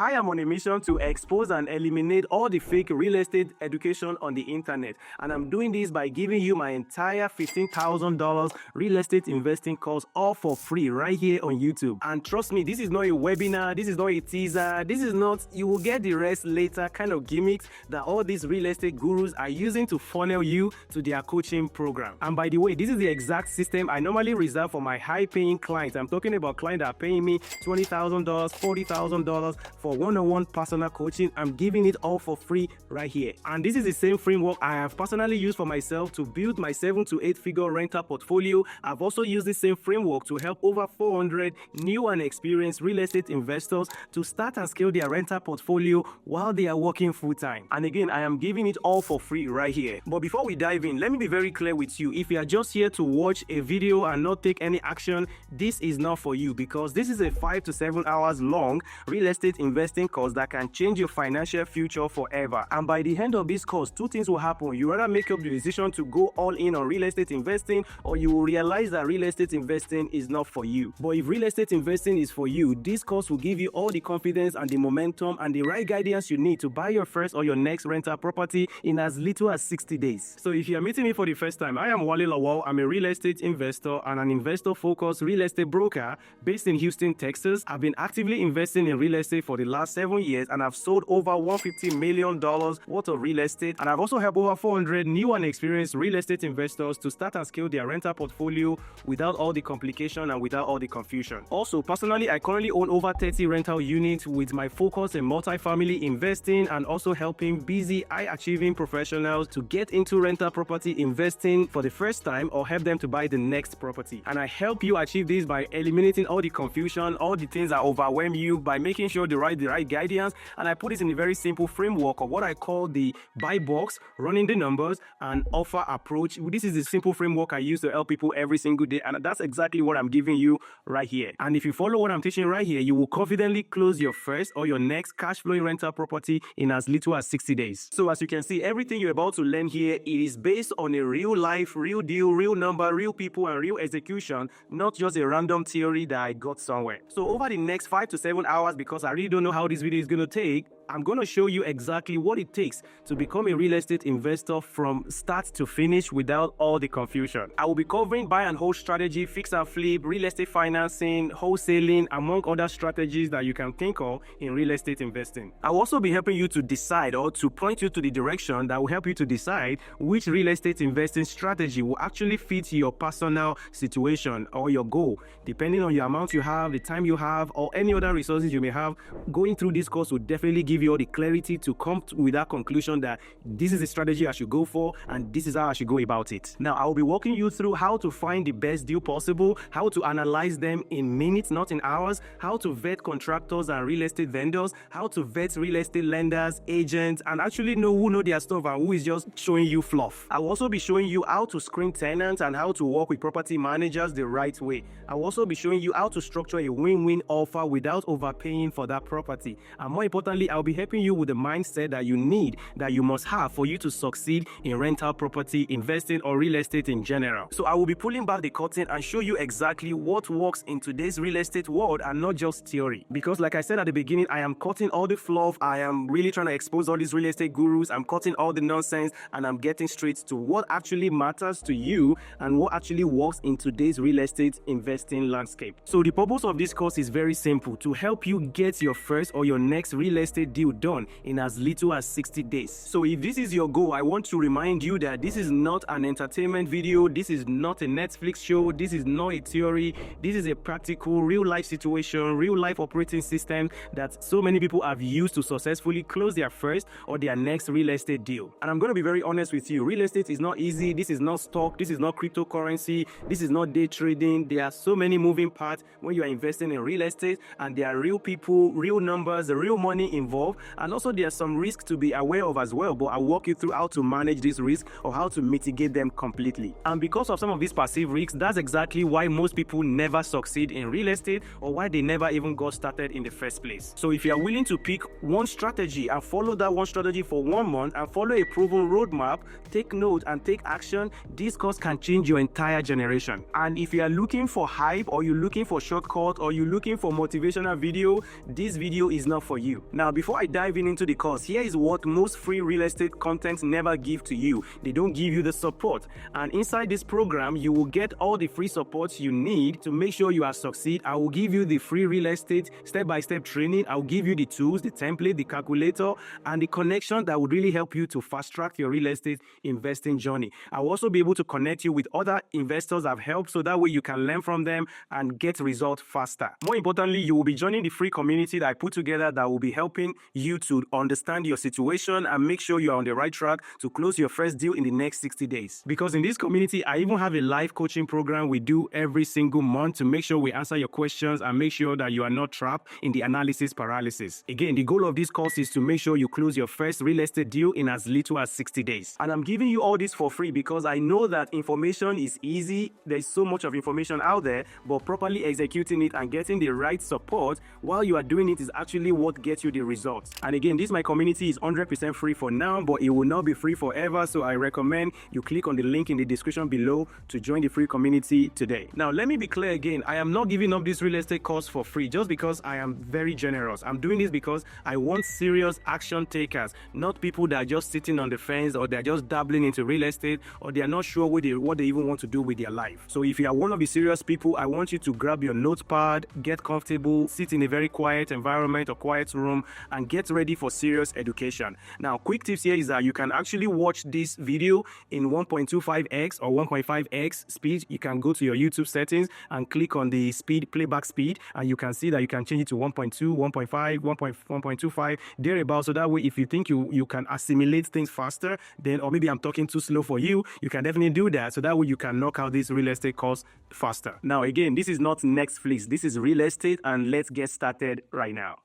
I am on a mission to expose and eliminate all the fake real estate education on the internet, and I'm doing this by giving you my entire $15,000 real estate investing course all for free right here on YouTube. And trust me, this is not a webinar, this is not a teaser, this is not you will get the rest later kind of gimmicks that all these real estate gurus are using to funnel you to their coaching program. And by the way, this is the exact system I normally reserve for my high-paying clients. I'm talking about clients that are paying me $20,000, $40,000 for one-on-one personal coaching. I'm giving it all for free right here. And this is the same framework I have personally used for myself to build my 7 to 8 figure rental portfolio. I've also used the same framework to help over 400 new and experienced real estate investors to start and scale their rental portfolio while they are working full-time. And again, I am giving it all for free right here. But before we dive in, let me be very clear with you. If you are just here to watch a video and not take any action, this is not for you, because this is a 5 to 7 hours long real estate investing course that can change your financial future forever. And by the end of this course, two things will happen. You rather make up the decision to go all in on real estate investing, or you will realize that real estate investing is not for you. But if real estate investing is for you, this course will give you all the confidence and the momentum and the right guidance you need to buy your first or your next rental property in as little as 60 days. So if you are meeting me for the first time, I am Wale Lawal. I'm a real estate investor and an investor-focused real estate broker based in Houston, Texas. I've been actively investing in real estate for the last 7 years, and I've sold over $150 million worth of real estate. And I've also helped over 400 new and experienced real estate investors to start and scale their rental portfolio without all the complication and without all the confusion. Also, personally, I currently own over 30 rental units with my focus in multifamily investing and also helping busy, high-achieving professionals to get into rental property investing for the first time or help them to buy the next property. And I help you achieve this by eliminating all the confusion, all the things that overwhelm you, by making sure the right guidance. And I put it in a very simple framework of what I call the buy box, running the numbers, and offer approach. This is the simple framework I use to help people every single day, and that's exactly what I'm giving you right here. And if you follow what I'm teaching right here, you will confidently close your first or your next cash flowing rental property in as little as 60 days. So as you can see, everything you're about to learn here, it is based on a real life, real deal, real number, real people, and real execution, not just a random theory that I got somewhere. So over the next 5 to 7 hours, because I really don't know how this video is going to take, I'm going to show you exactly what it takes to become a real estate investor from start to finish without all the confusion. I will be covering buy and hold strategy, fix and flip, real estate financing, wholesaling, among other strategies that you can think of in real estate investing. I will also be helping you to decide, or to point you to the direction that will help you to decide which real estate investing strategy will actually fit your personal situation or your goal. Depending on your amount you have, the time you have, or any other resources you may have, going through this course will definitely give you all the clarity to come with that conclusion that this is the strategy I should go for and this is how I should go about it. Now, I will be walking you through how to find the best deal possible, how to analyze them in minutes, not in hours, how to vet contractors and real estate vendors, how to vet real estate lenders, agents, and actually know who know their stuff and who is just showing you fluff. I will also be showing you how to screen tenants and how to work with property managers the right way. I will also be showing you how to structure a win-win offer without overpaying for that property. And more importantly, I'll be helping you with the mindset that you need, that you must have for you to succeed in rental property investing or real estate in general. So I will be pulling back the curtain and show you exactly what works in today's real estate world and not just theory. Because like I said at the beginning, I am cutting all the fluff. I am really trying to expose all these real estate gurus. I'm cutting all the nonsense and I'm getting straight to what actually matters to you and what actually works in today's real estate investing landscape. So the purpose of this course is very simple: to help you get your first or your next real estate deal done in as little as 60 days. So if this is your goal, I want to remind you that this is not an entertainment video, this is not a Netflix show, this is not a theory, this is a practical real life situation, real life operating system that so many people have used to successfully close their first or their next real estate deal. And I'm going to be very honest with you, real estate is not easy. This is not stock, this is not cryptocurrency, this is not day trading. There are so many moving parts when you are investing in real estate, and there are real people, real numbers, real money involved involved, and also there are some risks to be aware of as well, but I'll walk you through how to manage these risks or how to mitigate them completely. And because of some of these perceived risks, that's exactly why most people never succeed in real estate, or why they never even got started in the first place. So if you are willing to pick one strategy and follow that one strategy for 1 month and follow a proven roadmap, take note and take action, this course can change your entire generation. And if you are looking for hype, or you're looking for shortcut, or you're looking for motivational video, this video is not for you. Now, before I dive into the course, here is what most free real estate content never give to you. They don't give you the support. And inside this program, you will get all the free support you need to make sure you are succeed. I will give you the free real estate step-by-step training. I will give you the tools, the template, the calculator, and the connection that would really help you to fast-track your real estate investing journey. I will also be able to connect you with other investors I've helped, so that way you can learn from them and get results faster. More importantly, you will be joining the free community that I put together that will be helping you to understand your situation and make sure you are on the right track to close your first deal in the next 60 days. Because in this community, I even have a live coaching program we do every single month to make sure we answer your questions and make sure that you are not trapped in the analysis paralysis. Again, the goal of this course is to make sure you close your first real estate deal in as little as 60 days. And I'm giving you all this for free because I know that information is easy. There's so much of information out there, but properly executing it and getting the right support while you are doing it is actually what gets you the results. And again, this my community is 100% free for now, but it will not be free forever. So I recommend you click on the link in the description below to join the free community today. Now, let me be clear again. I am not giving up this real estate course for free just because I am very generous. I'm doing this because I want serious action takers, not people that are just sitting on the fence, or they're just dabbling into real estate, or they are not sure what they even want to do with their life. So if you are one of the serious people, I want you to grab your notepad, get comfortable, sit in a very quiet environment or quiet room, and get ready for serious education. Now, quick tips here is that you can actually watch this video in 1.25x or 1.5x speed. You can go to your YouTube settings and click on the playback speed, and you can see that you can change it to 1.2, 1.5, 1.25, thereabouts. So that way, if you think you can assimilate things faster, then, or maybe I'm talking too slow for you, you can definitely do that. So that way you can knock out this real estate course faster. Now, again, this is not Netflix. This is real estate, and let's get started right now.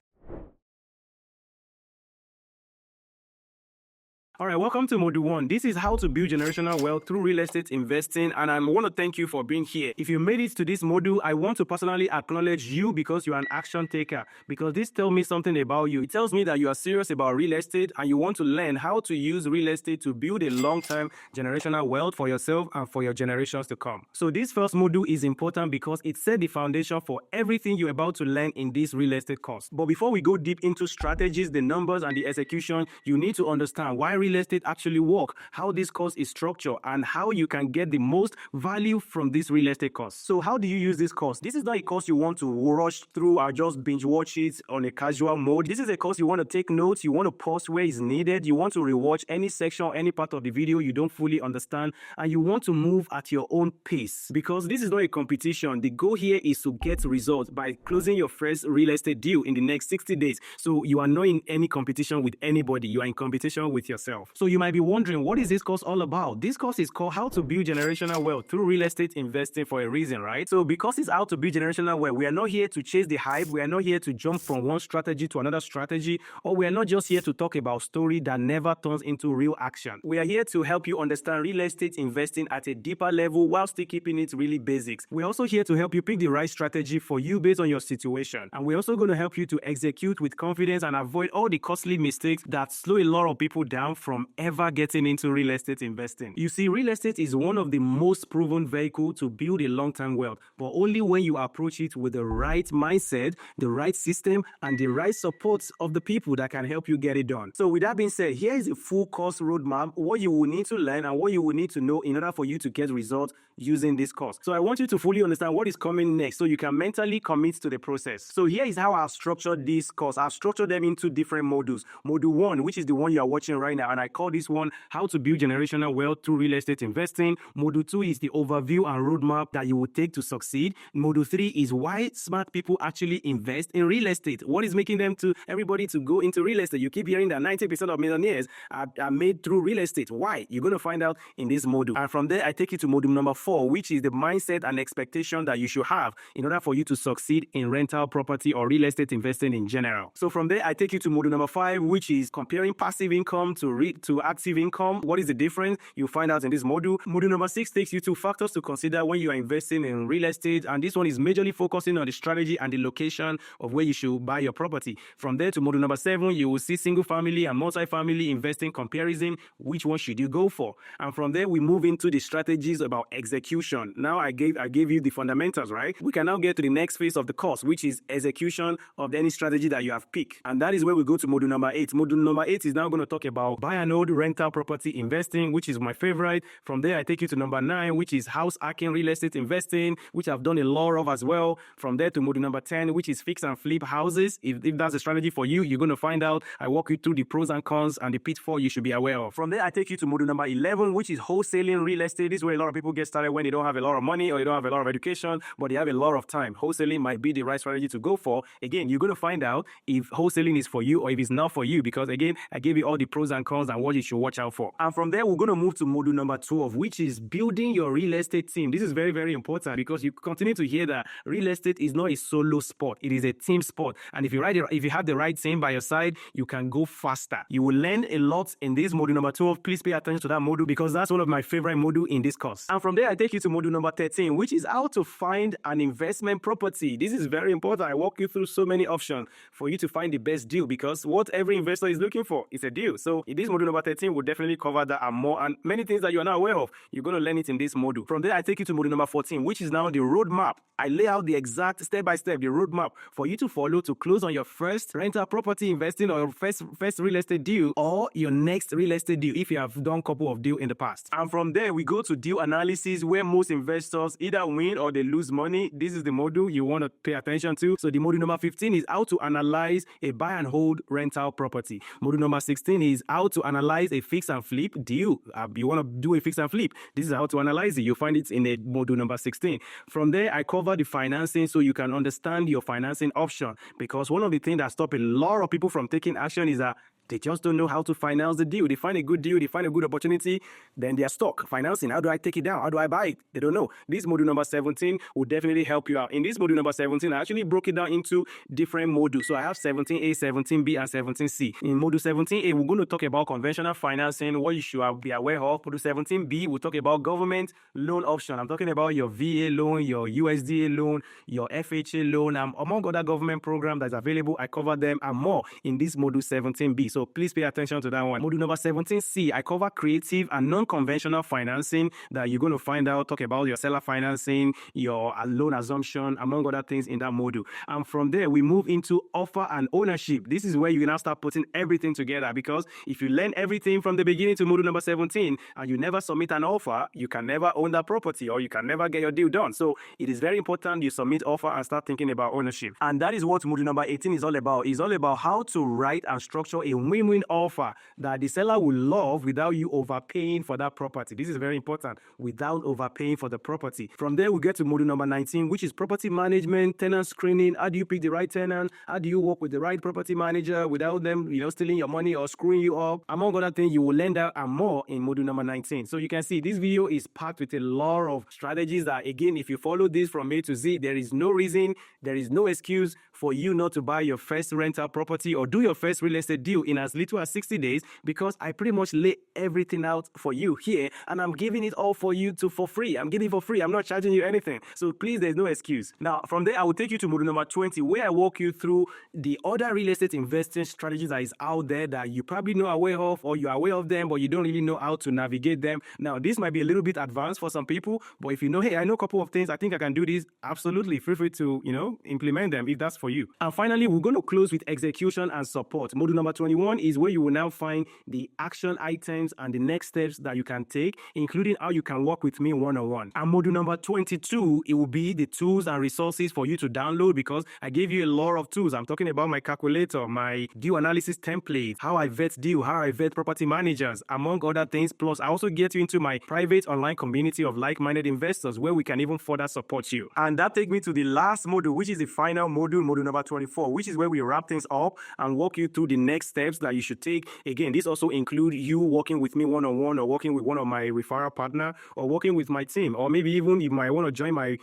All right, welcome to Module 1. This is how to build generational wealth through real estate investing, and I want to thank you for being here. If you made it to this module, I want to personally acknowledge you because you're an action taker, because this tells me something about you. It tells me that you are serious about real estate and you want to learn how to use real estate to build a long-term generational wealth for yourself and for your generations to come. So this first module is important because it set the foundation for everything you're about to learn in this real estate course. But before we go deep into strategies, the numbers, and the execution, you need to understand why real estate actually work, how this course is structured, and how you can get the most value from this real estate course. So how do you use this course? This is not a course you want to rush through or just binge watch it on a casual mode. This is a course you want to take notes, you want to pause where it's needed, you want to rewatch any section, any part of the video you don't fully understand, and you want to move at your own pace, because this is not a competition. The goal here is to get results by closing your first real estate deal in the next 60 days. So you are not in any competition with anybody. You are in competition with yourself. So you might be wondering, what is this course all about? This course is called How to Build Generational Wealth Through Real Estate Investing for a reason, right? So because it's how to build generational wealth, we are not here to chase the hype. We are not here to jump from one strategy to another strategy, or we are not just here to talk about story that never turns into real action. We are here to help you understand real estate investing at a deeper level while still keeping it really basics. We're also here to help you pick the right strategy for you based on your situation. And we're also going to help you to execute with confidence and avoid all the costly mistakes that slow a lot of people down from ever getting into real estate investing. You see, real estate is one of the most proven vehicles to build a long-term wealth, but only when you approach it with the right mindset, the right system, and the right support of the people that can help you get it done. So with that being said, here is a full course roadmap, what you will need to learn and what you will need to know in order for you to get results using this course. So I want you to fully understand what is coming next so you can mentally commit to the process. So here is how I've structured this course. I've structured them into different modules. Module 1, which is the one you are watching right now, and I call this one how to build generational wealth through real estate investing. Module 2 is the overview and roadmap that you will take to succeed. Module 3 is why smart people actually invest in real estate. What is making them to everybody to go into real estate? You keep hearing that 90% of millionaires are made through real estate. Why? You're going to find out in this module. And from there, I take you to module number 4, which is the mindset and expectation that you should have in order for you to succeed in rental property or real estate investing in general. So from there, I take you to module number 5, which is comparing passive income to active income. What is the difference? You'll find out in this module. Module number 6 takes you to factors to consider when you are investing in real estate. And this one is majorly focusing on the strategy and the location of where you should buy your property. From there to module number 7, you will see single family and multifamily investing comparison. Which one should you go for? And from there, we move into the strategies about execution. Now I gave you the fundamentals, right? We can now get to the next phase of the course, which is execution of any strategy that you have picked. And that is where we go to module number 8. Module number 8 is now going to talk about buy and hold rental property investing, which is my favorite. From there, I take you to number 9, which is house hacking real estate investing, which I've done a lot of as well. From there to module number 10, which is fix and flip houses. If that's a strategy for you, you're going to find out. I walk you through the pros and cons and the pitfall you should be aware of. From there, I take you to module number 11, which is wholesaling real estate. This is where a lot of people get started when they don't have a lot of money or they don't have a lot of education, but they have a lot of time. Wholesaling might be the right strategy to go for. Again, you're going to find out if wholesaling is for you or if it's not for you, because again, I gave you all the pros and cons and what you should watch out for. And from there, we're going to move to module number 12, which is building your real estate team. This is very, very important because you continue to hear that real estate is not a solo sport. It is a team sport. And if you have the right team by your side, you can go faster. You will learn a lot in this module number 12. Please pay attention to that module because that's one of my favorite modules in this course. And from there, I take you to module number 13, which is how to find an investment property. This is very important. I walk you through so many options for you to find the best deal because what every investor is looking for is a deal. So in this module number 13, we'll definitely cover that and more and many things that you are not aware of. You're going to learn it in this module. From there, I take you to module number 14, which is now the roadmap. I lay out the exact step-by-step, the roadmap for you to follow to close on your first rental property investing or your first real estate deal or your next real estate deal if you have done a couple of deals in the past. And from there, we go to deal analysis where most investors either win or they lose money. This is the module you want to pay attention to. So the module number 15 is how to analyze a buy and hold rental property. Module number 16 is how to analyze a fix and flip deal. You want to do a fix and flip. This is how to analyze it. You'll find it in the module number 16. From there, I cover the financing so you can understand your financing option because one of the things that stop a lot of people from taking action is that they just don't know how to finance the deal. They find a good deal, they find a good opportunity, then they are stuck. Financing, how do I take it down? How do I buy it? They don't know. This module number 17 will definitely help you out. In this module number 17, I actually broke it down into different modules. So I have 17A, 17B, and 17C. In module 17A, we're going to talk about conventional financing, what you should be aware of. Module 17B, we'll talk about government loan option. I'm talking about your VA loan, your USDA loan, your FHA loan, among other government programs that's available. I cover them and more in this module 17B. So please pay attention to that one. Module number 17C, I cover creative and non-conventional financing that you're going to find out, talk about your seller financing, your loan assumption, among other things in that module. And from there, we move into offer and ownership. This is where you now start putting everything together because if you learn everything from the beginning to module number 17 and you never submit an offer, you can never own that property or you can never get your deal done. So it is very important you submit offer and start thinking about ownership. And that is what module number 18 is all about. It's all about how to write and structure a win-win offer that the seller will love without you overpaying for that property. This is very important, without overpaying for the property. From there, we get to module number 19, which is property management, tenant screening. How do you pick the right tenant? How do you work with the right property manager without them, stealing your money or screwing you up? Among other things, you will learn that and more in module number 19. So you can see this video is packed with a lot of strategies that, again, if you follow this from A to Z, there is no reason, there is no excuse for you not to buy your first rental property or do your first real estate deal in as little as 60 days because I pretty much lay everything out for you here and I'm giving it all for you for free. I'm giving it for free. I'm not charging you anything. So please, there's no excuse. Now, from there, I will take you to module number 20 where I walk you through the other real estate investing strategies that is out there that you probably know aware of or you're aware of them, but you don't really know how to navigate them. Now, this might be a little bit advanced for some people, but if you know, hey, I know a couple of things, I think I can do this, absolutely feel free to, implement them if that's for you. And finally, we're going to close with execution and support. Module number 21 is where you will now find the action items and the next steps that you can take, including how you can work with me one-on-one. And module number 22, it will be the tools and resources for you to download, because I gave you a lot of tools. I'm talking about my calculator, my deal analysis template, how I vet deal, how I vet property managers, among other things. Plus, I also get you into my private online community of like-minded investors where we can even further support you. And that takes me to the last module, which is the final module, module number 24, which is where we wrap things up and walk you through the next steps that you should take. Again, this also includes you working with me one-on-one, or working with one of my referral partner, or working with my team, or maybe even you might want to join my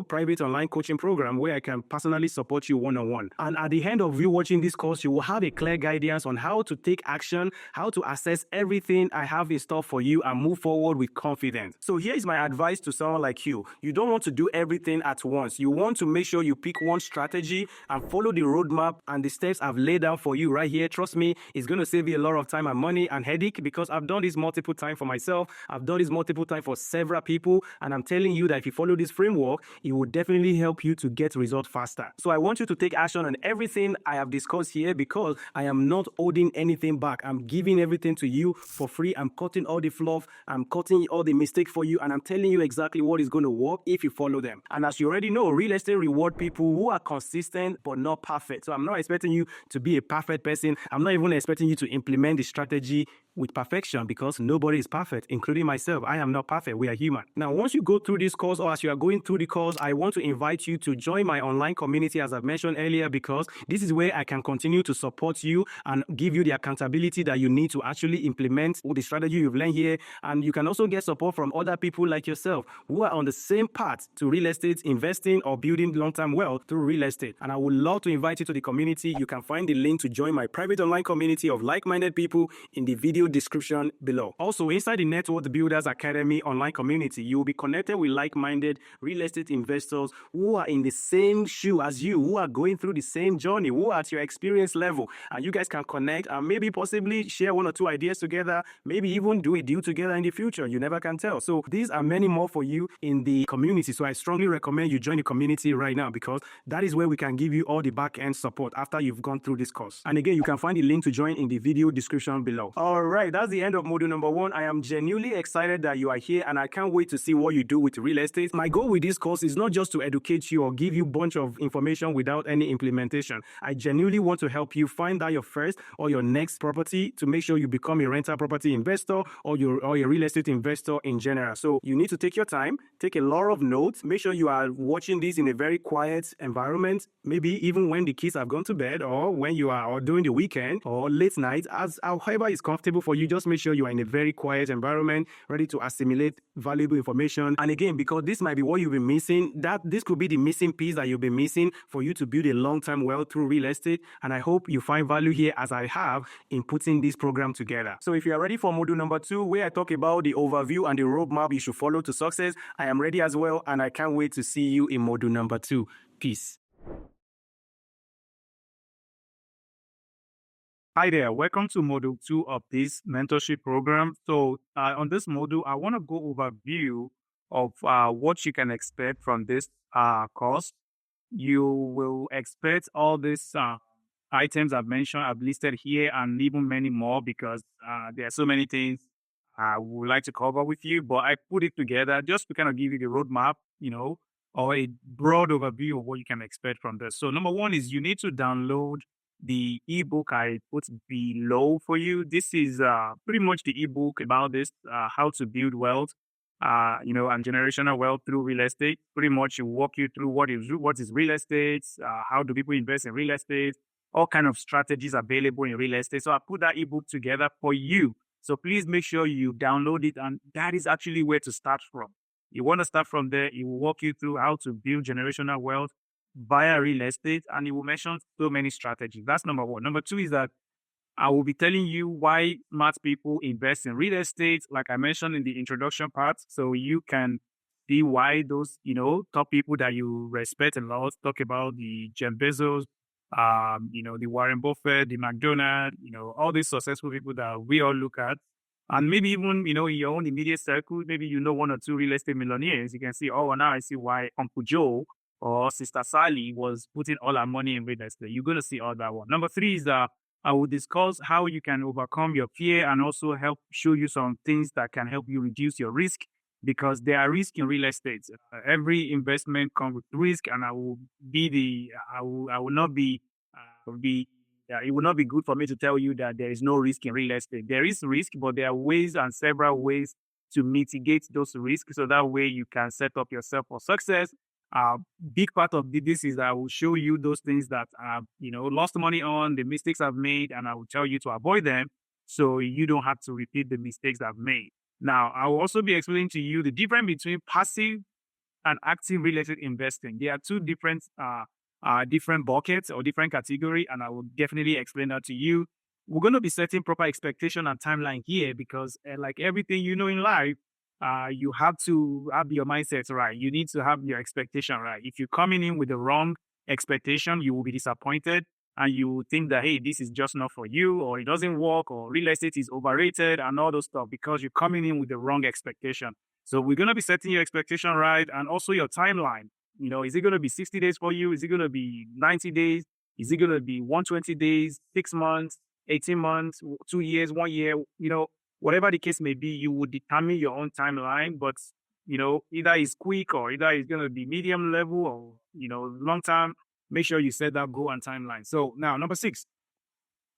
private online coaching program where I can personally support you one-on-one. And at the end of you watching this course, you will have a clear guidance on how to take action, how to assess everything I have in store for you, and move forward with confidence. So here is my advice to someone like you. You don't want to do everything at once. You want to make sure you pick one strategy and follow the roadmap and the steps I've laid down for you right here. Trust me, it's going to save you a lot of time and money and headache, because I've done this multiple times for myself. I've done this multiple times for several people, and I'm telling you that if you follow this framework, it will definitely help you to get results faster. So I want you to take action on everything I have discussed here, because I am not holding anything back. I'm giving everything to you for free. I'm cutting all the fluff, I'm cutting all the mistakes for you, and I'm telling you exactly what is going to work if you follow them. And as you already know, real estate reward people who are consistent but not perfect. So I'm not expecting you to be a perfect person. I'm not even expecting you to implement the strategy with perfection, because nobody is perfect, including myself. I am not perfect. We are human. Now, once you go through this course, or as you are going through the course, I want to invite you to join my online community, as I've mentioned earlier, because this is where I can continue to support you and give you the accountability that you need to actually implement all the strategy you've learned here. And you can also get support from other people like yourself who are on the same path to real estate investing or building long-term wealth through real estate. And I would love to invite you to the community. You can find the link to join my private online community of like-minded people in the video description below. Also, inside the Network Builders Academy online community, you will be connected with like-minded real estate investors who are in the same shoe as you, who are going through the same journey, who are at your experience level, and you guys can connect and maybe possibly share one or two ideas together, maybe even do a deal together in the future. You never can tell. So these are many more for you in the community. So I strongly recommend you join the community right now, because that is where we can give you all the back-end support after you've gone through this course. And again, you can find the link to join in the video description below. All right, that's the end of module number 1. I am genuinely excited that you are here, and I can't wait to see what you do with real estate. My goal with this course is not just to educate you or give you a bunch of information without any implementation. I genuinely want to help you find out your first or your next property to make sure you become a rental property investor, or a real estate investor in general. So you need to take your time, take a lot of notes, make sure you are watching this in a very quiet environment, maybe even when the kids have gone to bed, or when you are, or during the weekend, or late night, as however is comfortable for you. Just make sure you are in a very quiet environment, ready to assimilate valuable information. And again, because this might be what you've been missing, that this could be the missing piece that you've been missing for you to build a long-term wealth through real estate. And I hope you find value here, as I have, in putting this program together. So if you are ready for module number 2, where I talk about the overview and the roadmap you should follow to success, I am ready as well, and I can't wait to see you in module number 2. Peace. Hi there, welcome to module 2 of this mentorship program. So on this module, I want to go over a view of what you can expect from this course. You will expect all these items I've mentioned, I've listed here, and even many more, because there are so many things I would like to cover with you, but I put it together just to kind of give you the roadmap, or a broad overview of what you can expect from this. So number 1 is you need to download the ebook I put below for you. This is pretty much the ebook about this, how to build wealth, and generational wealth through real estate. Pretty much it will walk you through what is real estate, how do people invest in real estate, all kind of strategies available in real estate. So I put that ebook together for you. So please make sure you download it, and that is actually where to start from. You want to start from there. It will walk you through how to build generational wealth via real estate, and it will mention so many strategies. That's number 1. Number 2 is that I will be telling you why smart people invest in real estate, like I mentioned in the introduction part, so you can see why those, top people that you respect a lot, talk about the Jeff Bezos, the Warren Buffett, the McDonald, all these successful people that we all look at. And maybe even, in your own immediate circle, maybe 1 or 2 real estate millionaires. You can see, oh, now I see why Uncle Joe or Sister Sally was putting all her money in real estate. You're going to see all that one. Number three is that I will discuss how you can overcome your fear and also help show you some things that can help you reduce your risk because there are risks in real estate. Every investment comes with risk, and I will not be it will not be good for me to tell you that there is no risk in real estate. There is risk, but there are ways and several ways to mitigate those risks so that way you can set up yourself for success. Uh, Big part of this is that I will show you those things that I've lost money on, the mistakes I've made, and I will tell you to avoid them so you don't have to repeat the mistakes I've made. Now, I will also be explaining to you the difference between passive and active real estate investing. There are two different buckets or different category, and I will definitely explain that to you. We're going to be setting proper expectation and timeline here because, like everything in life, you have to have your mindset right. You need to have your expectation right. If you're coming in with the wrong expectation, you will be disappointed and you think that, hey, this is just not for you, or it doesn't work, or real estate is overrated and all those stuff because you're coming in with the wrong expectation. So we're going to be setting your expectation right and also your timeline. Is it going to be 60 days for you? Is it going to be 90 days? Is it going to be 120 days, 6 months, 18 months, 2 years, 1 year? Whatever the case may be, you will determine your own timeline. But, either it's quick or either it's going to be medium level or, long term. Make sure you set that goal and timeline. So now, number 6,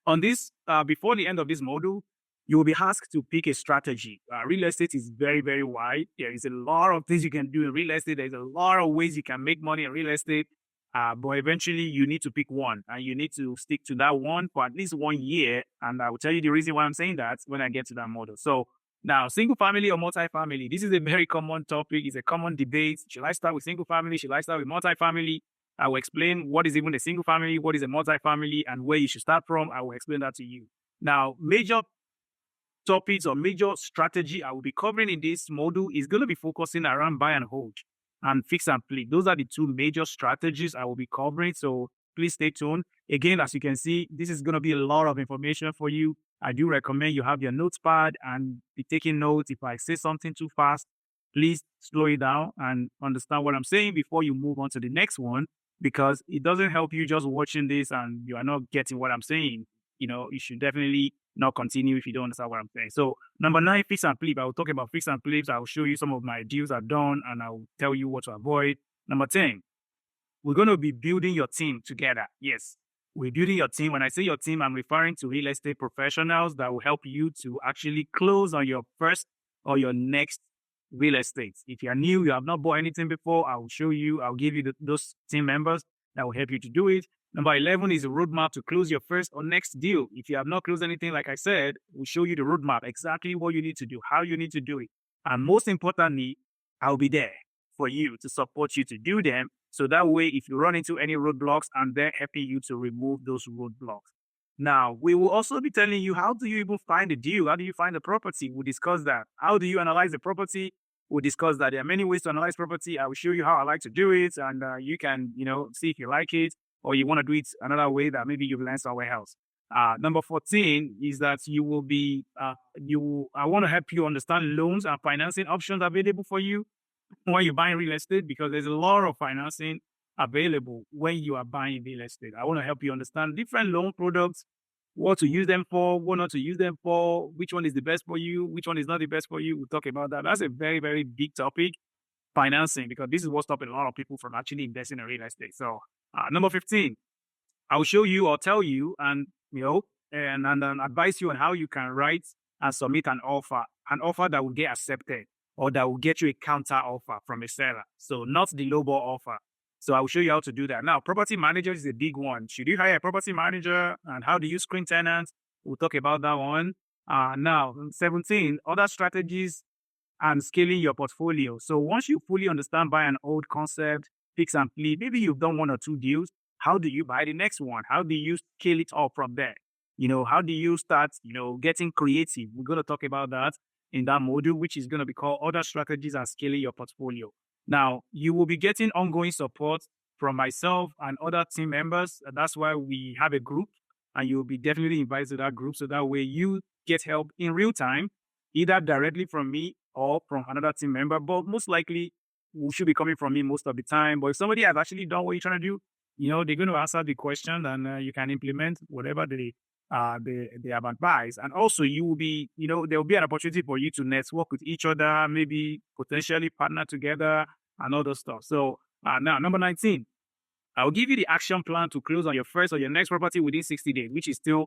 on this, before the end of this module, you will be asked to pick a strategy. Real estate is very, very wide. There is a lot of things you can do in real estate. There's a lot of ways you can make money in real estate. But eventually you need to pick one and you need to stick to that one for at least 1 year. And I will tell you the reason why I'm saying that when I get to that model. So now, single family or multifamily, this is a very common topic. It's a common debate. Should I start with single family? Should I start with multifamily? I will explain what is even a single family, what is a multifamily, and where you should start from. I will explain that to you. Now, major topics or major strategy I will be covering in this module is going to be focusing around buy and hold and fix and flip. Those are the two major strategies I will be covering. So please stay tuned. Again, as you can see, this is going to be a lot of information for you. I do recommend you have your notepad and be taking notes. If I say something too fast, please slow it down and understand what I'm saying before you move on to the next one, because it doesn't help you just watching this and you are not getting what I'm saying. You should definitely not continue if you don't understand what I'm saying. So number 9, fix and flip. I will talk about fix and flips. I will show you some of my deals I've done and I will tell you what to avoid. Number 10, we're going to be building your team together. Yes, we're building your team. When I say your team, I'm referring to real estate professionals that will help you to actually close on your first or your next real estate. If you're new, you have not bought anything before, I will show you, I'll give you those team members that will help you to do it. Number 11 is a roadmap to close your first or next deal. If you have not closed anything, like I said, we'll show you the roadmap, exactly what you need to do, how you need to do it. And most importantly, I'll be there for you to support you to do them. So that way, if you run into any roadblocks, I'm there helping you to remove those roadblocks. Now, we will also be telling you how do you even find a deal? How do you find a property? We'll discuss that. How do you analyze the property? We'll discuss that. There are many ways to analyze property. I will show you how I like to do it. And you can, see if you like it or you want to do it another way that maybe you've learned somewhere else. Number 14 is that I want to help you understand loans and financing options available for you when you're buying real estate, because there's a lot of financing available when you are buying real estate. I want to help you understand different loan products, what to use them for, what not to use them for, which one is the best for you, which one is not the best for you. We'll talk about that. That's a very, very big topic, financing, because this is what's stopping a lot of people from actually investing in real estate. So number 15, I'll show you or tell you and advise you on how you can write and submit an offer that will get accepted or that will get you a counter offer from a seller. So not the lowball offer. So I will show you how to do that. Now, property manager is a big one. Should you hire a property manager and how do you screen tenants? We'll talk about that one. Now, 17, other strategies and scaling your portfolio. So once you fully understand buy and hold concept, fix and flip, maybe you've done 1 or 2 deals. How do you buy the next one? How do you scale it up from there? How do you start, getting creative? We're going to talk about that in that module, which is going to be called other strategies and scaling your portfolio. Now, you will be getting ongoing support from myself and other team members. And that's why we have a group and you'll be definitely invited to that group. So that way you get help in real time, either directly from me or from another team member. But most likely should be coming from me most of the time. But if somebody has actually done what you're trying to do, they're going to answer the question, and you can implement whatever they have advised. And also you will be, there will be an opportunity for you to network with each other, maybe potentially partner together and all those stuff. So now number 19, I'll give you the action plan to close on your first or your next property within 60 days, which is still,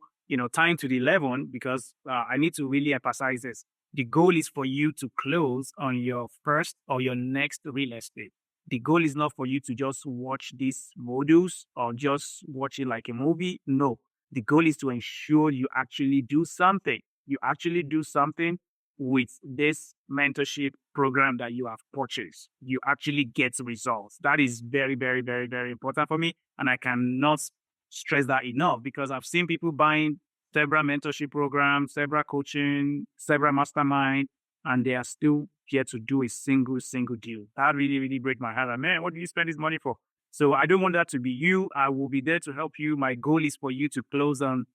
tying to the 11 because I need to really emphasize this. The goal is for you to close on your first or your next real estate. The goal is not for you to just watch these modules or just watch it like a movie. No, the goal is to ensure you actually do something. You actually do something with this mentorship program that you have purchased. You actually get results. That is very, very, very, very important for me. And I cannot stress that enough because I've seen people buying several mentorship programs, several coaching, several mastermind, and they are still yet to do a single deal. That really, really breaks my heart. Man, what do you spend this money for? So I don't want that to be you. I will be there to help you. My goal is for you to close on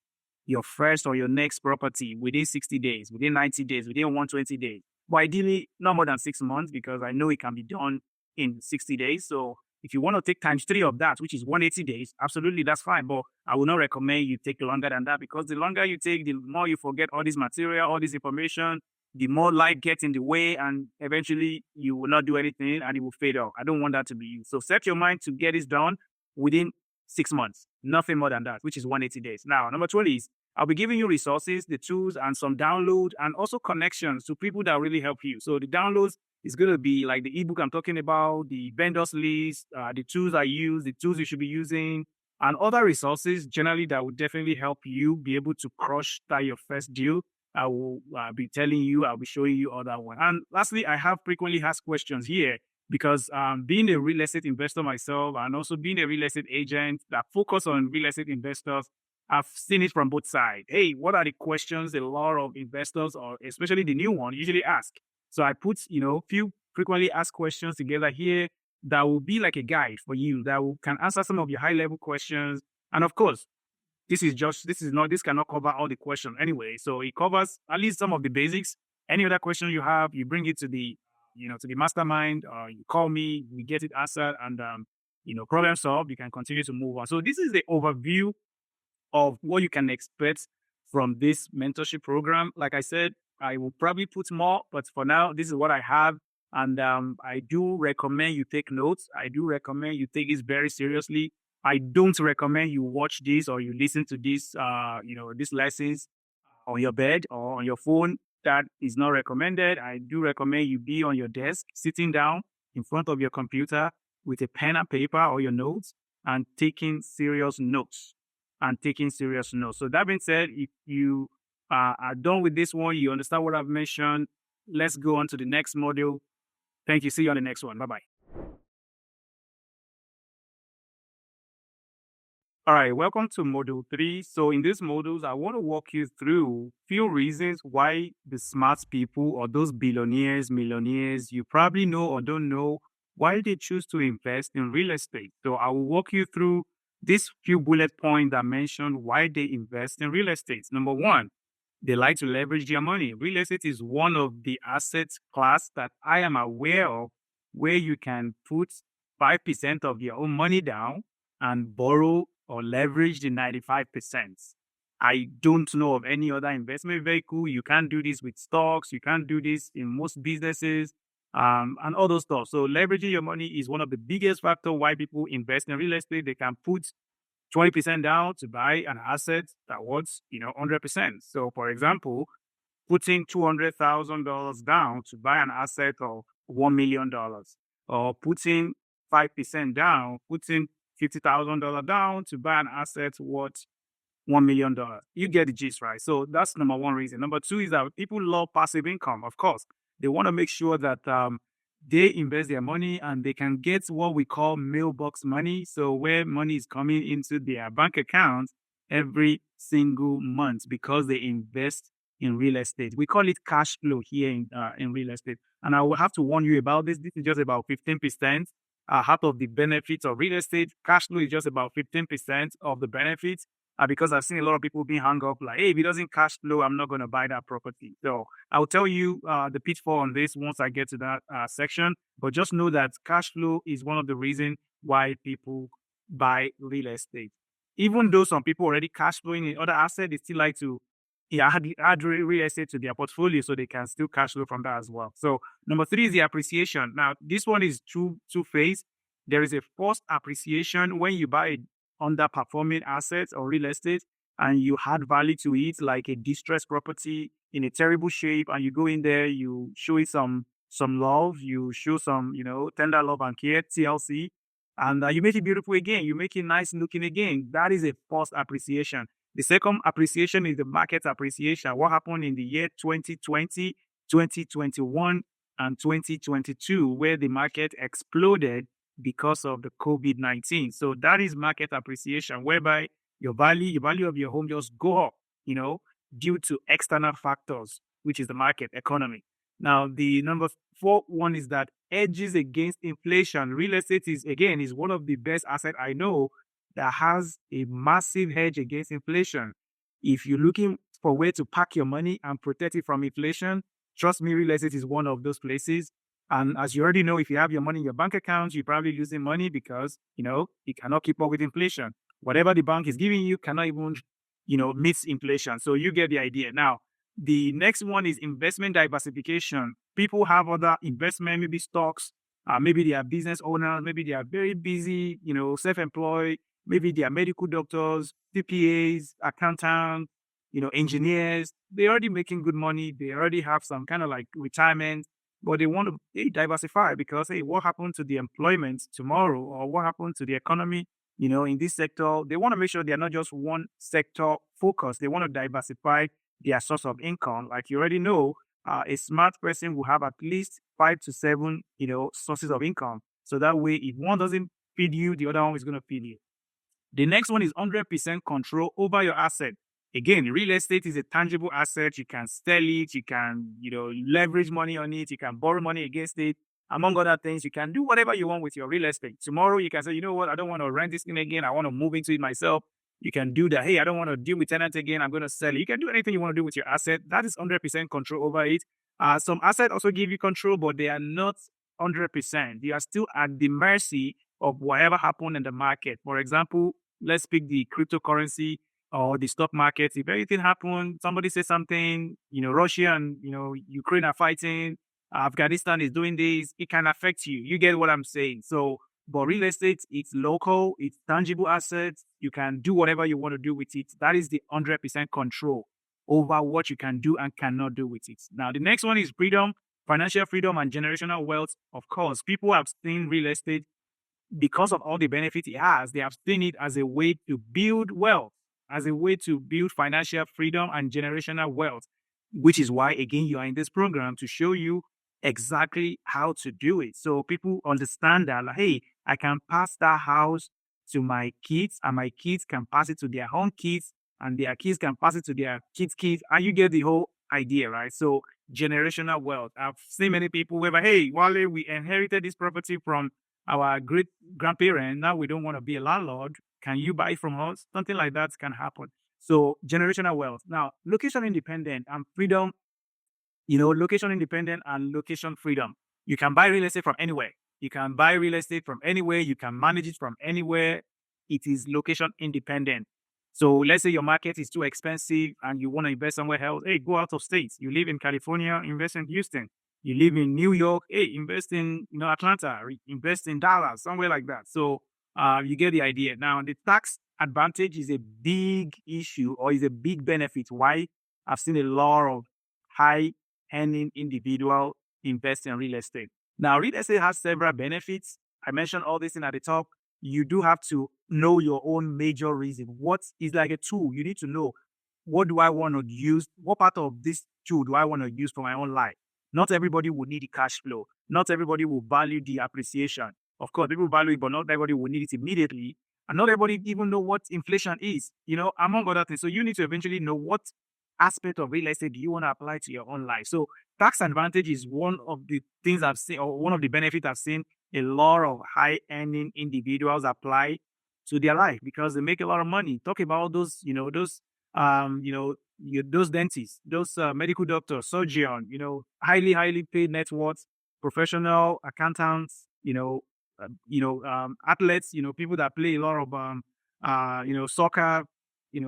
your first or your next property within 60 days, within 90 days, within 120 days. But ideally, not more than 6 months because I know it can be done in 60 days. So if you want to take times 3 of that, which is 180 days, absolutely, that's fine. But I will not recommend you take longer than that because the longer you take, the more you forget all this material, all this information, the more life gets in the way, and eventually you will not do anything and it will fade off. I don't want that to be you. So set your mind to get this done within 6 months, nothing more than that, which is 180 days. Now, number 20 is I'll be giving you resources, the tools, and some download, and also connections to people that really help you. So the downloads is going to be like the ebook I'm talking about, the vendors list, the tools I use, the tools you should be using, and other resources generally that will definitely help you be able to crush that your first deal. I will be telling you, I'll be showing you all that one. And lastly, I have frequently asked questions here because being a real estate investor myself and also being a real estate agent that focus on real estate investors, I've seen it from both sides. Hey, what are the questions a lot of investors or especially the new one usually ask? So I put, few frequently asked questions together here that will be like a guide for you that can answer some of your high level questions. And of course, this cannot cover all the questions anyway. So it covers at least some of the basics. Any other question you have, you bring it to the, to the mastermind, or you call me, we get it answered, and problem solved. You can continue to move on. So this is the overview of what you can expect from this mentorship program. Like I said, I will probably put more, but for now, this is what I have. And I do recommend you take notes. I do recommend you take this very seriously. I don't recommend you watch this or you listen to this, these lessons on your bed or on your phone. That is not recommended. I do recommend you be on your desk, sitting down in front of your computer with a pen and paper or your notes and taking serious notes. So that being said, if you are done with this one, you understand what I've mentioned, let's go on to the next module. Thank you. See you on the next one. Bye-bye. All right, welcome to module 3. So in these modules, I want to walk you through few reasons why the smart people or those billionaires, millionaires, you probably know or don't know why they choose to invest in real estate. So I will walk you through these few bullet points that mention why they invest in real estate. Number 1, they like to leverage their money. Real estate is one of the asset class that I am aware of where you can put 5% of your own money down and borrow or leverage the 95%. I don't know of any other investment vehicle. You can't do this with stocks. You can't do this in most businesses and all those stuff. So leveraging your money is one of the biggest factors why people invest in real estate. They can put 20% down to buy an asset that worth, 100%. So for example, putting $200,000 down to buy an asset of $1 million, or putting 5% down, putting $50,000 down to buy an asset worth $1 million. You get the gist, right? So that's number 1 reason. Number 2 is that people love passive income. Of course, they want to make sure that they invest their money and they can get what we call mailbox money. So where money is coming into their bank account every single month because they invest in real estate. We call it cash flow here in real estate. And I will have to warn you about this. This is just about 15% half of the benefits of real estate. Cash flow is just about 15% of the benefits. because I've seen a lot of people being hung up like, hey, if it doesn't cash flow, I'm not going to buy that property. So I'll tell you the pitfall on this once I get to that section. But just know that cash flow is one of the reasons why people buy real estate. Even though some people already cash flowing in other assets, they still like to add real estate to their portfolio so they can still cash flow from that as well. So number three is the appreciation. Now, this one is two-phase. There is a forced appreciation when you buy underperforming assets or real estate and you add value to it, like a distressed property in a terrible shape, and you go in there, you show it some love, you show some, tender love and care, TLC, and you make it beautiful again, you make it nice looking again. That is a forced appreciation. The second appreciation is the market appreciation. What happened in the year 2020, 2021, and 2022, where the market exploded because of the COVID-19. So that is market appreciation, whereby your value of your home just go up, due to external factors, which is the market economy. Now, the number four one is that edges against inflation. Real estate is one of the best asset I know that has a massive hedge against inflation. If you're looking for where to park your money and protect it from inflation, trust me, real estate is one of those places. And as you already know, if you have your money in your bank account, you're probably losing money because, it cannot keep up with inflation. Whatever the bank is giving you cannot even, meet inflation. So you get the idea. Now, the next one is investment diversification. People have other investment, maybe stocks, maybe they are business owners, maybe they are very busy, self-employed, maybe they are medical doctors, CPAs, accountants, engineers. They're already making good money. They already have some kind of like retirement, but they want to diversify because, hey, what happened to the employment tomorrow, or what happened to the economy, in this sector? They want to make sure they're not just one sector focused. They want to diversify their source of income. Like you already know, a smart person will have at least 5 to 7, sources of income. So that way, if one doesn't feed you, the other one is going to feed you. The next one is 100% control over your asset. Again, real estate is a tangible asset. You can sell it, you can, leverage money on it, you can borrow money against it, among other things. You can do whatever you want with your real estate. Tomorrow, you can say, you know what, I don't want to rent this thing again. I want to move into it myself. You can do that. Hey, I don't want to deal with tenants again. I'm going to sell it. You can do anything you want to do with your asset. That is 100% control over it. Some assets also give you control, but they are not 100%. You are still at the mercy of whatever happened in the market. For example, let's pick the cryptocurrency or the stock market. If anything happens, somebody says something, Russia and, Ukraine are fighting, Afghanistan is doing this, it can affect you. You get what I'm saying? So, but real estate, it's local, it's tangible assets. You can do whatever you want to do with it. That is the 100% control over what you can do and cannot do with it. Now, the next one is freedom, financial freedom, and generational wealth. Of course, people have seen real estate because of all the benefits it has. They have seen it as a way to build wealth, as a way to build financial freedom and generational wealth, which is why, again, you are in this program to show you exactly how to do it. So people understand that, like, hey, I can pass that house to my kids, and my kids can pass it to their own kids, and their kids can pass it to their kids' kids, and you get the whole idea, right? So generational wealth. I've seen many people where, hey, Wale, we inherited this property from our great grandparent. Now we don't want to be a landlord. Can you buy from us? Something like that can happen. So generational wealth. Now, location independent and freedom, location independent and location freedom. You can buy real estate from anywhere. You can buy real estate from anywhere. You can manage it from anywhere. It is location independent. So let's say your market is too expensive and you want to invest somewhere else. Hey, go out of state. You live in California, invest in Houston. You live in New York, hey, invest in Atlanta, invest in Dallas, somewhere like that. So you get the idea. Now, the tax advantage is a big issue or is a big benefit. Why? I've seen a lot of high-earning individual invest in real estate. Now, real estate has several benefits. I mentioned all this in at the top. You do have to know your own major reason. What is like a tool? You need to know, what do I want to use? What part of this tool do I want to use for my own life? Not everybody will need the cash flow. Not everybody will value the appreciation. Of course, people value it, but not everybody will need it immediately. And not everybody even know what inflation is, among other things. So you need to eventually know what aspect of real estate do you want to apply to your own life. So tax advantage is one of the things I've seen, or one of the benefits I've seen a lot of high-earning individuals apply. to their life because they make a lot of money. Talk about those, those dentists, those medical doctors, surgeon, highly, highly paid net worth, professional accountants, athletes, people that play a lot of, soccer,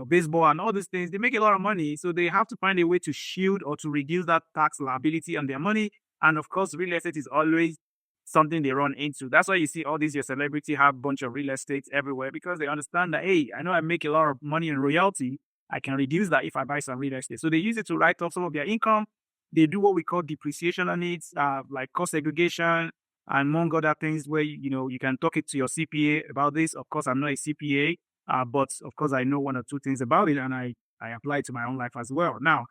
baseball and all these things. They make a lot of money, so they have to find a way to shield or to reduce that tax liability on their money. And of course, real estate is always something they run into. That's why you see all these your celebrity have a bunch of real estate everywhere because they understand that, hey, I know I make a lot of money in royalty. I can reduce that if I buy some real estate. So they use it to write off some of their income. They do what we call depreciation on it, like cost segregation and among other things where, you can talk it to your CPA about this. Of course, I'm not a CPA, but of course, I know one or two things about it and I apply it to my own life as well. Now,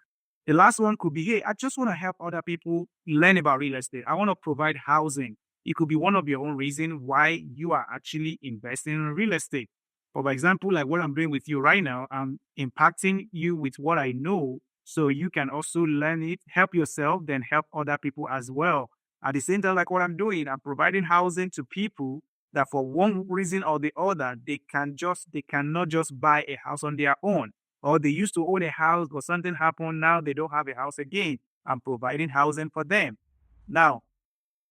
the last one could be, hey, I just want to help other people learn about real estate. I want to provide housing. It could be one of your own reasons why you are actually investing in real estate. For example, like what I'm doing with you right now, I'm impacting you with what I know so you can also learn it, help yourself, then help other people as well. At the same time, like what I'm doing, I'm providing housing to people that for one reason or the other, they cannot just buy a house on their own. Or they used to own a house, but something happened. Now they don't have a house again. I'm providing housing for them. Now,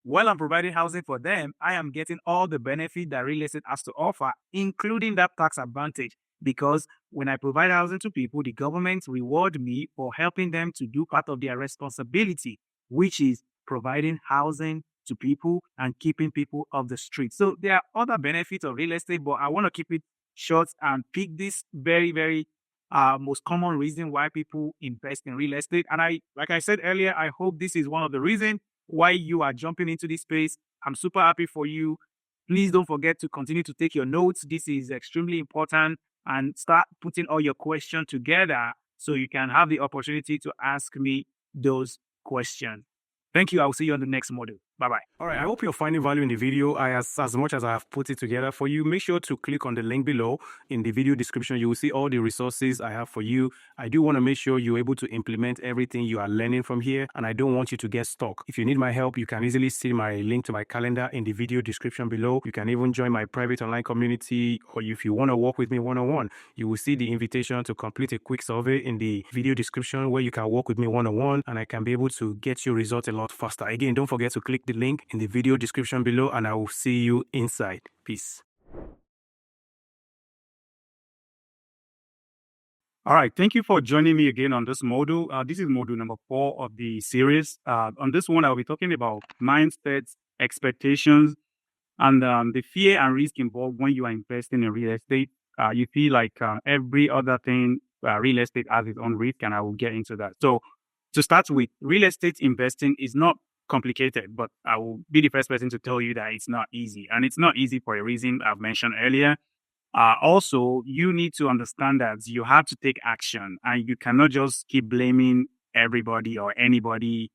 while I'm providing housing for them, I am getting all the benefit that real estate has to offer, including that tax advantage. Because when I provide housing to people, the government reward me for helping them to do part of their responsibility, which is providing housing to people and keeping people off the street. So there are other benefits of real estate, but I want to keep it short and pick this very, very most common reason why people invest in real estate. And like I said earlier, I hope this is one of the reasons why you are jumping into this space. I'm super happy for you. Please don't forget to continue to take your notes. This is extremely important and start putting all your questions together so you can have the opportunity to ask me those questions. Thank you. I will see you on the next module. Bye-bye. All right, I hope you're finding value in the video. As much as I have put it together for you, make sure to click on the link below in the video description. You will see all the resources I have for you. I do want to make sure you're able to implement everything you are learning from here, and I don't want you to get stuck. If you need my help, you can easily see my link to my calendar in the video description below. You can even join my private online community, or if you want to work with me one-on-one, you will see the invitation to complete a quick survey in the video description where you can work with me one-on-one, and I can be able to get you results a lot faster. Again, don't forget to click the link in the video description below, and I will see you inside. Peace. All right. Thank you for joining me again on this module. This is module number 4 of the series. On this one, I'll be talking about mindsets, expectations, and the fear and risk involved when you are investing in real estate. You see, like every other thing, real estate has its own risk, and I will get into that. So to start with, real estate investing is not complicated, but I will be the first person to tell you that it's not easy. And it's not easy for a reason I've mentioned earlier. Also, you need to understand that you have to take action and you cannot just keep blaming everybody or anybody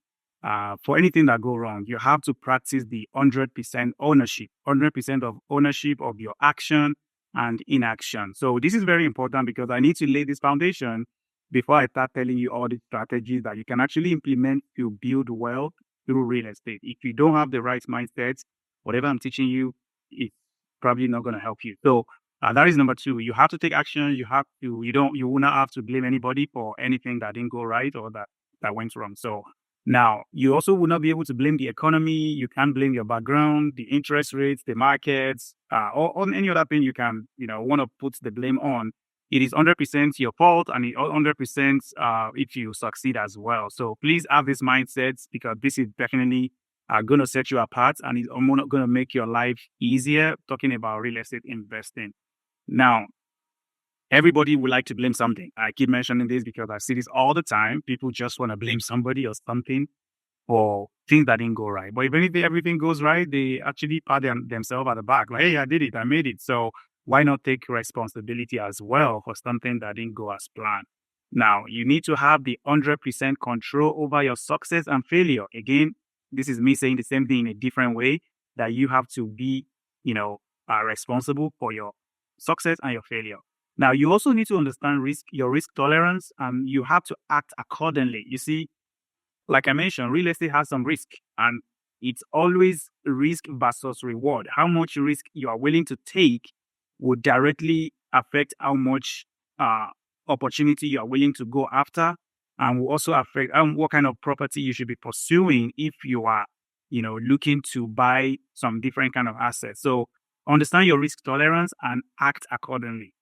for anything that go wrong. You have to practice the 100% ownership, 100% of ownership of your action and inaction. So this is very important because I need to lay this foundation before I start telling you all the strategies that you can actually implement to build wealth through real estate. If you don't have the right mindset, whatever I'm teaching you, it's probably not going to help you. So that is number 2. You have to take action. You will not have to blame anybody for anything that didn't go right or that went wrong. So now you also will not be able to blame the economy. You can't blame your background, the interest rates, the markets, or on any other thing you can, want to put the blame on. It is 100% your fault and 100% if you succeed as well. So please have this mindset because this is definitely going to set you apart and it's going to make your life easier talking about real estate investing. Now, everybody would like to blame something. I keep mentioning this because I see this all the time. People just want to blame somebody or something for things that didn't go right. But if anything, everything goes right, they actually pat themselves at the back. Like, hey, I did it. I made it. So why not take responsibility as well for something that didn't go as planned? Now, you need to have the 100% control over your success and failure. Again, this is me saying the same thing in a different way, that you have to be, responsible for your success and your failure. Now, you also need to understand your risk tolerance, and you have to act accordingly. You see, like I mentioned, real estate has some risk, and it's always risk versus reward. How much risk you are willing to take would directly affect how much uh, opportunity you are willing to go after, and will also affect what kind of property you should be pursuing if you are, looking to buy some different kind of assets. So understand your risk tolerance and act accordingly.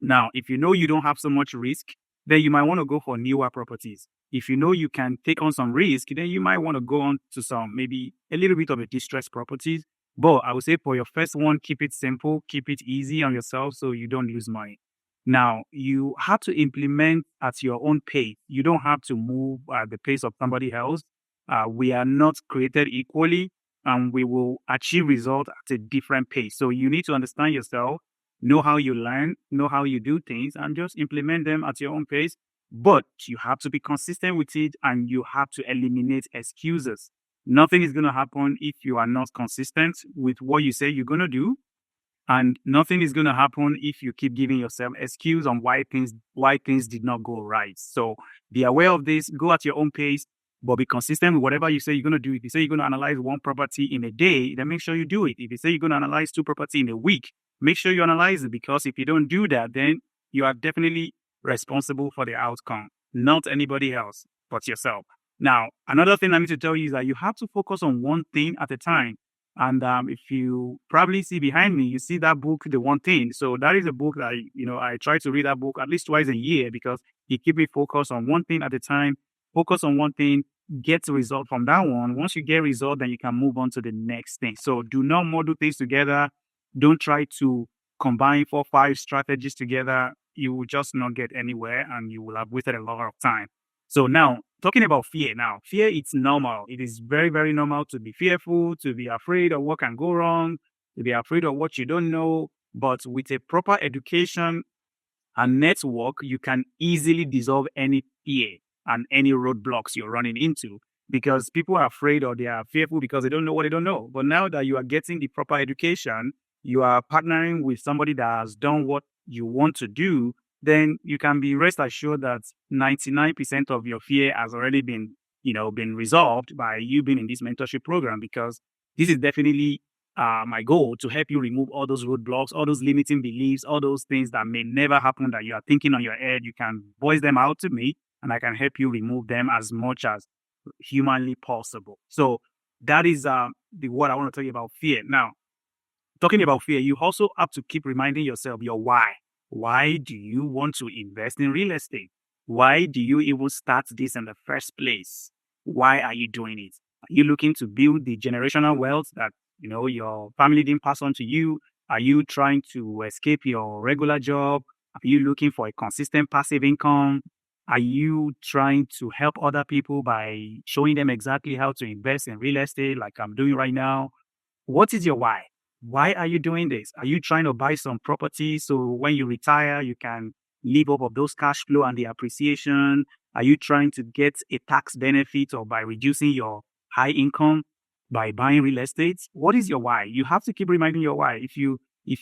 Now, if you know you don't have so much risk, then you might want to go for newer properties. If you know you can take on some risk, then you might want to go on to some maybe a little bit of a distressed properties. But I would say for your first one, keep it simple, keep it easy on yourself so you don't lose money. Now, you have to implement at your own pace. You don't have to move at the pace of somebody else. We are not created equally, and we will achieve results at a different pace. So you need to understand yourself, know how you learn, know how you do things, and just implement them at your own pace. But you have to be consistent with it, and you have to eliminate excuses. Nothing is going to happen if you are not consistent with what you say you're going to do. And nothing is going to happen if you keep giving yourself excuse on why things did not go right. So be aware of this, go at your own pace, but be consistent with whatever you say you're going to do. If you say you're going to analyze one property in a day, then make sure you do it. If you say you're going to analyze two property in a week, make sure you analyze it, because if you don't do that, then you are definitely responsible for the outcome, not anybody else but yourself. Now, another thing I need to tell you is that you have to focus on one thing at a time. And if you probably see behind me, you see that book, The One Thing. So that is a book that I try to read that book at least twice a year, because it keeps me focused on one thing at a time. Focus on one thing, get the result from that one. Once you get result, then you can move on to the next thing. So do not model things together. Don't try to combine 4, 5 strategies together. You will just not get anywhere, and you will have wasted a lot of time. So now, talking about fear now, fear, it's normal. It is very, very normal to be fearful, to be afraid of what can go wrong, to be afraid of what you don't know. But with a proper education and network, you can easily dissolve any fear and any roadblocks you're running into, because people are afraid or they are fearful because they don't know what they don't know. But now that you are getting the proper education, you are partnering with somebody that has done what you want to do, then you can be rest assured that 99% of your fear has already been resolved by you being in this mentorship program, because this is definitely my goal, to help you remove all those roadblocks, all those limiting beliefs, all those things that may never happen that you are thinking on your head. You can voice them out to me, and I can help you remove them as much as humanly possible. So that is what I want to tell you about fear. Now, talking about fear, you also have to keep reminding yourself your why. Why do you want to invest in real estate? Why do you even start this in the first place? Why are you doing it? Are you looking to build the generational wealth that your family didn't pass on to you? Are you trying to escape your regular job? Are you looking for a consistent passive income? Are you trying to help other people by showing them exactly how to invest in real estate, like I'm doing right now? What is your why? Why are you doing this? Are you trying to buy some property so when you retire, you can live off of those cash flow and the appreciation? Are you trying to get a tax benefit, or by reducing your high income by buying real estate? What is your why? You have to keep reminding your why. If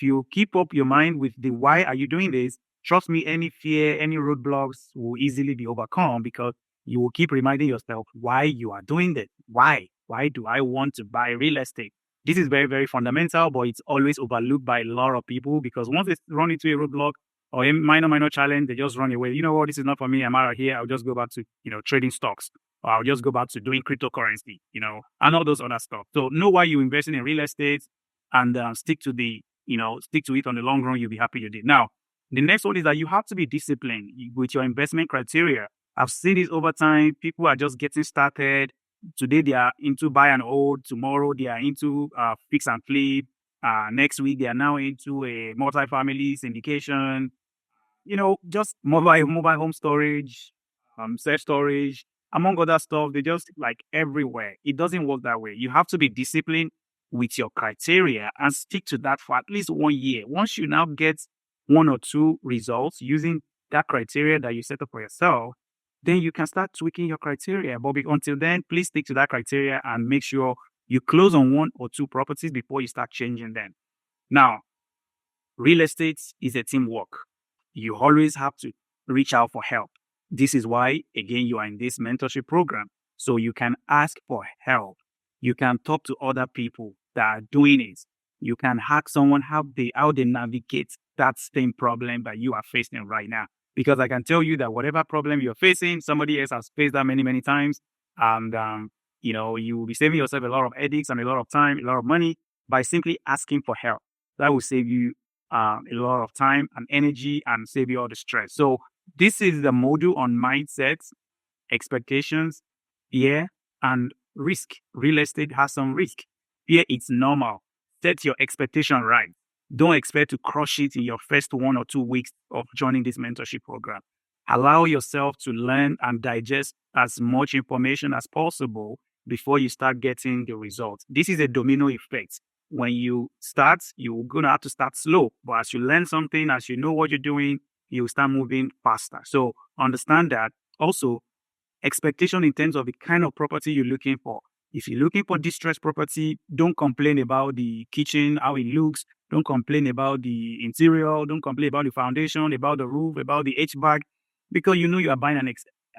you keep up your mind with the why are you doing this, trust me, any fear, any roadblocks will easily be overcome, because you will keep reminding yourself why you are doing this. Why? Why do I want to buy real estate? This is very, very fundamental, but it's always overlooked by a lot of people, because once they run into a roadblock or a minor challenge, they just run away. You know what? This is not for me. I'm out of here. I'll just go back to, trading stocks, or I'll just go back to doing cryptocurrency, and all those other stuff. So know why you're investing in real estate, and stick to it on the long run. You'll be happy you did. Now, the next one is that you have to be disciplined with your investment criteria. I've seen this over time. People are just getting started. Today they are into buy and hold. Tomorrow they are into fix and flip. Next week they are now into a multifamily syndication. Just mobile home storage, self storage, among other stuff. They just like everywhere. It doesn't work that way. You have to be disciplined with your criteria and stick to that for at least 1 year. Once you now get 1 or 2 results using that criteria that you set up for yourself, then you can start tweaking your criteria. But until then, please stick to that criteria and make sure you close on 1 or 2 properties before you start changing them. Now, real estate is a teamwork. You always have to reach out for help. This is why, again, you are in this mentorship program. So you can ask for help. You can talk to other people that are doing it. you can hack someone how they navigate that same problem that you are facing right now. Because I can tell you that whatever problem you're facing, somebody else has faced that many, many times. And, you will be saving yourself a lot of headaches and a lot of time, a lot of money by simply asking for help. That will save you a lot of time and energy and save you all the stress. So this is the module on mindset, expectations, fear, and risk. Real estate has some risk. Fear, it's normal. Set your expectation right. Don't expect to crush it in your first 1 or 2 weeks of joining this mentorship program. Allow yourself to learn and digest as much information as possible before you start getting the results. This is a domino effect. When you start, you're going to have to start slow. But as you learn something, as you know what you're doing, you start moving faster. So understand that. Also, expectation in terms of the kind of property you're looking for. If you're looking for distressed property, don't complain about the kitchen, how it looks. Don't complain about the interior. Don't complain about the foundation, about the roof, about the HVAC, because you know you are buying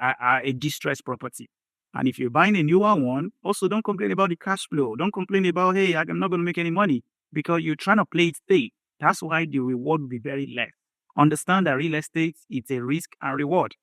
a distressed property. And if you're buying a newer one, also don't complain about the cash flow. Don't complain about, hey, I'm not going to make any money, because you're trying to play it safe. That's why the reward will be very less. Understand that real estate is a risk and reward.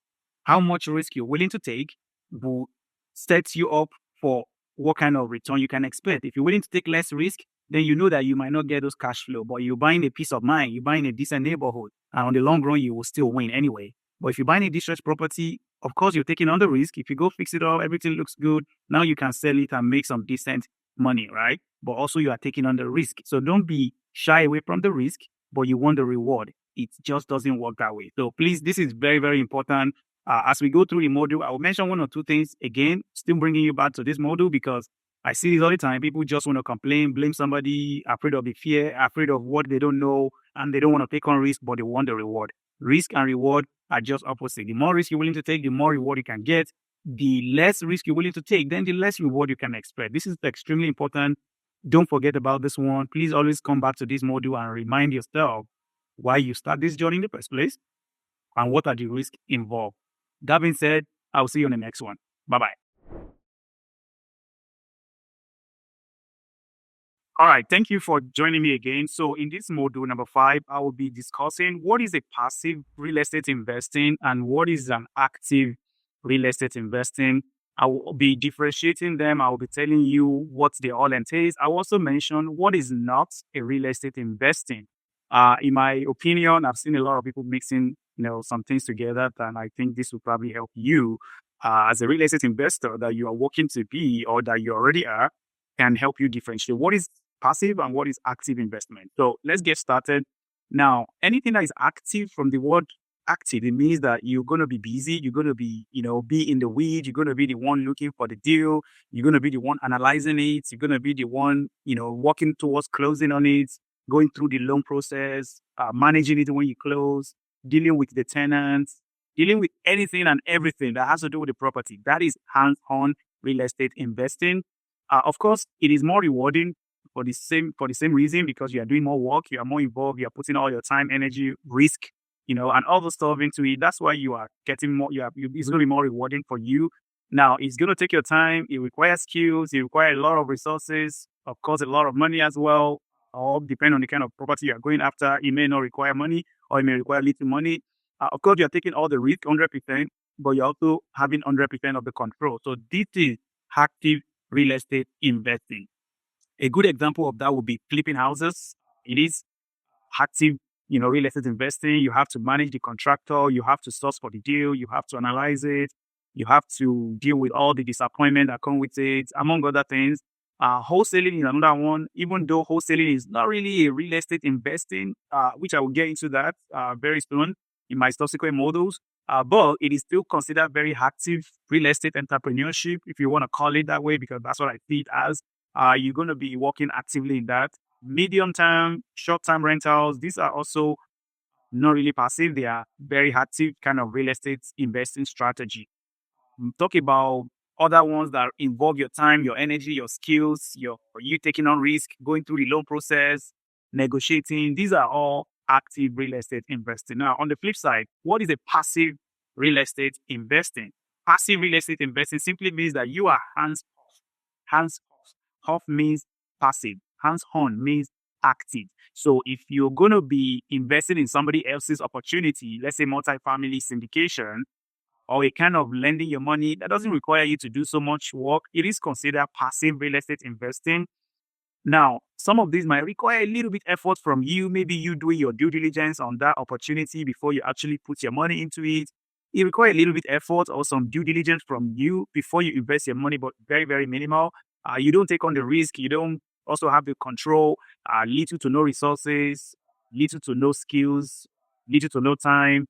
How much risk you're willing to take will set you up for what kind of return you can expect. If you're willing to take less risk, then you know that you might not get those cash flow, but you're buying a peace of mind, you're buying a decent neighborhood, and on the long run, you will still win anyway. But if you're buying a distressed property, of course, you're taking on the risk. If you go fix it up, everything looks good. Now you can sell it and make some decent money, right? But also you are taking on the risk. So don't be shy away from the risk, but you want the reward. It just doesn't work that way. So please, this is very, very important. As we go through the module, I will mention 1 or 2 things again, still bringing you back to this module, because I see this all the time. People just want to complain, blame somebody, afraid of the fear, afraid of what they don't know, and they don't want to take on risk, but they want the reward. Risk and reward are just opposite. The more risk you're willing to take, the more reward you can get. The less risk you're willing to take, then the less reward you can expect. This is extremely important. Don't forget about this one. Please always come back to this module and remind yourself why you start this journey in the first place and what are the risks involved. That being said, I'll see you on the next one. Bye-bye. All right. Thank you for joining me again. So in this module number 5, I will be discussing what is a passive real estate investing and what is an active real estate investing. I will be differentiating them. I will be telling you what they all entail. I will also mention what is not a real estate investing. In my opinion, I've seen a lot of people mixing, some things together, and I think this will probably help you as a real estate investor that you are working to be or that you already are, can help you differentiate what is passive and what is active investment. So let's get started. Now, anything that is active, from the word active, it means that you're going to be busy. You're going to be, be in the weeds. You're going to be the one looking for the deal. You're going to be the one analyzing it. You're going to be the one, working towards closing on it, going through the loan process, managing it when you close, dealing with the tenants, dealing with anything and everything that has to do with the property. That is hands-on real estate investing. Of course, it is more rewarding for the same reason, because you are doing more work, you are more involved, you are putting all your time, energy, risk, and all the stuff into it. That's why you are getting more. It's going to be more rewarding for you. Now, it's going to take your time. It requires skills. It requires a lot of resources. Of course, a lot of money as well. All depend on the kind of property you are going after. It may not require money, or it may require little money. Of course, you are taking all the risk 100%, but you're also having 100% of the control. So this is active real estate investing. A good example of that would be flipping houses. It is active, real estate investing. You have to manage the contractor. You have to source for the deal. You have to analyze it. You have to deal with all the disappointment that come with it, among other things. Wholesaling is another one, even though wholesaling is not really a real estate investing, which I will get into that very soon in my subsequent models. But it is still considered very active real estate entrepreneurship, if you want to call it that way, because that's what I see it as. You're going to be working actively in that. Medium term, short term rentals, these are also not really passive. They are very active kind of real estate investing strategy. Talk about other ones that involve your time, your energy, your skills, you taking on risk, going through the loan process, negotiating. These are all active real estate investing. Now, on the flip side, what is a passive real estate investing? Passive real estate investing simply means that you are hands off. Hands off means passive. Hands on means active. So if you're going to be investing in somebody else's opportunity, let's say multifamily syndication, or a kind of lending your money that doesn't require you to do so much work, it is considered passive real estate investing. Now, some of these might require a little bit effort from you. Maybe you doing your due diligence on that opportunity before you actually put your money into it. It requires a little bit effort or some due diligence from you before you invest your money, but very, very minimal. You don't take on the risk. You don't also have the control, little to no resources, little to no skills, little to no time,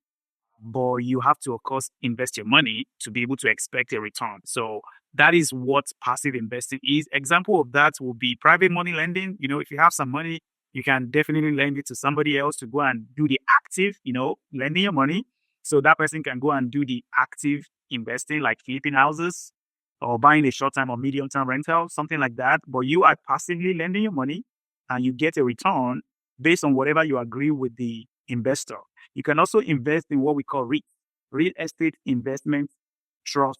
but you have to, of course, invest your money to be able to expect a return. So that is what passive investing is. Example of that will be private money lending. If you have some money, you can definitely lend it to somebody else to go and do the active, lending your money. So that person can go and do the active investing, like flipping houses or buying a short-term or medium-term rental, something like that. But you are passively lending your money and you get a return based on whatever you agree with the investor. You can also invest in what we call REIT, Real Estate Investment Trust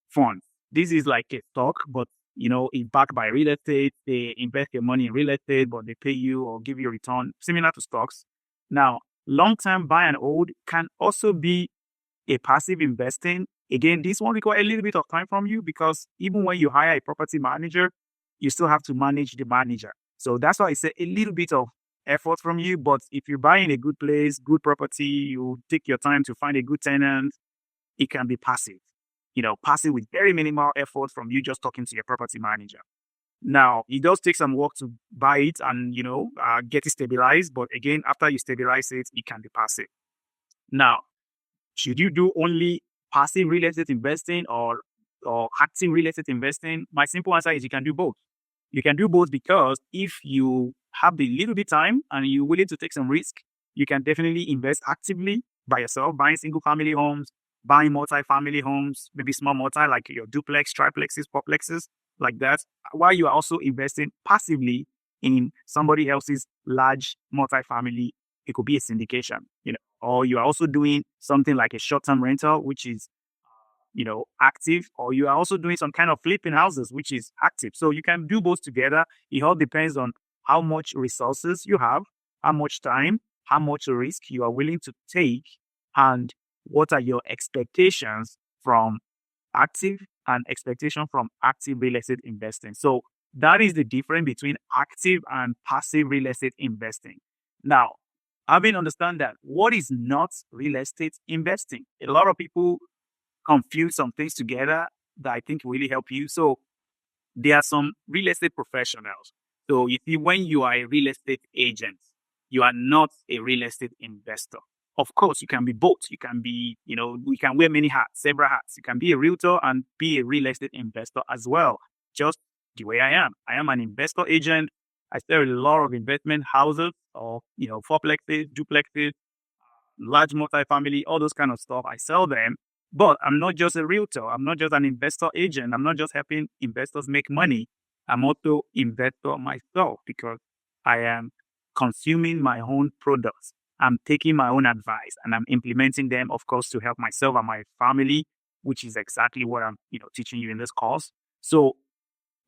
Fund. This is like a stock, but it's backed by real estate. They invest your money in real estate, but they pay you or give you a return similar to stocks. Now, long-term buy and hold can also be a passive investing. Again, this one requires a little bit of time from you because even when you hire a property manager, you still have to manage the manager. So that's why I say a little bit of effort from you. But if you buy in a good place, good property, you take your time to find a good tenant, it can be passive. Passive with very minimal effort from you just talking to your property manager. Now, it does take some work to buy it and, get it stabilized. But again, after you stabilize it, it can be passive. Now, should you do only passive real estate investing or active real estate investing? My simple answer is you can do both. You can do both because if you have the little bit time and you're willing to take some risk, you can definitely invest actively by yourself, buying single family homes, buying multi-family homes, maybe small multi like your duplex, triplexes, fourplexes, like that, while you are also investing passively in somebody else's large multi-family. It could be a syndication, or you are also doing something like a short-term rental, which is, active, or you are also doing some kind of flipping houses, which is active. So you can do both together. It all depends on how much resources you have, how much time, how much risk you are willing to take, and what are your expectations from active and expectation from active real estate investing. So that is the difference between active and passive real estate investing. Now, having understand that, what is not real estate investing? A lot of people confuse some things together that I think really help you. So there are some real estate professionals. So you see, when you are a real estate agent, you are not a real estate investor. Of course, you can be both. You can be, you can wear many hats, several hats. You can be a realtor and be a real estate investor as well, just the way I am. I am an investor agent. I sell a lot of investment houses or, fourplexes, duplexes, large multifamily, all those kind of stuff. I sell them, but I'm not just a realtor. I'm not just an investor agent. I'm not just helping investors make money. I'm also investor myself because I am consuming my own products. I'm taking my own advice and I'm implementing them, of course, to help myself and my family, which is exactly what I'm, teaching you in this course. So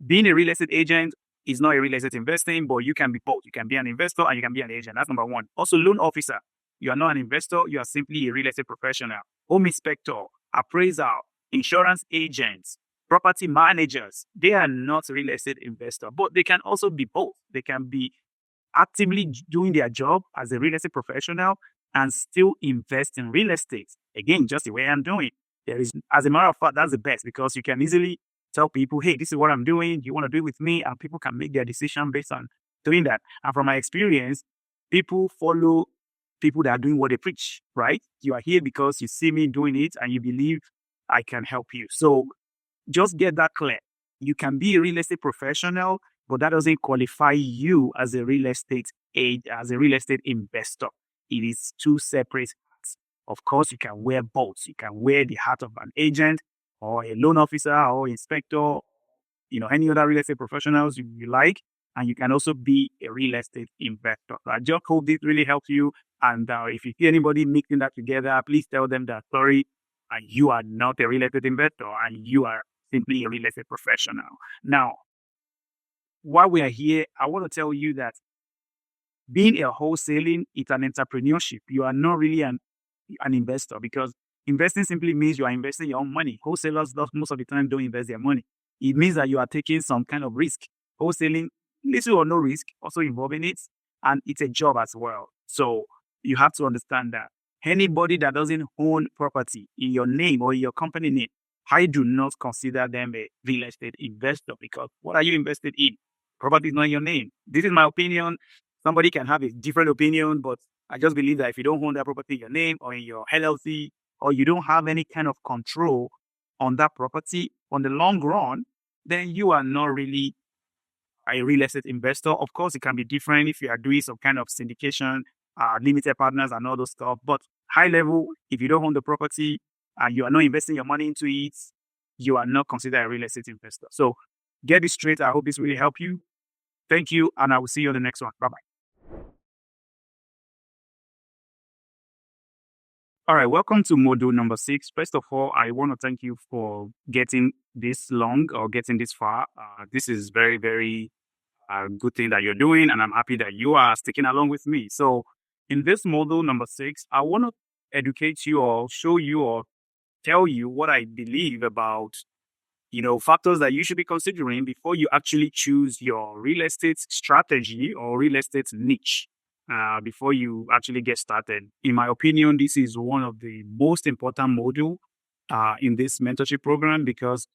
being a real estate agent is not a real estate investing, but you can be both. You can be an investor and you can be an agent. That's number one. Also, loan officer. You are not an investor. You are simply a real estate professional. Home inspector, appraiser, insurance agents, property managers. They are not real estate investor, but they can also be both. They can be actively doing their job as a real estate professional and still invest in real estate. Again, just the way I'm doing. There is, as a matter of fact, that's the best because you can easily tell people, hey, this is what I'm doing. Do you want to do it with me? And people can make their decision based on doing that. And from my experience, people follow people that are doing what they preach, right? You are here because you see me doing it and you believe I can help you. So just get that clear. You can be a real estate professional, but that doesn't qualify you as a real estate as a real estate investor. It is two separate hats. Of course, you can wear both. You can wear the hat of an agent or a loan officer or inspector, any other real estate professionals you like, and you can also be a real estate investor. So I just hope this really helps you. And if you see anybody mixing that together, please tell them that, sorry, you are not a real estate investor and you are simply a real estate professional. Now, while we are here, I want to tell you that Being a wholesaling, it's an entrepreneurship. You are not really an investor because investing simply means you are investing your own money. Wholesalers most of the time don't invest their money. It means that you are taking some kind of risk. Wholesaling, little or no risk, also involving it, and it's a job as well. So you have to understand that anybody that doesn't own property in your name or in your company name, I do not consider them a real estate investor because what are you invested in? Property is not in your name. This is my opinion. Somebody can have a different opinion, but I just believe that if you don't own that property in your name or in your LLC, or you don't have any kind of control on that property on the long run, then you are not really a real estate investor. Of course, it can be different if you are doing some kind of syndication, limited partners, and all those stuff. But high level, if you don't own the property and you are not investing your money into it, you are not considered a real estate investor. So get this straight. I hope this really helped you. Thank you, and I will see you on the next one. Bye bye. All right, welcome to module number 6. First of all, I want to thank you for getting this long or getting this far. This is very, very good thing that you're doing, and I'm happy that you are sticking along with me. So, in this module number 6, I want to educate you or show you or tell you what I believe about factors that you should be considering before you actually choose your real estate strategy or real estate niche. Before you actually get started, in my opinion, this is one of the most important module in this mentorship program because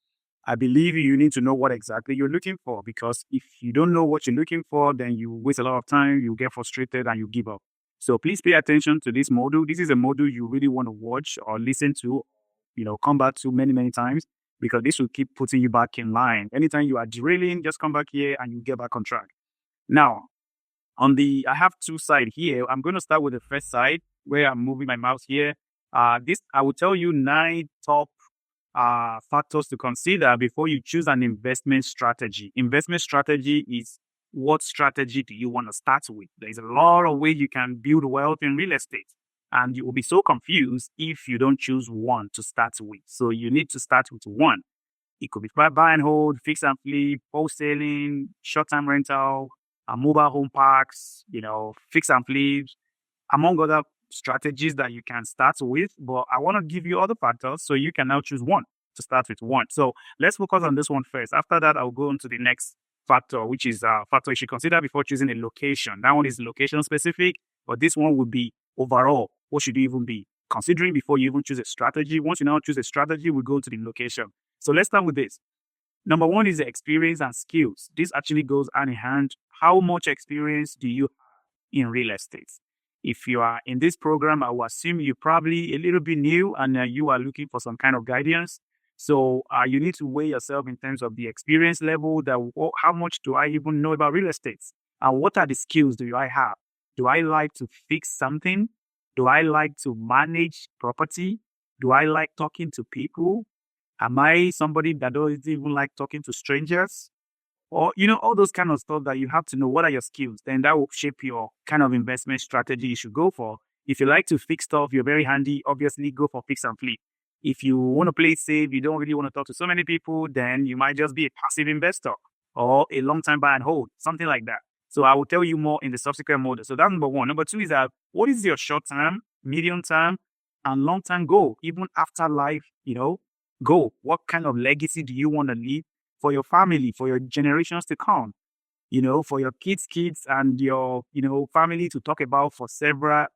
I believe you need to know what exactly you're looking for. Because if you don't know what you're looking for, then you waste a lot of time, you get frustrated, and you give up. So please pay attention to this module. This is a module you really want to watch or listen to, come back to many, many times because this will keep putting you back in line. Anytime you are derailing, just come back here and you get back on track. Now, I have two sides here. I'm going to start with the first side where I'm moving my mouse here. I will tell you 9 top factors to consider before you choose an investment strategy. Investment strategy is what strategy do you want to start with? There's a lot of ways you can build wealth in real estate, and you will be so confused if you don't choose one to start with. So you need to start with one. It could be buy and hold, fix and flip, wholesaling, short-term rental, mobile home parks, fix and flips, among other strategies that you can start with. But I want to give you other factors so you can now choose one to start with one. So let's focus on this one first. After that, I'll go on to the next factor, which is a factor you should consider before choosing a location. That one is location specific, but this one would be overall. What should you even be considering before you even choose a strategy? Once you now choose a strategy, we go to the location. So let's start with this. Number one is the experience and skills. This actually goes hand in hand. How much experience do you have in real estate? If you are in this program, I will assume you're probably a little bit new and you are looking for some kind of guidance. So you need to weigh yourself in terms of the experience level. How much do I even know about real estate? And what are the skills do I have? Do I like to fix something? Do I like to manage property? Do I like talking to people? Am I somebody that doesn't even like talking to strangers? Or, all those kind of stuff that you have to know. What are your skills? Then that will shape your kind of investment strategy you should go for. If you like to fix stuff, you're very handy, obviously go for fix and flip. If you want to play it safe, you don't really want to talk to so many people, then you might just be a passive investor or a long-time buy and hold, something like that. So I will tell you more in the subsequent model. So that's number one. Number two is that what is your short-term, medium-term, and long-term goal, even after life, goal? What kind of legacy do you want to leave for your family, for your generations to come, for your kids, and your, family to talk about for several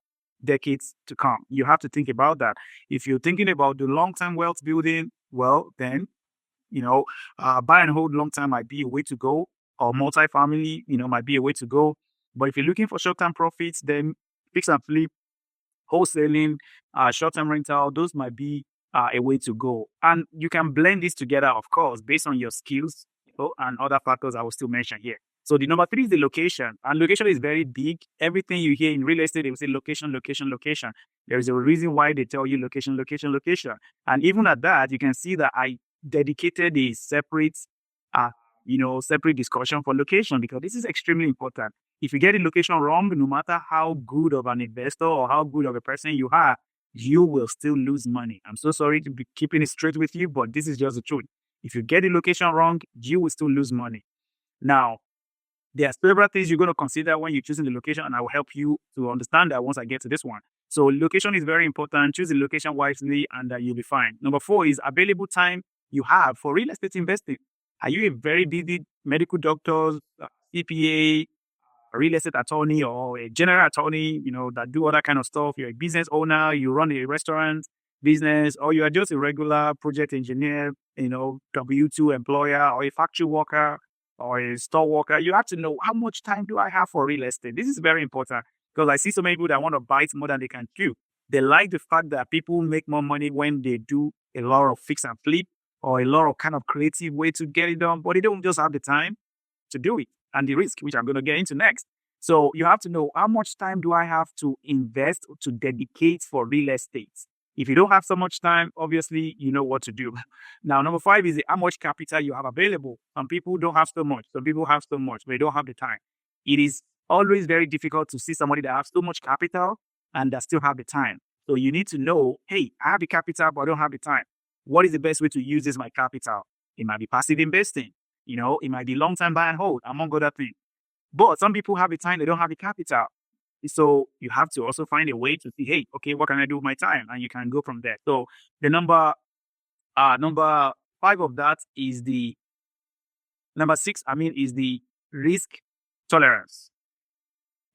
decades to come? You have to think about that. If you're thinking about the long-term wealth building, well, then, buy and hold long-term might be a way to go, or multifamily, might be a way to go. But if you're looking for short-term profits, then fix and flip, wholesaling, short-term rental, those might be a way to go. And you can blend this together, of course, based on your skills and other factors I will still mention here. So the number 3 is the location. And location is very big. Everything you hear in real estate, they will say location, location, location. There is a reason why they tell you location, location, location. And even at that, you can see that I dedicated a separate, separate discussion for location because this is extremely important. If you get the location wrong, no matter how good of an investor or how good of a person you are, you will still lose money. I'm so sorry to be keeping it straight with you, but this is just the truth. If you get the location wrong, you will still lose money. Now, There are several things you're going to consider when you're choosing the location, and I will help you to understand that once I get to this one. So location is very important. Choose the location wisely, and you'll be fine. Number 4 is available time you have for real estate investing. Are you a very busy medical doctor, CPA, real estate attorney, or a general attorney, that do all that kind of stuff? You're a business owner, you run a restaurant business, or you are just a regular project engineer, W-2 employer, or a factory worker, or a store worker. You have to know, how much time do I have for real estate? This is very important, because I see so many people that want to bite more than they can chew. They like the fact that people make more money when they do a lot of fix and flip, or a lot of kind of creative way to get it done, but they don't just have the time to do it, and the risk, which I'm going to get into next. So you have to know, how much time do I have to invest, to dedicate for real estate? If you don't have so much time, obviously you know what to do. Now, number 5 is how much capital you have available. Some people don't have so much. Some people have so much, but they don't have the time. It is always very difficult to see somebody that has so much capital and that still have the time. So you need to know, hey, I have the capital, but I don't have the time. What is the best way to use my capital? It might be passive investing. It might be long-term buy and hold, among other things. But some people have the time, they don't have the capital. So you have to also find a way to see, hey, okay, what can I do with my time? And you can go from there. So the number 5 of that is the number 6, is the risk tolerance.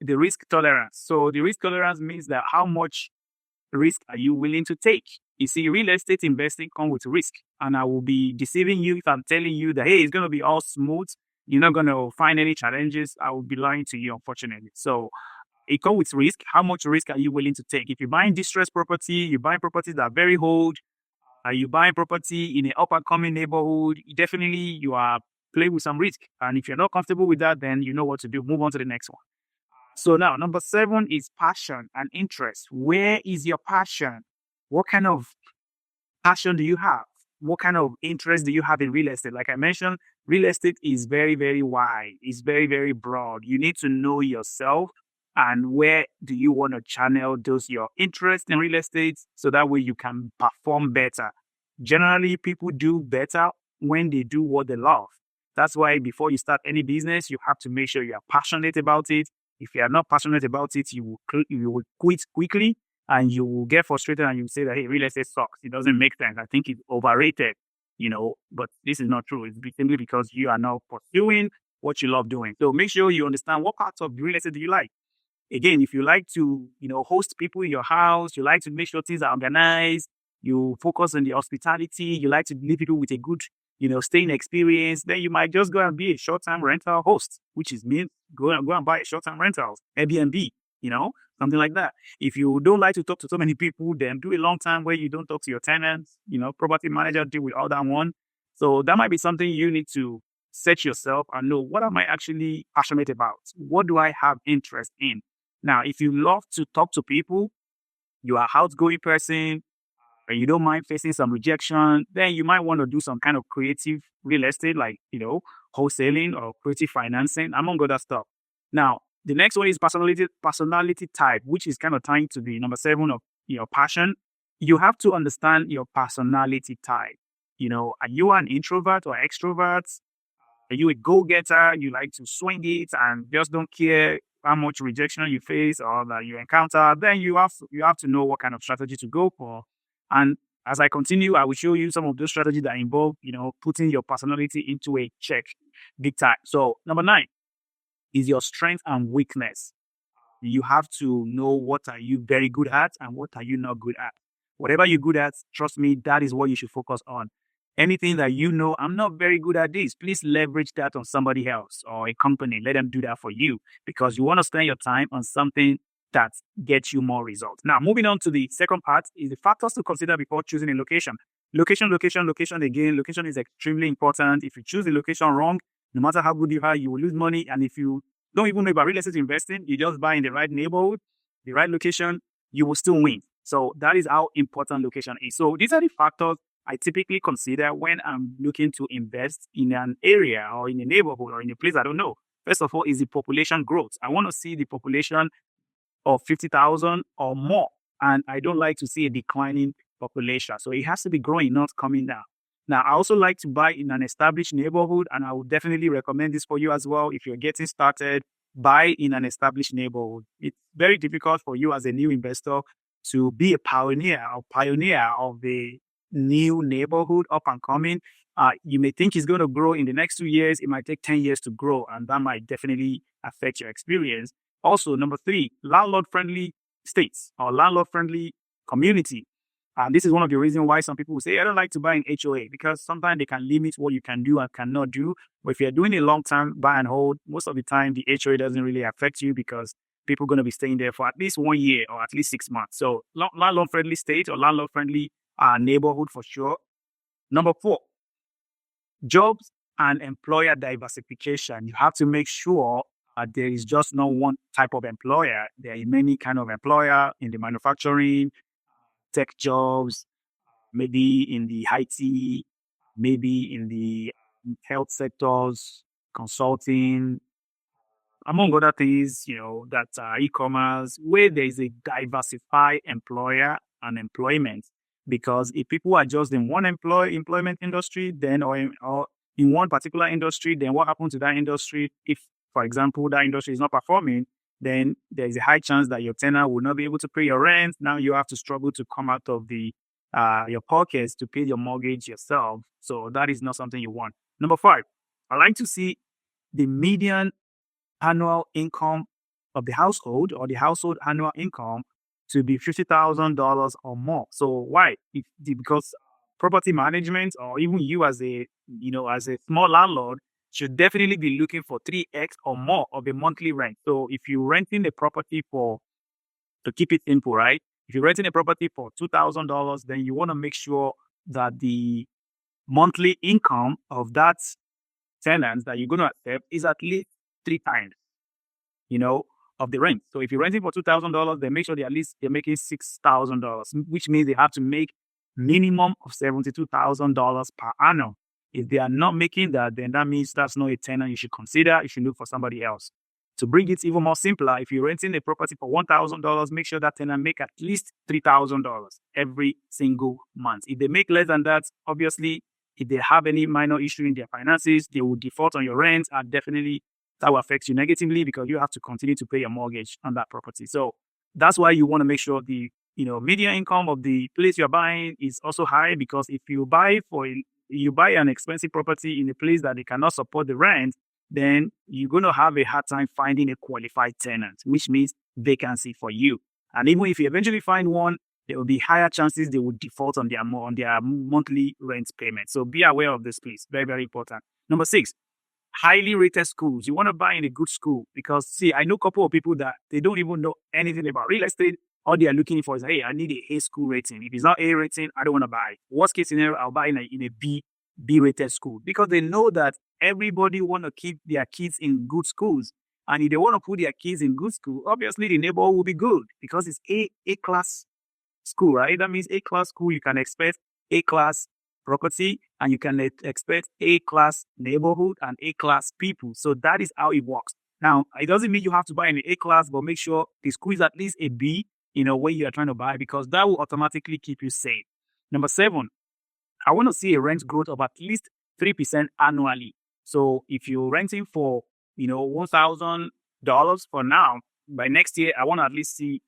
The risk tolerance. So the risk tolerance means that how much risk are you willing to take? You see, real estate investing comes with risk. And I will be deceiving you if I'm telling you that, hey, it's going to be all smooth. You're not going to find any challenges. I will be lying to you, unfortunately. So it comes with risk. How much risk are you willing to take? If you're buying distressed property, you're buying properties that are very old, you're buying property in an up-and-coming neighborhood, definitely you are playing with some risk. And if you're not comfortable with that, then you know what to do. Move on to the next one. So now, number 7 is passion and interest. Where is your passion? What kind of passion do you have? What kind of interest do you have in real estate? Like I mentioned, real estate is very, very wide. It's very, very broad. You need to know yourself and where do you want to channel your interest in real estate, so that way you can perform better. Generally, people do better when they do what they love. That's why before you start any business, you have to make sure you are passionate about it. If you are not passionate about it, you will quit quickly, and you will get frustrated, and you will say that, hey, real estate sucks. It doesn't make sense. I think it's overrated, but this is not true. It's simply because you are not pursuing what you love doing. So make sure you understand, what parts of real estate do you like. Again, if you like to, host people in your house, you like to make sure things are organized, you focus on the hospitality, you like to leave people with a good, staying experience, then you might just go and be a short-term rental host, which is mean go and buy a short-term rentals, Airbnb, something like that. If you don't like to talk to so many people, then do a long time where you don't talk to your tenants, property manager, deal with all that one. So that might be something you need to set yourself and know, what am I actually passionate about? What do I have interest in? Now, if you love to talk to people, you are an outgoing person, and you don't mind facing some rejection, then you might want to do some kind of creative real estate, like, wholesaling or creative financing, among other stuff. Now, the next one is personality type, which is kind of tying to the number 7 of your passion. You have to understand your personality type. Are you an introvert or extrovert? Are you a go-getter? You like to swing it and just don't care how much rejection you face or that you encounter? Then you have to know what kind of strategy to go for. And as I continue, I will show you some of those strategies that involve, putting your personality into a check big time. So number 9 is your strength and weakness. You have to know, what are you very good at and what are you not good at. Whatever you're good at, trust me, that is what you should focus on. Anything that I'm not very good at this, please leverage that on somebody else or a company. Let them do that for you, because you want to spend your time on something that gets you more results. Now, moving on to the second part is the factors to consider before choosing a location. Location again. Location is extremely important. If you choose the location wrong, no matter how good you are, you will lose money. And if you don't even know about real estate investing, you just buy in the right neighborhood, the right location, you will still win. So that is how important location is. So these are the factors I typically consider when I'm looking to invest in an area or in a neighborhood or in a place I don't know. First of all, is the population growth. I want to see the population of 50,000 or more. And I don't like to see a declining population. So it has to be growing, not coming down. Now, I also like to buy in an established neighborhood, and I would definitely recommend this for you as well. If you're getting started, buy in an established neighborhood. It's very difficult for you as a new investor to be a pioneer of the new neighborhood up and coming. You may think it's going to grow in the next 2 years. It might take 10 years to grow, and that might definitely affect your experience. Also, number three, landlord-friendly states or landlord-friendly community. And this is one of the reasons why some people will say, I don't like to buy in HOA, because sometimes they can limit what you can do and cannot do. But if you're doing a long-term buy and hold, most of the time, the HOA doesn't really affect you because people are going to be staying there for at least 1 year or at least 6 months. So landlord-friendly state or landlord-friendly neighborhood for sure. Number four, jobs and employer diversification. You have to make sure there is just not one type of employer. There are many kind of employer in the manufacturing, tech jobs, maybe in the IT, maybe in the health sectors, consulting, among other things, that e-commerce, where there is a diversified employer and employment. Because if people are just in one employment industry, then or in one particular industry, then what happens to that industry? If, for example, that industry is not performing, then there is a high chance that your tenant will not be able to pay your rent. Now you have to struggle to come out of the your pockets to pay your mortgage yourself. So that is not something you want. Number five, I like to see the median annual income of the household or the household annual income to be $50,000 or more. So why? Because property management or even you as a small landlord should definitely be looking for 3x or more of a monthly rent. So if you're renting a property to keep it simple, right? If you're renting a property for $2,000, then you want to make sure that the monthly income of that tenant that you're going to accept is at least 3 times, you know, of the rent. So if you're renting for $2,000, then make sure they're making $6,000, which means they have to make minimum of $72,000 per annum. If they are not making that, then that means that's not a tenant you should consider. You should look for somebody else. To bring it even more simpler, if you're renting a property for $1,000, make sure that tenant make at least $3,000 every single month. If they make less than that, obviously, if they have any minor issue in their finances, they will default on your rent, and definitely that will affect you negatively because you have to continue to pay your mortgage on that property. So that's why you want to make sure the median income of the place you're buying is also high, because if you buy an expensive property in a place that they cannot support the rent, then you're going to have a hard time finding a qualified tenant, which means vacancy for you. And even if you eventually find one, there will be higher chances they will default on their monthly rent payment. So be aware of this, please. Very, very important. Number six, highly rated schools. You want to buy in a good school because, see, I know a couple of people that they don't even know anything about real estate. All they are looking for is, hey, I need a A school rating. If it's not A rating, I don't want to buy. Worst case scenario, I'll buy in a B rated school, because they know that everybody want to keep their kids in good schools. And if they want to put their kids in good school, obviously the neighborhood will be good because it's A class school, right? That means A class school, you can expect A class property, and you can expect A class neighborhood and A class people. So that is how it works. Now, it doesn't mean you have to buy an A class, but make sure the school is at least a B, when you are trying to buy, because that will automatically keep you safe. Number seven, I want to see a rent growth of at least 3% annually. So if you're renting for, $1,000 for now, by next year, I want to at least see,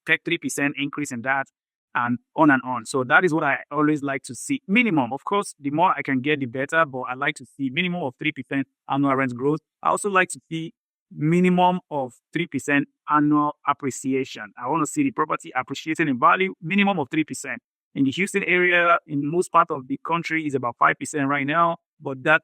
take 3% increase in that, and on and on. So that is what I always like to see. Minimum, of course, the more I can get, the better, but I like to see minimum of 3% annual rent growth. I also like to see minimum of 3% annual appreciation. I want to see the property appreciating in value, minimum of 3%. In the Houston area, in most part of the country, is about 5% right now, but that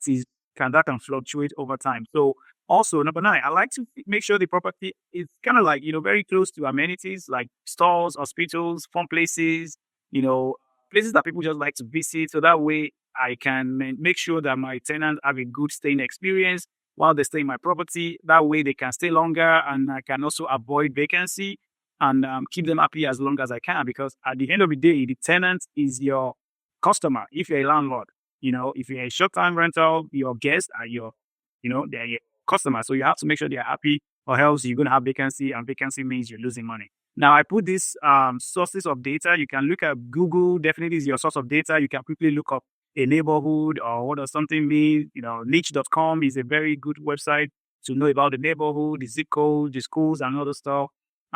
can fluctuate over time. So also, number nine, I like to make sure the property is kind of like, very close to amenities like stores, hospitals, fun places, places that people just like to visit. So that way I can make sure that my tenants have a good staying experience while they stay in my property. That way they can stay longer, and I can also avoid vacancy and keep them happy as long as I can, because at the end of the day, the tenant is your customer. If you're a landlord, if you're a short-term rental, your guests are they're your customers. So you have to make sure they're happy, or else you're going to have vacancy, and vacancy means you're losing money. Now, I put these sources of data. You can look at Google, definitely is your source of data. You can quickly look up a neighborhood or what does something mean. Niche.com is a very good website to know about the neighborhood, the zip code, the schools, and other stuff.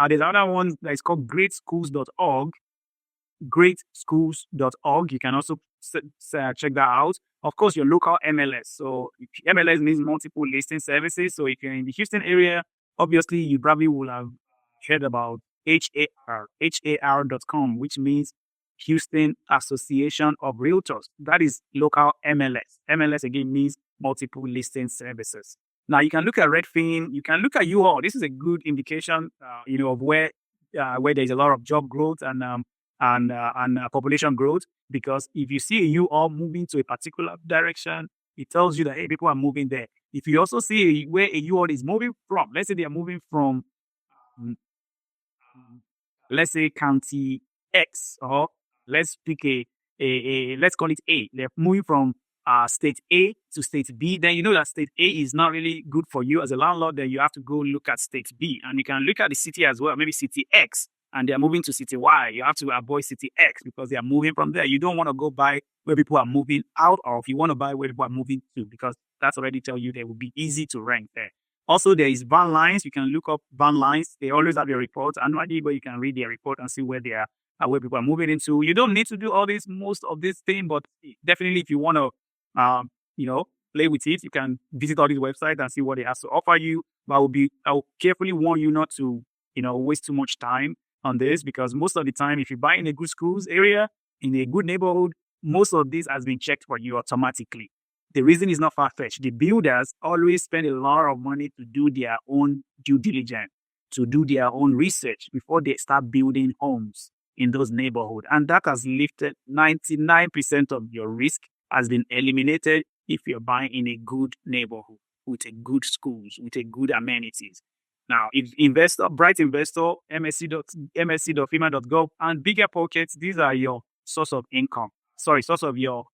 There's another one that is called greatschools.org. Greatschools.org. You can also check that out. Of course, your local MLS. So MLS means multiple listing services. So if you're in the Houston area, obviously you probably will have heard about HAR.com, which means Houston Association of Realtors. That is local MLS. MLS again means multiple listing services. Now you can look at Redfin. You can look at U-Haul. This is a good indication, of where there's a lot of job growth and population growth. Because if you see a U-Haul moving to a particular direction, it tells you that hey, people are moving there. If you also see where a U-Haul is moving from, let's say they are moving from, let's say county X, or let's pick let's call it A. They're moving from state A to state B. Then you know that state A is not really good for you as a landlord. Then you have to go look at state B, and you can look at the city as well, maybe city X, and they're moving to city Y. You have to avoid city X because they are moving from there. You don't want to go by where people are moving out of. You want to buy where people are moving to, because that's already tell you they will be easy to rent there. Also, there is van lines. You can look up van lines. They always have a report annually where you can read their report and see where they are, where people are moving into. You don't need to do most of this thing, but definitely if you want to, play with it, you can visit all these websites and see what they have to offer you. But I will carefully warn you not to, waste too much time on this, because most of the time, if you buy in a good schools area, in a good neighborhood, most of this has been checked for you automatically. The reason is not far-fetched. The builders always spend a lot of money to do their own due diligence, to do their own research before they start building homes in those neighborhoods. And that has lifted 99% of your risk has been eliminated if you're buying in a good neighborhood with a good schools, with a good amenities. Now, if Bright Investor, MSC.FEMA.gov, and Bigger Pockets, these are your source of income. Source of your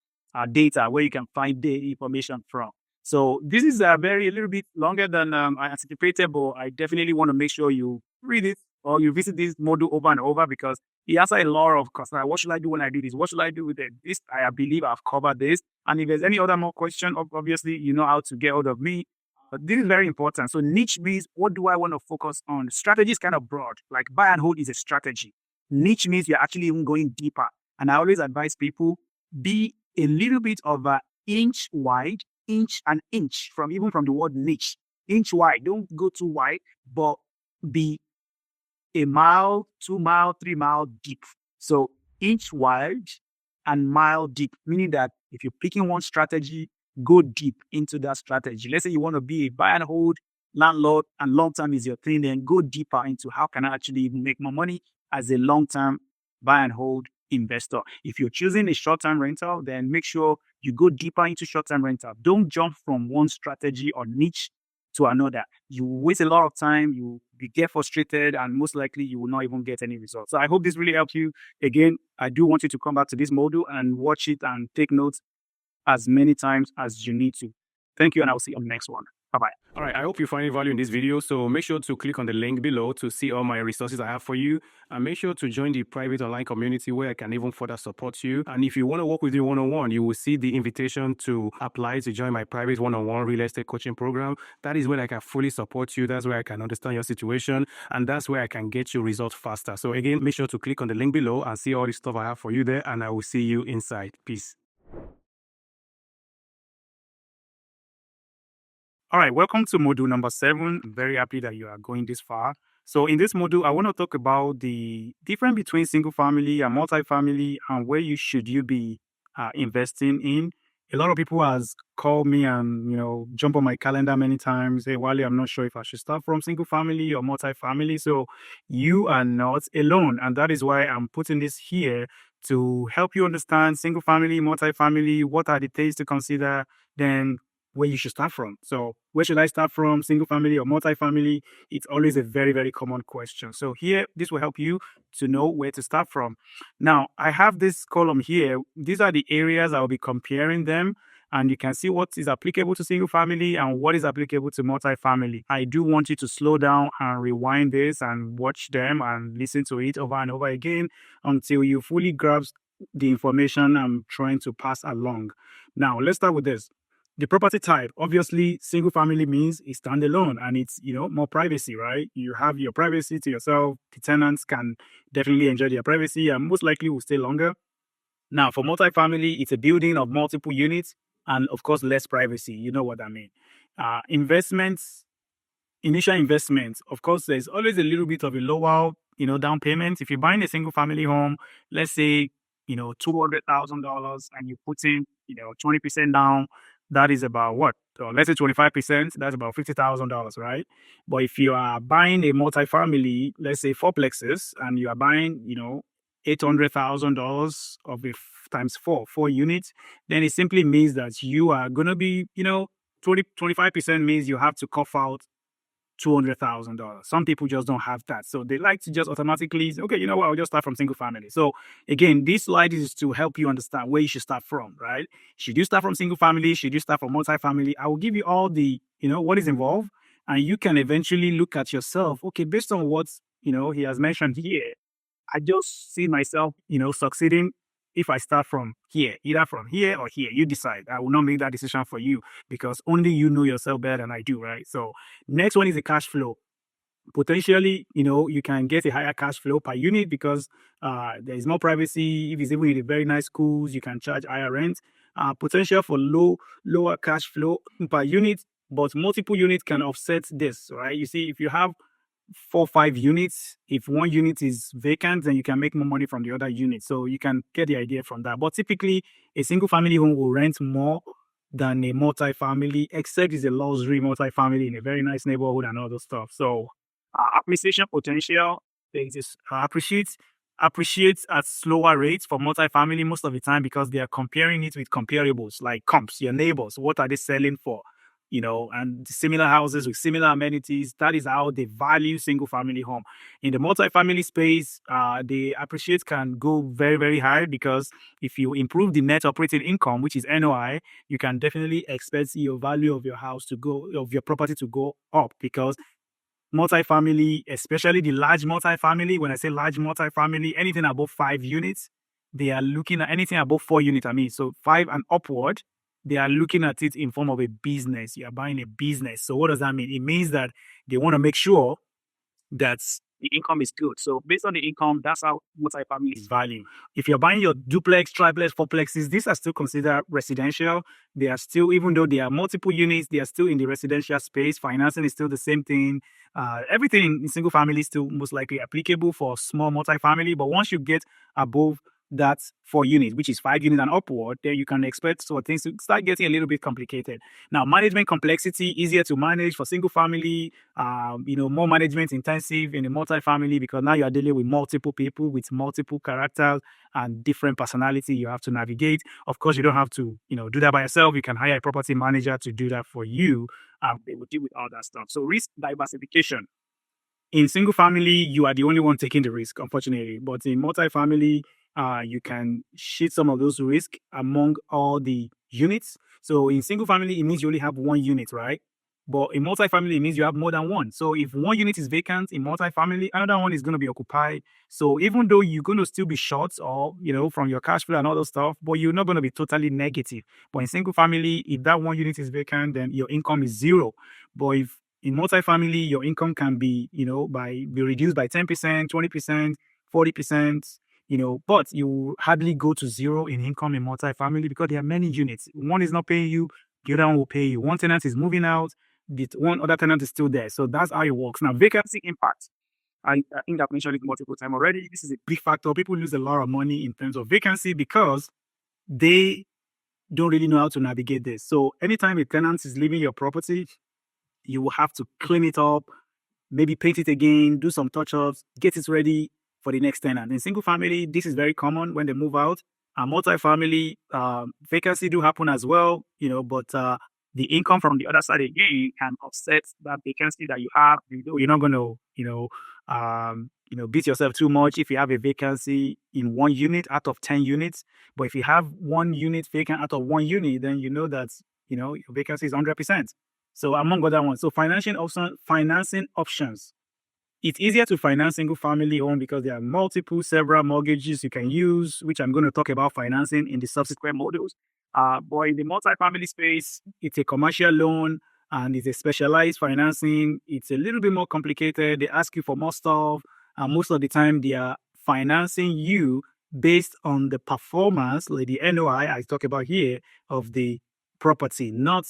data where you can find the information from. So this is a little bit longer than I anticipated, but I definitely want to make sure you read it or you visit this module over and over, because it answers a lot of questions. What should I do when I do this? What should I do with it? This, I believe I've covered this. And if there's any other more question, obviously, you know how to get hold of me. But this is very important. So niche means, what do I want to focus on? Strategy is kind of broad. Like buy and hold is a strategy. Niche means you're actually even going deeper. And I always advise people, be a little bit of an inch wide, inch from the word niche. Inch wide. Don't go too wide, but be a mile, 2 mile, 3 mile deep. So inch wide and mile deep, meaning that if you're picking one strategy, go deep into that strategy. Let's say you want to be a buy and hold landlord and long-term is your thing, then go deeper into how can I actually make more money as a long-term buy and hold investor. If you're choosing a short-term rental, then make sure you go deeper into short-term rental. Don't jump from one strategy or niche to another. You waste a lot of time, you get frustrated, and most likely you will not even get any results. So I hope this really helped you. Again, I do want you to come back to this module and watch it and take notes as many times as you need to. Thank you, and I'll see you on the next one. Bye-bye. All right, I hope you find value in this video. So make sure to click on the link below to see all my resources I have for you. And make sure to join the private online community where I can even further support you. And if you want to work with me one-on-one, you will see the invitation to apply to join my private one-on-one real estate coaching program. That is where I can fully support you. That's where I can understand your situation. And that's where I can get you results faster. So again, make sure to click on the link below and see all the stuff I have for you there. And I will see you inside. Peace. All right, welcome to module number 7. I'm very happy that you are going this far. So in this module, I want to talk about the difference between single family and multifamily and where you be investing in. A lot of people has called me and, jump on my calendar many times. Hey, Wally, I'm not sure if I should start from single family or multifamily. So you are not alone. And that is why I'm putting this here to help you understand single family, multifamily, what are the things to consider, then where you should start from. So where should I start from, single family or multifamily? It's always a very, very common question. So here, this will help you to know where to start from. Now, I have this column here. These are the areas I'll be comparing them. And you can see what is applicable to single family and what is applicable to multifamily. I do want you to slow down and rewind this and watch them and listen to it over and over again until you fully grasp the information I'm trying to pass along. Now, let's start with this. The property type, obviously, single family means it's standalone and it's, more privacy, right? You have your privacy to yourself. The tenants can definitely enjoy their privacy and most likely will stay longer. Now, for multifamily, it's a building of multiple units and, of course, less privacy. You know what I mean. Investments, initial investment, of course, there's always a little bit of a lower, down payment. If you're buying a single family home, let's say, $200,000 and you put in, 20% down, that is about what? Let's say 25%, that's about $50,000, right? But if you are buying a multifamily, let's say fourplexes, and you are buying, $800,000 of times four units, then it simply means that you are going to be, 25% means you have to cough out $200,000. Some people just don't have that. So they like to just automatically say, okay, you know what, I'll just start from single family. So again, this slide is to help you understand where you should start from, right? Should you start from single family? Should you start from multifamily? I will give you all the, what is involved. And you can eventually look at yourself, okay, based on what, he has mentioned here, I just see myself, succeeding if I start from here, either from here or here. You decide. I will not make that decision for you because only you know yourself better than I do, right? So next one is the cash flow. Potentially, you can get a higher cash flow per unit because there is more privacy. If it's even in a very nice schools, you can charge higher rent. Potential for lower cash flow per unit, but multiple units can offset this, right? You see, if you have 4, 5 units. If one unit is vacant, then you can make more money from the other unit. So you can get the idea from that. But typically, a single family home will rent more than a multifamily, except it's a luxury multifamily in a very nice neighborhood and all those stuff. So appreciation potential, they just appreciates at slower rates for multifamily most of the time because they are comparing it with comparables like comps, your neighbors. What are they selling for? And similar houses with similar amenities. That is how they value single family home. In the multifamily space, the appreciate can go very, very high because if you improve the net operating income, which is NOI, you can definitely expect your value of your house of your property to go up because multifamily, especially the large multifamily, when I say large multifamily, anything above 5 units, they are looking at anything above 4 units. So 5 and upward, they are looking at it in form of a business. You are buying a business. So what does that mean? It means that they want to make sure that the income is good. So based on the income, that's how multifamily is valued. If you're buying your duplex, triplex, fourplexes, these are still considered residential. They are still, even though they are multiple units, they are still in the residential space. Financing is still the same thing. Everything in single family is still most likely applicable for small multifamily. But once you get above that 4 units, which is 5 units and upward, then you can expect so things to start getting a little bit complicated. Now, management complexity, easier to manage for single family, more management intensive in a multifamily because now you are dealing with multiple people with multiple characters and different personality you have to navigate. Of course, you don't have to, do that by yourself. You can hire a property manager to do that for you. They will deal with all that stuff. So risk diversification. In single family, you are the only one taking the risk, unfortunately. But in multifamily, you can share some of those risks among all the units. So in single family, it means you only have one unit, right? But in multifamily, it means you have more than one. So if one unit is vacant in multifamily, another one is going to be occupied. So even though you're going to still be short or, from your cash flow and all those stuff, but you're not going to be totally negative. But in single family, if that one unit is vacant, then your income is zero. But if in multifamily, your income can be, be reduced by 10%, 20%, 40%, but you hardly go to zero in income in multifamily because there are many units. One is not paying you, the other one will pay you. One tenant is moving out, the one other tenant is still there. So that's how it works. Now, vacancy impact. I think I've mentioned it multiple times already. This is a big factor. People lose a lot of money in terms of vacancy because they don't really know how to navigate this. So anytime a tenant is leaving your property, you will have to clean it up, maybe paint it again, do some touch-ups, get it ready for the next tenant. In single family, this is very common when they move out. Multifamily, vacancy do happen as well, but the income from the other side again can offset that vacancy that you have. You're not going to, beat yourself too much if you have a vacancy in 1 unit out of 10 units. But if you have 1 unit vacant out of 1 unit, then you know that, your vacancy is 100%. So among other ones, so financing options. It's easier to finance single family home because there are several mortgages you can use, which I'm going to talk about financing in the subsequent modules. But in the multifamily space, it's a commercial loan and it's a specialized financing. It's a little bit more complicated. They ask you for more stuff. And most of the time, they are financing you based on the performance, like the NOI I talk about here, of the property, not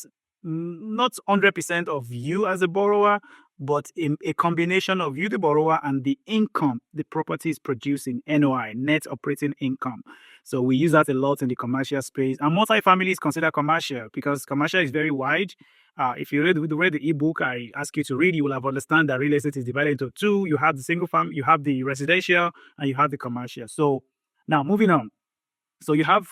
100% of you as a borrower, but in a combination of you, the borrower, and the income the property is producing, NOI, net operating income. So we use that a lot in the commercial space. And multifamily is considered commercial because commercial is very wide. If you read the ebook I ask you to read, you will have understand that real estate is divided into two. You have the single family, you have the residential, and you have the commercial. So now moving on. So you have,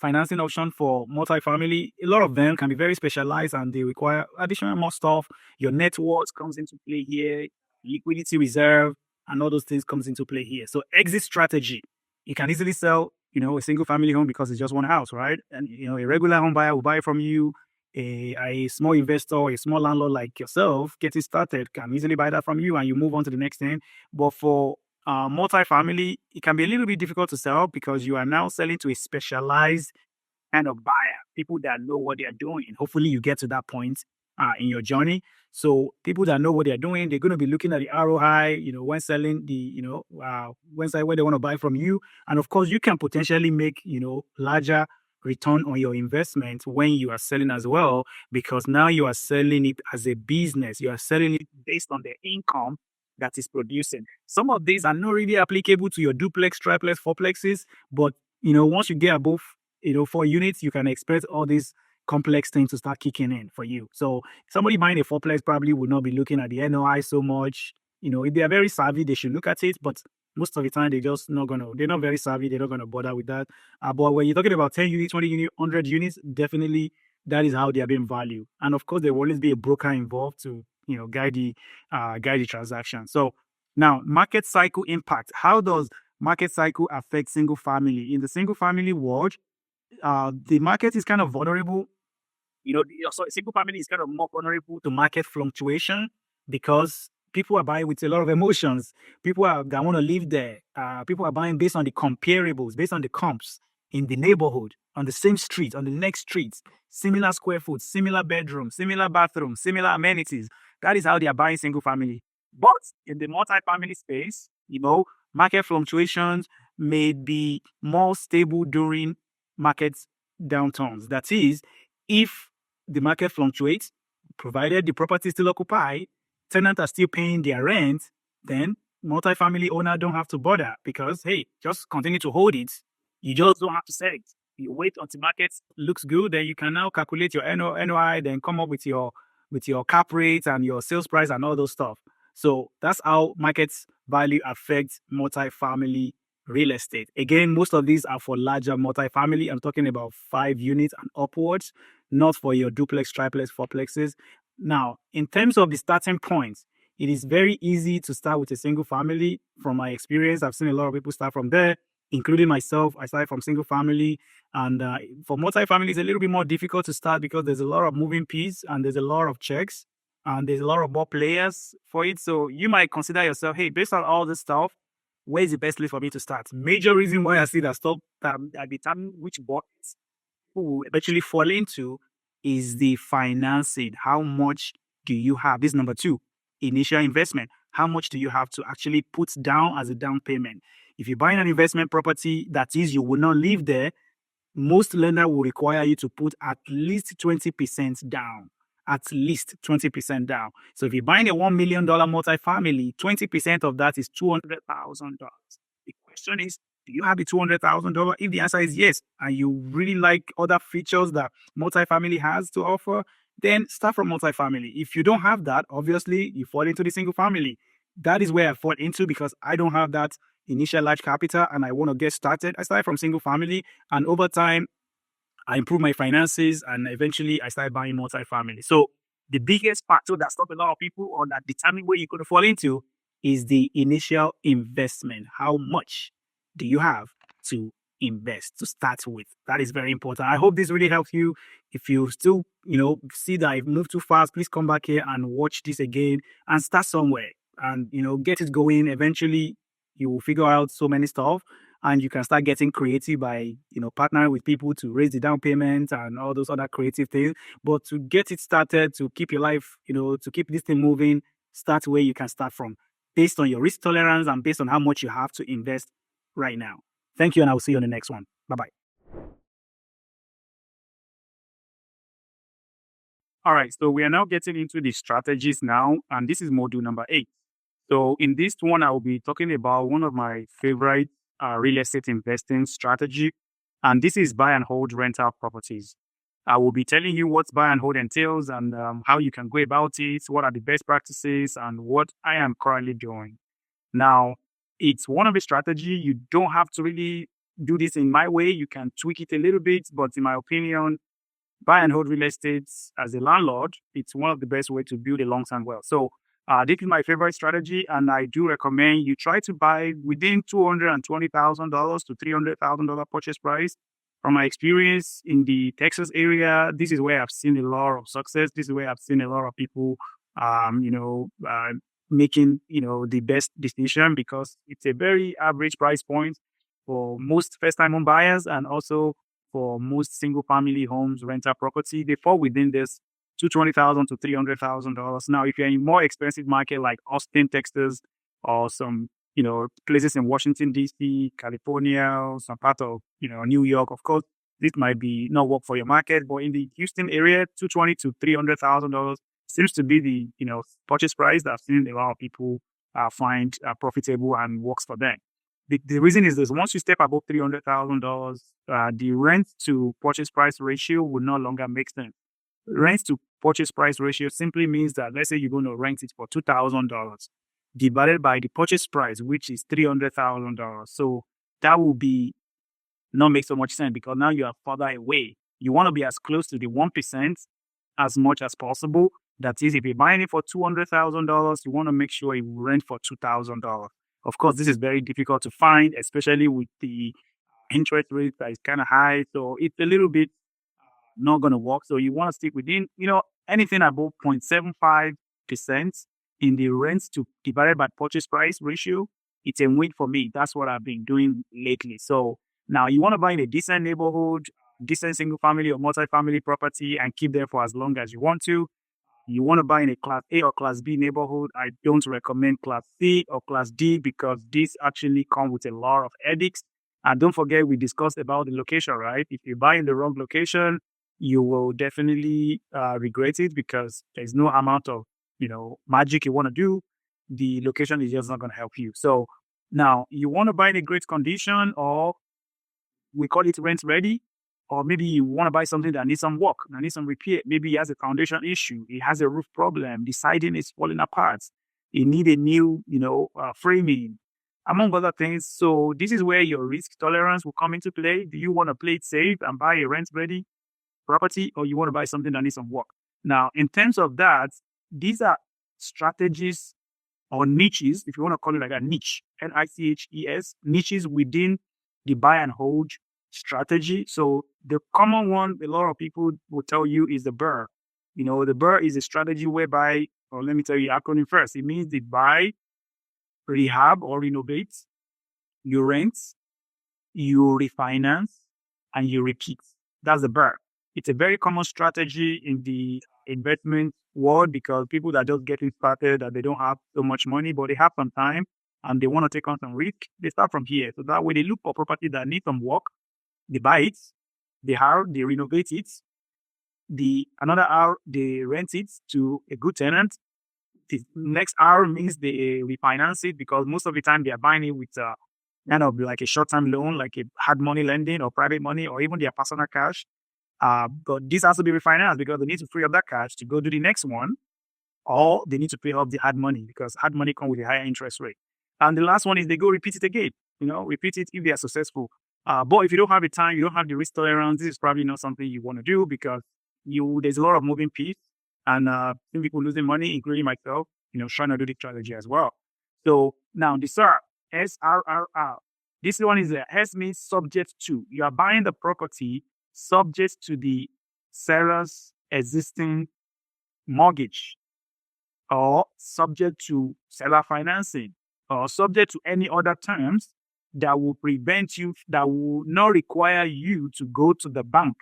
financing option for multifamily. A lot of them can be very specialized and they require additional more stuff. Your net worth comes into play here, liquidity reserve, and all those things comes into play here. So exit strategy. You can easily sell, a single family home because it's just one house, right? And a regular home buyer will buy from you. A small investor, a small landlord like yourself, getting started can easily buy that from you and you move on to the next thing. But for multifamily, it can be a little bit difficult to sell because you are now selling to a specialized kind of buyer, people that know what they're doing. Hopefully, you get to that point in your journey. So people that know what they're doing, they're going to be looking at the ROI, when selling when where they want to buy from you. And of course, you can potentially make, larger return on your investment when you are selling as well, because now you are selling it as a business. You are selling it based on the income that is producing. Some of these are not really applicable to your duplex, triplex, fourplexes, but once you get above 4 units, you can expect all these complex things to start kicking in for you. So somebody buying a fourplex probably would not be looking at the NOI so much. If they are very savvy, they should look at it, but most of the time they're not very savvy, they're not gonna bother with that. But when you're talking about 10 units, 20 units, 100 units, definitely that is how they are being valued. And of course, there will always be a broker involved to guide the transaction. So now market cycle impact. How does market cycle affect single family? In the single family world, the market is kind of vulnerable. Single family is kind of more vulnerable to market fluctuation because people are buying with a lot of emotions. People that want to live there. People are buying based on the comparables, based on the comps in the neighborhood, on the same street, on the next street, similar square foot, similar bedroom, similar bathroom, similar amenities. That is how they are buying single family. But in the multi-family space, market fluctuations may be more stable during market downturns. That is, if the market fluctuates, provided the property is still occupied, tenants are still paying their rent, then multifamily owner don't have to bother because, hey, just continue to hold it. You just don't have to sell it. You wait until market looks good, then you can now calculate your NOI, then come up with your cap rate and your sales price and all those stuff. So that's how market value affects multifamily real estate. Again, most of these are for larger multifamily. I'm talking about 5 units and upwards, not for your duplex, triplex, fourplexes. Now, in terms of the starting points, it is very easy to start with a single family. From my experience, I've seen a lot of people start from there, including myself. I started from single family. And for multifamily, it's a little bit more difficult to start because there's a lot of moving pieces and there's a lot of checks and there's a lot of more players for it. So you might consider yourself, hey, based on all this stuff, where is the best place for me to start? Major reason why I see that stuff that I determine which buckets will eventually fall into is the financing. How much do you have? This is number 2, initial investment. How much do you have to actually put down as a down payment? If you're buying an investment property, that is, you will not live there, most lender will require you to put at least 20% down. At least 20% down. So if you're buying a $1 million multifamily, 20% of that is $200,000. The question is, do you have the $200,000? If the answer is yes, and you really like other features that multifamily has to offer, then start from multifamily. If you don't have that, obviously you fall into the single family. That is where I fall into because I don't have that initial large capital and I want to get started. I started from single family, and over time, I improved my finances and eventually I started buying multifamily. So the biggest factor that stops a lot of people or that determine where you're going to fall into is the initial investment. How much do you have to invest to start with? That is very important. I hope this really helps you. If you still, see that I've moved too fast, please come back here and watch this again and start somewhere. and get it going. Eventually, you will figure out so many stuff, and you can start getting creative by partnering with people to raise the down payment and all those other creative things. But to get it started, to keep your life, to keep this thing moving, start where you can start from, based on your risk tolerance and based on how much you have to invest right now. Thank you, and I will see you on the next one. Bye bye. All right, so we are now getting into the strategies now, and this is module number 8. So in this one, I will be talking about one of my favorite real estate investing strategy, and this is buy and hold rental properties. I will be telling you what buy and hold entails and how you can go about it, what are the best practices, and what I am currently doing. Now, it's one of the strategy. You don't have to really do this in my way. You can tweak it a little bit, but in my opinion, buy and hold real estate as a landlord, it's one of the best way to build a long-term wealth. So this is my favorite strategy, and I do recommend you try to buy within $220,000 to $300,000 purchase price. From my experience in the Texas area, this is where I've seen a lot of success. This is where I've seen a lot of people, making the best decision, because it's a very average price point for most first-time home buyers, and also for most single family homes, rental property. They fall within this $220,000 to $300,000. Now, if you're in more expensive market like Austin, Texas, or some places in Washington D.C., California, or some part of New York, of course, this might be not work for your market. But in the Houston area, $220,000 to $300,000 seems to be the purchase price that I've seen a lot of people find profitable and works for them. The reason is this: once you step above $300,000, the rent to purchase price ratio will no longer make sense. Rent to purchase price ratio simply means that, let's say you're going to rent it for $2,000 divided by the purchase price, which is $300,000. So that will be not make so much sense, because now you are further away. You want to be as close to the 1% as much as possible. That is, if you're buying it for $200,000, you want to make sure it will rent for $2,000. Of course, this is very difficult to find, especially with the interest rate that is kind of high. So it's a little bit not going to work. So you want to stick within, anything above 0.75% in the rent to divided by purchase price ratio. It's a win for me. That's what I've been doing lately. So now you want to buy in a decent neighborhood, decent single family or multi-family property, and keep there for as long as you want to. You want to buy in a Class A or Class B neighborhood. I don't recommend Class C or Class D, because these actually come with a lot of headaches. And don't forget, we discussed about the location, right? If you buy in the wrong location, you will definitely regret it, because there's no amount of magic you want to do. The location is just not going to help you. So now you want to buy in a great condition, or we call it rent ready, or maybe you want to buy something that needs some work, that needs some repair. Maybe it has a foundation issue, it has a roof problem, the siding is falling apart, it need a new, framing, among other things. So this is where your risk tolerance will come into play. Do you want to play it safe and buy a rent-ready property, or you want to buy something that needs some work? Now, in terms of that, these are strategies or niches, if you want to call it like a niche, NICHES, niches within the buy and hold strategy. So the common one a lot of people will tell you is the BRRRR. The BRRRR is a strategy whereby, or let me tell you the acronym first. It means the buy, rehab or renovate, you rent, you refinance, and you repeat. That's the BRRRR. It's a very common strategy in the investment world, because people that just getting started, that they don't have so much money, but they have some time and they want to take on some risk, they start from here. So that way they look for property that needs some work, they buy it, they renovate it, another hour they rent it to a good tenant. The next hour means they refinance it, because most of the time they are buying it with kind of like a short-term loan, like a hard money lending or private money, or even their personal cash. But this has to be refinanced, because they need to free up that cash to go do the next one, or they need to pay off the hard money, because hard money comes with a higher interest rate. And the last one is they go repeat it again, repeat it if they are successful. But if you don't have the time, you don't have the risk tolerance, this is probably not something you want to do, because there's a lot of moving pieces, and some people losing money, including myself, trying to do the strategy as well. So now the SRR, SRRR. This one is S means subject to. You are buying the property subject to the seller's existing mortgage. or subject to seller financing, or subject to any other terms that will prevent you, that will not require you to go to the bank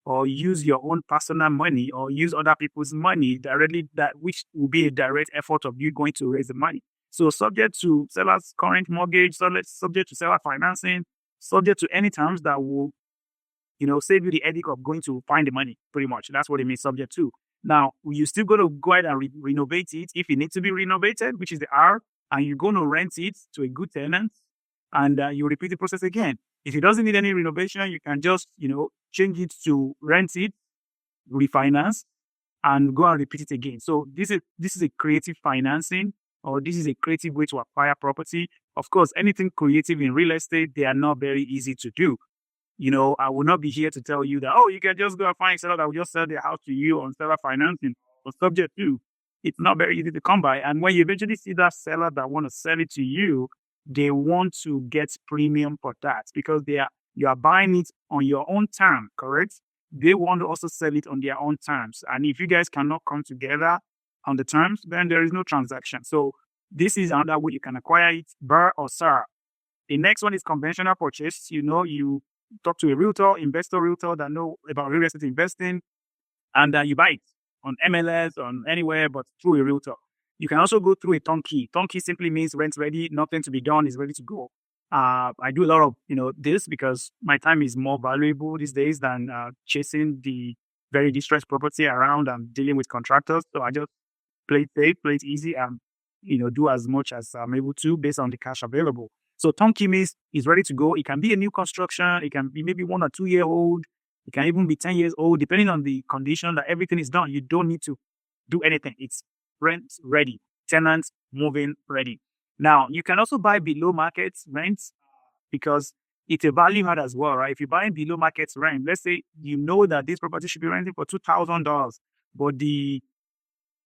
or use your own personal money or use other people's money directly, that which will be a direct effort of you going to raise the money. So subject to seller's current mortgage, subject to seller financing, subject to any terms that will, save you the headache of going to find the money, pretty much. That's what it means, subject to. Now, you're still going to go ahead and renovate it if it needs to be renovated, which is the R, and you're going to rent it to a good tenant, and you repeat the process again. If it doesn't need any renovation, you can just, change it to rent it, refinance, and go and repeat it again. So this is a creative financing, or this is a creative way to acquire property. Of course, anything creative in real estate, they are not very easy to do. I will not be here to tell you that, oh, you can just go and find a seller that will just sell their house to you on seller financing or subject to. It's not very easy to come by. And when you eventually see that seller that want to sell it to you, they want to get premium for that because you are buying it on your own term, correct? They want to also sell it on their own terms. And if you guys cannot come together on the terms, then there is no transaction. So this is another way you can acquire it, BRRRR or SAR. The next one is conventional purchase. You talk to a investor realtor that know about real estate investing, and you buy it on MLS, on anywhere, but through a realtor. You can also go through a turnkey. Turnkey simply means rent ready, nothing to be done, is ready to go. I do a lot of, this because my time is more valuable these days than chasing the very distressed property around and dealing with contractors. So I just play it safe, play it easy, and, do as much as I'm able to based on the cash available. So turnkey means it's ready to go. It can be a new construction. It can be maybe 1 or 2 year old. It can even be 10 years old, depending on the condition that everything is done. You don't need to do anything. It's rent ready, tenants moving ready. Now, you can also buy below market rents because it's a value add as well, right? If you're buying below market rent, let's say you know that this property should be renting for $2,000, but the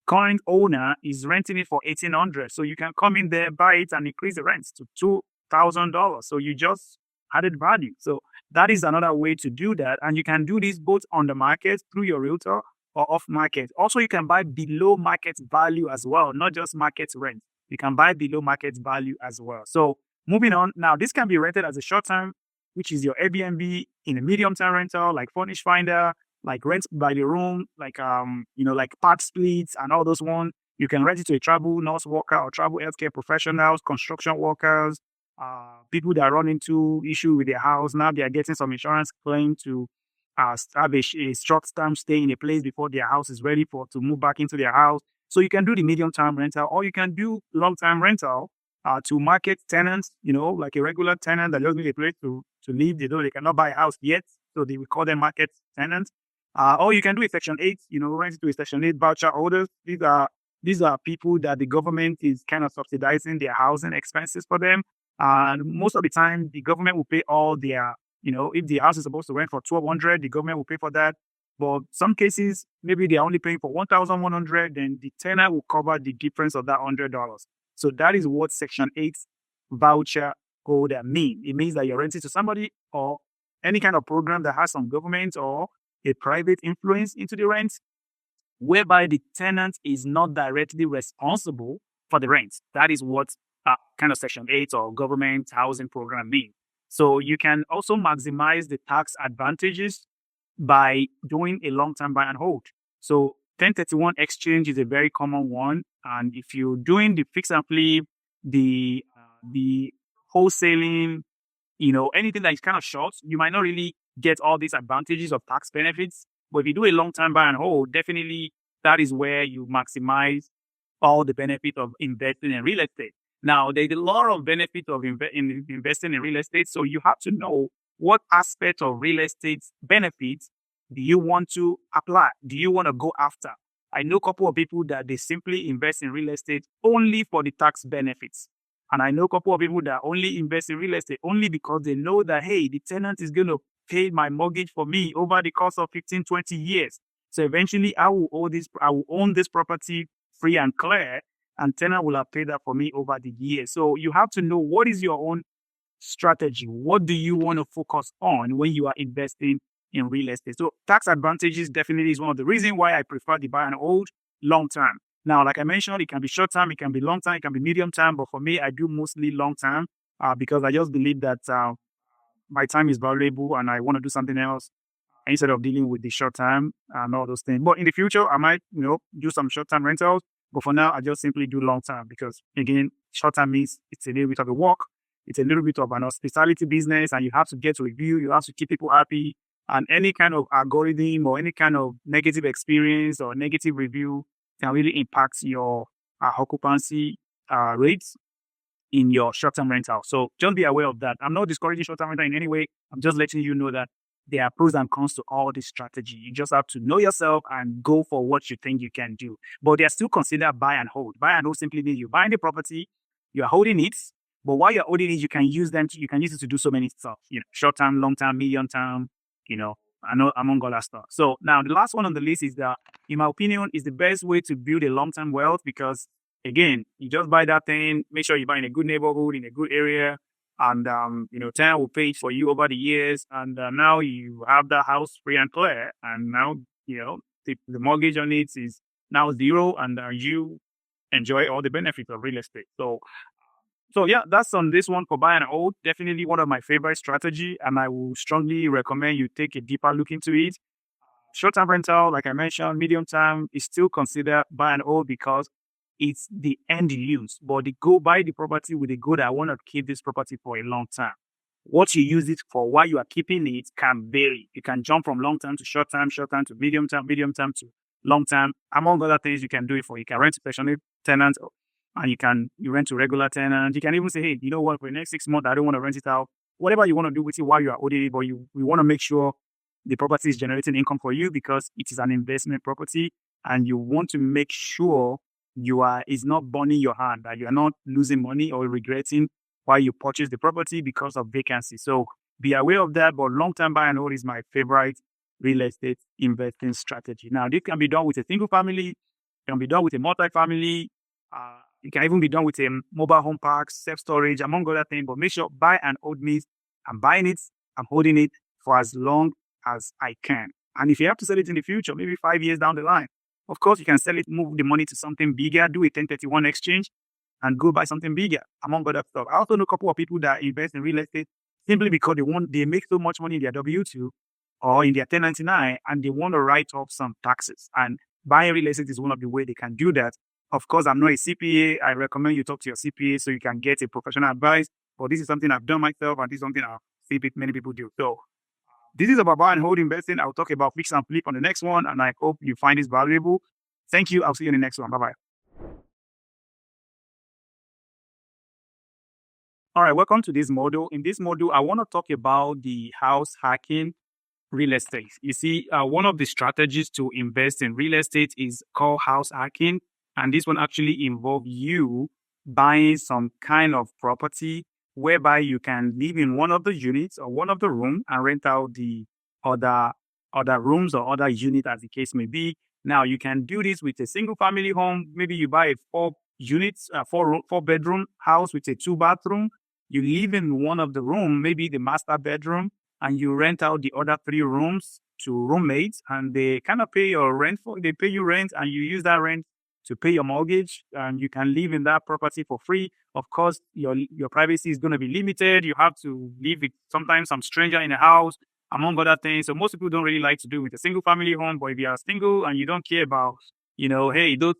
current owner is renting it for $1,800. So you can come in there, buy it, and increase the rent to $2,000. So you just added value. So that is another way to do that. And you can do this both on the market through your realtor or off market. Also, you can buy below market value as well, not just market rent. You can buy below market value as well. So moving on. Now, this can be rented as a short term, which is your Airbnb, in a medium term rental, like Furnish Finder, like rent by the room, like like part splits and all those ones. You can rent it to a travel nurse worker or travel healthcare professionals, construction workers, people that run into issue with their house. Now they are getting some insurance claim to have a short-term stay in a place before their house is ready to move back into their house. So you can do the medium-term rental, or you can do long-term rental to market tenants, like a regular tenant that just need a place to live. They cannot buy a house yet, so they will call them market tenants. Or you can do a Section 8, rent it to a Section 8 voucher holders. These are people that the government is kind of subsidizing their housing expenses for them. And most of the time, the government will pay all their, if the house is supposed to rent for $1,200, the government will pay for that. But some cases, maybe they're only paying for $1,100, then the tenant will cover the difference of that $100. So that is what Section 8 voucher holder mean. It means that you're renting to somebody or any kind of program that has some government or a private influence into the rent, whereby the tenant is not directly responsible for the rent. That is what kind of Section 8 or government housing program means. So you can also maximize the tax advantages by doing a long-term buy and hold. So 1031 exchange is a very common one. And if you're doing the fix and flip, the wholesaling, anything that is kind of short, you might not really get all these advantages of tax benefits. But if you do a long-term buy and hold, definitely that is where you maximize all the benefit of investing in real estate. Now, there's a lot of benefit of investing in real estate. So you have to know what aspect of real estate benefits do you want to apply? Do you want to go after? I know a couple of people that they simply invest in real estate only for the tax benefits. And I know a couple of people that only invest in real estate only because they know that, hey, the tenant is going to pay my mortgage for me over the course of 15, 20 years. So eventually I will own this property free and clear, and tenant will have paid that for me over the years. So you have to know what is your own strategy. What do you want to focus on when you are investing in real estate? So tax advantages definitely is one of the reasons why I prefer the buy and hold long term. Now, like I mentioned, it can be short term, it can be long term, it can be medium term. But for me, I do mostly long term because I just believe that my time is valuable and I want to do something else instead of dealing with the short term and all those things. But in the future, I might, do some short term rentals. But for now, I just simply do long term because again, short term means it's a little bit of a work. It's a little bit of an hospitality business and you have to get to review. You have to keep people happy and any kind of algorithm or any kind of negative experience or negative review can really impact your occupancy rates in your short-term rental. So just be aware of that. I'm not discouraging short-term rental in any way. I'm just letting you know that there are pros and cons to all this strategy. You just have to know yourself and go for what you think you can do. But they are still considered buy and hold. Buy and hold simply means you're buying the property, you are holding it, but while you're holding it, you can use it to do so many stuff. Short-term, long-term, medium-term, among other stuff. So now the last one on the list is that, in my opinion, is the best way to build a long-term wealth because again, you just buy that thing, make sure you buy in a good neighborhood, in a good area, and tenant will pay it for you over the years, and now you have that house free and clear, and now the mortgage on it is now zero, and you enjoy all the benefits of real estate. So yeah, that's on this one for buy and hold. Definitely one of my favorite strategy, and I will strongly recommend you take a deeper look into it. Short-term rental, like I mentioned, medium term is still considered buy and hold because it's the end use. But the go buy the property with the goal that I want to keep this property for a long time. What you use it for while you are keeping it can vary. You can jump from long term to short term to medium term to long term. Among other things, you can do it for. You can rent to pensionate tenants, and you rent to regular tenants. You can even say, hey, you know what? For the next 6 months, I don't want to rent it out. Whatever you want to do with it while you are holding it, but we want to make sure the property is generating income for you because it is an investment property, and you want to make sure is not burning your hand, that you are not losing money or regretting why you purchased the property because of vacancy. So be aware of that. But long-term buy and hold is my favorite real estate investing strategy. Now, this can be done with a single family, it can be done with a multifamily, it can even be done with a mobile home park, self-storage, among other things. But make sure buy and hold means I'm buying it, I'm holding it for as long as I can. And if you have to sell it in the future, maybe 5 years down the line, of course, you can sell it, move the money to something bigger, do a 1031 exchange, and go buy something bigger, among other stuff. I also know a couple of people that invest in real estate simply because they make so much money in their W-2 or in their 1099, and they want to write off some taxes. And buying real estate is one of the ways they can do that. Of course, I'm not a CPA. I recommend you talk to your CPA so you can get a professional advice. But this is something I've done myself, and this is something I see many people do. So this is about buy and hold investing. I'll talk about fix and flip on the next one, and I hope you find this valuable. Thank you. I'll see you in the next one. Bye-bye. All right, welcome to this module. In this module, I want to talk about the house hacking real estate. You see, one of the strategies to invest in real estate is called house hacking. And this one actually involves you buying some kind of property whereby you can live in one of the units or one of the rooms and rent out the other rooms or other units as the case may be. Now, you can do this with a single family home. Maybe you buy a four bedroom house with a 2 bathroom. You live in one of the rooms, maybe the master bedroom, and you rent out the other 3 rooms to roommates, and they kind of pay your rent they pay you rent, and you use that rent to pay your mortgage, and you can live in that property for free. Of course, your privacy is going to be limited. You have to live with sometimes some stranger in the house, among other things. So most people don't really like to do with a single family home. But if you are single and you don't care about, hey, those,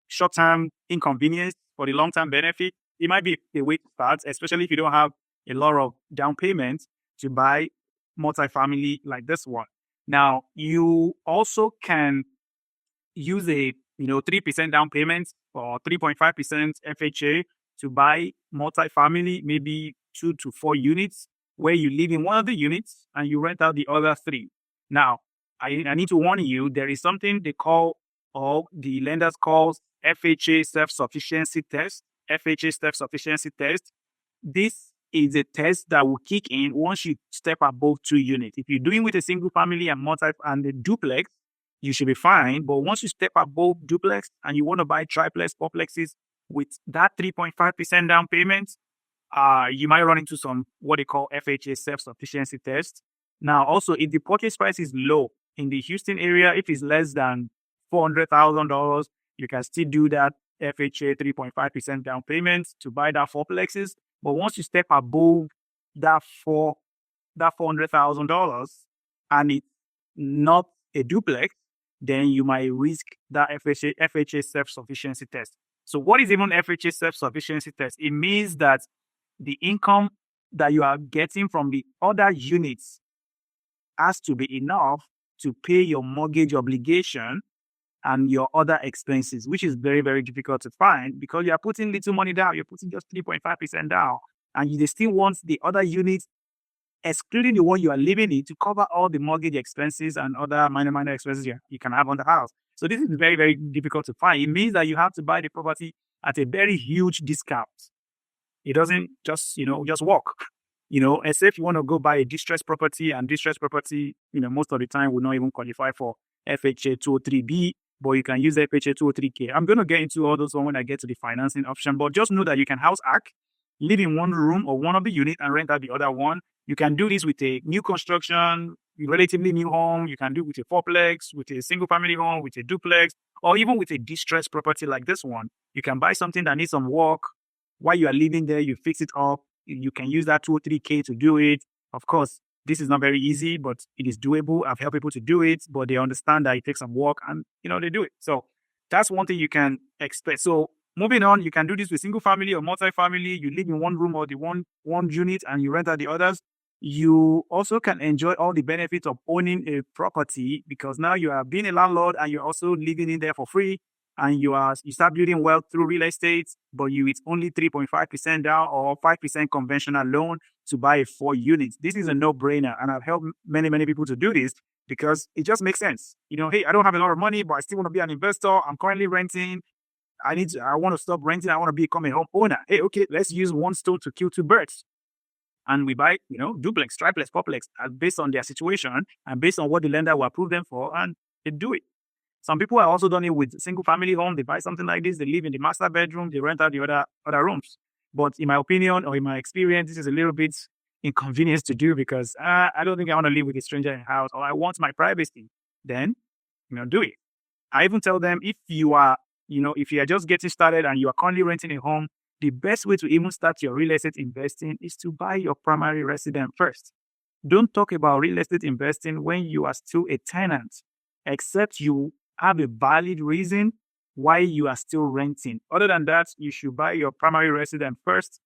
short-term inconvenience for the long-term benefit, it might be a way to start, especially if you don't have a lot of down payments to buy multifamily like this one. Now, you also can use a 3% down payment or 3.5% FHA to buy multifamily, maybe 2 to 4 units, where you live in one of the units and you rent out the other 3. Now, I need to warn you, there is something they call, or the lenders calls FHA self-sufficiency test. FHA self-sufficiency test. This is a test that will kick in once you step above 2 units. If you're doing with a single family and a duplex, you should be fine. But once you step above duplex and you want to buy triplex, fourplexes with that 3.5% down payment, you might run into some what they call FHA self-sufficiency test. Now, also, if the purchase price is low in the Houston area, if it's less than $400,000, You can still do that FHA 3.5% down payment to buy that fourplexes. But once you step above that $400,000 and it's not a duplex, then you might risk that FHA self-sufficiency test. So what is even FHA self-sufficiency test? It means that the income that you are getting from the other units has to be enough to pay your mortgage obligation and your other expenses, which is very, very difficult to find because you are putting little money down. You're putting just 3.5% down, and they still want the other units, excluding the one you are living in, to cover all the mortgage expenses and other minor expenses you can have on the house. So this is very, very difficult to find. It means that you have to buy the property at a very huge discount. It doesn't just, just work. Except you want to go buy a distressed property, and distressed property, most of the time will not even qualify for FHA 203B, but you can use FHA 203K. I'm going to get into all those when I get to the financing option, but just know that you can house hack, live in one room or one of the unit and rent out the other one. You can do this with a new construction, relatively new home. You can do it with a fourplex, with a single family home, with a duplex, or even with a distressed property like this one. You can buy something that needs some work. While you are living there, you fix it up. You can use that 203K to do it. Of course, this is not very easy, but it is doable. I've helped people to do it, but they understand that it takes some work and, they do it. So that's one thing you can expect. So moving on, you can do this with single family or multifamily. You live in one room or the one unit and you rent out the others. You also can enjoy all the benefits of owning a property because now you are being a landlord and you're also living in there for free. And you start building wealth through real estate, but it's only 3.5% down or 5% conventional loan to buy a 4 units. This is a no-brainer, and I've helped many, many people to do this because it just makes sense. Hey, I don't have a lot of money, but I still want to be an investor. I'm currently renting. I want to stop renting. I want to become a homeowner. Hey, okay, let's use one stone to kill two birds. And we buy, duplex, triplex, fourplex, based on their situation and based on what the lender will approve them for, and they do it. Some people have also done it with single family home. They buy something like this. They live in the master bedroom. They rent out the other rooms. But in my opinion or in my experience, this is a little bit inconvenience to do because I don't think I want to live with a stranger in the house or I want my privacy. Then, do it. I even tell them if you are just getting started and you are currently renting a home, the best way to even start your real estate investing is to buy your primary residence first. Don't talk about real estate investing when you are still a tenant, except you have a valid reason why you are still renting. Other than that, you should buy your primary residence first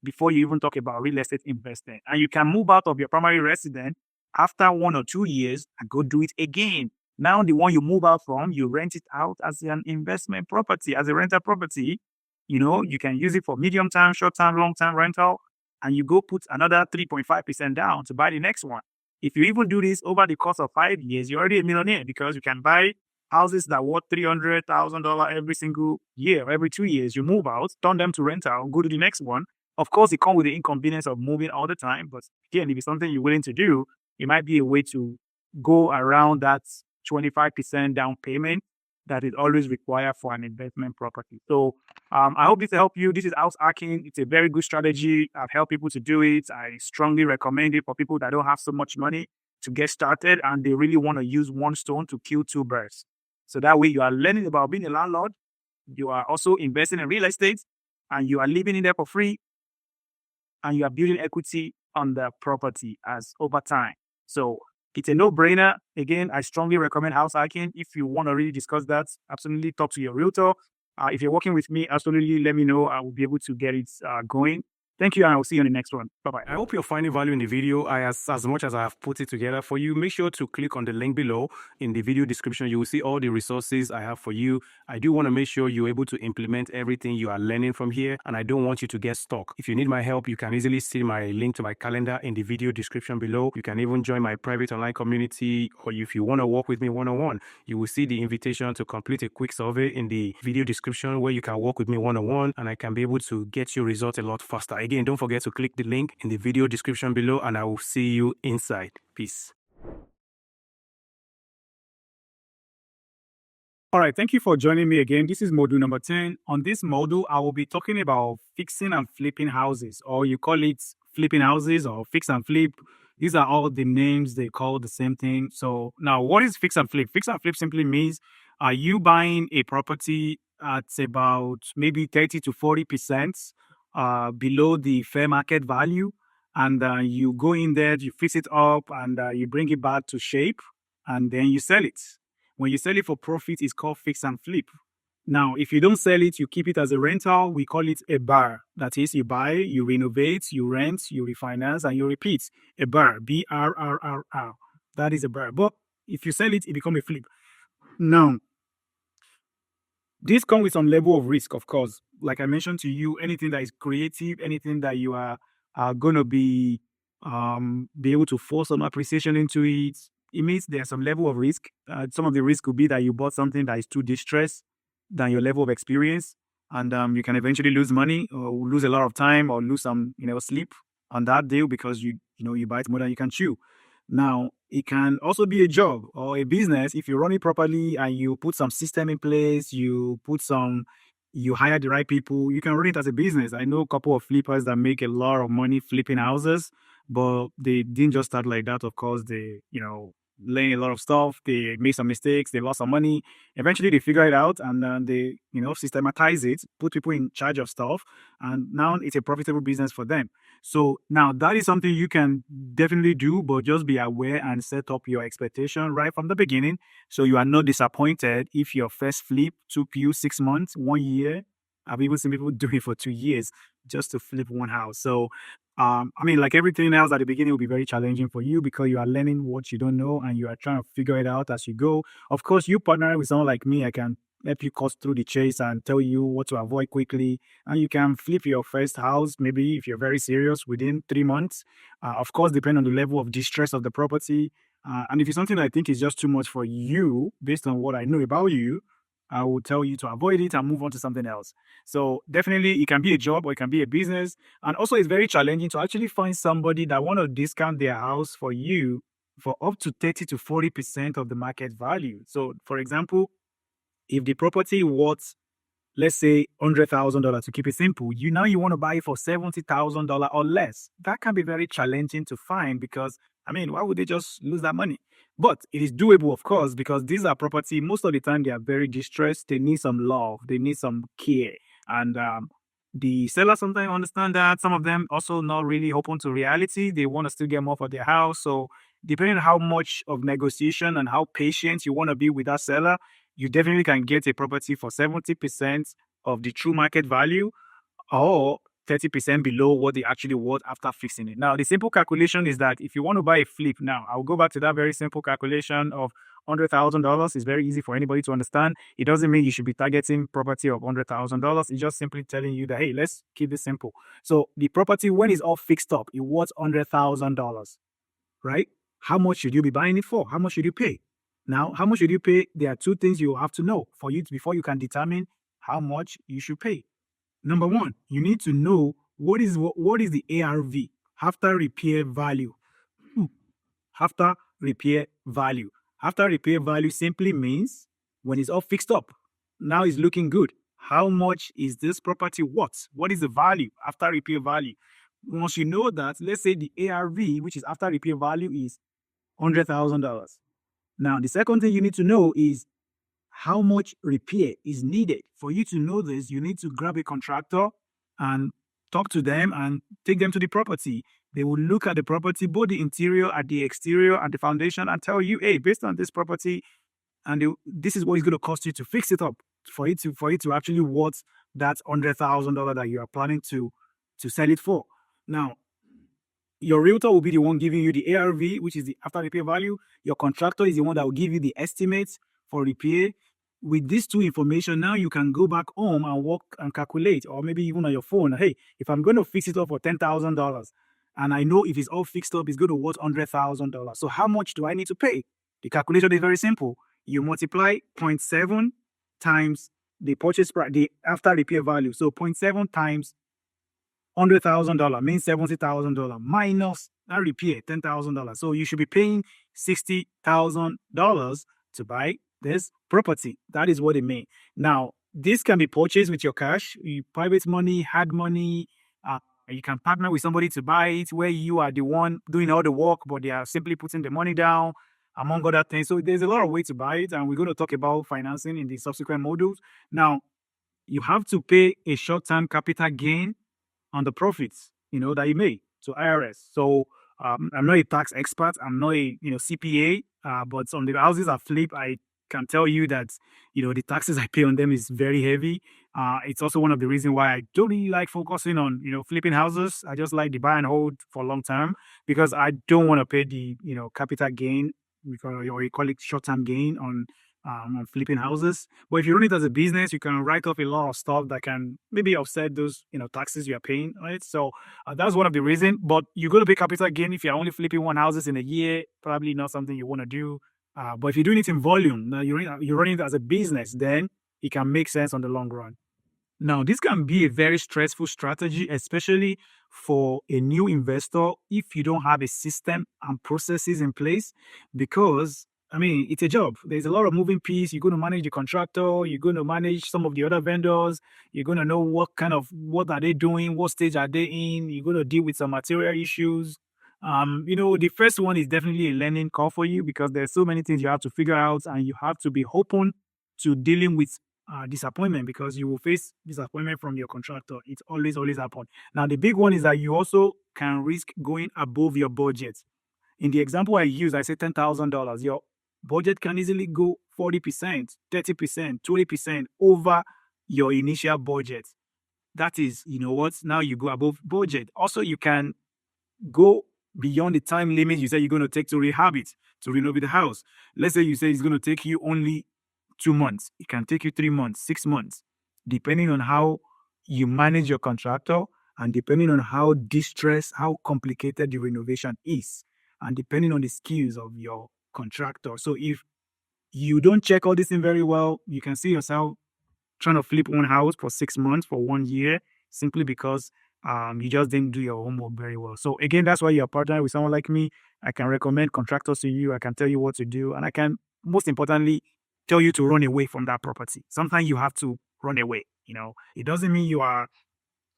before you even talk about real estate investing. And you can move out of your primary residence after 1 or 2 years and go do it again. Now, the one you move out from, you rent it out as an investment property, as a rental property. You can use it for medium term, short term, long term rental, and you go put another 3.5% down to buy the next one. If you even do this over the course of 5 years, you're already a millionaire because you can buy houses that worth $300,000 every single year, every 2 years. You move out, turn them to rental, go to the next one. Of course, it comes with the inconvenience of moving all the time. But again, if it's something you're willing to do, it might be a way to go around that 25% down payment that is always required for an investment property. So I hope this will help you. This is house hacking. It's a very good strategy. I've helped people to do it. I strongly recommend it for people that don't have so much money to get started and they really want to use one stone to kill two birds. So that way you are learning about being a landlord. You are also investing in real estate and you are living in there for free and you are building equity on the property as over time. So it's a no-brainer. Again, I strongly recommend house hacking. If you want to really discuss that, absolutely talk to your realtor. If you're working with me, absolutely let me know. I will be able to get it going. Thank you, and I will see you on the next one. Bye-bye. I hope you're finding value in the video. As much as I have put it together for you, make sure to click on the link below in the video description. You will see all the resources I have for you. I do want to make sure you're able to implement everything you are learning from here, and I don't want you to get stuck. If you need my help, you can easily see my link to my calendar in the video description below. You can even join my private online community, or if you want to work with me one-on-one, you will see the invitation to complete a quick survey in the video description where you can work with me one-on-one, and I can be able to get you results a lot faster. Again, don't forget to click the link in the video description below and I will see you inside. Peace. All right, thank you for joining me again. This is module number 10. On this module, I will be talking about fixing and flipping houses, or you call it flipping houses or fix and flip. These are all the names they call the same thing. So now what is fix and flip? Fix and flip simply means Are you buying a property at about maybe 30 to 40% below the fair market value? And you go in there, you fix it up, and you bring it back to shape, and then you sell it. When you sell it for profit, it's called fix and flip. Now, if you don't sell it, you keep it as a rental. We call it a bar. That is, you buy, you renovate, you rent, you refinance, and you repeat. A bar, BRRRR. That is a bar. But if you sell it, it becomes a flip. Now, this comes with some level of risk, of course. Like I mentioned to you, anything that is creative, anything that you are going to be able to force some appreciation into it, it means there's some level of risk. Some of the risk could be that you bought something that is too distressed than your level of experience, and you can eventually lose money or lose a lot of time or lose some sleep on that deal because you buy it more than you can chew. Now, it can also be a job or a business if you run it properly and you put some system in place, you hire the right people, you can run it as a business. I know a couple of flippers that make a lot of money flipping houses, but they didn't just start like that. Of course, they, learn a lot of stuff. They made some mistakes. They lost some money. Eventually, they figure it out and they, systematize it, put people in charge of stuff, and now it's a profitable business for them. So now that is something you can definitely do, but just be aware and set up your expectation right from the beginning so you are not disappointed if your first flip took you 6 months, 1 year. I've even seen people do it for 2 years just to flip one house. So, I mean, like everything else at the beginning will be very challenging for you because you are learning what you don't know and you are trying to figure it out as you go. Of course, you partner with someone like me, I can help you cut through the chase and tell you what to avoid quickly. And you can flip your first house, maybe if you're very serious, within 3 months. Of course, depending on the level of distress of the property. And if it's something I think is just too much for you, based on what I know about you, I will tell you to avoid it and move on to something else. So definitely, it can be a job or it can be a business. And also, it's very challenging to actually find somebody that want to discount their house for you for up to 30 to 40% of the market value. So, for example, if the property worth, let's say, $100,000 to keep it simple, you want to buy it for $70,000 or less. That can be very challenging to find because, I mean, why would they just lose that money? But it is doable, of course, because these are property. Most of the time, they are very distressed. They need some love. They need some care, and the seller sometimes understand that. Some of them also not really open to reality. They want to still get more for their house. So depending on how much of negotiation and how patient you want to be with that seller, you definitely can get a property for 70% of the true market value or 30% below what they actually worth after fixing it. Now, the simple calculation is that if you want to buy a flip, now I'll go back to that very simple calculation of $100,000. It's very easy for anybody to understand. It doesn't mean you should be targeting property of $100,000. It's just simply telling you that, hey, let's keep it simple. So the property, when it's all fixed up, it worth $100,000, right? How much should you be buying it for? How much should you pay? Now, how much should you pay? There are two things you have to know before you can determine how much you should pay. Number one, you need to know what is the ARV, after repair value. After repair value. After repair value simply means when it's all fixed up, now it's looking good. How much is this property worth? What is the value after repair value? Once you know that, let's say the ARV, which is after repair value, is $100,000. Now, the second thing you need to know is how much repair is needed. For you to know this, you need to grab a contractor and talk to them and take them to the property. They will look at the property, both the interior and the exterior and the foundation, and tell you, hey, based on this property, and this is what it's going to cost you to fix it up for it to actually worth that $100,000 that you are planning to sell it for. Now, your realtor will be the one giving you the ARV, which is the after repair value. Your contractor is the one that will give you the estimates for repair. With these two information, now you can go back home and work and calculate, or maybe even on your phone. Hey, if I'm going to fix it up for $10,000, and I know if it's all fixed up, it's going to worth $100,000. So how much do I need to pay? The calculation is very simple. You multiply zero point 0.7 times the purchase price, the after repair value. So 0.7 times $100,000 means $70,000 minus that repair, $10,000. So you should be paying $60,000 to buy this property. That is what it means. Now, this can be purchased with your cash, private money, hard money. You can partner with somebody to buy it where you are the one doing all the work, but they are simply putting the money down. among other things. So there's a lot of ways to buy it, and we're going to talk about financing in the subsequent modules. Now, you have to pay a short-term capital gain on the profits, that you made to IRS. So I'm not a tax expert. I'm not a CPA, but on the houses I flip, I can tell you that the taxes I pay on them is very heavy. It's also one of the reasons why I don't really like focusing on flipping houses. I just like the buy and hold for long term because I don't want to pay the capital gain, or you call it short term gain on flipping houses. But if you run it as a business, you can write off a lot of stuff that can maybe offset those taxes you are paying, right? So that's one of the reasons. But you're going to pay capital gain if you're only flipping one houses in a year. Probably not something you want to do. But if you're doing it in volume, now you're running it as a business, then it can make sense on the long run. Now, this can be a very stressful strategy, especially for a new investor if you don't have a system and processes in place, because I mean, it's a job. There's a lot of moving pieces. You're going to manage the contractor, you're going to manage some of the other vendors, you're going to know what are they doing, what stage are they in, you're going to deal with some material issues. The first one is definitely a learning call for you because there's so many things you have to figure out, and you have to be open to dealing with disappointment because you will face disappointment from your contractor. It's always happen. Now, the big one is that you also can risk going above your budget. In the example I used, I said $10,000. Your budget can easily go 40%, 30%, 20% over your initial budget. That is, what? Now you go above budget. Also, you can go beyond the time limit you say you're going to take to rehab it, to renovate the house. Let's say you say it's going to take you only 2 months. It can take you 3 months, 6 months, depending on how you manage your contractor and depending on how distressed, how complicated the renovation is, and depending on the skills of your contractor. So if you don't check all this in very well, you can see yourself trying to flip one house for 6 months, for 1 year, simply because you just didn't do your homework very well. So again, that's why you're partnering with someone like me. I can recommend contractors to you. I can tell you what to do, and I can, most importantly, tell you to run away from that property. Sometimes you have to run away. It doesn't mean you are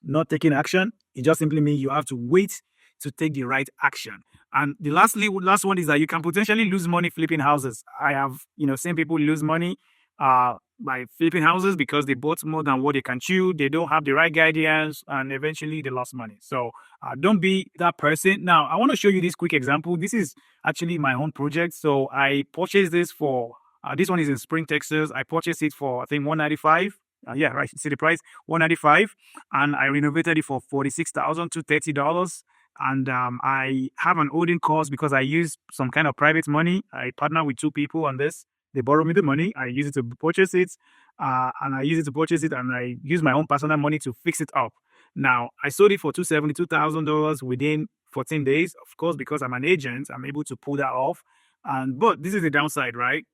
not taking action. It just simply means you have to wait to take the right action. And the last one is that you can potentially lose money flipping houses. I have, seen people lose money by flipping houses because they bought more than what they can chew. They don't have the right guidance, and eventually they lost money. So don't be that person. Now, I want to show you this quick example. This is actually my own project. So I purchased this for, this one is in Spring, Texas. I purchased it for, I think, $195. Yeah, right. See the price, $195, and I renovated it for $46,000 to $30. And I have an holding cost because I use some kind of private money. I partner with two people on this. They borrow me the money. I use it to purchase it, and I use my own personal money to fix it up. Now, I sold it for $272,000 within 14 days. Of course, because I'm an agent, I'm able to pull that off. But this is the downside, right?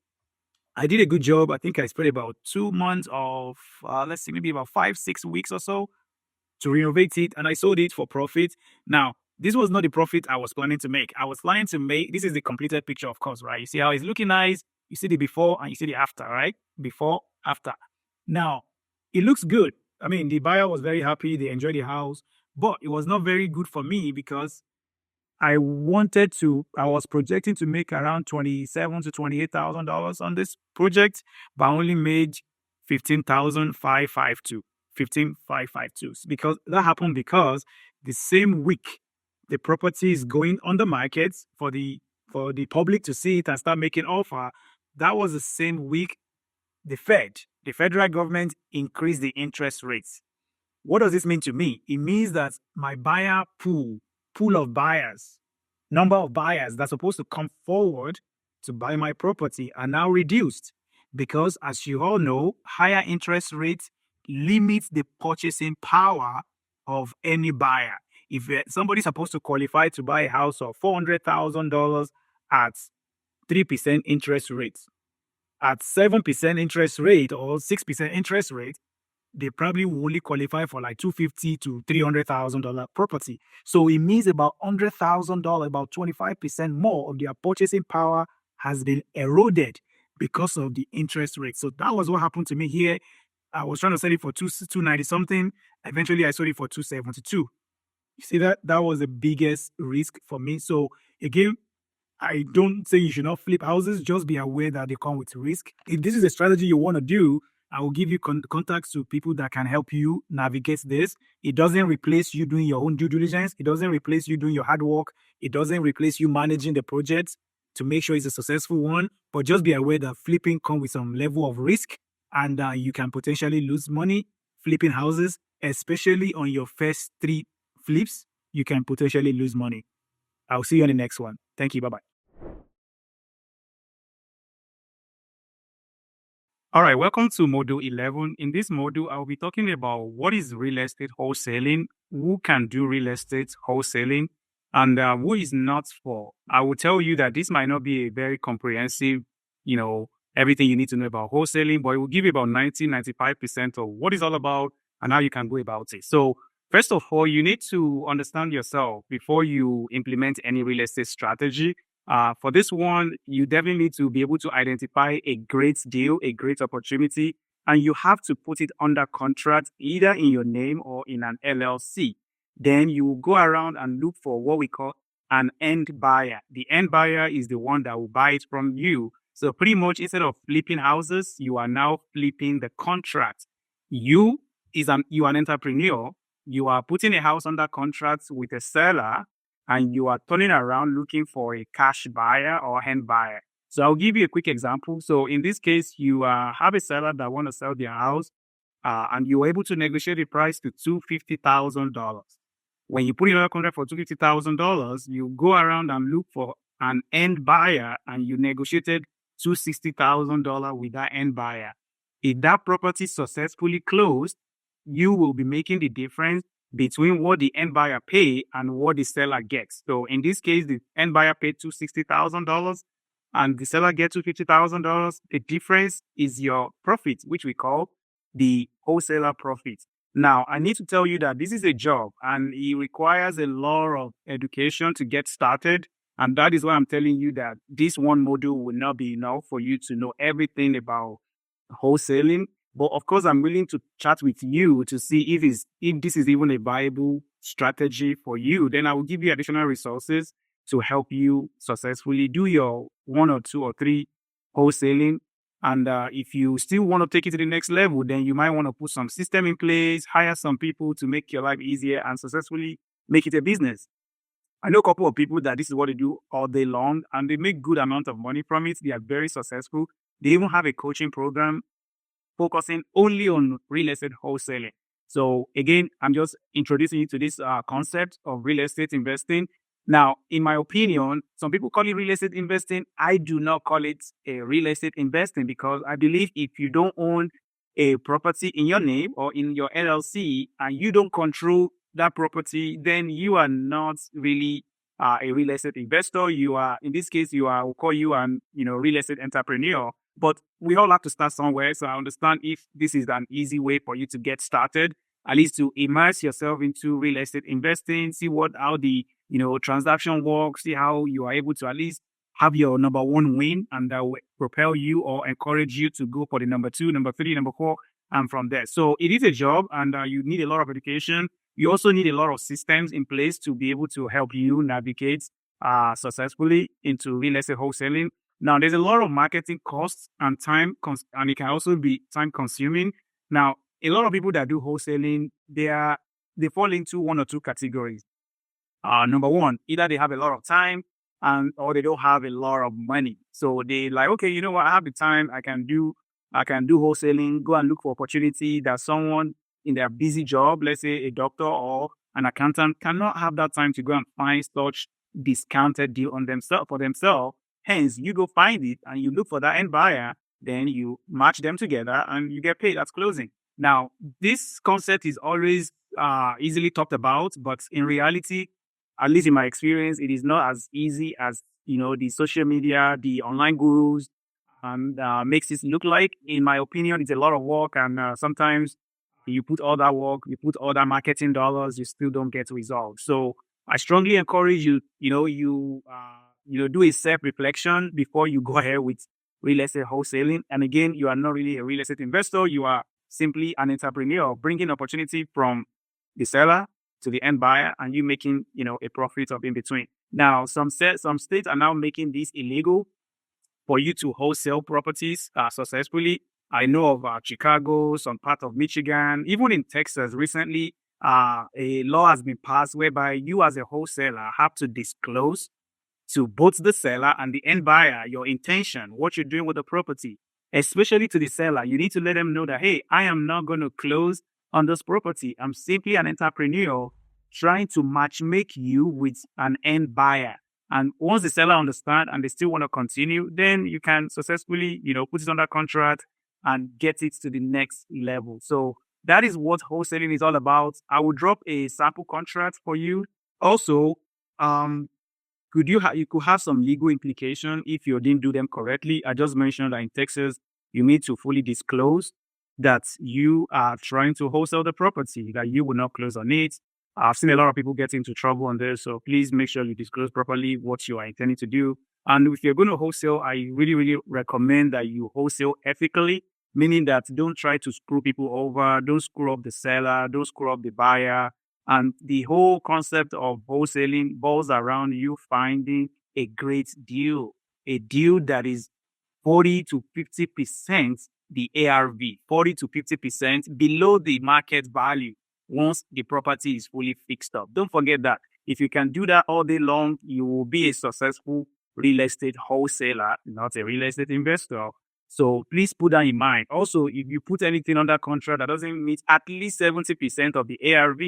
I did a good job. I think I spent about 2 months of, let's see, maybe about 5-6 weeks or so to renovate it, and I sold it for profit. Now, this was not the profit I was planning to make. I was planning to make, this is the completed picture, of course, right? You see how it's looking nice. You see the before and you see the after, right? Before, after. Now, it looks good. I mean, the buyer was very happy. They enjoyed the house, but it was not very good for me because I was projecting to make around $27,000 to $28,000 on this project, but I only made 15,552. 15,552. Because that happened because the same week the property is going on the market for the public to see it and start making offer, that was the same week the federal government increased the interest rates. What does this mean to me? It means that my buyer pool of buyers, number of buyers that's supposed to come forward to buy my property are now reduced because, as you all know, higher interest rates limit the purchasing power of any buyer. If somebody's supposed to qualify to buy a house of $400,000 at 3% interest rate, at 7% interest rate or 6% interest rate, they probably will only qualify for like $250,000 to $300,000 property. So it means about $100,000, about 25% more of their purchasing power has been eroded because of the interest rate. So that was what happened to me here. I was trying to sell it for 290 something. Eventually, I sold it for 272. You see that? That was the biggest risk for me. So again, I don't say you should not flip houses. Just be aware that they come with risk. If this is a strategy you want to do, I will give you contacts to people that can help you navigate this. It doesn't replace you doing your own due diligence. It doesn't replace you doing your hard work. It doesn't replace you managing the project to make sure it's a successful one. But just be aware that flipping comes with some level of risk, and you can potentially lose money flipping houses, especially on your first 3 flips. You can potentially lose money. I'll see you on the next one. Thank you. Bye-bye. All right, welcome to Module 11. In this module, I'll be talking about what is real estate wholesaling, who can do real estate wholesaling, and who is not for. I will tell you that this might not be a very comprehensive, everything you need to know about wholesaling, but it will give you about 95% of what it's all about and how you can go about it. So first of all, you need to understand yourself before you implement any real estate strategy. For this one, you definitely need to be able to identify a great deal, a great opportunity, and you have to put it under contract either in your name or in an LLC. Then you will go around and look for what we call an end buyer. The end buyer is the one that will buy it from you. So pretty much instead of flipping houses, you are now flipping the contract. You are an entrepreneur. You are putting a house under contract with a seller, and you are turning around looking for a cash buyer or hand buyer. So I'll give you a quick example. So in this case, you have a seller that want to sell their house, and you're able to negotiate the price to $250,000. When you put it on a contract for $250,000, you go around and look for an end buyer, and you negotiated $260,000 with that end buyer. If that property successfully closed, you will be making the difference between what the end buyer pay and what the seller gets. So in this case, the end buyer paid $260,000 and the seller gets $250,000. The difference is your profit, which we call the wholesaler profit. Now, I need to tell you that this is a job and it requires a lot of education to get started. And that is why I'm telling you that this one module will not be enough for you to know everything about wholesaling. But of course, I'm willing to chat with you to see if this is even a viable strategy for you. Then I will give you additional resources to help you successfully do your 1 or 2 or 3 wholesaling. And if you still want to take it to the next level, then you might want to put some system in place, hire some people to make your life easier and successfully make it a business. I know a couple of people that this is what they do all day long and they make good amount of money from it. They are very successful. They even have a coaching program focusing only on real estate wholesaling. So again, I'm just introducing you to this concept of real estate investing. Now, in my opinion, some people call it real estate investing. I do not call it a real estate investing because I believe if you don't own a property in your name or in your LLC and you don't control that property, then you are not really a real estate investor. You are, in this case, we'll call you an real estate entrepreneur. But we all have to start somewhere. So I understand if this is an easy way for you to get started, at least to immerse yourself into real estate investing, see how the transaction works, see how you are able to at least have your number 1 win, and that will propel you or encourage you to go for the number 2, number 3, number 4, and from there. So it is a job, and you need a lot of education. You also need a lot of systems in place to be able to help you navigate successfully into real estate wholesaling. Now, there's a lot of marketing costs and time, and it can also be time consuming. Now, a lot of people that do wholesaling, they fall into 1 or 2 categories. Number 1, either they have a lot of time or they don't have a lot of money. So they like, okay, you know what? I have the time. I can do wholesaling, go and look for opportunity that someone in their busy job, let's say a doctor or an accountant, cannot have that time to go and find such discounted deal for themselves. Hence, you go find it and you look for that end buyer, then you match them together and you get paid at closing. Now, this concept is always easily talked about, but in reality, at least in my experience, it is not as easy as, the social media, the online gurus, and makes it look like. In my opinion, it's a lot of work, and sometimes you put all that work, you put all that marketing dollars, you still don't get results. So I strongly encourage you, do a self-reflection before you go ahead with real estate wholesaling. And again, you are not really a real estate investor. You are simply an entrepreneur bringing opportunity from the seller to the end buyer and you making, a profit of in between. Now, some states are now making this illegal for you to wholesale properties successfully. I know of Chicago, some part of Michigan, even in Texas recently, a law has been passed whereby you as a wholesaler have to disclose to both the seller and the end buyer your intention, what you're doing with the property, especially to the seller. You need to let them know that, hey, I am not going to close on this property. I'm simply an entrepreneur trying to match make you with an end buyer. And once the seller understands and they still want to continue, then you can successfully, put it under contract and get it to the next level. So that is what wholesaling is all about. I will drop a sample contract for you. Also, you could have some legal implication if you didn't do them correctly. I just mentioned that in Texas, you need to fully disclose that you are trying to wholesale the property, that you will not close on it. I've seen a lot of people get into trouble on this, so please make sure you disclose properly what you are intending to do. And if you're going to wholesale, I really, really recommend that you wholesale ethically, meaning that don't try to screw people over, don't screw up the seller, don't screw up the buyer. And the whole concept of wholesaling boils around you finding a great deal, a deal that is 40 to 50% the ARV, 40 to 50% below the market value once the property is fully fixed up. Don't forget that. If you can do that all day long, you will be a successful real estate wholesaler, not a real estate investor. So please put that in mind. Also, if you put anything under contract that doesn't meet at least 70% of the ARV,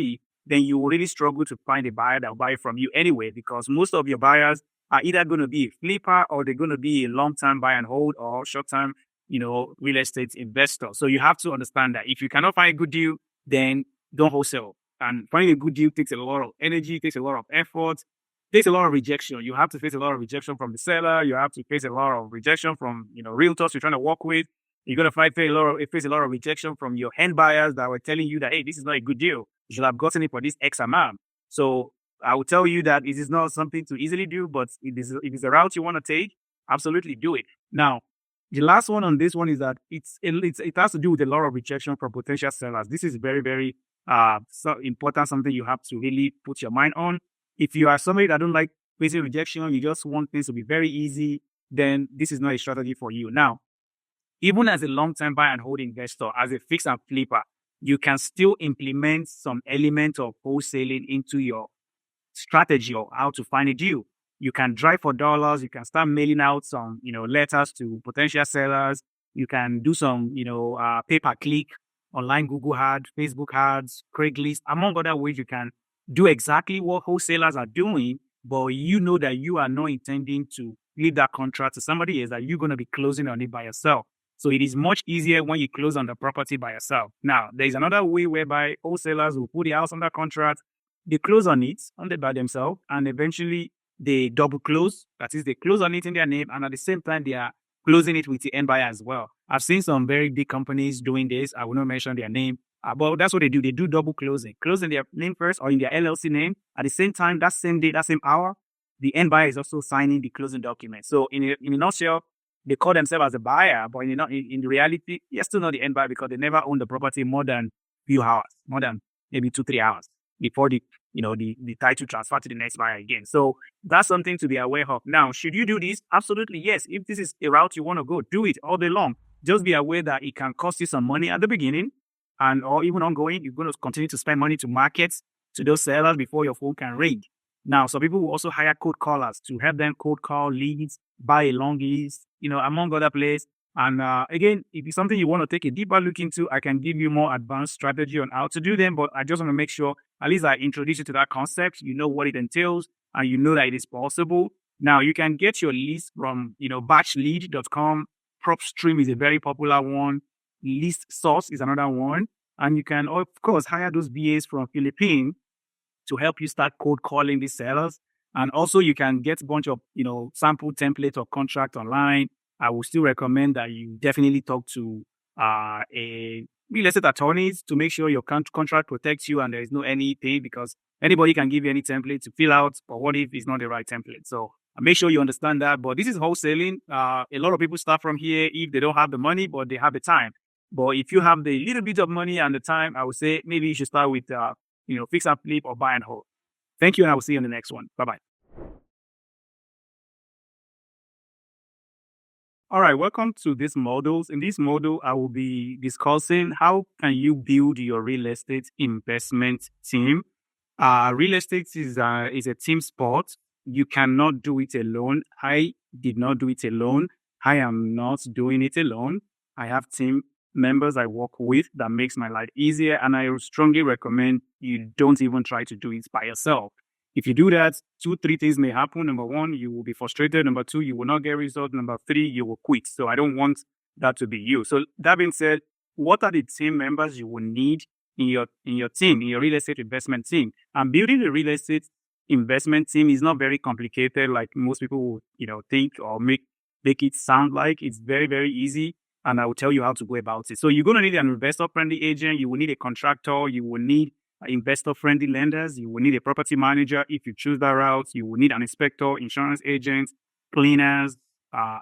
then you will really struggle to find a buyer that will buy from you anyway, because most of your buyers are either going to be a flipper or they're going to be a long-term buy and hold or short-term, real estate investor. So you have to understand that if you cannot find a good deal, then don't wholesale. And finding a good deal takes a lot of energy, takes a lot of effort, takes a lot of rejection. You have to face a lot of rejection from the seller. You have to face a lot of rejection from, realtors you're trying to work with. You're going to face a lot of rejection from your hand buyers that were telling you that, hey, this is not a good deal. You should have gotten it for this X amount. So I will tell you that it is not something to easily do, but if it's a route you want to take, absolutely do it. Now, the last one on this one is that it has to do with a lot of rejection from potential sellers. This is very, very so important, something you have to really put your mind on. If you are somebody that don't like facing rejection, you just want things to be very easy, then this is not a strategy for you. Now, even as a long-term buy and hold investor, as a fix and flipper, you can still implement some element of wholesaling into your strategy or how to find a deal. You can drive for dollars. You can start mailing out some, letters to potential sellers. You can do some, pay-per-click, online Google ads, Facebook ads, Craigslist, among other ways. You can do exactly what wholesalers are doing, but you know that you are not intending to leave that contract to somebody else, that you're going to be closing on it by yourself. So it is much easier when you close on the property by yourself. Now, there's another way whereby wholesalers will put the house under contract, they close on it by themselves, and eventually they double close. That is, they close on it in their name, and at the same time, they are closing it with the end buyer as well. I've seen some very big companies doing this. I will not mention their name, but that's what they do. They do double closing. Closing their name first or in their LLC name. At the same time, that same day, that same hour, the end buyer is also signing the closing document. So in a nutshell, they call themselves as a buyer, but in reality, you're still not the end buyer because they never own the property more than few hours, more than maybe 2-3 hours before the title transfer to the next buyer again. So that's something to be aware of. Now, should you do this? Absolutely, yes. If this is a route you want to go, do it all day long. Just be aware that it can cost you some money at the beginning or even ongoing. You're going to continue to spend money to market to those sellers before your phone can ring. Now, some people will also hire cold callers to help them cold call leads, buy a long list, among other places. And again, if it's something you want to take a deeper look into, I can give you more advanced strategy on how to do them. But I just want to make sure at least I introduce you to that concept. You know what it entails and you know that it is possible. Now, you can get your list from, batchlead.com. PropStream is a very popular one. List Source is another one. And you can, of course, hire those VAs from Philippines to help you start cold calling these sellers. And also you can get a bunch of, sample template or contract online. I would still recommend that you definitely talk to a real estate attorneys to make sure your contract protects you and there is no anything, because anybody can give you any template to fill out, but what if it's not the right template? So make sure you understand that. But this is wholesaling. A lot of people start from here if they don't have the money, but they have the time. But if you have the little bit of money and the time, I would say maybe you should start with fix and flip or buy and hold. Thank you, and I will see you in the next one. Bye-bye. All right, welcome to this models. In this model, I will be discussing how can you build your real estate investment team. Real estate is a team sport. You cannot do it alone. I did not do it alone. I am not doing it alone. I have team members I work with that makes my life easier, and I strongly recommend you don't even try to do it by yourself. If you do that, 2, 3 things may happen. Number one, you will be frustrated. Number two, you will not get results. Number three, you will quit. So I don't want that to be you. So that being said, what are the team members you will need in your team, in your real estate investment team? And building a real estate investment team is not very complicated, like most people would, think or make it sound like. It's very, very easy. And I will tell you how to go about it. So you're going to need an investor-friendly agent. You will need a contractor. You will need investor-friendly lenders. You will need a property manager if you choose that route. You will need an inspector, insurance agents, cleaners,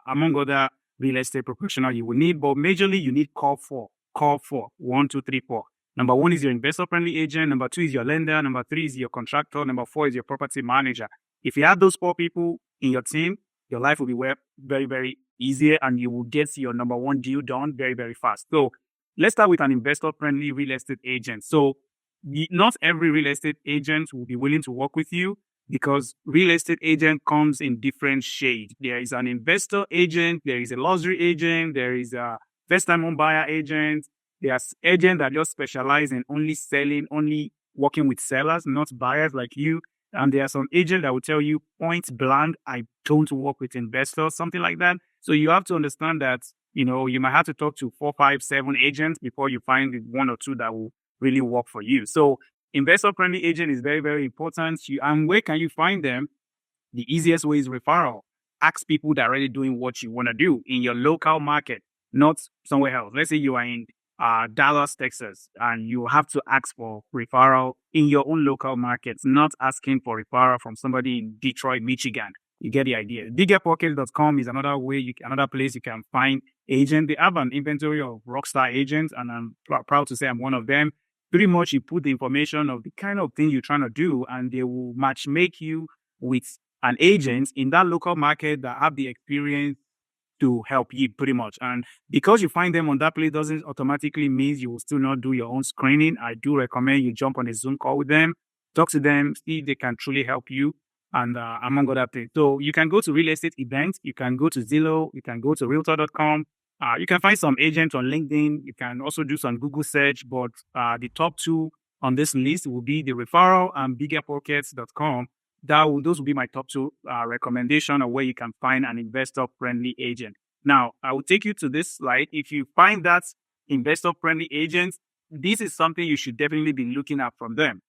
among other real estate professionals you will need. But majorly, you need core four. Core four. 1, 2, 3, 4. Number one is your investor-friendly agent. Number two is your lender. Number three is your contractor. Number four is your property manager. If you have those 4 people in your team, your life will be very, very easier, and you will get your number one deal done very, very fast. So let's start with an investor-friendly real estate agent. So not every real estate agent will be willing to work with you because real estate agent comes in different shades. There is an investor agent, there is a luxury agent, there is a first-time home buyer agent. There's agents that just specialize in only selling, only working with sellers, not buyers like you. And there are some agents that will tell you point blank, I don't work with investors, something like that. So you have to understand that, you might have to talk to 4, 5, 7 agents before you find the 1 or 2 that will really work for you. So investor-friendly agent is very, very important. And where can you find them? The easiest way is referral. Ask people that are already doing what you want to do in your local market, not somewhere else. Let's say you are in Dallas, Texas, and you have to ask for referral in your own local markets, not asking for referral from somebody in Detroit, Michigan. You get the idea. Biggerpockets.com is another way, another place you can find agents. They have an inventory of rockstar agents, and I'm proud to say I'm one of them. Pretty much you put the information of the kind of thing you're trying to do, and they will match make you with an agent in that local market that have the experience to help you pretty much. And because you find them on that place doesn't automatically mean you will still not do your own screening. I do recommend you jump on a Zoom call with them, talk to them, see if they can truly help you, and among other things. So you can go to real estate events, you can go to Zillow, you can go to realtor.com. You can find some agents on LinkedIn. You can also do some Google search, but the top 2 on this list will be the referral and biggerpockets.com. Those will be my top 2 recommendation of where you can find an investor-friendly agent. Now, I will take you to this slide. If you find that investor-friendly agent, this is something you should definitely be looking at from them.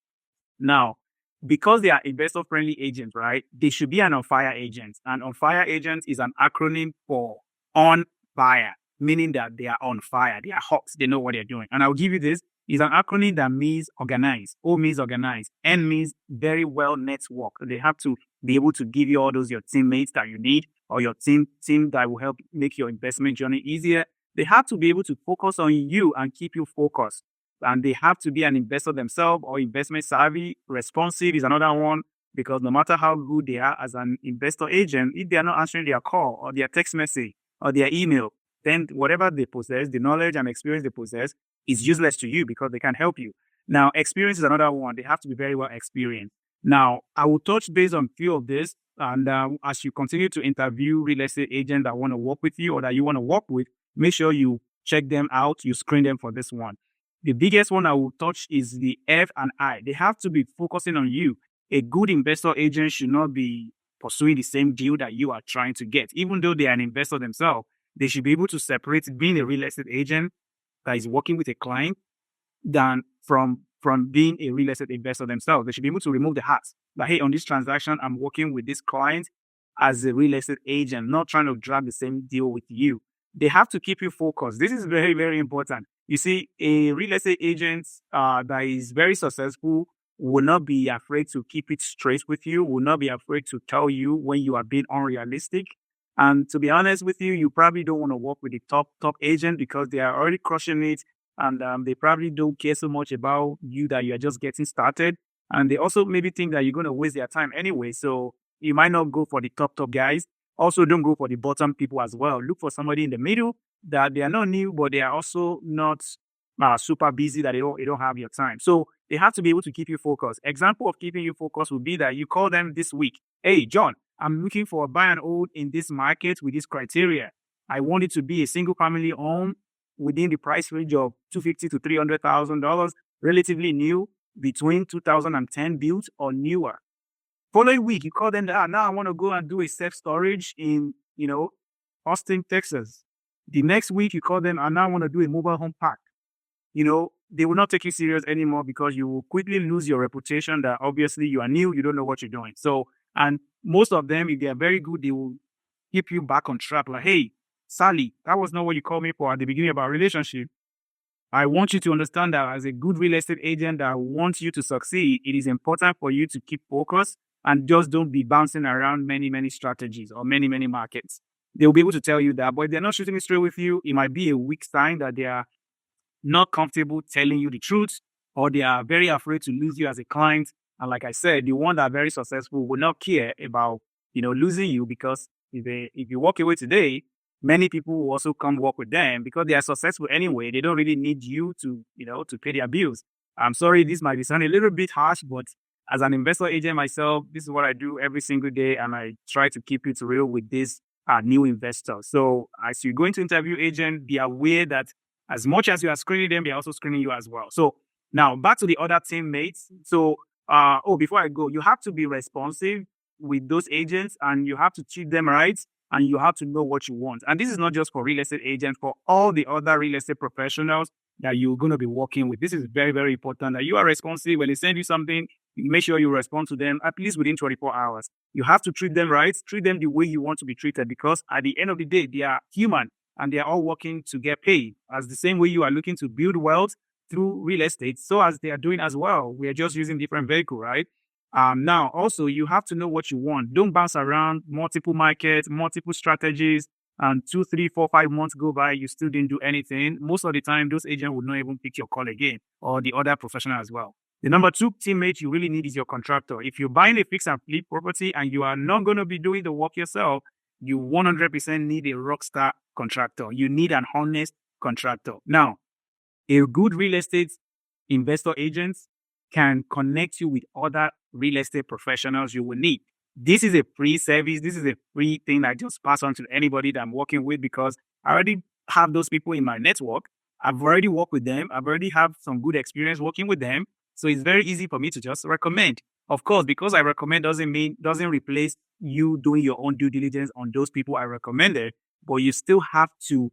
Now, because they are investor-friendly agents, right, they should be an on-fire agent. And on-fire agent is an acronym for on fire, meaning that they are on fire, they are hot, they know what they're doing. And I'll give you this. It's an acronym that means organize. O means organize. N means very well networked. They have to be able to give you all those your teammates that you need, or your team that will help make your investment journey easier. They have to be able to focus on you and keep you focused. And they have to be an investor themselves or investment savvy. Responsive is another one, because no matter how good they are as an investor agent, if they are not answering their call or their text message or their email, then whatever they possess, the knowledge and experience they possess, is useless to you because they can't help you. Now, experience is another one. They have to be very well experienced. Now, I will touch base on a few of this. And as you continue to interview real estate agents that want to work with you or that you want to work with, make sure you check them out. You screen them for this one. The biggest one I will touch is the F and I. They have to be focusing on you. A good investor agent should not be pursuing the same deal that you are trying to get. Even though they are an investor themselves, they should be able to separate being a real estate agent that is working with a client than from being a real estate investor themselves. They should be able to remove the hats. Like, hey, on this transaction, I'm working with this client as a real estate agent, not trying to drag the same deal with you. They have to keep you focused. This is very, very important. You see, a real estate agent that is very successful will not be afraid to keep it straight with you, will not be afraid to tell you when you are being unrealistic. And to be honest with you, you probably don't want to work with the top agent because they are already crushing it. and they probably don't care so much about you that you're just getting started. And they also maybe think that you're going to waste their time anyway. So you might not go for the top guys. Also, don't go for the bottom people as well. Look for somebody in the middle that they are not new, but they are also not super busy that they don't have your time. So they have to be able to keep you focused. Example of keeping you focused would be that you call them this week. Hey, John, I'm looking for a buy and hold in this market with this criteria. I want it to be a single family home within the price range of $250,000 to $300,000, relatively new, between 2010 built or newer. Following week, you call them, now I want to go and do a self-storage in, Austin, Texas. The next week, you call them, and now I want to do a mobile home park. They will not take you serious anymore because you will quickly lose your reputation that obviously you are new, you don't know what you're doing. So, and most of them, if they are very good, they will keep you back on track. Like, hey, Sally, that was not what you called me for at the beginning of our relationship. I want you to understand that as a good real estate agent that wants you to succeed, it is important for you to keep focused and just don't be bouncing around many strategies or many markets. They'll be able to tell you that, but if they're not shooting it straight with you, it might be a weak sign that they are not comfortable telling you the truth, or they are very afraid to lose you as a client. And like I said, the one that are very successful will not care about, losing you, because if you walk away today, many people will also come work with them because they are successful anyway. They don't really need you to pay their bills. I'm sorry, this might be sounding a little bit harsh, but as an investor agent myself, this is what I do every single day. And I try to keep it real with this new investors. So as you go into interview agent, be aware that as much as you are screening them, they're also screening you as well. So now back to the other teammates. So, before I go, you have to be responsive with those agents and you have to treat them right and you have to know what you want. And this is not just for real estate agents, for all the other real estate professionals that you're going to be working with. This is very important that you are responsive. When they send you something, you make sure you respond to them at least within 24 hours. You have to treat them right, treat them the way you want to be treated, because at the end of the day, they are human and they are all working to get paid. As the same way you are looking to build wealth through real estate, so as they are doing as well. We are just using different vehicle, right? Now, also, you have to know what you want. Don't bounce around multiple markets, multiple strategies, and 2, 3, 4, 5 months go by, you still didn't do anything. Most of the time, those agents would not even pick your call again, or the other professional as well. The number 2 teammate you really need is your contractor. If you're buying a fix and flip property and you are not going to be doing the work yourself, you 100% need a rock star contractor. You need an honest contractor. Now, a good real estate investor agent can connect you with other real estate professionals you will need. This is a free service. This is a free thing I just pass on to anybody that I'm working with, because I already have those people in my network. I've already worked with them. I've already have some good experience working with them. So it's very easy for me to just recommend. Of course, because I recommend doesn't replace you doing your own due diligence on those people I recommended, but you still have to,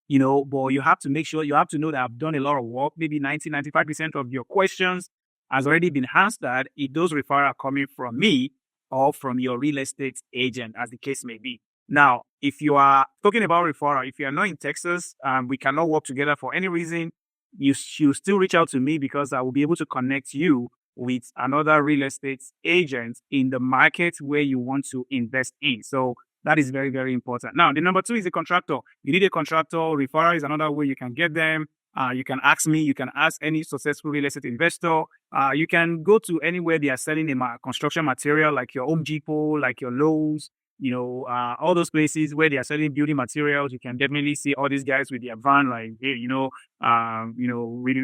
but you have to make sure, you have to know that I've done a lot of work. Maybe 95% of your questions has already been answered if those referrals are coming from me or from your real estate agent, as the case may be. Now, if you are talking about referral, if you are not in Texas, we cannot work together for any reason, you should still reach out to me, because I will be able to connect you with another real estate agent in the market where you want to invest in. So that is very important. Now, the number 2 is a contractor. You need a contractor. Referral is another way you can get them. You can ask me. You can ask any successful real estate investor. You can go to anywhere they are selling a construction material, like your Home Depot, like your Lowe's, all those places where they are selling building materials. You can definitely see all these guys with their van, like, hey,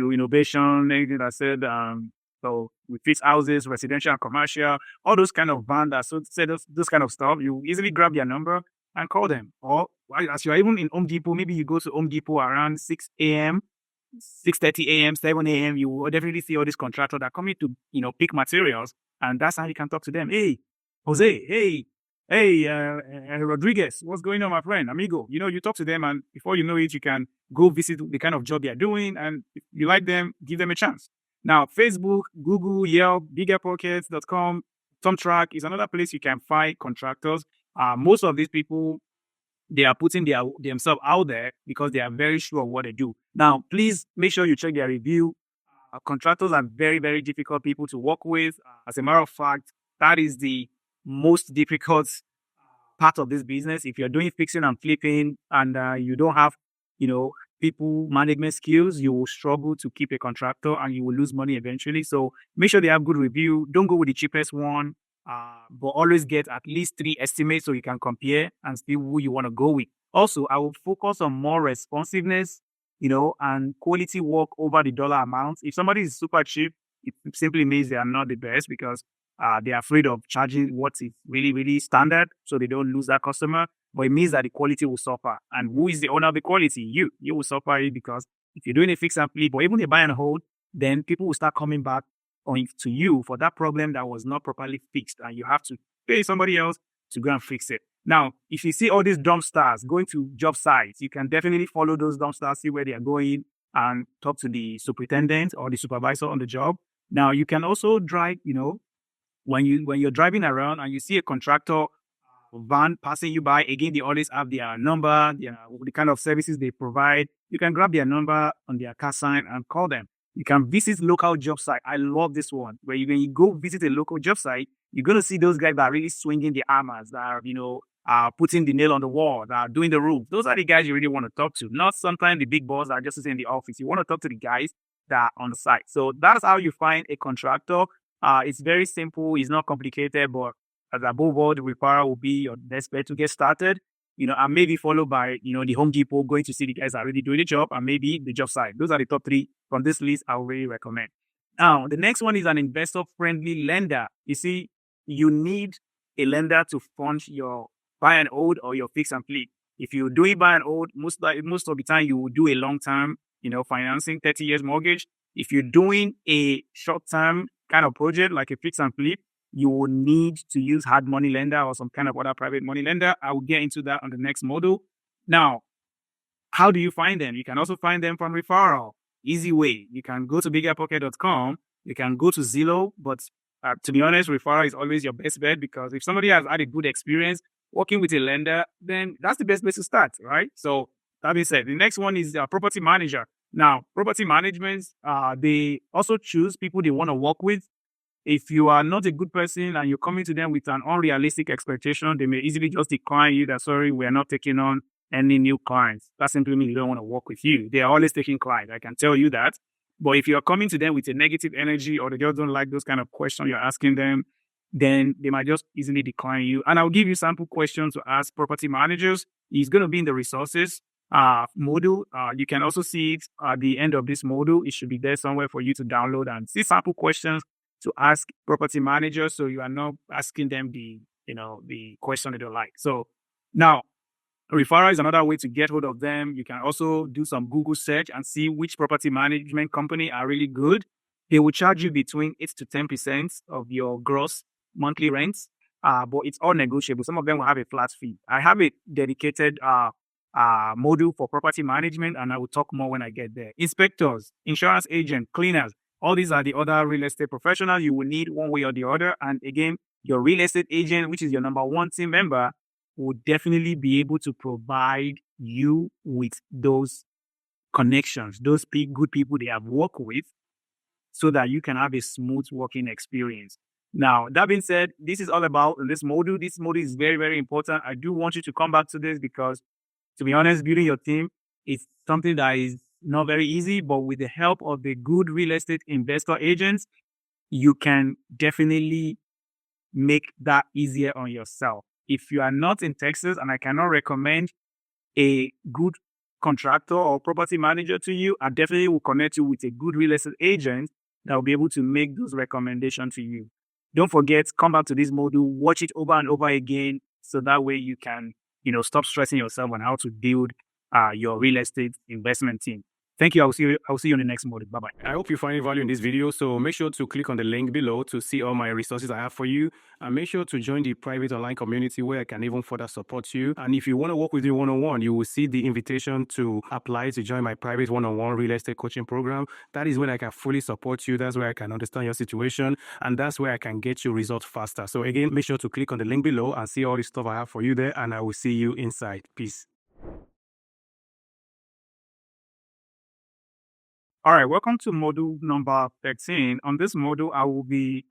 renovation, anything that said, so we fix houses, residential and commercial, all those kind of van that say those kind of stuff. You easily grab their number and call them. Or as you are even in Home Depot, maybe you go to Home Depot around 6 a.m., 6:30 a.m., 7 a.m., you will definitely see all these contractors that come in to, pick materials. And that's how you can talk to them. Hey, Jose, hey, Rodriguez, what's going on, my friend? Amigo, you talk to them, and before you know it, you can go visit the kind of job they're doing. And if you like them, give them a chance. Now, Facebook, Google, Yelp, biggerpockets.com, Thumbtrack is another place you can find contractors. Most of these people, they are putting themselves out there because they are very sure of what they do. Now, please make sure you check their review. Contractors are very difficult people to work with. As a matter of fact, that is the most difficult part of this business. If you're doing fixing and flipping and you don't have, people management skills, you will struggle to keep a contractor and you will lose money eventually. So make sure they have good review. Don't go with the cheapest one, but always get at least 3 estimates so you can compare and see who you want to go with. Also, I will focus on more responsiveness, and quality work over the dollar amount. If somebody is super cheap, it simply means they are not the best because they are afraid of charging what is really, really standard so they don't lose that customer. But it means that the quality will suffer. And who is the owner of the quality? You. You will suffer it because if you're doing a fix and flip or even a buy and hold, then people will start coming back to you for that problem that was not properly fixed. And you have to pay somebody else to go and fix it. Now, if you see all these dump stars going to job sites, you can definitely follow those dump stars, see where they are going, and talk to the superintendent or the supervisor on the job. Now, you can also drive, when you're driving around and you see a contractor van passing you by, again, they always have their number, the kind of services they provide. You can grab their number on their car sign and call them. You can visit local job site. I love this one, where when you go visit a local job site, you're going to see those guys that are really swinging the hammers, that are putting the nail on the wall, that are doing the roof. Those are the guys you really want to talk to, not sometimes the big boss that are just sitting in the office. You want to talk to the guys that are on the site. So that's how you find a contractor. It's very simple. It's not complicated, but as above all, the referral will be your best bet to get started. And maybe followed by, the Home Depot, going to see the guys that are already doing the job, and maybe the job site. Those are the top 3 from this list I would really recommend. Now, the next one is an investor-friendly lender. You see, you need a lender to fund your buy and hold or your fix and flip. If you do it buy and hold, most of the time you will do a long-term, financing, 30 years mortgage. If you're doing a short-term kind of project like a fix and flip, you will need to use hard money lender or some kind of other private money lender. I will get into that on the next module. Now, how do you find them? You can also find them from referral. Easy way. You can go to biggerpocket.com. You can go to Zillow, but to be honest, referral is always your best bet, because if somebody has had a good experience working with a lender, then that's the best place to start, right? So that being said, the next one is property manager. Now, property management, they also choose people they want to work with. If you are not a good person and you're coming to them with an unrealistic expectation, they may easily just decline you that, sorry, we are not taking on any new clients. That simply means they don't want to work with you. They are always taking clients. I can tell you that. But if you're coming to them with a negative energy, or they just don't like those kind of questions you're asking them, then they might just easily decline you. And I'll give you sample questions to ask property managers. It's going to be in the resources module. You can also see it at the end of this module. It should be there somewhere for you to download and see sample questions to ask property managers, so you are not asking them the question they don't like. So now, referral is another way to get hold of them. You can also do some Google search and see which property management company are really good. They will charge you between 8 to 10% of your gross monthly rents, but it's all negotiable. Some of them will have a flat fee. I have a dedicated module for property management, and I will talk more when I get there. Inspectors, insurance agents, cleaners, all these are the other real estate professionals you will need one way or the other. And again, your real estate agent, which is your number 1 team member, will definitely be able to provide you with those connections, those good people they have worked with, so that you can have a smooth working experience. Now, that being said, this is all about this module. This module is very, very important. I do want you to come back to this because, to be honest, building your team is something that is not very easy, but with the help of the good real estate investor agents, you can definitely make that easier on yourself. If you are not in Texas, and I cannot recommend a good contractor or property manager to you, I definitely will connect you with a good real estate agent that will be able to make those recommendations to you. Don't forget, come back to this module, watch it over and over again, so that way you can, stop stressing yourself on how to build your real estate investment team. Thank you. I'll see you in the next module. Bye-bye. I hope you find value in this video. So make sure to click on the link below to see all my resources I have for you. And make sure to join the private online community where I can even further support you. And if you want to work with me one-on-one, you will see the invitation to apply to join my private one-on-one real estate coaching program. That is when I can fully support you. That's where I can understand your situation. And that's where I can get you results faster. So again, make sure to click on the link below and see all the stuff I have for you there. And I will see you inside. Peace. All right, welcome to module number 13. On this module, I will be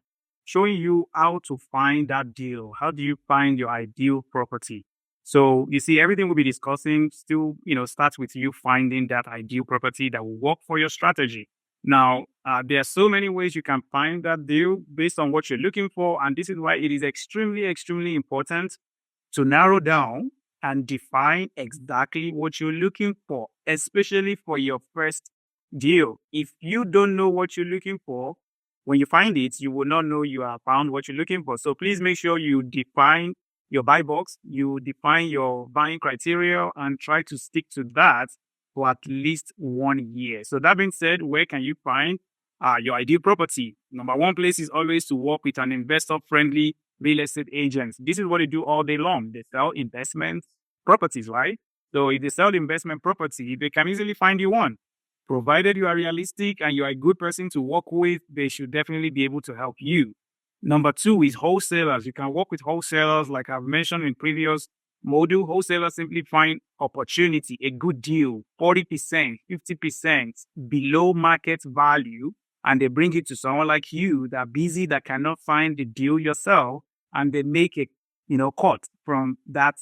showing you how to find that deal. How do you find your ideal property? So you see, everything we'll be discussing still, starts with you finding that ideal property that will work for your strategy. Now, there are so many ways you can find that deal based on what you're looking for. And this is why it is extremely, extremely important to narrow down and define exactly what you're looking for, especially for your first deal. If you don't know what you're looking for, when you find it, you will not know you have found what you're looking for. So please make sure you define your buy box, you define your buying criteria, and try to stick to that for at least 1 year. So that being said, where can you find your ideal property? Number one place is always to work with an investor-friendly real estate agent. This is what they do all day long. They sell investment properties, right? So if they sell investment property, they can easily find you one. Provided you are realistic and you are a good person to work with, they should definitely be able to help you. Number two is wholesalers. You can work with wholesalers, like I've mentioned in previous module. Wholesalers simply find opportunity, a good deal, 40%, 50% below market value, and they bring it to someone like you that are busy, that cannot find the deal yourself, and they make a cut from that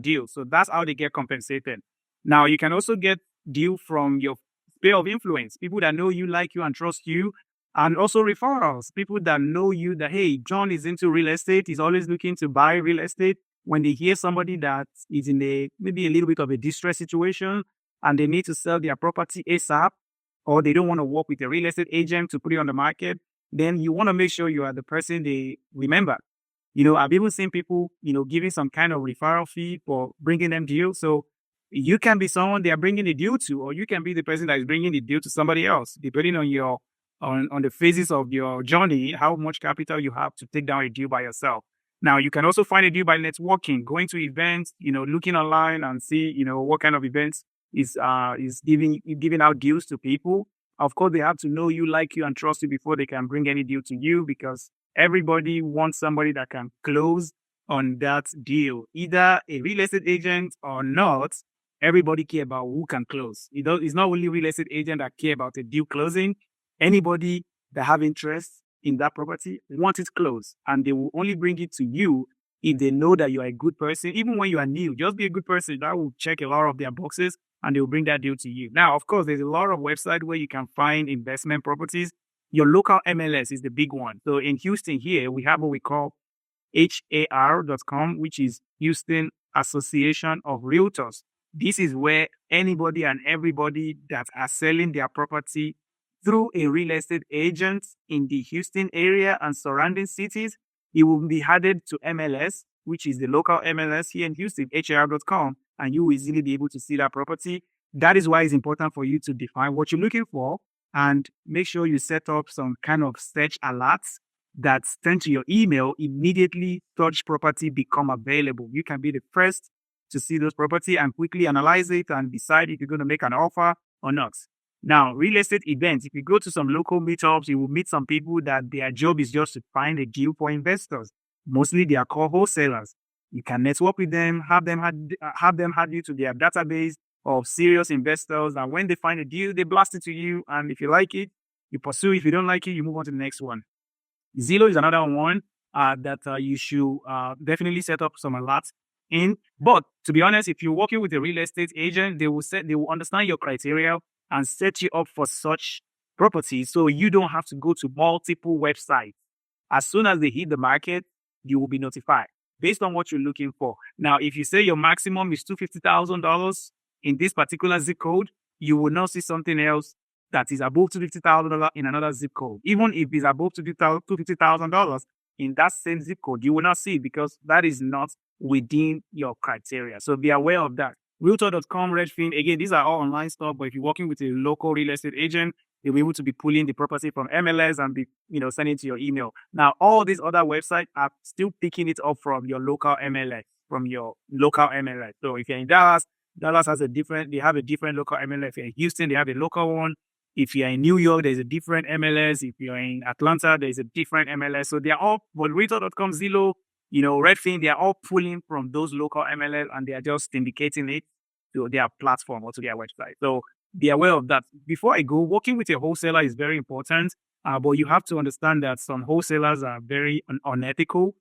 deal. So that's how they get compensated. Now you can also get deal from your sphere of influence, people that know you, like you, and trust you. And also referrals, people that know you, that, hey, John is into real estate. He's always looking to buy real estate. When they hear somebody that is in maybe a little bit of a distress situation and they need to sell their property ASAP, or they don't want to work with a real estate agent to put it on the market, then you want to make sure you are the person they remember. I've even seen people, giving some kind of referral fee for bringing them deals. So you can be someone they are bringing the deal to, or you can be the person that is bringing the deal to somebody else, depending on your on the phases of your journey, how much capital you have to take down a deal by yourself. Now, you can also find a deal by networking, going to events, looking online and see, what kind of events is giving out deals to people. Of course, they have to know you, like you, and trust you before they can bring any deal to you, because everybody wants somebody that can close on that deal, either a real estate agent or not. Everybody care about who can close. It's not only real estate agent that care about a deal closing. Anybody that have interest in that property want it closed, and they will only bring it to you if they know that you are a good person. Even when you are new, just be a good person. That will check a lot of their boxes, and they will bring that deal to you. Now, of course, there's a lot of websites where you can find investment properties. Your local MLS is the big one. So in Houston here, we have what we call HAR.com, which is Houston Association of Realtors. This is where anybody and everybody that are selling their property through a real estate agent in the Houston area and surrounding cities, it will be added to MLS, which is the local MLS here in Houston, HAR.com, and you will easily be able to see that property. That is why it's important for you to define what you're looking for and make sure you set up some kind of search alerts that sent to your email immediately such property become available. You can be the first to see those property and quickly analyze it and decide if you're going to make an offer or not. Now, real estate events, if you go to some local meetups, you will meet some people that their job is just to find a deal for investors. Mostly they are called wholesalers. You can network with them, have them add you to their database of serious investors. And when they find a deal, they blast it to you. And if you like it, you pursue. If you don't like it, you move on to the next one. Zillow is another one that you should definitely set up some alerts in. But to be honest, if you're working with a real estate agent, they will understand your criteria and set you up for such properties, so you don't have to go to multiple websites. As soon as they hit the market, you will be notified based on what you're looking for. Now, if you say your maximum is $250,000 in this particular zip code, you will not see something else that is above $250,000 in another zip code. Even if it's above $250,000 in that same zip code, you will not see it because that is not within your criteria. So be aware of that. Realtor.com, Redfin, again, these are all online stuff, but if you're working with a local real estate agent, they'll be able to be pulling the property from MLS and be, sending it to your email. Now, all these other websites are still picking it up from your local MLS, So if you're in Dallas has they have a different local MLS. If you're in Houston, they have a local one. If you're in New York, there's a different MLS. If you're in Atlanta, there's a different MLS. So they're all, but Realtor.com, Zillow, Redfin, they are all pulling from those local MLS and they are just syndicating it to their platform or to their website. So be aware of that. Before I go, working with a wholesaler is very important, but you have to understand that some wholesalers are very unethical.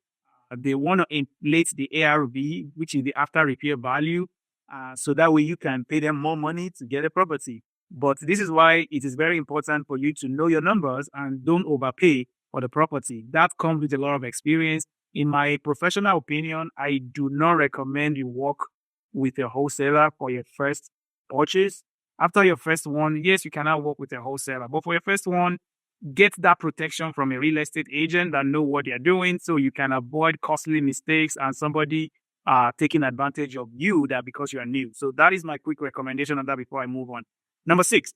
They want to inflate the ARV, which is the after repair value, so that way you can pay them more money to get a property. But this is why it is very important for you to know your numbers and don't overpay for the property. That comes with a lot of experience. In my professional opinion, I do not recommend you work with a wholesaler for your first purchase. After your first one, yes, you cannot work with a wholesaler, but for your first one, get that protection from a real estate agent that know what they're doing, so you can avoid costly mistakes and somebody taking advantage of you that because you are new. So that is my quick recommendation on that before I move on. Number 6,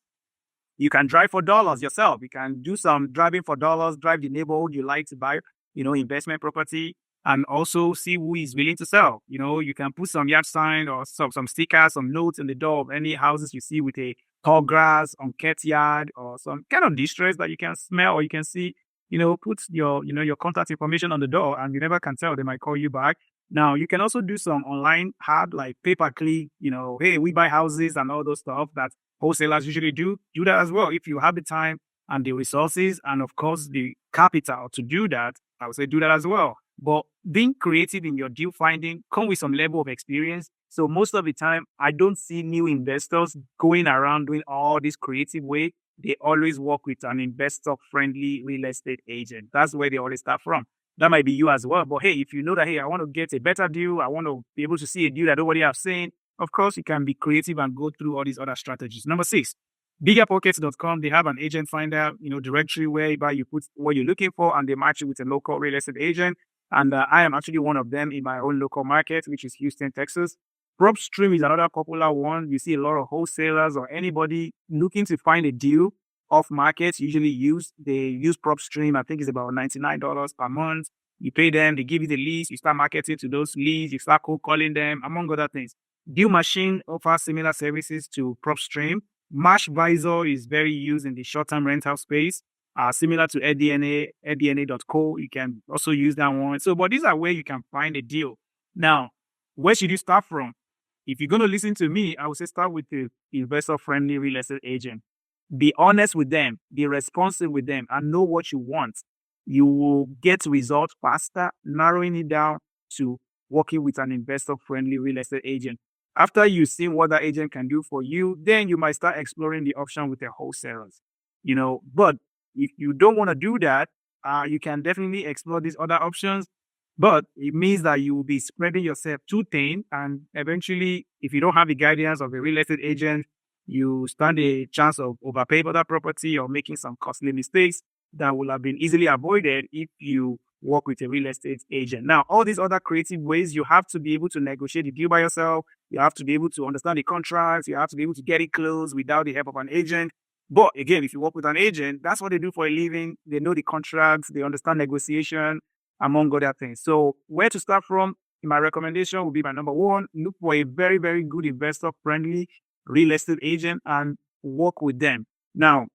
you can drive for dollars yourself. You can do some driving for dollars, drive the neighborhood you like to buy, investment property, and also see who is willing to sell. You can put some yard sign or some stickers, some notes in the door of any houses you see with a tall grass, unkept yard, or some kind of distress that you can smell or you can see. Put your contact information on the door, and you never can tell. They might call you back. Now, you can also do some online ad like pay-per-click, hey, we buy houses and all those stuff that wholesalers usually do that as well. If you have the time and the resources and of course the capital to do that, I would say do that as well. But being creative in your deal finding come with some level of experience. So most of the time, I don't see new investors going around doing all this creative way. They always work with an investor-friendly real estate agent. That's where they always start from. That might be you as well. But hey, if you know that, hey, I want to get a better deal, I want to be able to see a deal that nobody has seen, of course, you can be creative and go through all these other strategies. Number 6, biggerpockets.com. They have an agent finder, directory whereby you put what you're looking for and they match you with a local real estate agent. And I am actually one of them in my own local market, which is Houston, Texas. PropStream is another popular one. You see a lot of wholesalers or anybody looking to find a deal off market. They use PropStream. I think it's about $99 per month. You pay them, they give you the leads, you start marketing to those leads, you start cold calling them, among other things. Deal Machine offers similar services to PropStream. Mashvisor is very used in the short-term rental space, similar to Airdna.co. You can also use that one. So, but these are where you can find a deal. Now, where should you start from? If you're going to listen to me, I would say start with the investor-friendly real estate agent. Be honest with them, be responsive with them, and know what you want. You will get results faster, narrowing it down to working with an investor-friendly real estate agent. After you've seen what that agent can do for you, then you might start exploring the option with the wholesalers. But if you don't want to do that, you can definitely explore these other options. But it means that you will be spreading yourself too thin, and eventually, if you don't have the guidance of a real estate agent, you stand a chance of overpaying for that property or making some costly mistakes that will have been easily avoided if you work with a real estate agent. Now, all these other creative ways, you have to be able to negotiate the deal by yourself. You have to be able to understand the contracts. You have to be able to get it closed without the help of an agent. But again, if you work with an agent, that's what they do for a living. They know the contracts. They understand negotiation, among other things. So where to start from? My recommendation would be my number 1, look for a very, very good investor-friendly real estate agent and work with them. Now,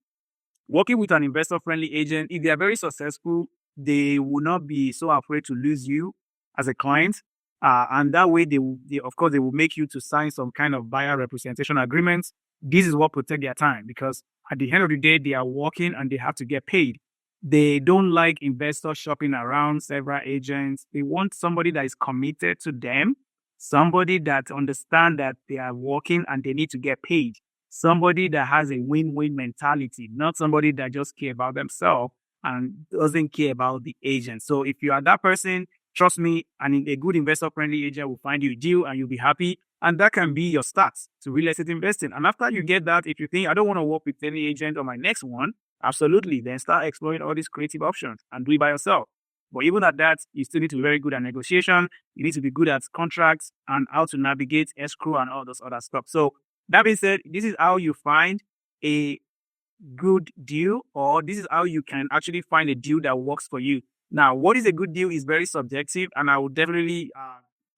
working with an investor-friendly agent, if they are very successful, they will not be so afraid to lose you as a client. And that way, they will make you to sign some kind of buyer representation agreement. This is what protects their time, because at the end of the day, they are working and they have to get paid. They don't like investors shopping around several agents. They want somebody that is committed to them, somebody that understands that they are working and they need to get paid, somebody that has a win-win mentality, not somebody that just cares about themselves and doesn't care about the agent. So if you are that person, trust me, a good investor-friendly agent will find you a deal and you'll be happy. And that can be your start to real estate investing. And after you get that, if you think, I don't want to work with any agent on my next one, absolutely, then start exploring all these creative options and do it by yourself. But even at that, you still need to be very good at negotiation. You need to be good at contracts and how to navigate escrow and all those other stuff. So that being said, this is how you find a good deal, or this is how you can actually find a deal that works for you. Now, what is a good deal is very subjective, and I will definitely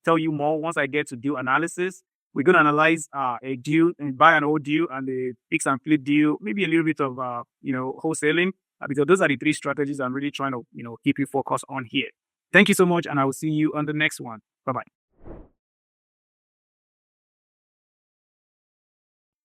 tell you more once I get to deal analysis. We're going to analyze a deal and buy an old deal and a fix and flip deal, maybe a little bit of, wholesaling, because those are the 3 strategies I'm really trying to, keep you focused on here. Thank you so much, and I will see you on the next one. Bye-bye.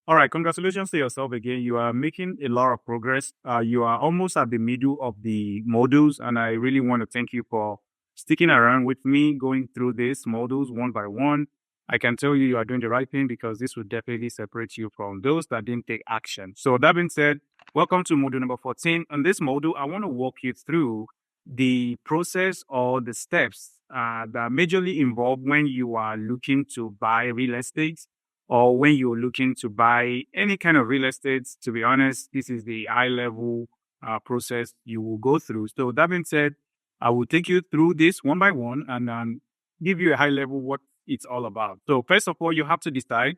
All right, congratulations to yourself again. You are making a lot of progress. You are almost at the middle of the modules, and I really want to thank you for sticking around with me, going through these models one by one, I can tell you are doing the right thing, because this will definitely separate you from those that didn't take action. So that being said, welcome to module number 14. On this module, I want to walk you through the process or the steps that majorly involve when you are looking to buy real estate, or when you're looking to buy any kind of real estate. To be honest, this is the high level process you will go through. So that being said, I will take you through this one by one and give you a high level what it's all about. So first of all, you have to decide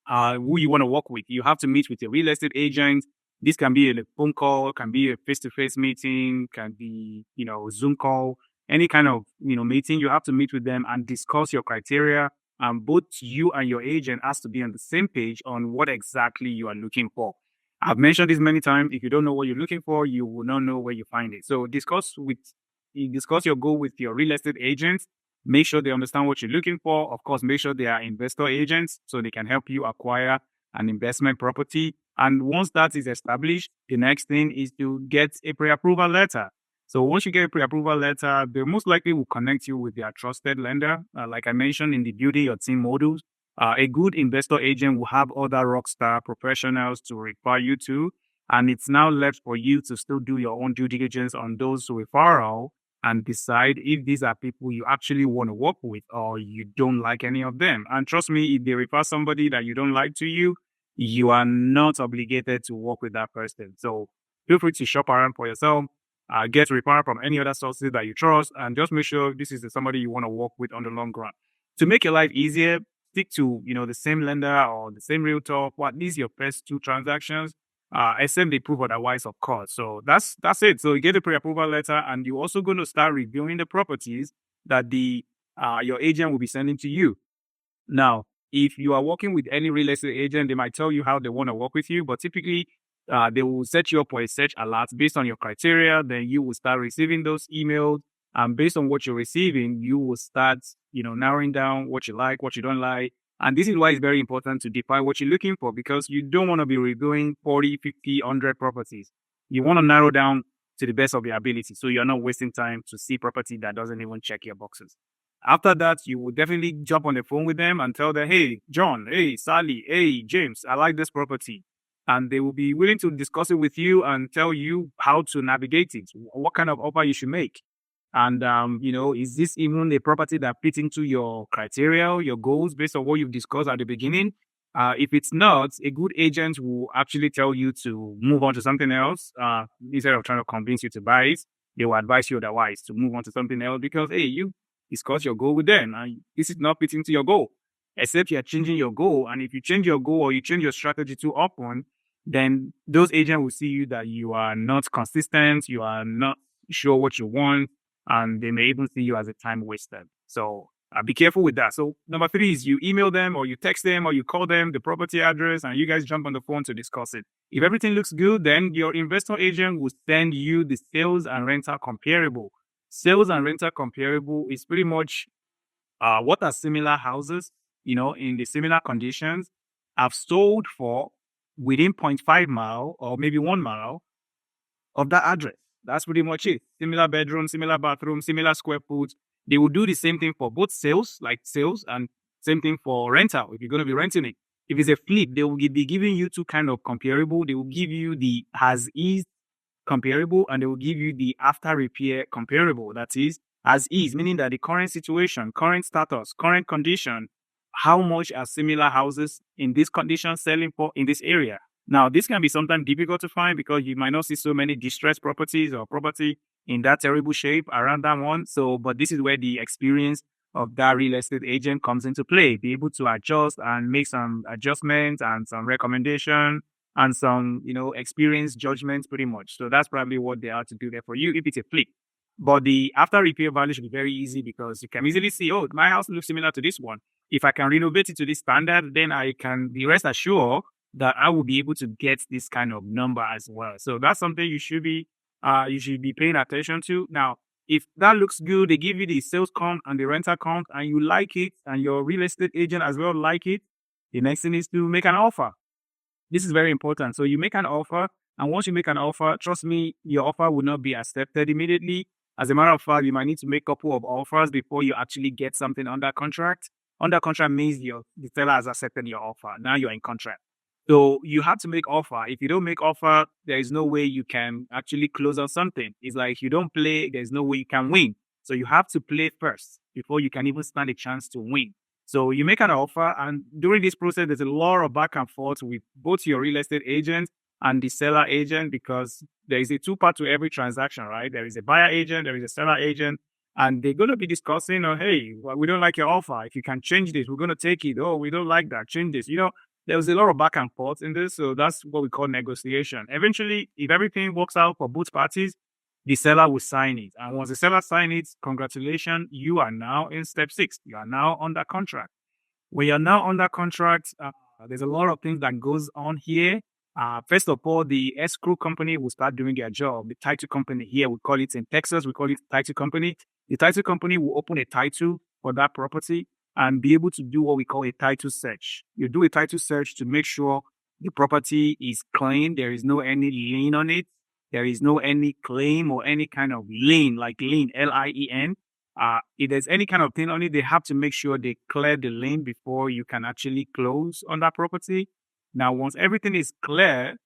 who you want to work with. You have to meet with a real estate agent. This can be a phone call, can be a face-to-face meeting, can be, Zoom call, any kind of, meeting. You have to meet with them and discuss your criteria. And both you and your agent has to be on the same page on what exactly you are looking for. I've mentioned this many times. If you don't know what you're looking for, you will not know where you find it. So discuss your goal with your real estate agent. Make sure they understand what you're looking for. Of course, make sure they are investor agents so they can help you acquire an investment property. And once that is established, the next thing is to get a pre-approval letter. So once you get a pre-approval letter, they most likely will connect you with their trusted lender. Like I mentioned in the Building Your Team modules, a good investor agent will have other rockstar professionals to refer you to. And it's now left for you to still do your own due diligence on those referral and decide if these are people you actually want to work with or you don't like any of them. And trust me, if they refer somebody that you don't like to you, you are not obligated to work with that person. So feel free to shop around for yourself, get referral from any other sources that you trust, and just make sure this is somebody you want to work with on the long run. To make your life easier, stick to, the same lender or the same realtor for at least your first 2 transactions, except they prove otherwise, of course. So that's it. So you get a pre-approval letter, and you're also going to start reviewing the properties that your agent will be sending to you. Now, if you are working with any real estate agent, they might tell you how they want to work with you, but typically they will set you up for a search alert based on your criteria. Then you will start receiving those emails. And based on what you're receiving, you will start, narrowing down what you like, what you don't like. And this is why it's very important to define what you're looking for, because you don't want to be reviewing 40, 50, 100 properties. You want to narrow down to the best of your ability, so you're not wasting time to see property that doesn't even check your boxes. After that, you will definitely jump on the phone with them and tell them, hey, John, hey, Sally, hey, James, I like this property. And they will be willing to discuss it with you and tell you how to navigate it, what kind of offer you should make. And, is this even a property that fits into your criteria, your goals, based on what you've discussed at the beginning? If it's not, a good agent will actually tell you to move on to something else. Instead of trying to convince you to buy it, they will advise you otherwise to move on to something else, because, hey, you discuss your goal with them, and this is not fitting to your goal. Except you're changing your goal. And if you change your goal or you change your strategy too often, then those agents will see you that you are not consistent, you are not sure what you want, and they may even see you as a time waster. So be careful with that. So number 3 is you email them or you text them or you call them the property address, and you guys jump on the phone to discuss it. If everything looks good, then your investor agent will send you the sales and rental comparable. Sales and rental comparable is pretty much what are similar houses, in the similar conditions, have sold for within 0.5 mile or maybe 1 mile of that address. That's pretty much it. Similar bedroom, similar bathroom, similar square foot. They will do the same thing for both sales, and same thing for rental if you're going to be renting it. If it's a flip, they will be giving you 2 kind of comparable. They will give you the as is comparable, and they will give you the after repair comparable. That is as is, meaning that the current situation, current status, current condition, how much are similar houses in this condition selling for in this area. Now, this can be sometimes difficult to find because you might not see so many distressed properties or property in that terrible shape around that one. So, but this is where the experience of that real estate agent comes into play. Be able to adjust and make some adjustments and some recommendation and some, experience judgments pretty much. So that's probably what they are to do there for you if it's a flip. But the after repair value should be very easy because you can easily see, oh, my house looks similar to this one. If I can renovate it to this standard, then I can be rest assured that I will be able to get this kind of number as well. So that's something you should be paying attention to. Now, if that looks good, they give you the sales count and the rental count, and you like it, and your real estate agent as well like it, the next thing is to make an offer. This is very important. So you make an offer, and once you make an offer, trust me, your offer will not be accepted immediately. As a matter of fact, you might need to make a couple of offers before you actually get something under contract. Under contract means the seller has accepted your offer. Now you're in contract. So you have to make offer. If you don't make offer, there is no way you can actually close on something. It's like you don't play, there's no way you can win. So you have to play first before you can even stand a chance to win. So you make an offer, and during this process, there's a lot of back and forth with both your real estate agent and the seller agent, because there is a two-part to every transaction, right? There is a buyer agent, there is a seller agent, and they're going to be discussing, oh, hey, well, we don't like your offer. If you can change this, we're going to take it. Oh, we don't like that. Change this. There was a lot of back and forth in this. So that's what we call negotiation. Eventually, if everything works out for both parties, the seller will sign it. And once the seller signs it, congratulations, you are now in step 6. You are now under contract. When you're now under contract, there's a lot of things that goes on here. First of all, the escrow company will start doing their job. The title company here, we call it in Texas, we call it title company. The title company will open a title for that property and be able to do what we call a title search. You do a title search to make sure the property is clean. There is no any lien on it. There is no any claim or any kind of lien, like lien, L-I-E-N. If there's any kind of thing on it, they have to make sure they clear the lien before you can actually close on that property. Now, once everything is clear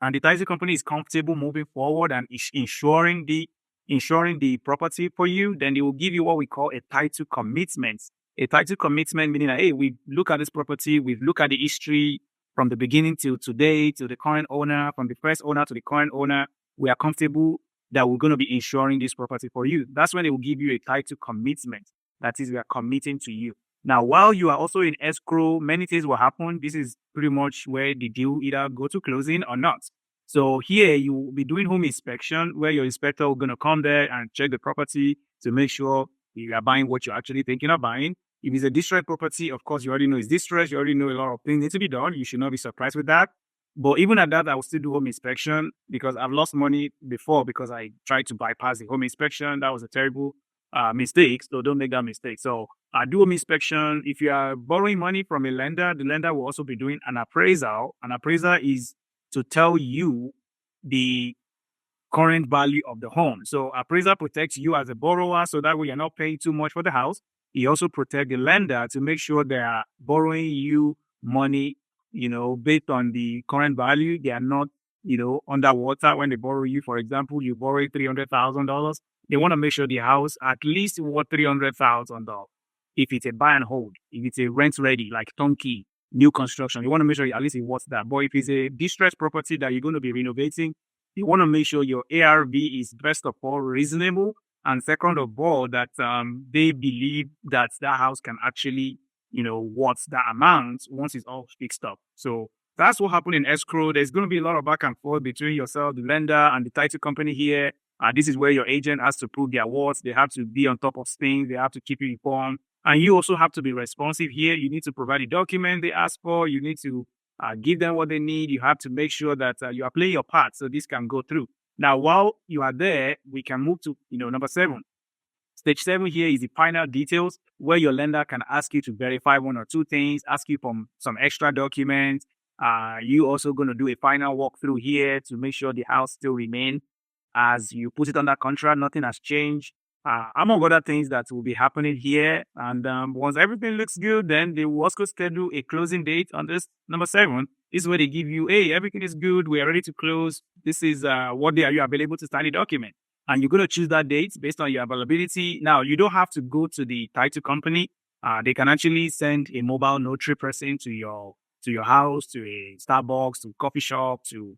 and the title company is comfortable moving forward and insuring the property for you, then they will give you what we call a title commitment. A title commitment meaning that, hey, we look at this property, we've looked at the history from the beginning till today, to the current owner, from the first owner to the current owner. We are comfortable that we're going to be insuring this property for you. That's when they will give you a title commitment. That is, we are committing to you. Now, while you are also in escrow, many things will happen. This is pretty much where the deal either go to closing or not. So here you will be doing home inspection, where your inspector will going to come there and check the property to make sure you are buying what you're actually thinking of buying. If it's a distressed property, of course, you already know it's distressed. You already know a lot of things need to be done. You should not be surprised with that. But even at that, I will still do home inspection, because I've lost money before because I tried to bypass the home inspection. That was a terrible mistake. So don't make that mistake. So I do home inspection. If you are borrowing money from a lender, the lender will also be doing an appraisal. An appraiser is to tell you the current value of the home. So appraiser protects you as a borrower, so that way you're not paying too much for the house. He also protects the lender to make sure they are borrowing you money, based on the current value. They are not, underwater when they borrow you. For example, you borrow $300,000. They want to make sure the house at least worth $300,000. If it's a buy and hold, if it's a rent ready, like turnkey, new construction, you want to make sure at least it worth that. But if it's a distressed property that you're going to be renovating, you want to make sure your ARV is, first of all, reasonable, and second of all, that they believe that house can actually, worth that amount once it's all fixed up. So that's what happened in escrow. There's going to be a lot of back and forth between yourself, the lender, and the title company here. This is where your agent has to prove their worth. They have to be on top of things. They have to keep you informed. And you also have to be responsive here. You need to provide the document they ask for. You need to give them what they need. You have to make sure that you are playing your part so this can go through. Now, while you are there, we can move to, number 7. Stage 7 here is the final details, where your lender can ask you to verify one or two things, ask you for some extra documents. You also going to do a final walkthrough here to make sure the house still remains as you put it under contract. Nothing has changed. Among other things that will be happening here. And once everything looks good, then they will also schedule a closing date on this number 7. This is where they give you, hey, everything is good. We are ready to close. This is what day are you available to sign the document? And you're going to choose that date based on your availability. Now, you don't have to go to the title company. They can actually send a mobile notary person to your house, to a Starbucks, to a coffee shop, to,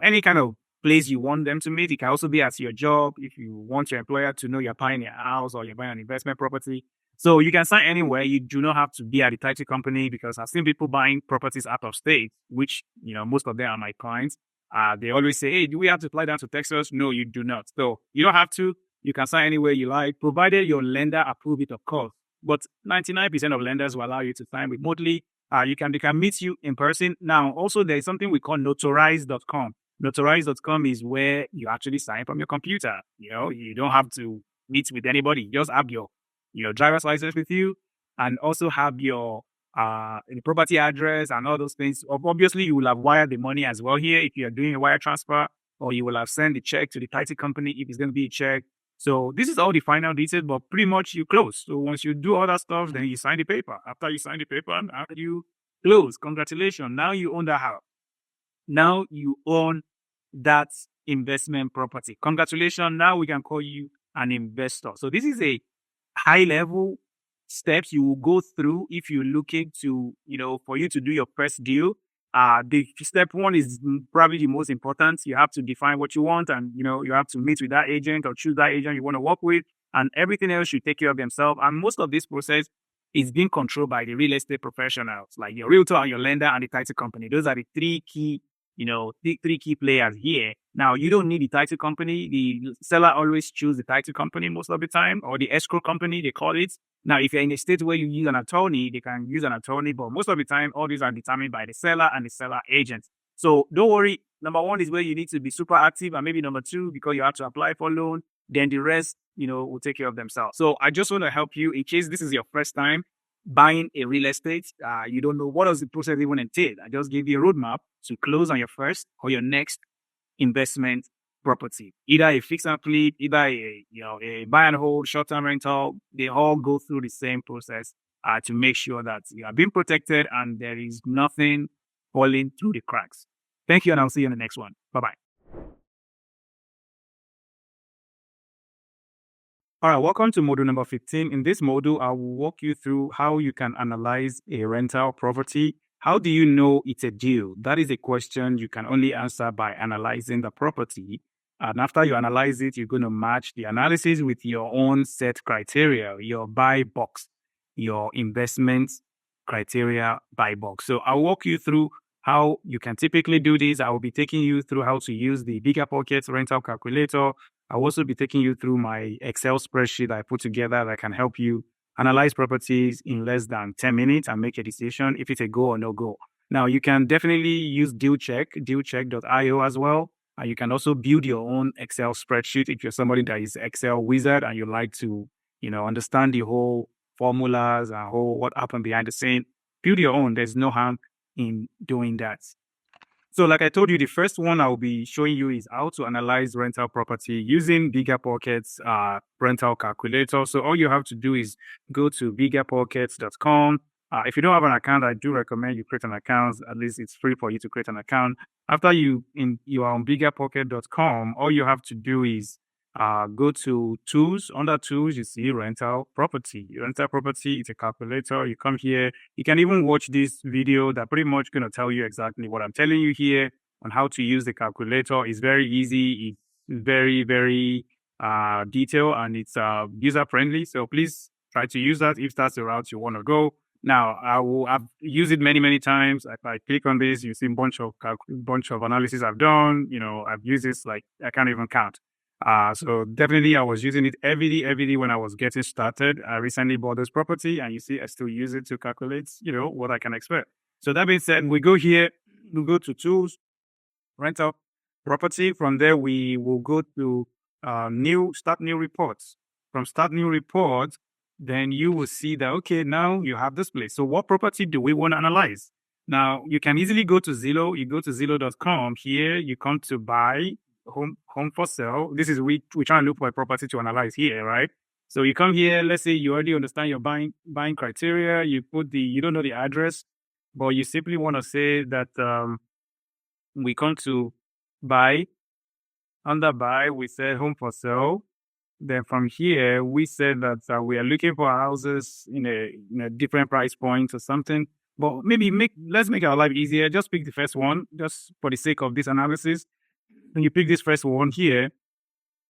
any kind of place you want them to meet. It can also be at your job if you want your employer to know you're buying a house or you're buying an investment property. So you can sign anywhere. You do not have to be at the title company, because I've seen people buying properties out of state, which, most of them are my clients. They always say, hey, do we have to fly down to Texas? No, you do not. So you don't have to. You can sign anywhere you like, provided your lender approve it, of course. But 99% of lenders will allow you to sign remotely. They can meet you in person. Now, also, there's something we call notarize.com. Notarize.com is where you actually sign from your computer. You don't have to meet with anybody. You just have your driver's license with you, and also have your property address and all those things. Obviously, you will have wired the money as well here if you're doing a wire transfer, or you will have sent the check to the title company if it's going to be a check. So this is all the final details, but pretty much you close. So once you do all that stuff, then you sign the paper. After you sign the paper, now you close. Congratulations. Now you own the house. Now you own that investment property. Congratulations. Now we can call you an investor. So this is a high level steps you will go through if you're looking to, for you to do your first deal. The step one is probably the most important. You have to define what you want, and you have to meet with that agent or choose that agent you want to work with, and everything else should take care of themselves. And most of this process is being controlled by the real estate professionals, like your realtor and your lender and the title company. Those are the three key three key players here. Now, you don't need the title company. The seller always choose the title company most of the time, or the escrow company, they call it. Now, if you're in a state where you use an attorney, they can use an attorney, but most of the time, all these are determined by the seller and the seller agent. So don't worry. Number one is where you need to be super active, and maybe number two, because you have to apply for loan, then the rest, will take care of themselves. So I just want to help you in case this is your first time buying a real estate. You don't know what does the process even entail. I just gave you a roadmap to close on your first or your next investment property, either a fix and flip, either a buy and hold, short-term rental. They all go through the same process to make sure that you are being protected and there is nothing falling through the cracks. Thank you, and I'll see you in the next one. Bye-bye. All right, welcome to module number 15. In this module, I will walk you through how you can analyze a rental property. How do you know it's a deal? That is a question you can only answer by analyzing the property. And after you analyze it, you're going to match the analysis with your own set criteria, your buy box, your investment criteria buy box. So I'll walk you through how you can typically do this. I will be taking you through how to use the Bigger Pockets rental calculator. I'll also be taking you through my Excel spreadsheet I put together that can help you analyze properties in less than 10 minutes and make a decision if it's a go or no go. Now, you can definitely use dealcheck.io as well. And you can also build your own Excel spreadsheet if you're somebody that is Excel wizard and you like to, understand the whole formulas and what happened behind the scene. Build your own. There's no harm in doing that. So like I told you, the first one I'll be showing you is how to analyze rental property using Bigger Pockets rental calculator. So all you have to do is go to biggerpockets.com. If you don't have an account, I do recommend you create an account. At least it's free for you to create an account. After you are on biggerpocket.com, all you have to do is go to tools. Under tools, you see rental property. Rental property is a calculator. You come here. You can even watch this video that pretty much going to tell you exactly what I'm telling you here on how to use the calculator. It's very easy. It's very, very detailed, and it's user friendly. So please try to use that if that's the route you want to go. Now, I've used it many, many times. If I click on this, you see a bunch of analysis I've done. I've used this like I can't even count. So definitely I was using it every day when I was getting started. I recently bought this property, and you see I still use it to calculate, what I can expect. So that being said, we go here, we go to tools, rental property. From there, we will go to start new reports. From start new reports, then you will see that, okay, now you have this place. So what property do we want to analyze? Now, you can easily go to Zillow. You go to Zillow.com. Here, you come to buy home for sale. This is we try and look for a property to analyze here, right? So you come here. Let's say you already understand your buying criteria. You don't know the address, but you simply want to say that we come to buy. Under buy, we said home for sale. Then from here, we said that we are looking for houses in a different price point or something. But maybe let's make our life easier. Just pick the first one, just for the sake of this analysis. When you pick this first one here,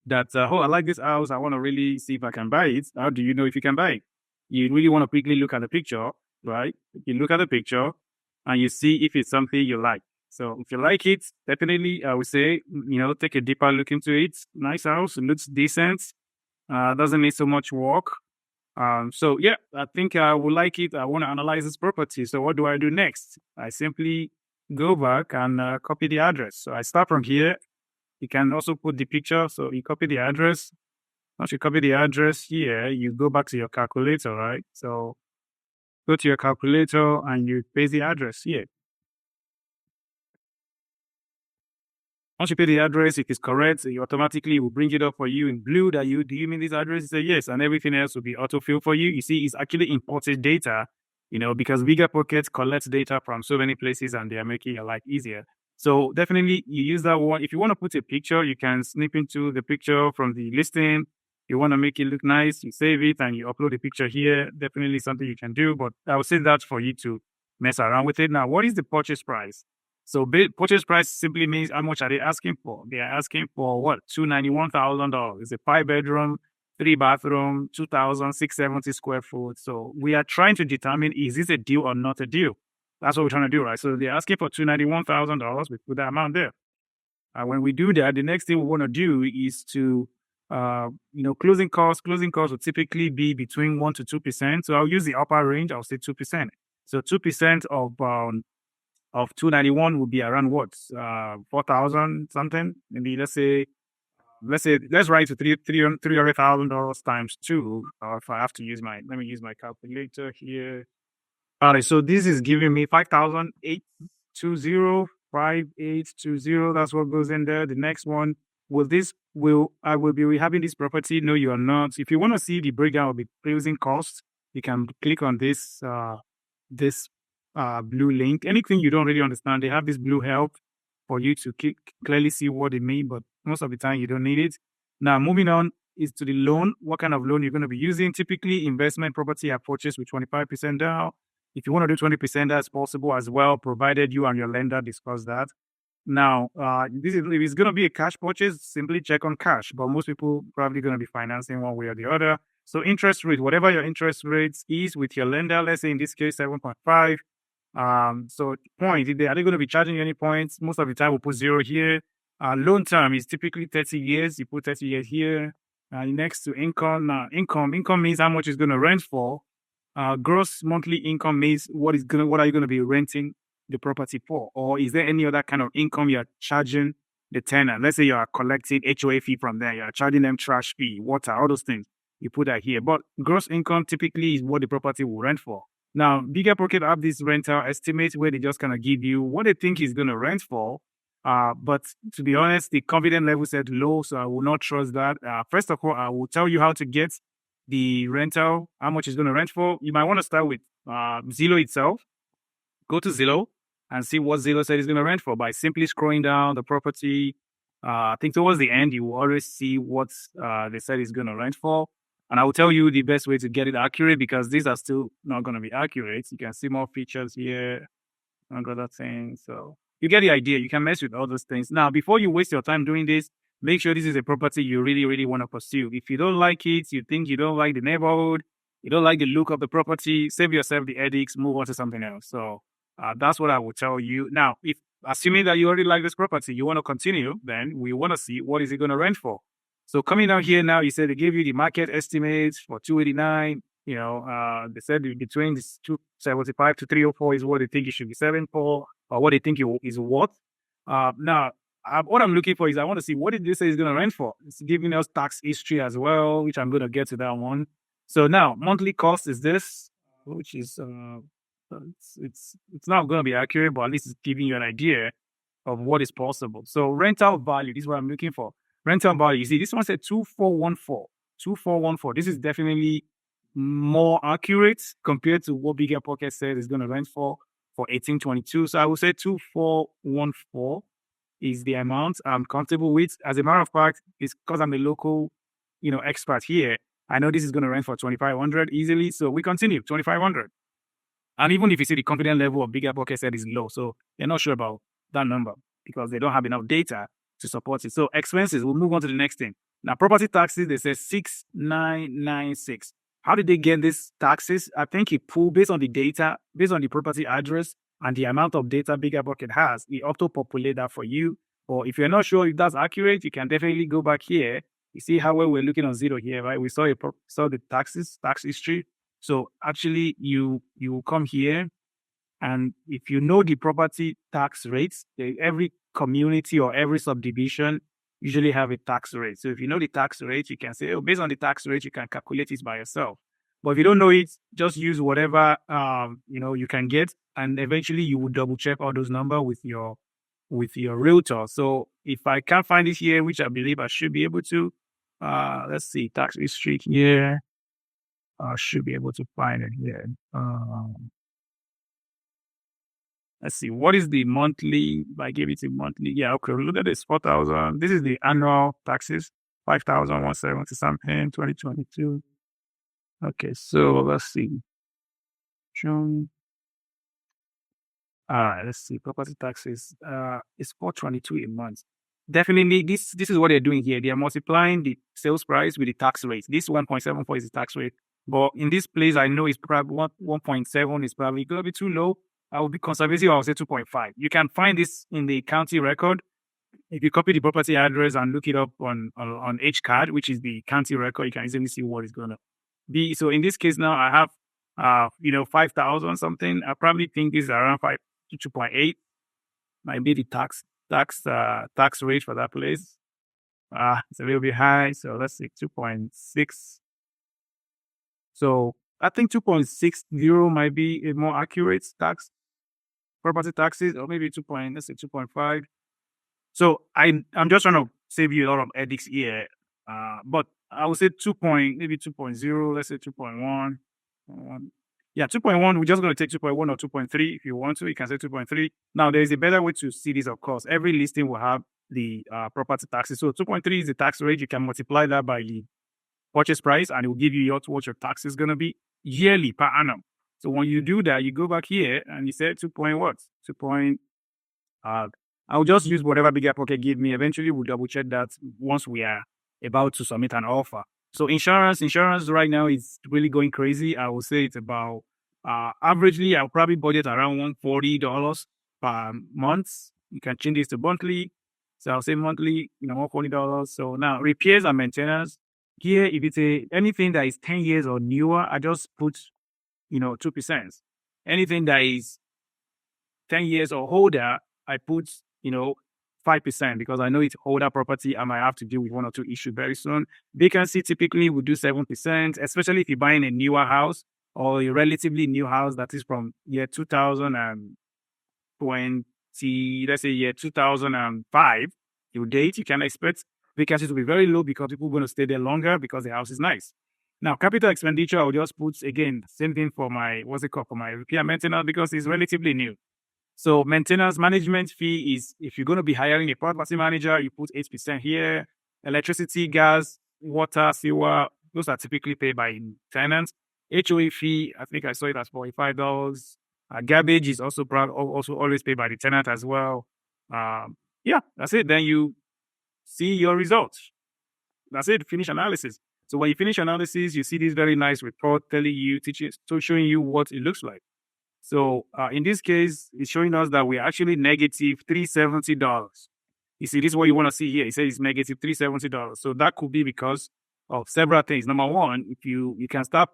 that, I like this house. I want to really see if I can buy it. How do you know if you can buy it? You really want to quickly look at the picture, right? You look at the picture and you see if it's something you like. So if you like it, definitely, I would say, take a deeper look into it. Nice house, it looks decent. Doesn't need so much work. So yeah, I think I would like it. I want to analyze this property. So what do I do next? I simply go back and copy the address. So I start from here. You can also put the picture. So you copy the address. Once you copy the address here, you go back to your calculator, right? So go to your calculator and you paste the address here. Once you pay the address, if it's correct, you automatically will bring it up for you in blue that do you mean this address? You say yes, and everything else will be autofill for you. You see, it's actually imported data, because Bigger Pockets collects data from so many places and they are making your life easier. So definitely you use that one. If you want to put a picture, you can snip into the picture from the listing. You want to make it look nice, you save it and you upload the picture here. Definitely something you can do, but I would say that's for you to mess around with it. Now, what is the purchase price? So purchase price simply means how much are they asking for? They are asking for what? $291,000. It's a 5-bedroom, 3-bathroom, 2,670 square foot. So we are trying to determine, is this a deal or not a deal? That's what we're trying to do, right? So they're asking for $291,000. We put that amount there. When we do that, the next thing we want to do is to, closing costs. Closing costs will typically be between 1% to 2%. So I'll use the upper range. I'll say 2%. So 2% of 291 would be around what? 4,000 something. Maybe let's write to $300,000 times 2. If I have to let me use my calculator here. All right, so this is giving me 5,820. 5820. That's what goes in there. The next one I will be rehabbing this property. No, you are not. If you want to see the breakdown of the closing costs, you can click on this blue link. Anything you don't really understand, they have this blue help for you to clearly see what it means, but most of the time you don't need it. Now, moving on is to the loan. What kind of loan you're going to be using? Typically, investment property are purchased with 25% down. If you want to do 20%, that's possible as well, provided you and your lender discuss that. Now, if it's going to be a cash purchase, simply check on cash, but most people probably going to be financing one way or the other. So interest rate, whatever your interest rate is with your lender, let's say in this case, 7.5. So point, are they going to be charging you any points? Most of the time we'll put 0 here. Loan term is typically 30 years. You put 30 years here. Next to income. Now, income means how much it's going to rent for. Gross monthly income means what are you going to be renting the property for? Or is there any other kind of income you're charging the tenant? Let's say you are collecting HOA fee from there. You're charging them trash fee, water, all those things. You put that here. But gross income typically is what the property will rent for. Now, Bigger Pocket have this rental estimate where they just kind of give you what they think is going to rent for. But to be honest, the confidence level said low, so I will not trust that. First of all, I will tell you how to get the rental, how much it's going to rent for. You might want to start with Zillow itself. Go to Zillow and see what Zillow said is going to rent for by simply scrolling down the property. I think towards the end, you will always see what they said is going to rent for. And I will tell you the best way to get it accurate because these are still not going to be accurate. You can see more features here and other things. So you get the idea. You can mess with all those things. Now, before you waste your time doing this, make sure this is a property you really, really want to pursue. If you don't like it, you think you don't like the neighborhood, you don't like the look of the property, save yourself the headaches, move on to something else. So that's what I will tell you. Now, if assuming that you already like this property, you want to continue, then we want to see what is it going to rent for. So coming down here now, you said they gave you the market estimates for 289. They said between this 275 to 304 is what they think it should be selling for, or what they think it is worth. Now, what I'm looking for is I want to see what did they say is going to rent for. It's giving us tax history as well, which I'm going to get to that one. So now monthly cost is this, which is it's not going to be accurate, but at least it's giving you an idea of what is possible. So rental value, this is what I'm looking for. Rental value, you see, this one said 2414. 2414. This is definitely more accurate compared to what Bigger Pocket said is going to rent for 1822. So I would say 2414 is the amount I'm comfortable with. As a matter of fact, it's because I'm a local, expert here. I know this is going to rent for 2,500 easily. So we continue 2,500. And even if you see the confidence level of Bigger Pocket said is low, so they're not sure about that number because they don't have enough data to support it. So expenses, we'll move on to the next thing. Now, property taxes, they say 6,996. How did they get these taxes? I think it pulled based on the data, based on the property address and the amount of data Bigger Pocket has, it auto-populate that for you. Or if you're not sure if that's accurate, you can definitely go back here. You see how well we're looking on Zillow here, right? We saw the tax history. So actually, you will come here, and if you know the property tax rates, every community or every subdivision usually have a tax rate. So if you know the tax rate, you can say, based on the tax rate, you can calculate it by yourself. But if you don't know it, just use whatever you can get, and eventually you will double check all those numbers with your realtor. So if I can't find it here, which I believe I should be able to, let's see, tax history here. I should be able to find it here. Let's see, what is the monthly? If I give it a monthly, yeah, okay, look at this, 4,000. This is the annual taxes, 5,170 something, 2022. Okay, so let's see. June. All right, let's see. Property taxes, it's 422 a month. Definitely, this is what they're doing here. They are multiplying the sales price with the tax rate. This 1.74 is the tax rate. But in this place, I know it's probably 1.7 is probably going to be too low. I will be conservative. I'll say 2.5. You can find this in the county record. If you copy the property address and look it up on H card, which is the county record, you can easily see what it's going to be. So in this case now, I have 5,000 something. I probably think this is around 5 to 2.8. Might be the tax rate for that place. It's a little bit high. So let's say 2.6. So I think 2.60 might be a more accurate property taxes, or maybe let's say 2.5. So I'm just trying to save you a lot of headaches here. But I would say maybe 2.0, let's say 2.1. Yeah, 2.1, we're just going to take 2.1 or 2.3. If you want to, you can say 2.3. Now, there is a better way to see this, of course. Every listing will have the property taxes. So 2.3 is the tax rate. You can multiply that by the purchase price, and it will give you what your tax is going to be yearly per annum. So when you do that, you go back here and you say 2 point what? 2 point, I'll just use whatever Bigger Pocket give me. Eventually, we'll double check that once we are about to submit an offer. So insurance right now is really going crazy. I would say it's about, averagely, I'll probably budget around $140 per month. You can change this to monthly. So I'll say monthly, $140. So now repairs and maintenance. Here, if it's anything that is 10 years or newer, I just put, 2%. Anything that is 10 years or older, I put, 5%, because I know it's older property. I might have to deal with one or two issues very soon. Vacancy typically would do 7%, especially if you're buying a newer house or a relatively new house that is from year 2020, let's say year 2005, your date, you can expect vacancy to be very low because people are going to stay there longer because the house is nice. Now, capital expenditure, I'll just put, again, same thing for my repair maintenance, because it's relatively new. So maintenance management fee is, if you're going to be hiring a property manager, you put 8% here. Electricity, gas, water, sewer, those are typically paid by tenants. HOA fee, I think I saw it as $45. Garbage is also always paid by the tenant as well. Yeah, that's it. Then you see your results. That's it. Finish analysis. So when you finish analysis, you see this very nice report showing you what it looks like. So in this case, it's showing us that we're actually negative $370. You see, this is what you want to see here. It says it's negative $370. So that could be because of several things. Number one, if you can start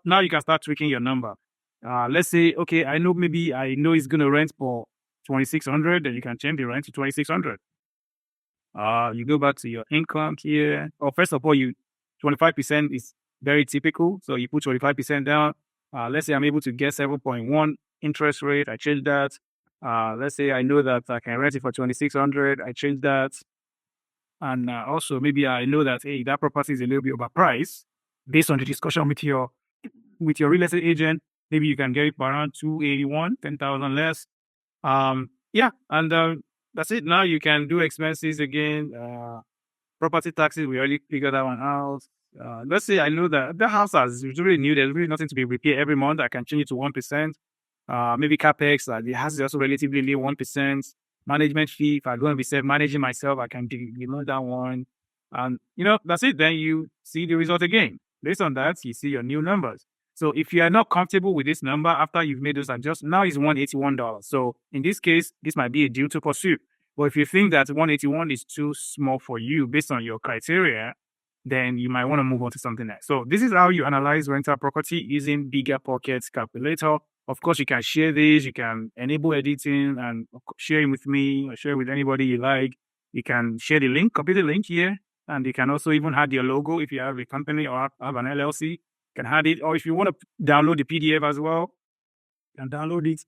tweaking your number. Let's say, okay, I know it's going to rent for $2,600, then you can change the rent to $2,600. You go back to your income here. First of all, 25% is very typical. So you put 25% down. Let's say I'm able to get 7.1 interest rate. I change that. Let's say I know that I can rent it for $2,600. I change that. And also maybe I know that, hey, that property is a little bit overpriced. Based on the discussion with your real estate agent, maybe you can get it for around $281, $10,000 less. Yeah, and that's it. Now you can do expenses again. Property taxes, we already figured that one out. Let's say I know that the house is really new. There's really nothing to be repaired every month. I can change it to 1%. Maybe CapEx, the house is also relatively low, 1%. Management fee, if I'm going to be self-managing myself, I can do that one. And, that's it. Then you see the result again. Based on that, you see your new numbers. So if you are not comfortable with this number after you've made those adjustments, now it's $181. So in this case, this might be a deal to pursue. But if you think that 181 is too small for you based on your criteria, then you might want to move on to something else. So this is how you analyze rental property using Bigger Pockets calculator. Of course, you can share this. You can enable editing and share it with me or share it with anybody you like. You can share the link, copy the link here, and you can also even add your logo if you have a company or have an LLC. You can add it, or if you want to download the PDF as well, you can download it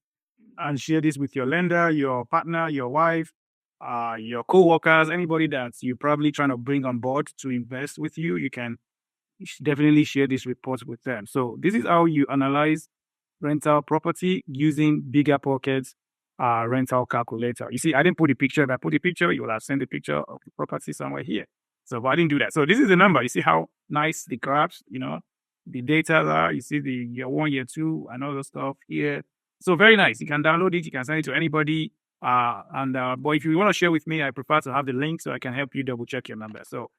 and share this with your lender, your partner, your wife, your coworkers, anybody that you're probably trying to bring on board to invest with you, you can definitely share this report with them. So this is how you analyze rental property using Bigger Pockets rental calculator. You see, I didn't put a picture. If I put a picture, you will have sent a picture of the property somewhere here. So but I didn't do that. So this is the number. You see how nice the graphs, the data are. You see the year one, year two, and all the stuff here. So very nice. You can download it. You can send it to anybody. But if you want to share with me, I prefer to have the link so I can help you double check your number. So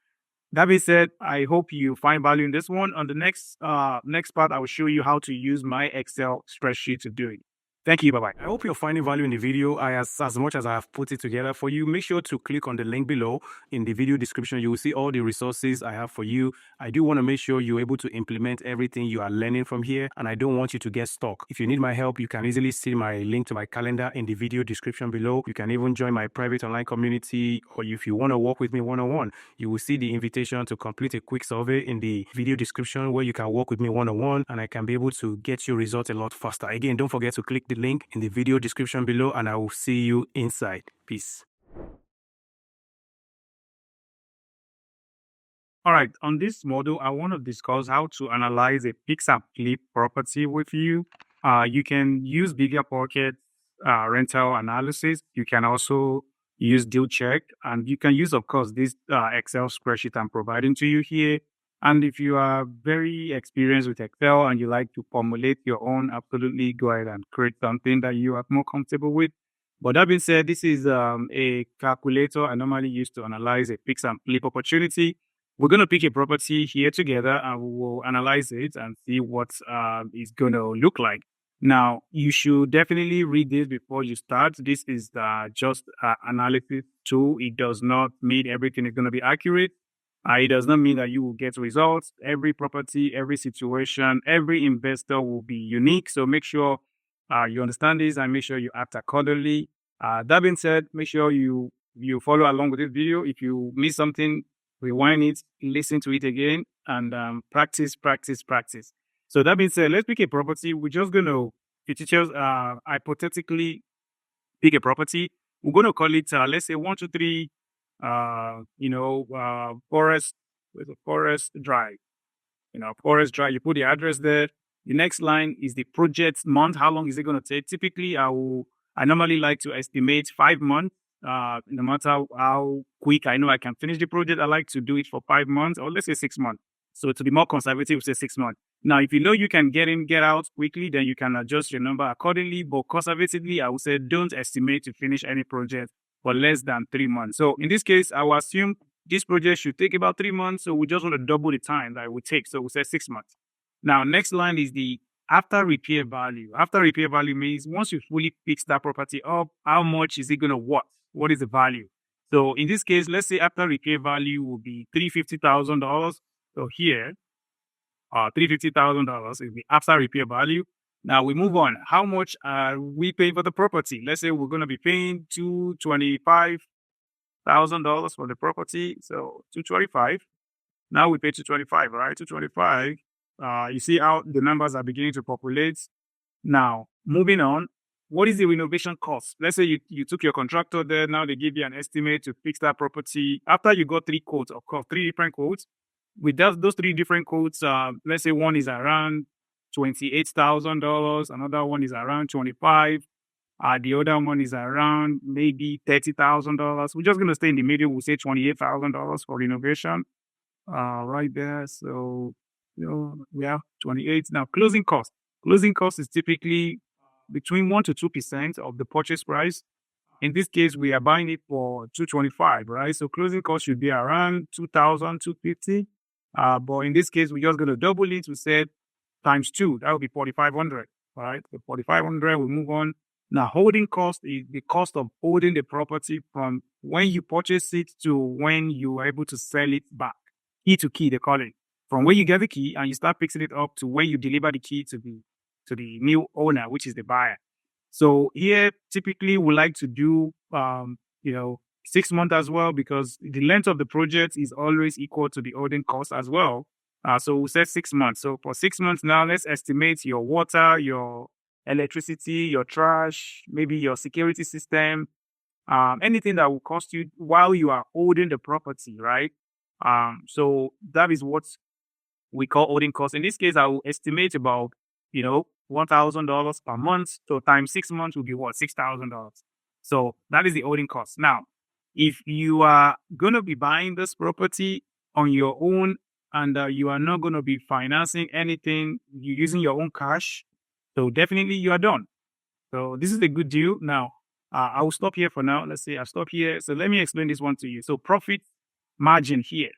that being said, I hope you find value in this one. On the next part, I will show you how to use my Excel spreadsheet to do it. Thank you. Bye-bye. I hope you're finding value in the video. As much as I have put it together for you, make sure to click on the link below in the video description. You will see all the resources I have for you. I do want to make sure you're able to implement everything you are learning from here, and I don't want you to get stuck. If you need my help, you can easily see my link to my calendar in the video description below. You can even join my private online community, or if you want to work with me one-on-one, you will see the invitation to complete a quick survey in the video description where you can work with me one-on-one, and I can be able to get you results a lot faster. Again, don't forget to click the link in the video description below, and I will see you inside. Peace. All right. On this model, I want to discuss how to analyze a fix and flip property with you. You can use Bigger Pocket rental analysis. You can also use deal check, and you can use, of course, this Excel spreadsheet I'm providing to you here. And if you are very experienced with Excel and you like to formulate your own, absolutely go ahead and create something that you are more comfortable with. But that being said, this is a calculator I normally use to analyze a fix and flip opportunity. We're going to pick a property here together and we will analyze it and see what it's going to look like. Now, you should definitely read this before you start. This is just an analysis tool. It does not mean everything is going to be accurate. It does not mean that you will get results. Every property, every situation, every investor will be unique. So make sure you understand this and make sure you act accordingly. That being said, make sure you follow along with this video. If you miss something, rewind it, listen to it again, and practice. So that being said, let's pick a property. We're just going to, teachers, hypothetically pick a property. We're going to call it, let's say 123, Forest, with a Forest Drive. Forest Drive, you put the address there. The next line is the project month. How long is it going to take? Typically, I normally like to estimate 5 months. No matter how quick I know I can finish the project, I like to do it for 5 months, or let's say 6 months. So to be more conservative, say 6 months. Now, if you know you can get in, get out quickly, then you can adjust your number accordingly. But conservatively, I would say don't estimate to finish any project for less than 3 months. So in this case, I will assume this project should take about 3 months. So we just want to double the time that it would take. So we say 6 months. Now, next line is the after repair value. After repair value means once you fully fix that property up, how much is it going to worth? What is the value? So in this case, let's say after repair value will be $350,000. So here, $350,000 is the after repair value. Now we move on. How much are we paying for the property? Let's say we're going to be paying $225,000 for the property. So 225. Now we pay 225, right? 225. You see how the numbers are beginning to populate. Now, moving on. What is the renovation cost? Let's say you took your contractor there. Now they give you an estimate to fix that property. After you got 3 quotes, of course, 3 different quotes. With those 3 different quotes, let's say one is around $28,000. Another one is around 25. The other one is around maybe $30,000. We're just going to stay in the middle. We'll say $28,000 for renovation. Right there. So, we have 28. Now, closing cost. Closing cost is typically between 1 to 2% of the purchase price. In this case, we are buying it for $225, right? So closing cost should be around $2,250. But in this case, we're just going to double it. We said times 2. That would be $4,500, right? So $4,500. We move on. Now, holding cost is the cost of holding the property from when you purchase it to when you are able to sell it back. Key to key, they call it. From when you get the key and you start fixing it up to when you deliver the key to the new owner, which is the buyer. So here, typically, we like to do, 6 months as well, because the length of the project is always equal to the holding cost as well. So we said 6 months. So for 6 months now, let's estimate your water, your electricity, your trash, maybe your security system, anything that will cost you while you are holding the property, right? So that is what we call holding costs. In this case, I will estimate about, $1,000 per month. So times 6 months will be what? $6,000. So that is the holding cost. Now, if you are going to be buying this property on your own and you are not going to be financing anything, you're using your own cash, so definitely you are done. So this is a good deal. Now, I will stop here for now. Let's say I stop here. So let me explain this one to you. So profit margin here.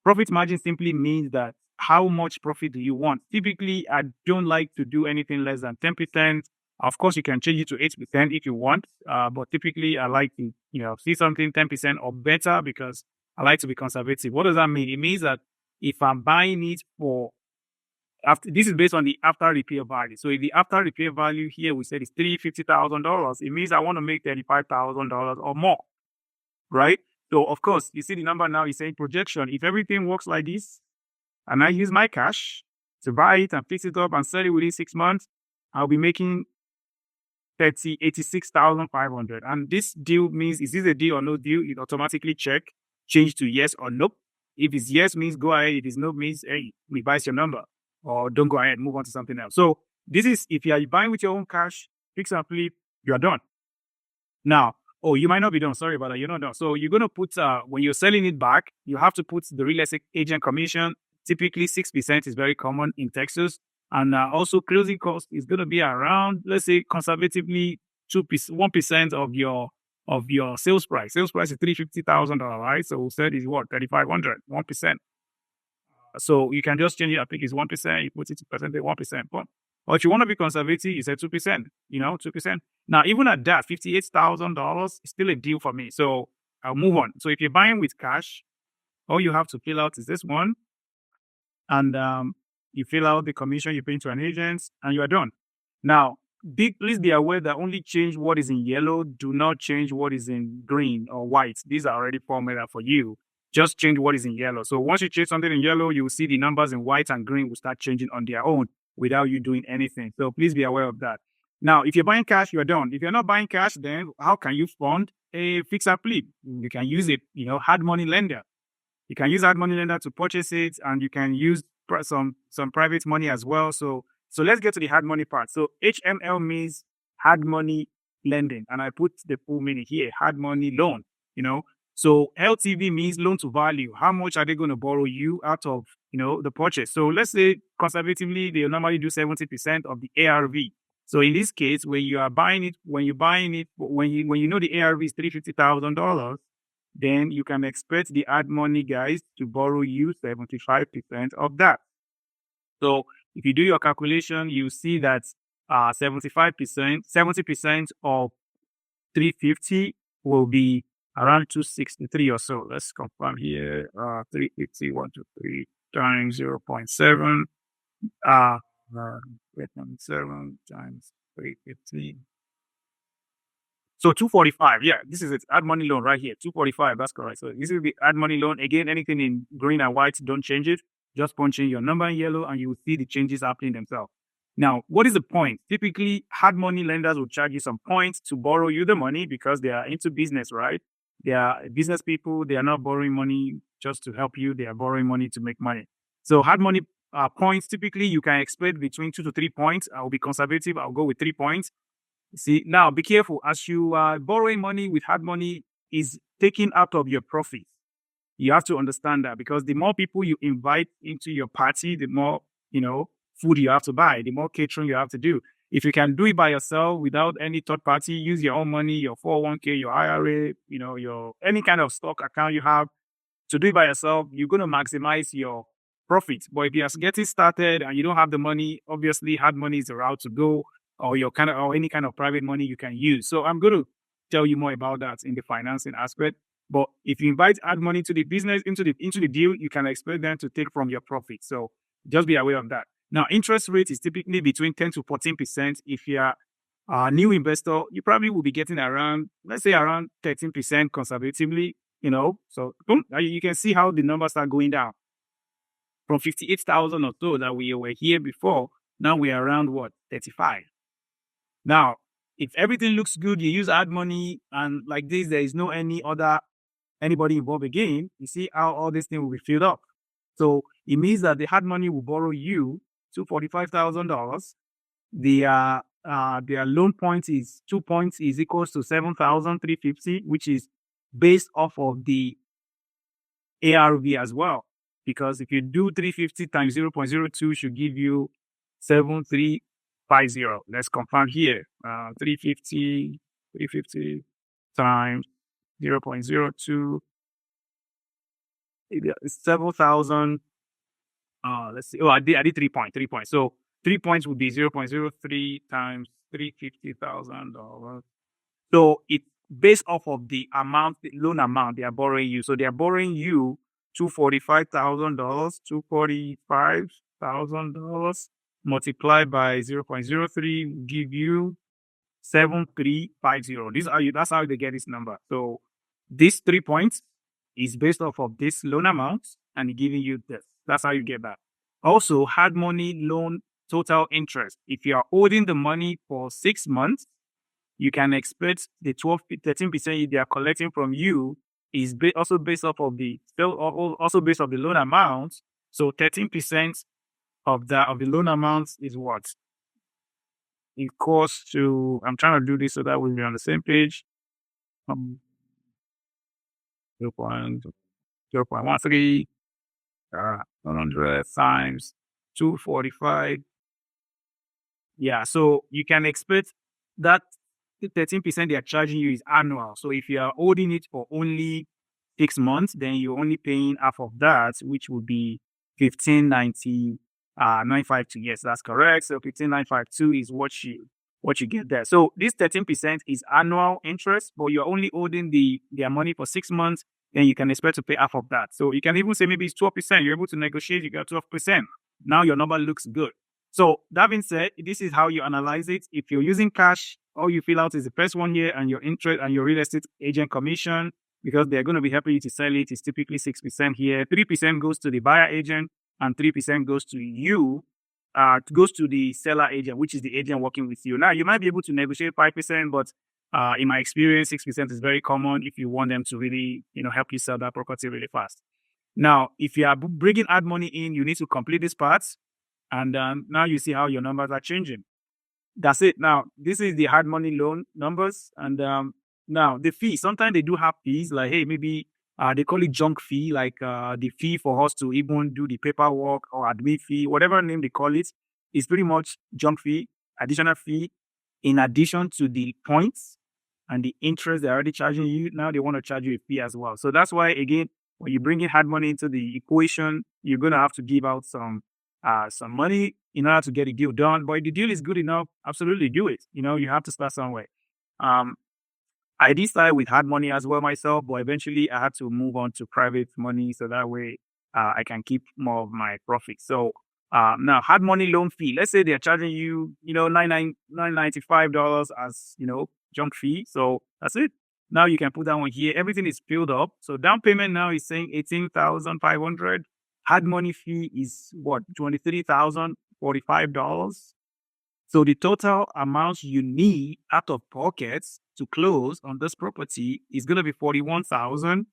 Profit margin simply means that how much profit do you want? Typically, I don't like to do anything less than 10%. Of course, you can change it to 8% if you want. But typically, I like to, see something 10% or better because I like to be conservative. What does that mean? It means that if I'm buying it for this is based on the after repair value. So if the after repair value here we said is $350,000, it means I want to make $35,000 or more, right? So of course, you see the number now is saying projection. If everything works like this, and I use my cash to buy it and fix it up and sell it within 6 months, I'll be making $86,500. And this deal means, is this a deal or no deal? It automatically change to yes or no. If it's yes, means go ahead. If it's no, means, hey, revise your number or don't go ahead, move on to something else. So this is, if you are buying with your own cash, fix and flip, you are done. Now, you might not be done. Sorry about that. You're not done. So you're going to put, when you're selling it back, you have to put the real estate agent commission. Typically 6% is very common in Texas. And also closing cost is going to be around, let's say conservatively 1% of your sales price. Sales price is $350,000, right? So we said is what? $3,500, 1%. So you can just change it. I think it's 1%. You put it to percentage, 1%. But if you want to be conservative, you say 2%, 2%. Now, even at that, $58,000 is still a deal for me. So I'll move on. So if you're buying with cash, all you have to fill out is this one. And you fill out the commission you pay to an agent and you are done. Now, please be aware that only change what is in yellow. Do not change what is in green or white. These are already formatted for you. Just change what is in yellow. So once you change something in yellow, you will see the numbers in white and green will start changing on their own without you doing anything. So please be aware of that. Now, if you're buying cash, you're done. If you're not buying cash, then how can you fund a fix and flip? You can use it, hard money lender. You can use hard money lender to purchase it, and you can use some private money as well. So let's get to the hard money part. So HML means hard money lending, and I put the full meaning here, hard money loan, So LTV means loan to value. How much are they going to borrow you out of, the purchase? So let's say conservatively, they normally do 70% of the ARV. So in this case, when you know the ARV is $350,000, then you can expect the hard money guys to borrow you 75% of that. So if you do your calculation, you see that 70% of 350 will be around 263 or so. Let's confirm here. 350, 123 times 0.7. 7 times 350. So 245, yeah, this is it. Add money loan right here, 245, that's correct. So this is the add money loan. Again, anything in green and white, don't change it. Just punch in your number in yellow and you will see the changes happening themselves. Now, what is the point? Typically, hard money lenders will charge you some points to borrow you the money because they are into business, right? They are business people. They are not borrowing money just to help you. They are borrowing money to make money. So hard money points, typically you can expect between 2 to 3 points. I'll be conservative. I'll go with 3 points. See, now be careful. As you are borrowing money with hard money is taken out of your profit. You have to understand that because the more people you invite into your party, the more, food you have to buy, the more catering you have to do. If you can do it by yourself without any third party, use your own money, your 401k, your IRA, your any kind of stock account you have to do it by yourself, you're going to maximize your profit. But if you're getting started and you don't have the money, obviously hard money is the route to go, or any kind of private money you can use. So I'm going to tell you more about that in the financing aspect. But if you invite hard money to the business, into the deal, you can expect them to take from your profit. So just be aware of that. Now, interest rate is typically between 10 to 14%. If you're a new investor, you probably will be getting around 13% conservatively, So you can see how the numbers are going down. From 58,000 or so that we were here before, now we're around 35. Now, If everything looks good, you use hard money, and like this, there is no anybody involved again. You see how all this thing will be filled up. So it means that the hard money will borrow you $245,000. Their loan point is 2 points is equals to 7,350, which is based off of the ARV as well. Because if you do 350 times 0.02 should give you 7,350. Let's confirm here. 350 times 0.02 it's 7,000. Let's see. Oh, I did 3 points. 3 points. So 3 points would be 0.03 times $350,000. So it's based off of the amount, the loan amount they are borrowing you. So they are borrowing you $245,000, $245,000 multiplied by 0.03 will give you 7,350. That's how they get this number. So these 3 points is based off of this loan amount and giving you this. That's how you get that. Also, hard money loan total interest. If you are holding the money for 6 months, you can expect the 13% they are collecting from you is also based off of the loan amount. So 13% of the loan amount is what? Equals to, I'm trying to do this so that we'll be on the same page. 0.13 100 times 245. Yeah, so you can expect that 13% they are charging you is annual. So if you are holding it for only 6 months, then you're only paying half of that, which would be 15,952. Yes, that's correct. So 15,952 is what you get there. So this 13% is annual interest, but you're only holding their money for 6 months, then you can expect to pay half of that. So you can even say maybe it's 12%. You're able to negotiate, you got 12%. Now your number looks good. So that being said, this is how you analyze it. If you're using cash, all you fill out is the first 1 year and your interest and your real estate agent commission, because they're going to be helping you to sell it. It's typically 6% here. 3% goes to the buyer agent and 3% goes to you, goes to the seller agent, which is the agent working with you. Now, you might be able to negotiate 5%, but in my experience, 6% is very common if you want them to really, help you sell that property really fast. Now, if you are bringing hard money in, you need to complete these parts. And now you see how your numbers are changing. That's it. Now, this is the hard money loan numbers. And now the fee, sometimes they do have fees like, hey, maybe they call it junk fee, like the fee for us to even do the paperwork or admin fee, whatever name they call it, is pretty much junk fee, additional fee, in addition to the points and the interest they're already charging you. Now they want to charge you a fee as well. So that's why, again, when you bring in hard money into the equation, you're going to have to give out some money in order to get the deal done. But if the deal is good enough, absolutely do it. You have to start somewhere. I did start with hard money as well myself, but eventually I had to move on to private money so that way I can keep more of my profit. So now hard money loan fee, let's say they're charging you, $995 as, junk fee. So that's it. Now you can put that one here. Everything is filled up. So down payment now is saying 18,500. Hard money fee is what? $23,045. So the total amount you need out of pockets to close on this property is going to be $41,544.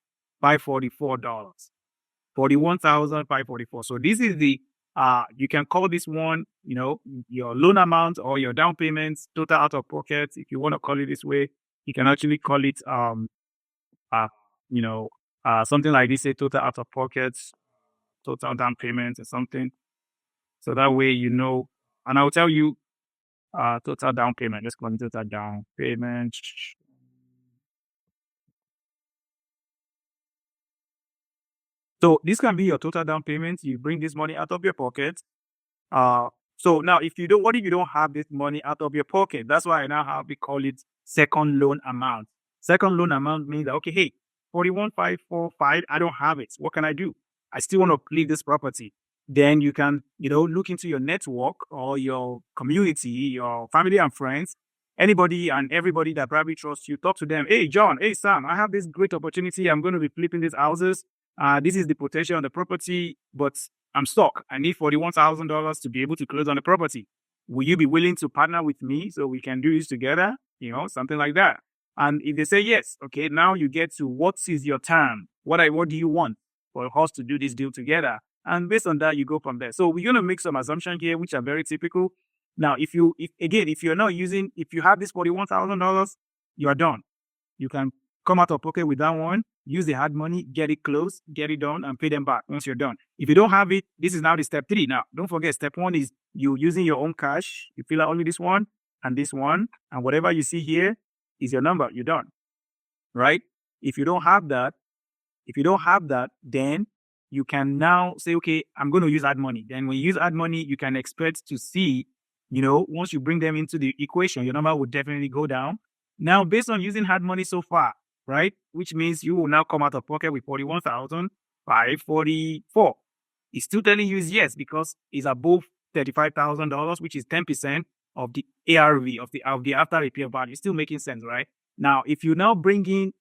$41,544. So this is the you can call this one, your loan amount or your down payments, total out of pocket. If you want to call it this way, you can actually call it something like this, say total out of pockets, total down payments or something. So that way, and I'll tell you total down payment. Let's go into total down payment. So this can be your total down payment. You bring this money out of your pocket. So now what if you don't have this money out of your pocket? That's why I now have, we call it second loan amount. Second loan amount means that, okay, hey, 41,545, I don't have it. What can I do? I still want to leave this property. Then you can, look into your network or your community, your family and friends, anybody and everybody that probably trusts you. Talk to them. Hey, John, hey, Sam, I have this great opportunity. I'm going to be flipping these houses. This is the potential on the property, but I'm stuck. I need $41,000 to be able to close on the property. Will you be willing to partner with me so we can do this together? something like that. And if they say yes, okay, now you get to what is your term? What do you want for us to do this deal together? And based on that, you go from there. So we're going to make some assumptions here, which are very typical. Now, if you have this $41,000, you are done. You can come out of pocket with that one, use the hard money, get it closed, get it done, and pay them back once you're done. If you don't have it, this is now the step 3. Now, don't forget, step 1 is you using your own cash. You fill out only this one, and whatever you see here is your number. You're done, right? If you don't have that, then you can now say, okay, I'm going to use hard money. Then when you use hard money, you can expect to see, once you bring them into the equation, your number will definitely go down. Now, based on using hard money so far, right, which means you will now come out of pocket with $41,544. It's still telling you is yes because it's above $35,000, which is 10% of the ARV of the after repair value. It's still making sense, right? Now, if you now bring in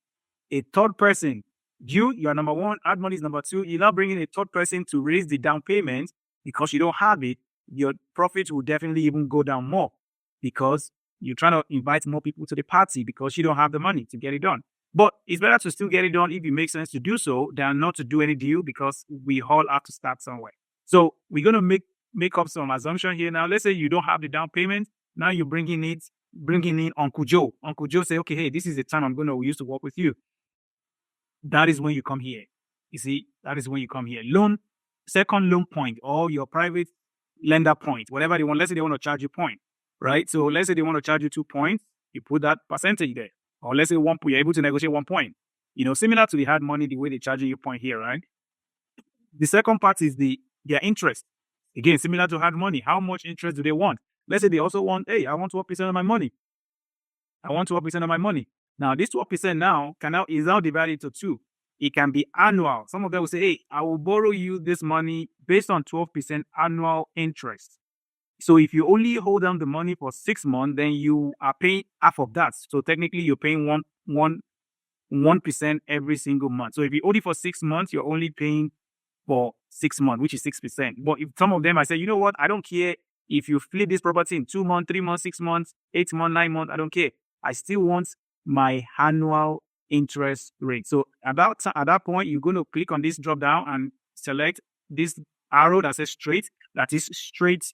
a third person, you are number 1, hard money is number 2. You now bring in a third person to raise the down payment because you don't have it. Your profit will definitely even go down more because you're trying to invite more people to the party because you don't have the money to get it done. But it's better to still get it done if it makes sense to do so than not to do any deal because we all have to start somewhere. So we're going to make up some assumption here. Now, let's say you don't have the down payment. Now you're bringing in Uncle Joe. Uncle Joe say, okay, hey, this is the time I'm going to use to work with you. That is when you come here. You see, that is when you come here. Second loan point or your private lender point, whatever they want. Let's say they want to charge you point, right? So let's say they want to charge you 2 points. You put that percentage there. Or let's say 1 point, you're able to negotiate 1 point. Similar to the hard money, the way they charge you point here, right? The second part is their interest. Again, similar to hard money. How much interest do they want? Let's say they also want, hey, I want 12% of my money. Now, this 12% is now divided into 2. It can be annual. Some of them will say, hey, I will borrow you this money based on 12% annual interest. So if you only hold on the money for 6 months, then you are paying half of that. So technically, you're paying 1% every single month. So if you hold it for 6 months, you're only paying for 6 months, which is 6%. But if some of them, I say, you know what? I don't care if you flip this property in 2 months, 3 months, 6 months, 8 months, 9 months. I don't care. I still want my annual interest rate. So at that point, you're going to click on this drop down and select this arrow that says straight. That is straight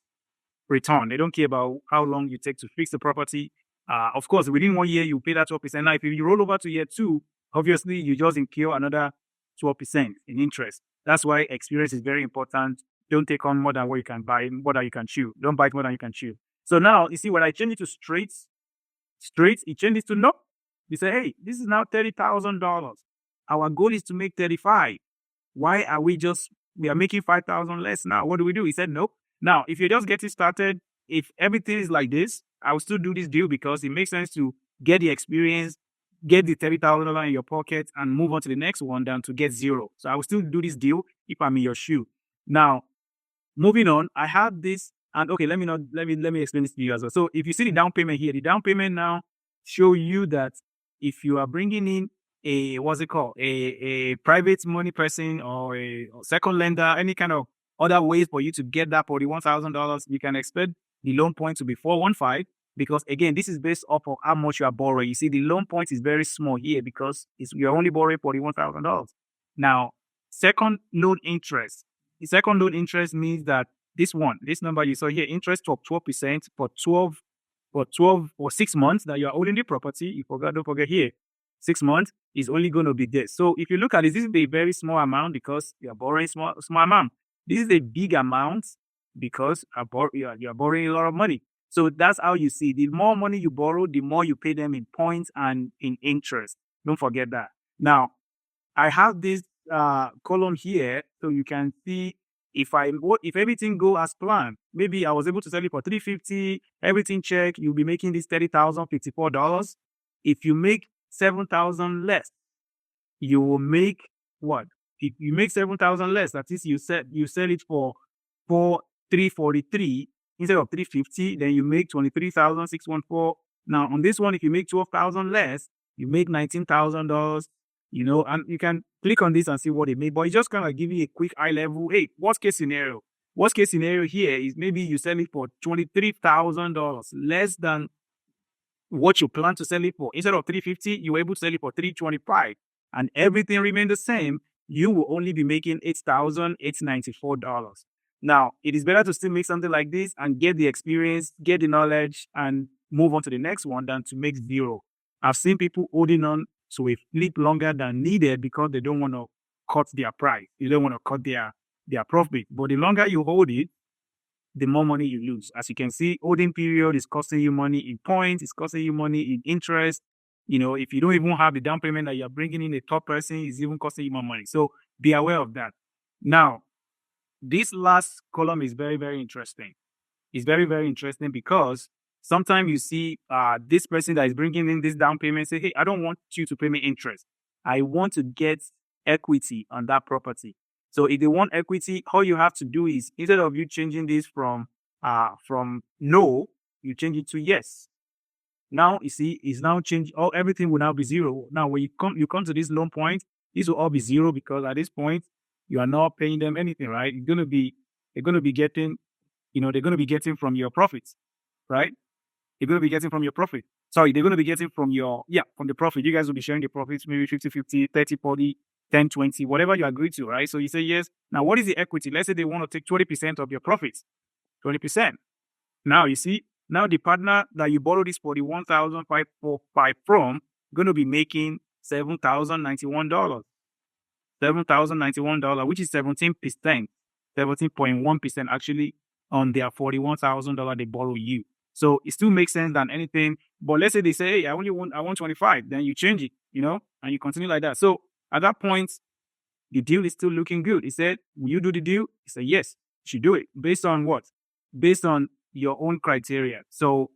return. They don't care about how long you take to fix the property. Of course, within 1 year, you pay that 12%. Now, if you roll over to year 2, obviously, you just incur another 12% in interest. That's why experience is very important. Don't take on more than what you can buy, more than you can chew. Don't buy more than you can chew. So now, you see, when I change it to straight, it changes to no. You say, hey, this is now $30,000. Our goal is to make 35. Why are we are making 5,000 less now? What do we do? He said, nope. Now, if you're just getting started, if everything is like this, I will still do this deal because it makes sense to get the experience, get the $30,000 in your pocket and move on to the next one than to get 0. So I will still do this deal if I'm in your shoe. Now, moving on, I have this, and okay, let me explain this to you as well. So if you see the down payment here, the down payment now show you that if you are bringing in a private money person or a second lender, any kind of other ways for you to get that $41,000, you can expect the loan point to be 415 because again, this is based off of how much you are borrowing. You see, the loan point is very small here because you're only borrowing $41,000. Now, second loan interest. The second loan interest means that this number you saw here, interest of 12% for 12 or 6 months that you are holding the property. Don't forget here, 6 months is only going to be this. So if you look at this is a very small amount because you are borrowing small amount. This is a big amount because you are borrowing a lot of money. So that's how you see. The more money you borrow, the more you pay them in points and in interest. Don't forget that. Now, I have this column here so you can see if everything go as planned. Maybe I was able to sell it for $350, everything check, you'll be making this $30,054. If you make $7,000 less, you will make what? If you make $7,000 less, that is, you sell it for $343 instead of $350, then you make $23,614. Now on this one, if you make $12,000 less, you make $19,000. And you can click on this and see what it made. But it just kind of give you a quick eye level. Hey, worst case scenario. Worst case scenario here is maybe you sell it for $23,000 less than what you plan to sell it for. Instead of 350, you were able to sell it for 325, and everything remained the same. You will only be making $8,894. Now, it is better to still make something like this and get the experience, get the knowledge, and move on to the next one than to make zero. I've seen people holding on to a flip longer than needed because they don't want to cut their price. They don't want to cut their profit. But the longer you hold it, the more money you lose. As you can see, holding period is costing you money in points, it's costing you money in interest. If you don't even have the down payment that you're bringing in a top person, it's even costing you more money. So be aware of that. Now, this last column is very, very interesting. It's very, very interesting because sometimes you see this person that is bringing in this down payment say, hey, I don't want you to pay me interest. I want to get equity on that property. So if they want equity, all you have to do is, instead of you changing this from no, you change it to yes. Now you see, it's now changed. Everything will now be zero. Now when you come to this loan point, this will all be zero because at this point you are not paying them anything, right? They're gonna be getting, they're gonna be getting from your profits, right? They're gonna be getting from your profit. Sorry, they're gonna be getting from from the profit. You guys will be sharing the profits, maybe 50-50, 30-40, 10-20, whatever you agree to, right? So you say yes. Now, what is the equity? Let's say they want to take 20% of your profits, 20%. Now, you see, now the partner that you borrowed this for the $1,545 from going to be making $7,091. $7,091, which is 17%, 17.1% actually on their $41,000 they borrow you. So it still makes sense than anything. But let's say they say, hey, I want 25, then you change it, and you continue like that. So at that point, the deal is still looking good. He said, will you do the deal? He said, yes, you should do it. Based on what? Based on your own criteria. So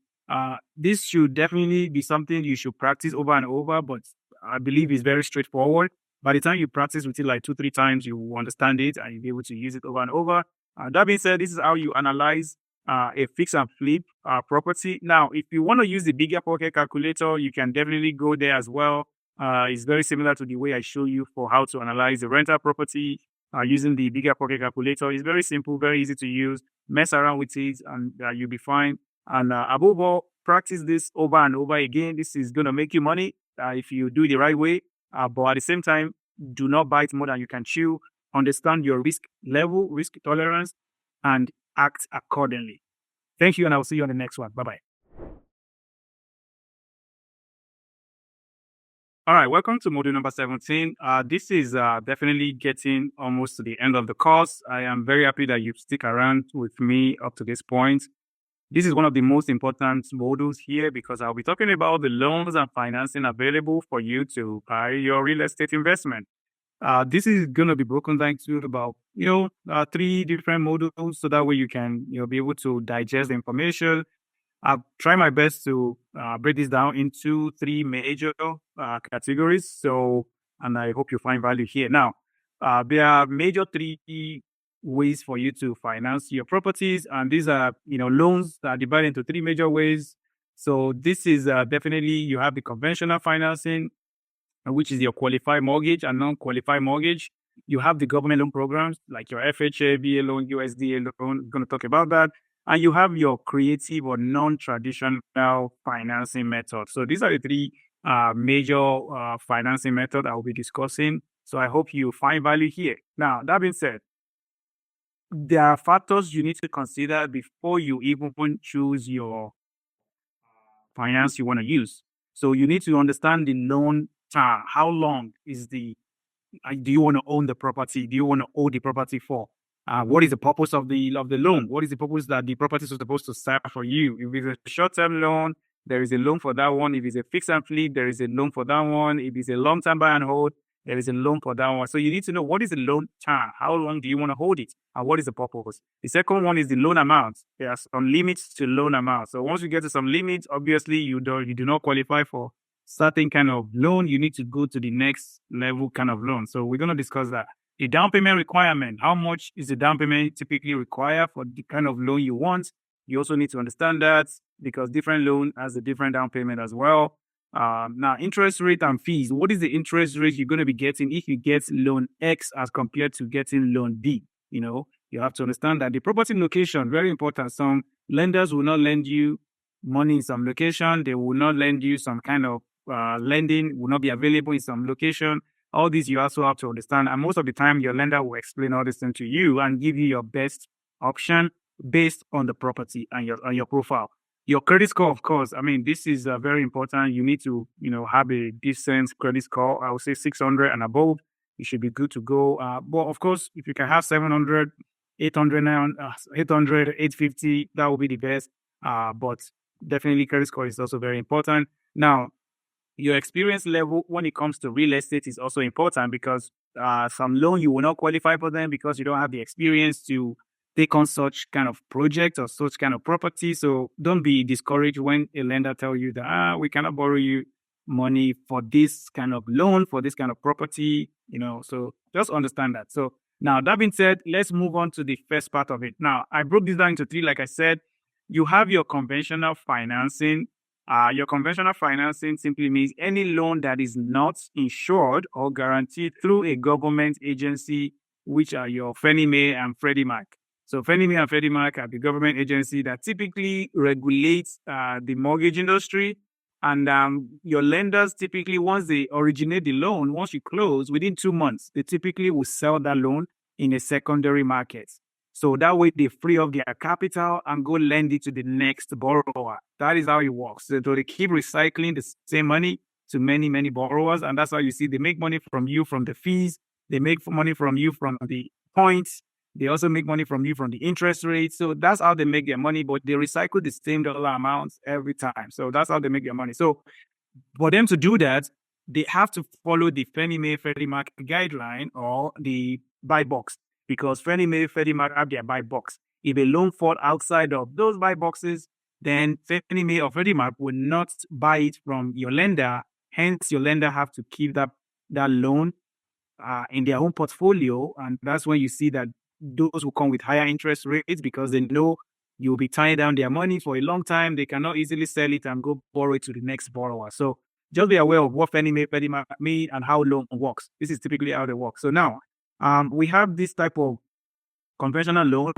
this should definitely be something you should practice over and over, but I believe it's very straightforward. By the time you practice with it like 2-3 times, you will understand it and you'll be able to use it over and over. That being said, this is how you analyze a fix and flip property. Now, if you want to use the bigger pocket calculator, you can definitely go there as well. It's very similar to the way I show you for how to analyze the rental property using the bigger pocket calculator. It's very simple, very easy to use. Mess around with it and you'll be fine. And above all, practice this over and over again. This is going to make you money if you do it the right way. But at the same time, do not bite more than you can chew. Understand your risk level, risk tolerance, and act accordingly. Thank you, and I will see you on the next one. Bye-bye. All right, welcome to module number 17. This is definitely getting almost to the end of the course. I am very happy that you stick around with me up to this point. This is one of the most important modules here because I'll be talking about the loans and financing available for you to buy your real estate investment. This is going to be broken down to about, 3 different modules so that way you can, be able to digest the information. I'll try my best to break this down into 3 major categories. So, and I hope you find value here. Now, there are major 3 ways for you to finance your properties, and these are, loans that are divided into 3 major ways. So this is definitely, you have the conventional financing, which is your qualified mortgage and non-qualified mortgage. You have the government loan programs like your FHA, VA loan, USDA loan. We're going to talk about that. And you have your creative or non-traditional financing method. So these are the 3 major financing methods I will be discussing. So I hope you find value here. Now, that being said, there are factors you need to consider before you even choose your finance you want to use. So you need to understand the loan term. How long is do you want to own the property? Do you want to own the property for? What is the purpose of the loan? What is the purpose that the property is supposed to serve for you? If it's a short-term loan, there is a loan for that one. If it's a fix and flip, there is a loan for that one. If it's a long-term buy and hold, there is a loan for that one. So you need to know, what is the loan term? How long do you want to hold it? And what is the purpose? The second one is the loan amount. There are some limits to loan amount. So once you get to some limits, obviously you do not qualify for certain kind of loan. You need to go to the next level kind of loan. So we're going to discuss that. The down payment requirement. How much is the down payment typically required for the kind of loan you want? You also need to understand that because different loan has a different down payment as well. Now, interest rate and fees. What is the interest rate you're going to be getting if you get loan X as compared to getting loan B? You have to understand that the property location, very important. Some lenders will not lend you money in some location. They will not lend you some kind of lending will not be available in some location. All these you also have to understand. And most of the time, your lender will explain all this thing to you and give you your best option based on the property and your profile. Your credit score, of course. I mean, this is very important. You need to, have a decent credit score. I would say 600 and above. You should be good to go. But of course, if you can have 700, 800, 800, 850, that would be the best. But definitely credit score is also very important. Now, your experience level when it comes to real estate is also important because some loan you will not qualify for them because you don't have the experience to take on such kind of project or such kind of property. So don't be discouraged when a lender tell you that we cannot borrow you money for this kind of loan for this kind of property. So just understand that. So now that being said, let's move on to the first part of it. Now I broke this down into three. Like I said, you have your conventional financing. Your conventional financing simply means any loan that is not insured or guaranteed through a government agency, which are your Fannie Mae and Freddie Mac. So Fannie Mae and Freddie Mac are the government agency that typically regulates the mortgage industry. And your lenders typically, once they originate the loan, once you close, within 2 months, they typically will sell that loan in a secondary market. So that way they free up their capital and go lend it to the next borrower. That is how it works. So they keep recycling the same money to many, many borrowers. And that's how you see they make money from you from the fees. They make money from you from the points. They also make money from you from the interest rate. So that's how they make their money, but they recycle the same dollar amounts every time. So that's how they make their money. So for them to do that, they have to follow the Fannie Mae Freddie Mac guideline or the buy box because Fannie Mae Freddie Mac have their buy box. If a loan falls outside of those buy boxes, then Fannie Mae or Freddie Mac will not buy it from your lender. Hence, your lender have to keep that loan in their own portfolio, and that's when you see that those will come with higher interest rates because they know you'll be tying down their money for a long time. They cannot easily sell it and go borrow it to the next borrower. So just be aware of what Fannie Mae, Freddie Mac mean and how loan works. This is typically how they work. So now we have this type of conventional loan.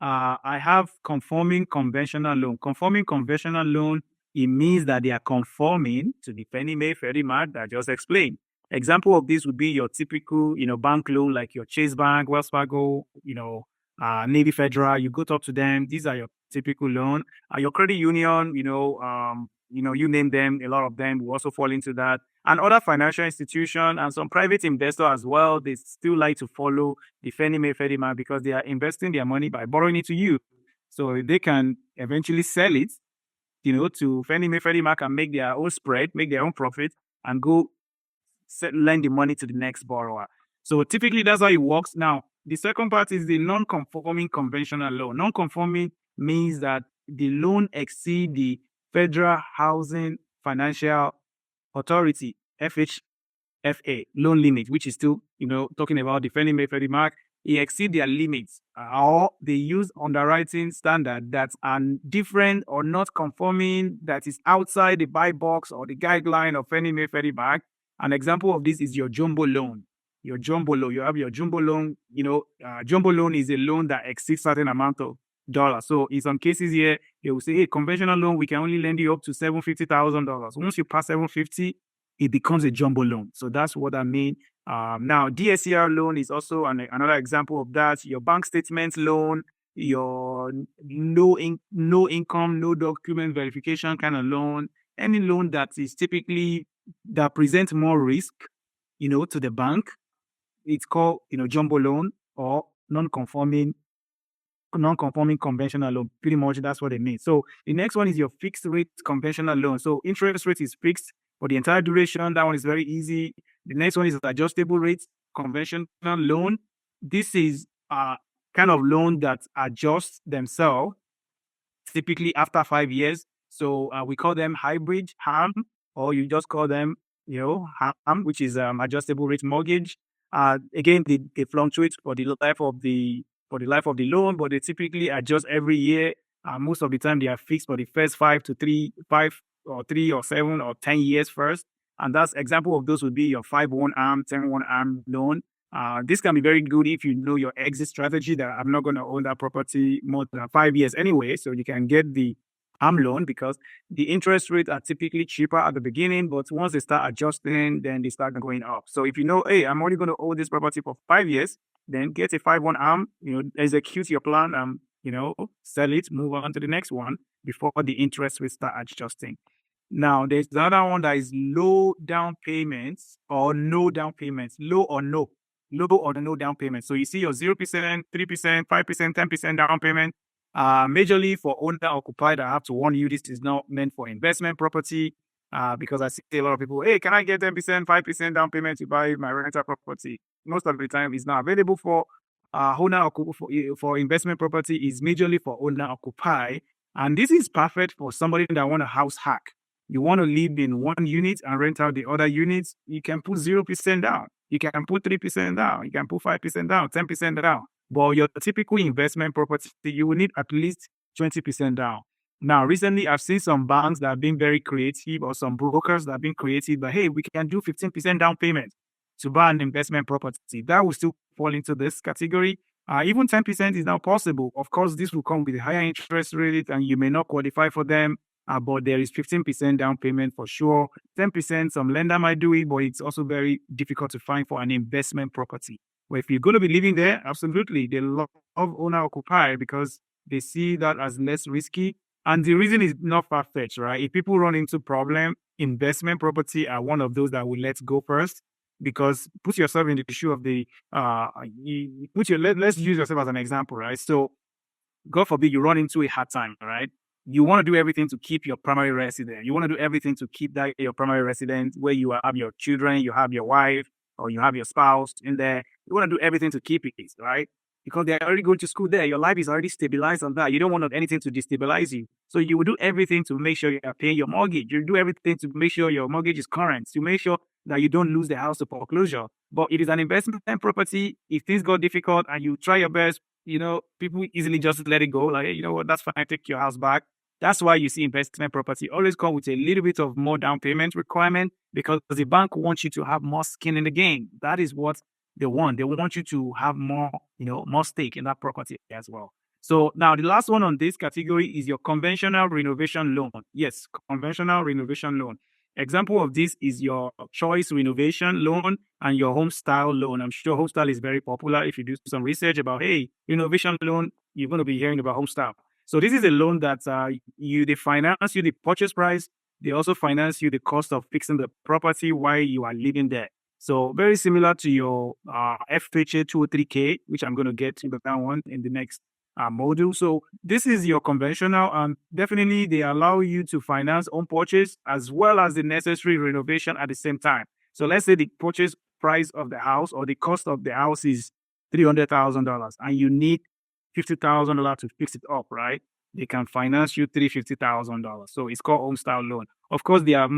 I have conforming conventional loan. Conforming conventional loan, it means that they are conforming to the Fannie Mae, Freddie Mac that I just explained. Example of this would be your typical, bank loan like your Chase Bank, Wells Fargo, Navy Federal. You go talk to them. These are your typical loan. Your credit union, you name them. A lot of them will also fall into that. And other financial institutions and some private investors as well. They still like to follow the Fannie Mae, Freddie Mac because they are investing their money by borrowing it to you. So they can eventually sell it, to Fannie Mae, Freddie Mac and make their own spread, make their own profit, and go lend the money to the next borrower. So typically that's how it works. Now, the second part is the non-conforming conventional loan. Non-conforming means that the loan exceeds the Federal Housing Financial Authority, FHFA, loan limit, which is still, talking about the Fannie Mae, Freddie Mac. It exceeds their limits, or they use underwriting standard that are different or not conforming, that is outside the buy box or the guideline of Fannie Mae, Freddie Mac. An example of this is your jumbo loan. Your jumbo loan, you have your jumbo loan. Jumbo loan is a loan that exceeds certain amount of dollars. So in some cases here, they will say, hey, conventional loan, we can only lend you up to $750,000. Once you pass 750, it becomes a jumbo loan. So that's what I mean. Now, DSCR loan is also another example of that. Your bank statement loan, your no income, no document verification kind of loan, any loan that is typically that presents more risk, to the bank, it's called, jumbo loan or non-conforming conventional loan. Pretty much that's what it means. So the next one is your fixed rate conventional loan. So interest rate is fixed for the entire duration. That one is very easy. The next one is adjustable rate conventional loan. This is a kind of loan that adjusts themselves typically after 5 years. So we call them hybrid HAM, or you just call them, HAM, which is adjustable rate mortgage. Again, they fluctuate for the life of the loan, but they typically adjust every year. Most of the time, they are fixed for the first 5 or 3 or 7 or 10 years first. And that's example of those would be your 5-1 arm, 10-1 arm loan. This can be very good if you know your exit strategy that I'm not going to own that property more than 5 years anyway. So you can get the arm loan because the interest rates are typically cheaper at the beginning, but once they start adjusting, then they start going up. So if you know, hey, I'm only going to own this property for 5 years, then get a 5-1 arm, execute your plan, sell it, move on to the next one before the interest rates start adjusting. Now, there's the other one that is low down payments or no down payments, low or no down payment. So you see your 0%, 3%, 5%, 10% down payment. Majorly for owner occupied, I have to warn you, this is not meant for investment property. Because I see a lot of people, hey, can I get 10%, 5% down payment to buy my rental property? Most of the time, it's not available for for investment property. Is majorly for owner occupied, and this is perfect for somebody that want a house hack. You want to live in one unit and rent out the other units. You can put 0% down. You can put 3% down. You can put 5% down, 10% down. But your typical investment property, you will need at least 20% down. Now, recently, I've seen some banks that have been very creative or some brokers that have been creative, but hey, we can do 15% down payment to buy an investment property. That will still fall into this category. Even 10% is now possible. Of course, this will come with a higher interest rate and you may not qualify for them, but there is 15% down payment for sure. 10%, some lender might do it, but it's also very difficult to find for an investment property. Well, if you're going to be living there, absolutely, they love owner occupied because they see that as less risky. And the reason is not far-fetched, right? If people run into problem, investment property are one of those that will let go first. Because put yourself in the shoe of the, let's use yourself as an example, right? So God forbid you run into a hard time, right? You want to do everything to keep your primary residence. You want to do everything to keep that your primary residence where you have your children, you have your wife, or you have your spouse in there. You want to do everything to keep it, right? Because they're already going to school there. Your life is already stabilized on that. You don't want anything to destabilize you. So you will do everything to make sure you are paying your mortgage. You do everything to make sure your mortgage is current, to make sure that you don't lose the house to foreclosure. But it is an investment property. If things got difficult and you try your best, people easily just let it go. Like, hey, you know what, that's fine, take your house back. That's why you see investment property always come with a little bit of more down payment requirement because the bank wants you to have more skin in the game. That is what they want. They want you to have more, more stake in that property as well. So now the last one on this category is your conventional renovation loan. Yes, conventional renovation loan. Example of this is your choice renovation loan and your home style loan. I'm sure home style is very popular. If you do some research about, hey, renovation loan, you're going to be hearing about home style. So this is a loan that they finance you the purchase price. They also finance you the cost of fixing the property while you are living there. So very similar to your FHA 203K, which I'm going to get to that one in the next module. So this is your conventional, and definitely they allow you to finance on purchase as well as the necessary renovation at the same time. So let's say the purchase price of the house or the cost of the house is $300,000 and you need $50,000 to fix it up, right? They can finance you $350,000. So it's called home style loan. Of course, there are,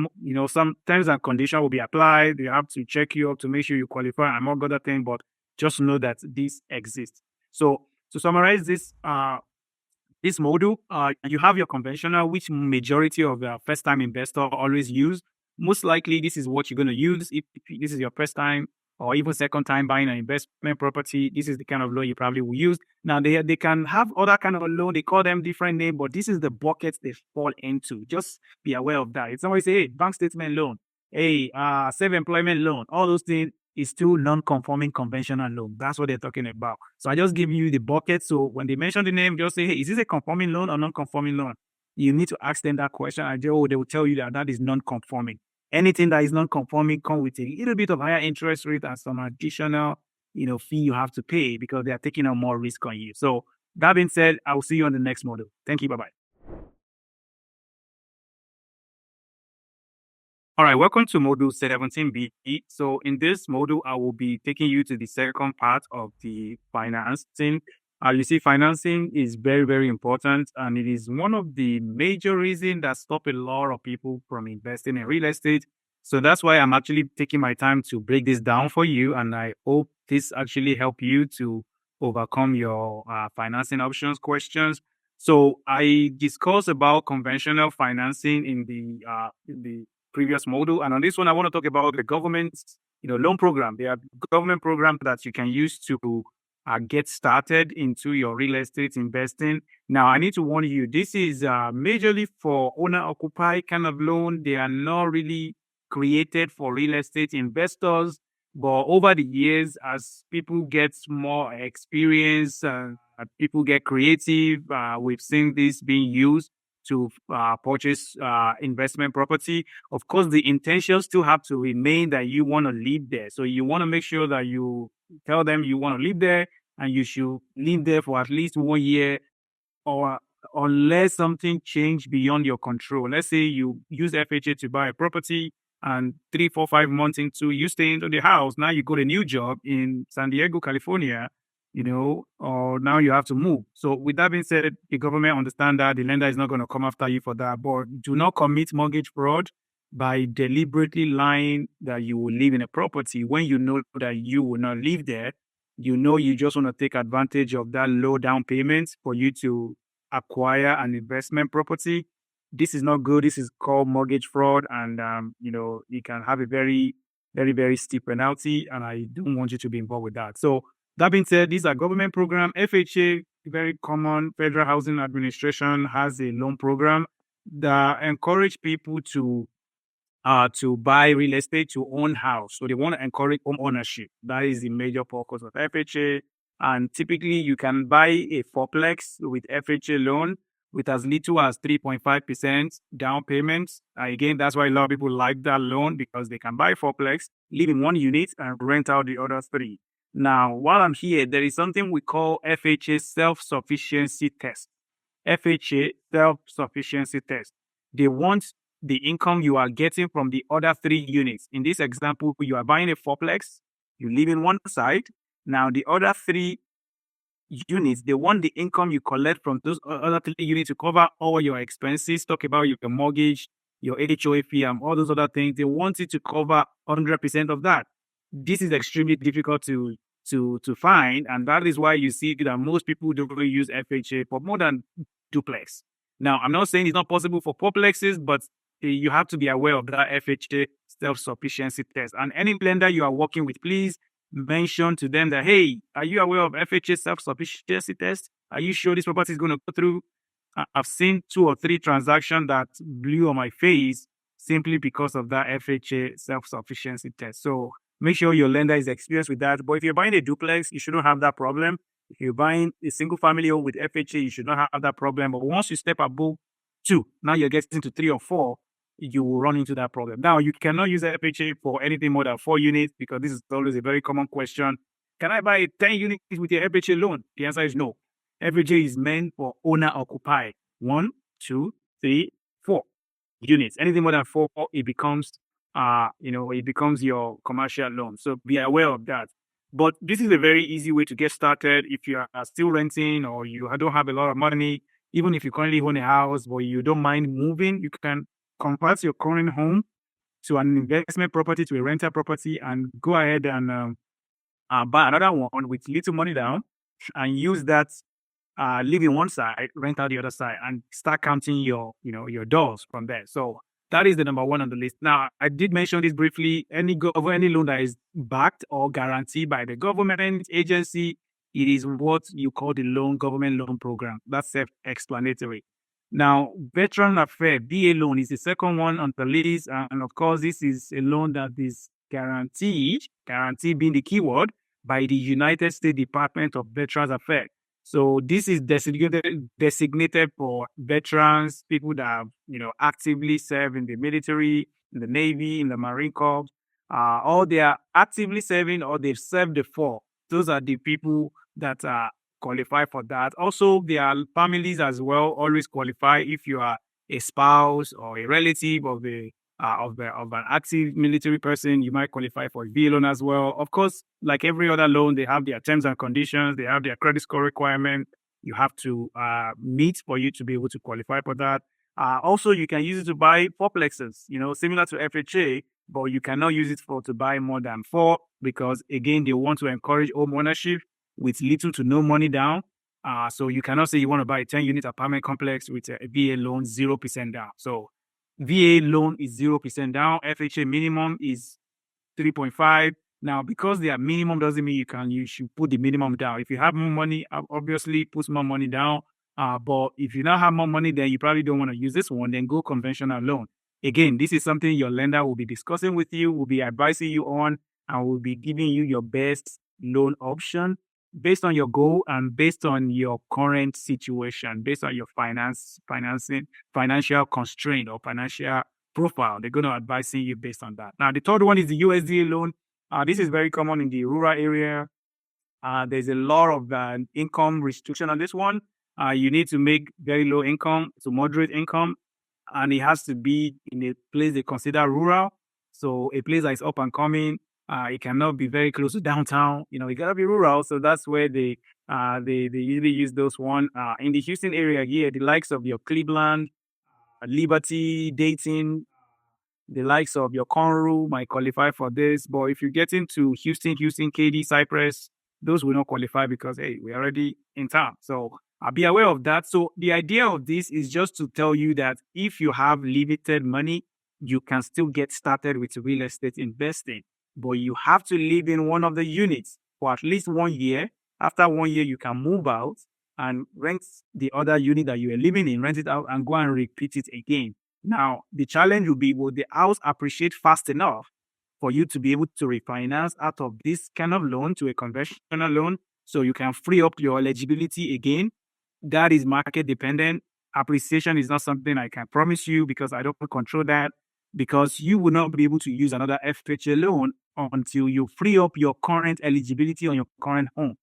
some terms and conditions will be applied. They have to check you up to make sure you qualify and more other things, but just know that this exists. So to summarize this module, you have your conventional, which majority of the first-time investor always use. Most likely, this is what you're going to use if this is your first time or even second time buying an investment property. This is the kind of loan you probably will use. Now, they can have other kind of loan. They call them different name, but this is the bucket they fall into. Just be aware of that. If somebody say, hey, bank statement loan, hey, self-employment loan, all those things is still non-conforming conventional loan. That's what they're talking about. So I just give you the bucket. So when they mention the name, just say, hey, is this a conforming loan or non-conforming loan? You need to ask them that question, and they will tell you that is non-conforming. Anything that is non-conforming comes with a little bit of higher interest rate and some additional, fee you have to pay because they are taking on more risk on you. So that being said, I will see you on the next model. Thank you. Bye-bye. All right, welcome to module 17B. So in this module, I will be taking you to the second part of the financing. You see, financing is very, very important, and it is one of the major reasons that stop a lot of people from investing in real estate. So that's why I'm actually taking my time to break this down for you, and I hope this actually help you to overcome your financing options questions. So I discussed about conventional financing in the previous module, and on this one, I want to talk about the government's loan program. There are government programs that you can use to get started into your real estate investing. Now, I need to warn you, this is majorly for owner-occupied kind of loan. They are not really created for real estate investors. But over the years, as people get more experience, people get creative, we've seen this being used to purchase investment property. Of course, the intention still have to remain that you want to live there. So you want to make sure that you tell them you want to live there and you should live there for at least 1 year, or unless something changed beyond your control. Let's say you use FHA to buy a property and 3, 4, 5 months into you stay into the house. Now you got a new job in San Diego, California, or now you have to move. So with that being said, the government understand that the lender is not going to come after you for that, but do not commit mortgage fraud by deliberately lying that you will live in a property when you know that you will not live there. You just want to take advantage of that low down payment for you to acquire an investment property. This is not good. This is called mortgage fraud, and you can have a very, very, very steep penalty, and I don't want you to be involved with that. So that being said, these are government program. FHA, very common. Federal Housing Administration has a loan program that encourage people to buy real estate, to own house. So they want to encourage home ownership. That is the major focus of FHA. And typically you can buy a fourplex with FHA loan with as little as 3.5% down payments. Again, that's why a lot of people like that loan, because they can buy fourplex, live in one unit and rent out the other 3. Now, while I'm here, there is something we call FHA self-sufficiency test. FHA self-sufficiency test. They want the income you are getting from the other 3 units. In this example, you are buying a fourplex, you live in one side. Now, the other 3 units, they want the income you collect from those other 3 units to cover all your expenses. Talk about your mortgage, your HOA fee, and all those other things. They want it to cover 100% of that. This is extremely difficult to find, and that is why you see that most people don't really use FHA for more than duplex. Now, I'm not saying it's not possible for fourplexes, but you have to be aware of that FHA self-sufficiency test. And any lender you are working with, please mention to them that, hey, are you aware of FHA self-sufficiency test? Are you sure this property is going to go through? I've seen 2 or 3 transactions that blew on my face simply because of that FHA self-sufficiency test. So make sure your lender is experienced with that. But if you're buying a duplex, you shouldn't have that problem. If you're buying a single family home with FHA, you should not have that problem. But once you step above 2, now you're getting to 3 or 4, you will run into that problem. Now, you cannot use FHA for anything more than 4 units, because this is always a very common question. Can I buy 10 units with your FHA loan? The answer is no. FHA is meant for owner-occupied. 1, 2, 3, 4 units. Anything more than 4, it becomes your commercial loan. So be aware of that. But this is a very easy way to get started if you are still renting or you don't have a lot of money. Even if you currently own a house but you don't mind moving, you can convert your current home to an investment property, to a rental property, and go ahead and buy another one with little money down and use that, live in one side, rent out the other side, and start counting your dollars from there. So that is the number 1 on the list. Now, I did mention this briefly. Any loan that is backed or guaranteed by the government agency, it is what you call the government loan program. That's self-explanatory. Now, Veteran Affairs, VA loan, is the second one on the list. And of course, this is a loan that is guaranteed being the keyword, by the United States Department of Veterans Affairs. So this is designated for veterans, people that have, actively served in the military, in the Navy, in the Marine Corps, or they are actively serving or they've served before. Those are the people that qualify for that. Also, there are families as well always qualify. If you are a spouse or a relative of an active military person, you might qualify for a VA loan as well. Of course, like every other loan, they have their terms and conditions. They have their credit score requirement. You have to meet for you to be able to qualify for that. Also, you can use it to buy fourplexes, similar to FHA, but you cannot use it to buy more than 4, because again, they want to encourage home ownership with little to no money down. So you cannot say you want to buy a 10-unit apartment complex with a VA loan 0% down. So VA loan is 0% down. FHA minimum is 3.5. Now, because they are minimum doesn't mean you should put the minimum down. If you have more money, obviously put more money down. But if you now have more money, then you probably don't want to use this one, then go conventional loan. Again, this is something your lender will be discussing with you, will be advising you on, and will be giving you your best loan option based on your goal and based on your current situation, based on your financial constraint or financial profile. They're going to advise you based on that. Now, the third one is the USDA loan. This is very common in the rural area. There's a lot of income restriction on this one. You need to make very low income to moderate income, and it has to be in a place they consider rural. So a place that is up and coming. It cannot be very close to downtown. It gotta be rural. So that's where they usually use those one. In the Houston area here, the likes of your Cleveland, Liberty, Dayton, the likes of your Conroe might qualify for this. But if you get into Houston, KD, Cypress, those will not qualify because, hey, we're already in town. So I'll be aware of that. So the idea of this is just to tell you that if you have limited money, you can still get started with real estate investing. But you have to live in one of the units for at least 1 year. After 1 year, you can move out and rent the other unit that you are living in, rent it out and go and repeat it again. Now, the challenge will be, will the house appreciate fast enough for you to be able to refinance out of this kind of loan to a conventional loan so you can free up your eligibility again? That is market dependent. Appreciation is not something I can promise you because I don't control that, because you will not be able to use another FHA loan until you free up your current eligibility on your current home,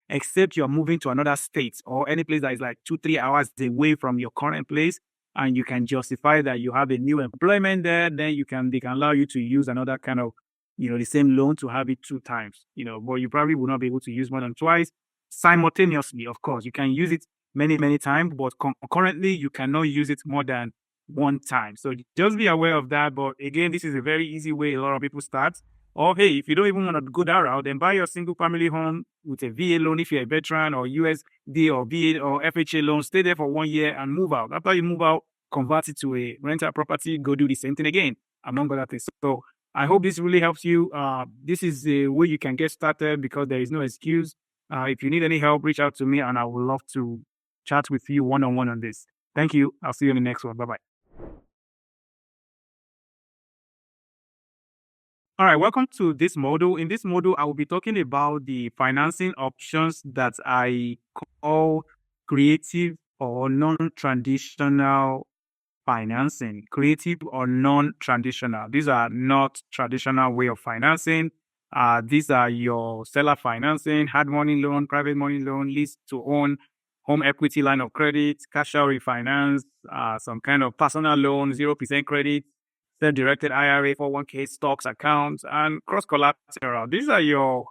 except you're moving to another state or any place that is like 2-3 hours away from your current place, and you can justify that you have a new employment there, then they can allow you to use another kind of, the same loan to have it 2 times, but you probably will not be able to use more than twice simultaneously. Of course, you can use it many, many times, but currently you cannot use it more than 1 time. So just be aware of that. But again, this is a very easy way a lot of people start. Or hey, if you don't even want to go that route, then buy your single family home with a VA loan if you're a veteran, or USD or VA or FHA loan. Stay there for 1 year and move out. After you move out, convert it to a rental property, go do the same thing again, among other things. So I hope this really helps you. This is the way you can get started because there is no excuse. If you need any help, reach out to me and I would love to chat with you one-on-one on this. Thank you. I'll see you in the next one. Bye-bye. All right, welcome to this module. In this module, I will be talking about the financing options that I call creative or non-traditional financing. Creative or non-traditional. These are not traditional way of financing. These are your seller financing, hard money loan, private money loan, lease to own, home equity line of credit, cash out refinance, some kind of personal loan, 0% credit, self-directed IRA, 401k, stocks accounts, and cross-collateral. These are your,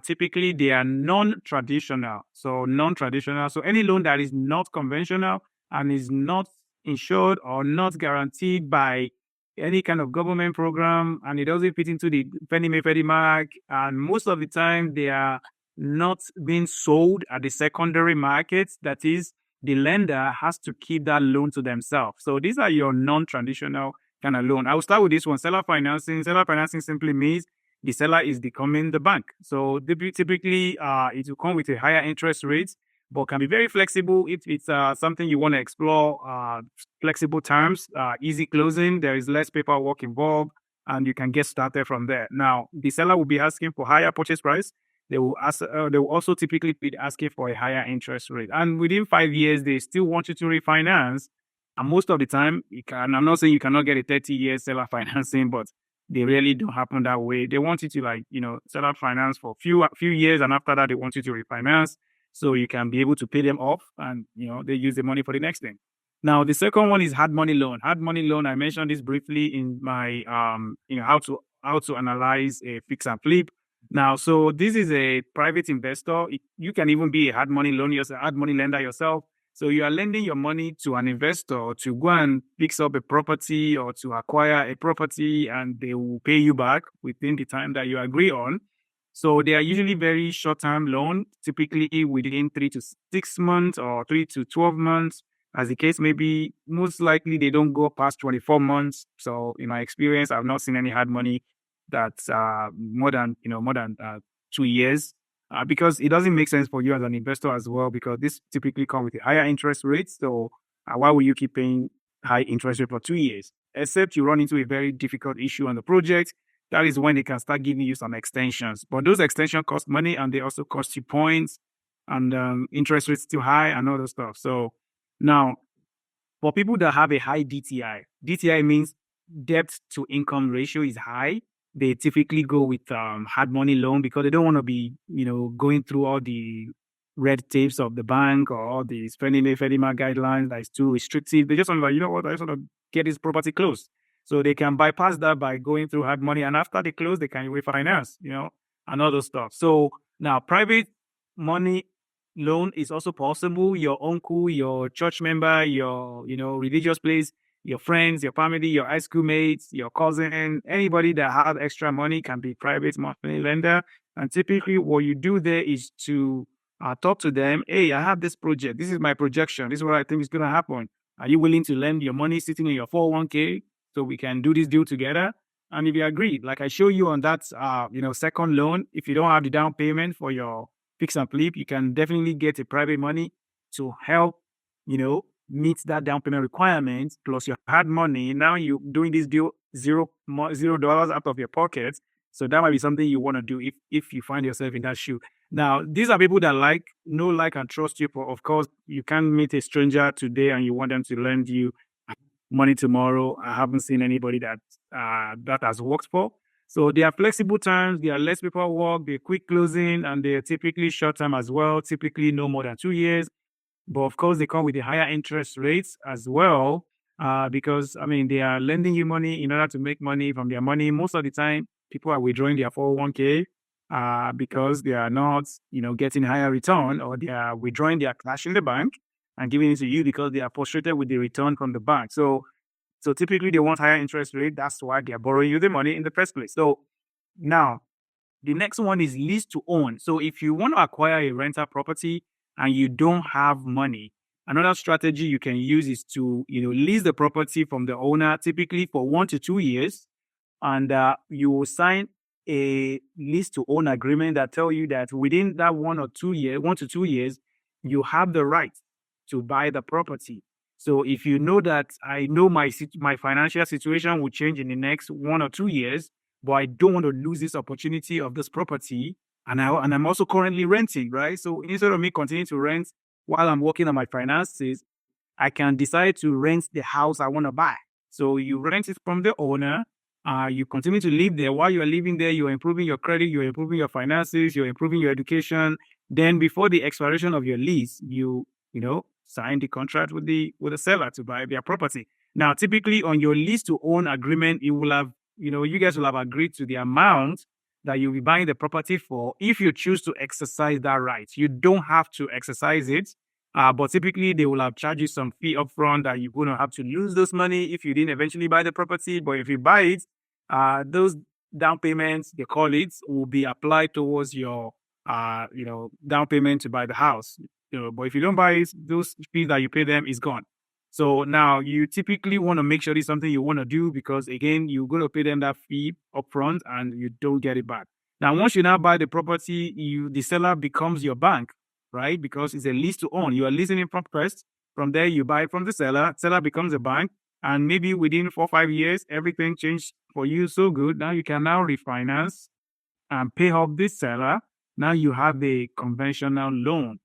typically they are non-traditional. So non-traditional. So any loan that is not conventional and is not insured or not guaranteed by any kind of government program, and it doesn't fit into the Fannie Mae, Freddie Mac, and most of the time they are not being sold at the secondary market. That is, the lender has to keep that loan to themselves. So these are your non-traditional kind of loan. I will start with this one, seller financing. Seller financing simply means the seller is becoming the bank. So typically, it will come with a higher interest rate, but can be very flexible if it's something you want to explore. Flexible terms, easy closing, there is less paperwork involved, and you can get started from there. Now, the seller will be asking for higher purchase price. They will also typically be asking for a higher interest rate. And within 5 years, they still want you to refinance. And most of the time, I'm not saying you cannot get a 30-year seller financing, but they really don't happen that way. They want you to seller finance for a few years, and after that, they want you to refinance so you can be able to pay them off, and they use the money for the next thing. Now, the second one is hard money loan. Hard money loan, I mentioned this briefly in my how to analyze a fix and flip. Now, so this is a private investor. You can even be a hard money lender yourself. So you are lending your money to an investor to go and fix up a property or to acquire a property, and they will pay you back within the time that you agree on. So they are usually very short-term loan, typically within 3 to 6 months or 3 to 12 months. As the case may be, most likely they don't go past 24 months. So in my experience, I've not seen any hard money that's more than 2 years, because it doesn't make sense for you as an investor as well, because this typically comes with a higher interest rate. So why will you keep paying high interest rate for 2 years? Except you run into a very difficult issue on the project. That is when they can start giving you some extensions. But those extensions cost money, and they also cost you points, and interest rates too high and all that stuff. So now, for people that have a high DTI means debt to income ratio is high. They typically go with hard money loan, because they don't want to be, going through all the red tapes of the bank, or all the FEDIMA guidelines that is too restrictive. They just want to, like, you know what, I just want to get this property closed. So they can bypass that by going through hard money, and after they close, they can refinance, and all those stuff. So now, private money loan is also possible. Your uncle, your church member, your religious place, your friends, your family, your high school mates, your cousin, anybody that has extra money can be private money lender. And typically, what you do there is to talk to them. Hey, I have this project. This is my projection. This is what I think is going to happen. Are you willing to lend your money sitting in your 401k so we can do this deal together? And if you agree, like I show you on that, second loan, if you don't have the down payment for your fix and flip, you can definitely get a private money to help, meet that down payment requirement, plus your hard money. Now you're doing this deal $0 out of your pocket. So that might be something you want to do if you find yourself in that shoe. Now, these are people that know, like, and trust you. Of course, you can't meet a stranger today and you want them to lend you money tomorrow. I haven't seen anybody that has worked for. So they are flexible terms, they are less paperwork, they're quick closing, and they're typically short term as well, typically no more than 2 years. But of course, they come with the higher interest rates as well, because, they are lending you money in order to make money from their money. Most of the time, people are withdrawing their 401k because they are not, getting higher return, or they are withdrawing their cash in the bank and giving it to you because they are frustrated with the return from the bank. So typically they want higher interest rate. That's why they're borrowing you the money in the first place. So now, the next one is lease to own. So if you want to acquire a rental property and you don't have money, another strategy you can use is to, lease the property from the owner, typically for 1 to 2 years. And you will sign a lease to own agreement that tell you that within that 1 to 2 years, you have the right to buy the property. So if you know that I know my financial situation will change in the next 1 or 2 years, but I don't want to lose this opportunity of this property, and I'm also currently renting, right? So instead of me continuing to rent while I'm working on my finances, I can decide to rent the house I want to buy. So you rent it from the owner. You continue to live there. While you're living there, you're improving your credit, you're improving your finances, you're improving your education. Then before the expiration of your lease, you sign the contract with the seller to buy their property. Now, typically on your lease to own agreement, you will have, you guys will have agreed to the amount that you'll be buying the property for if you choose to exercise that right. You don't have to exercise it, but typically they will have charged you some fee upfront that you're going to have to lose this money if you didn't eventually buy the property. But if you buy it, those down payments, they call it, will be applied towards your, down payment to buy the house. But if you don't buy it, those fees that you pay them is gone. So now you typically want to make sure it's something you want to do, because again, you're going to pay them that fee upfront and you don't get it back. Now, once you now buy the property, the seller becomes your bank, right? Because it's a lease to own. You are leasing it from first. From there, you buy it from the seller. Seller becomes a bank. And maybe within 4 or 5 years, everything changed for you so good. Now you can now refinance and pay off this seller. Now you have a conventional loan,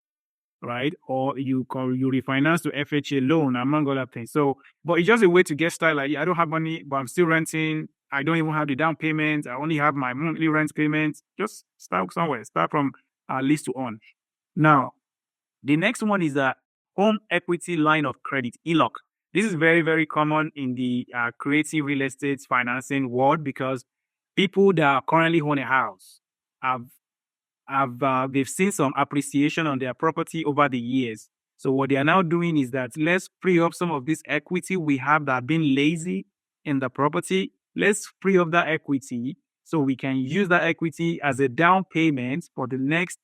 right? Or you refinance to FHA loan, among other things. So, but it's just a way to get started. Like, I don't have money, but I'm still renting. I don't even have the down payment. I only have my monthly rent payments. Just start somewhere. Start from lease to own. Now, the next one is a home equity line of credit, HELOC. This is very, very common in the creative real estate financing world, because people that currently own a house they've seen some appreciation on their property over the years. So what they are now doing is that let's free up some of this equity we have that have been lazy in the property. Let's free up that equity so we can use that equity as a down payment for the next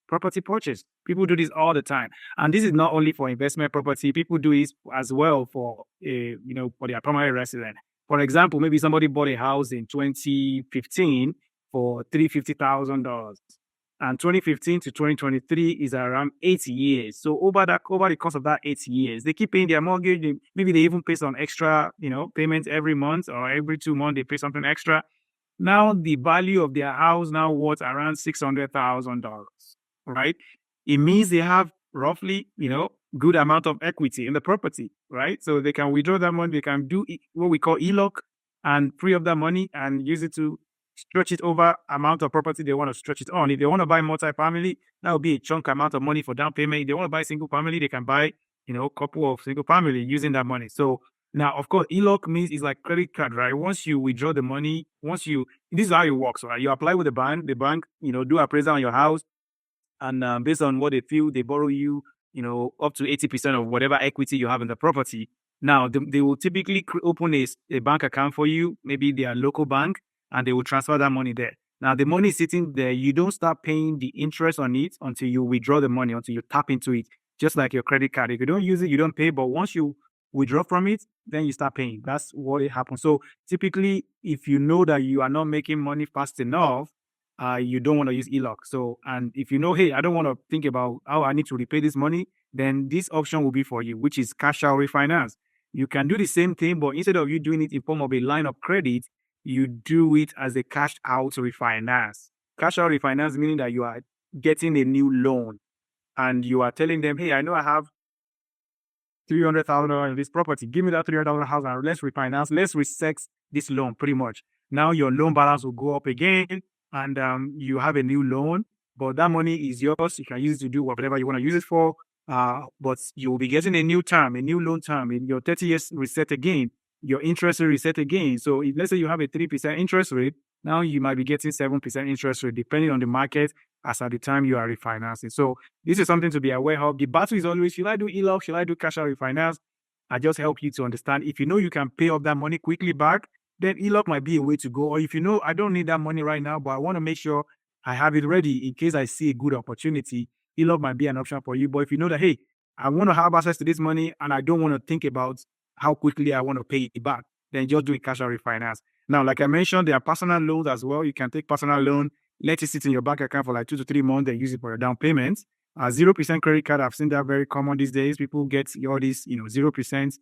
property purchase. People do this all the time. And this is not only for investment property. People do this as well for, for their primary residence. For example, maybe somebody bought a house in 2015 for $350,000. And 2015 to 2023 is around 8 years. So over the course of that 8 years, they keep paying their mortgage. Maybe they even pay some extra, payments every month, or every 2 months they pay something extra. Now the value of their house now worth around $600,000, right? It means they have roughly, good amount of equity in the property, right? So they can withdraw that money. They can do what we call ELOC and free up that money and use it to stretch it over amount of property they want to stretch it on. If they want to buy multifamily, that would be a chunk amount of money for down payment. If they want to buy single family, they can buy, a couple of single family using that money. So now, of course, ELOC means it's like credit card, right? Once you withdraw the money, this is how it works, right? You apply with the bank, do appraisal on your house, and based on what they feel, they borrow you, up to 80% of whatever equity you have in the property. Now, they will typically open a bank account for you, maybe their local bank, and they will transfer that money there. Now, the money is sitting there. You don't start paying the interest on it until you withdraw the money, until you tap into it, just like your credit card. If you don't use it, you don't pay. But once you withdraw from it, then you start paying. That's what it happens. So typically, if you know that you are not making money fast enough, you don't want to use ELOC. So, and if you know, hey, I don't want to think about how I need to repay this money, then this option will be for you, which is cash out refinance. You can do the same thing, but instead of you doing it in form of a line of credit, you do it as a cash out refinance. Cash out refinance meaning that you are getting a new loan and you are telling them, hey, I know I have $300,000 in this property. Give me that $300,000 house and let's refinance. Let's reset this loan pretty much. Now your loan balance will go up again and you have a new loan, but that money is yours. You can use it to do whatever you want to use it for. But you will be getting a new loan term. In your 30 years reset again, your interest rate reset again. So if, let's say you have a 3% interest rate, now you might be getting 7% interest rate, depending on the market as at the time you are refinancing. So this is something to be aware of. The battle is always, should I do ELOC? Should I do cash out refinance? I just help you to understand. If you know you can pay off that money quickly back, then ELOC might be a way to go. Or if you know, I don't need that money right now, but I want to make sure I have it ready in case I see a good opportunity, ELOC might be an option for you. But if you know that, hey, I want to have access to this money and I don't want to think about how quickly I want to pay it back, then just do a cash out refinance. Now, like I mentioned, there are personal loans as well. You can take personal loan, let it sit in your bank account for like 2 to 3 months, then use it for your down payments. 0% credit card, I've seen that very common these days. People get all this, 0%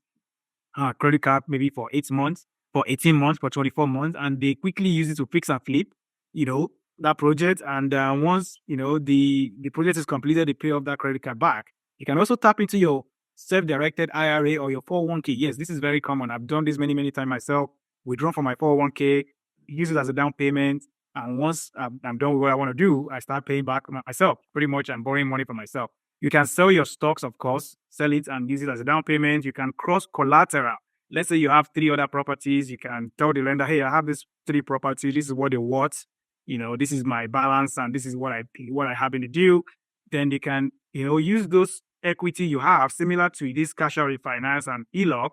credit card maybe for 8 months, for 18 months, for 24 months, and they quickly use it to fix and flip, that project. And once, the project is completed, they pay off that credit card back. You can also tap into your self-directed IRA or your 401k. Yes, this is very common. I've done this many, many times myself. Withdrawn from my 401k, use it as a down payment. And once I'm done with what I want to do, I start paying back myself. Pretty much, I'm borrowing money from myself. You can sell your stocks, of course, sell it and use it as a down payment. You can cross collateral. Let's say you have 3 other properties. You can tell the lender, hey, I have these 3 properties. This is what they're worth. This is my balance and this is what I have in the deal. Then they can, use those equity you have, similar to this cash out refinance and ELOC,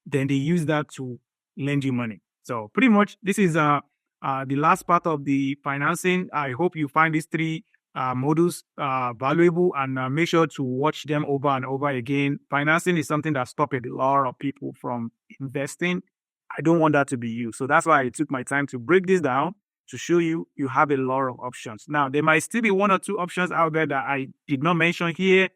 then they use that to lend you money. So pretty much this is the last part of the financing. I hope you find these 3 modules valuable and make sure to watch them over and over again. Financing is something that stops a lot of people from investing. I don't want that to be you. So that's why I took my time to break this down to show you have a lot of options. Now, there might still be 1 or 2 options out there that I did not mention here.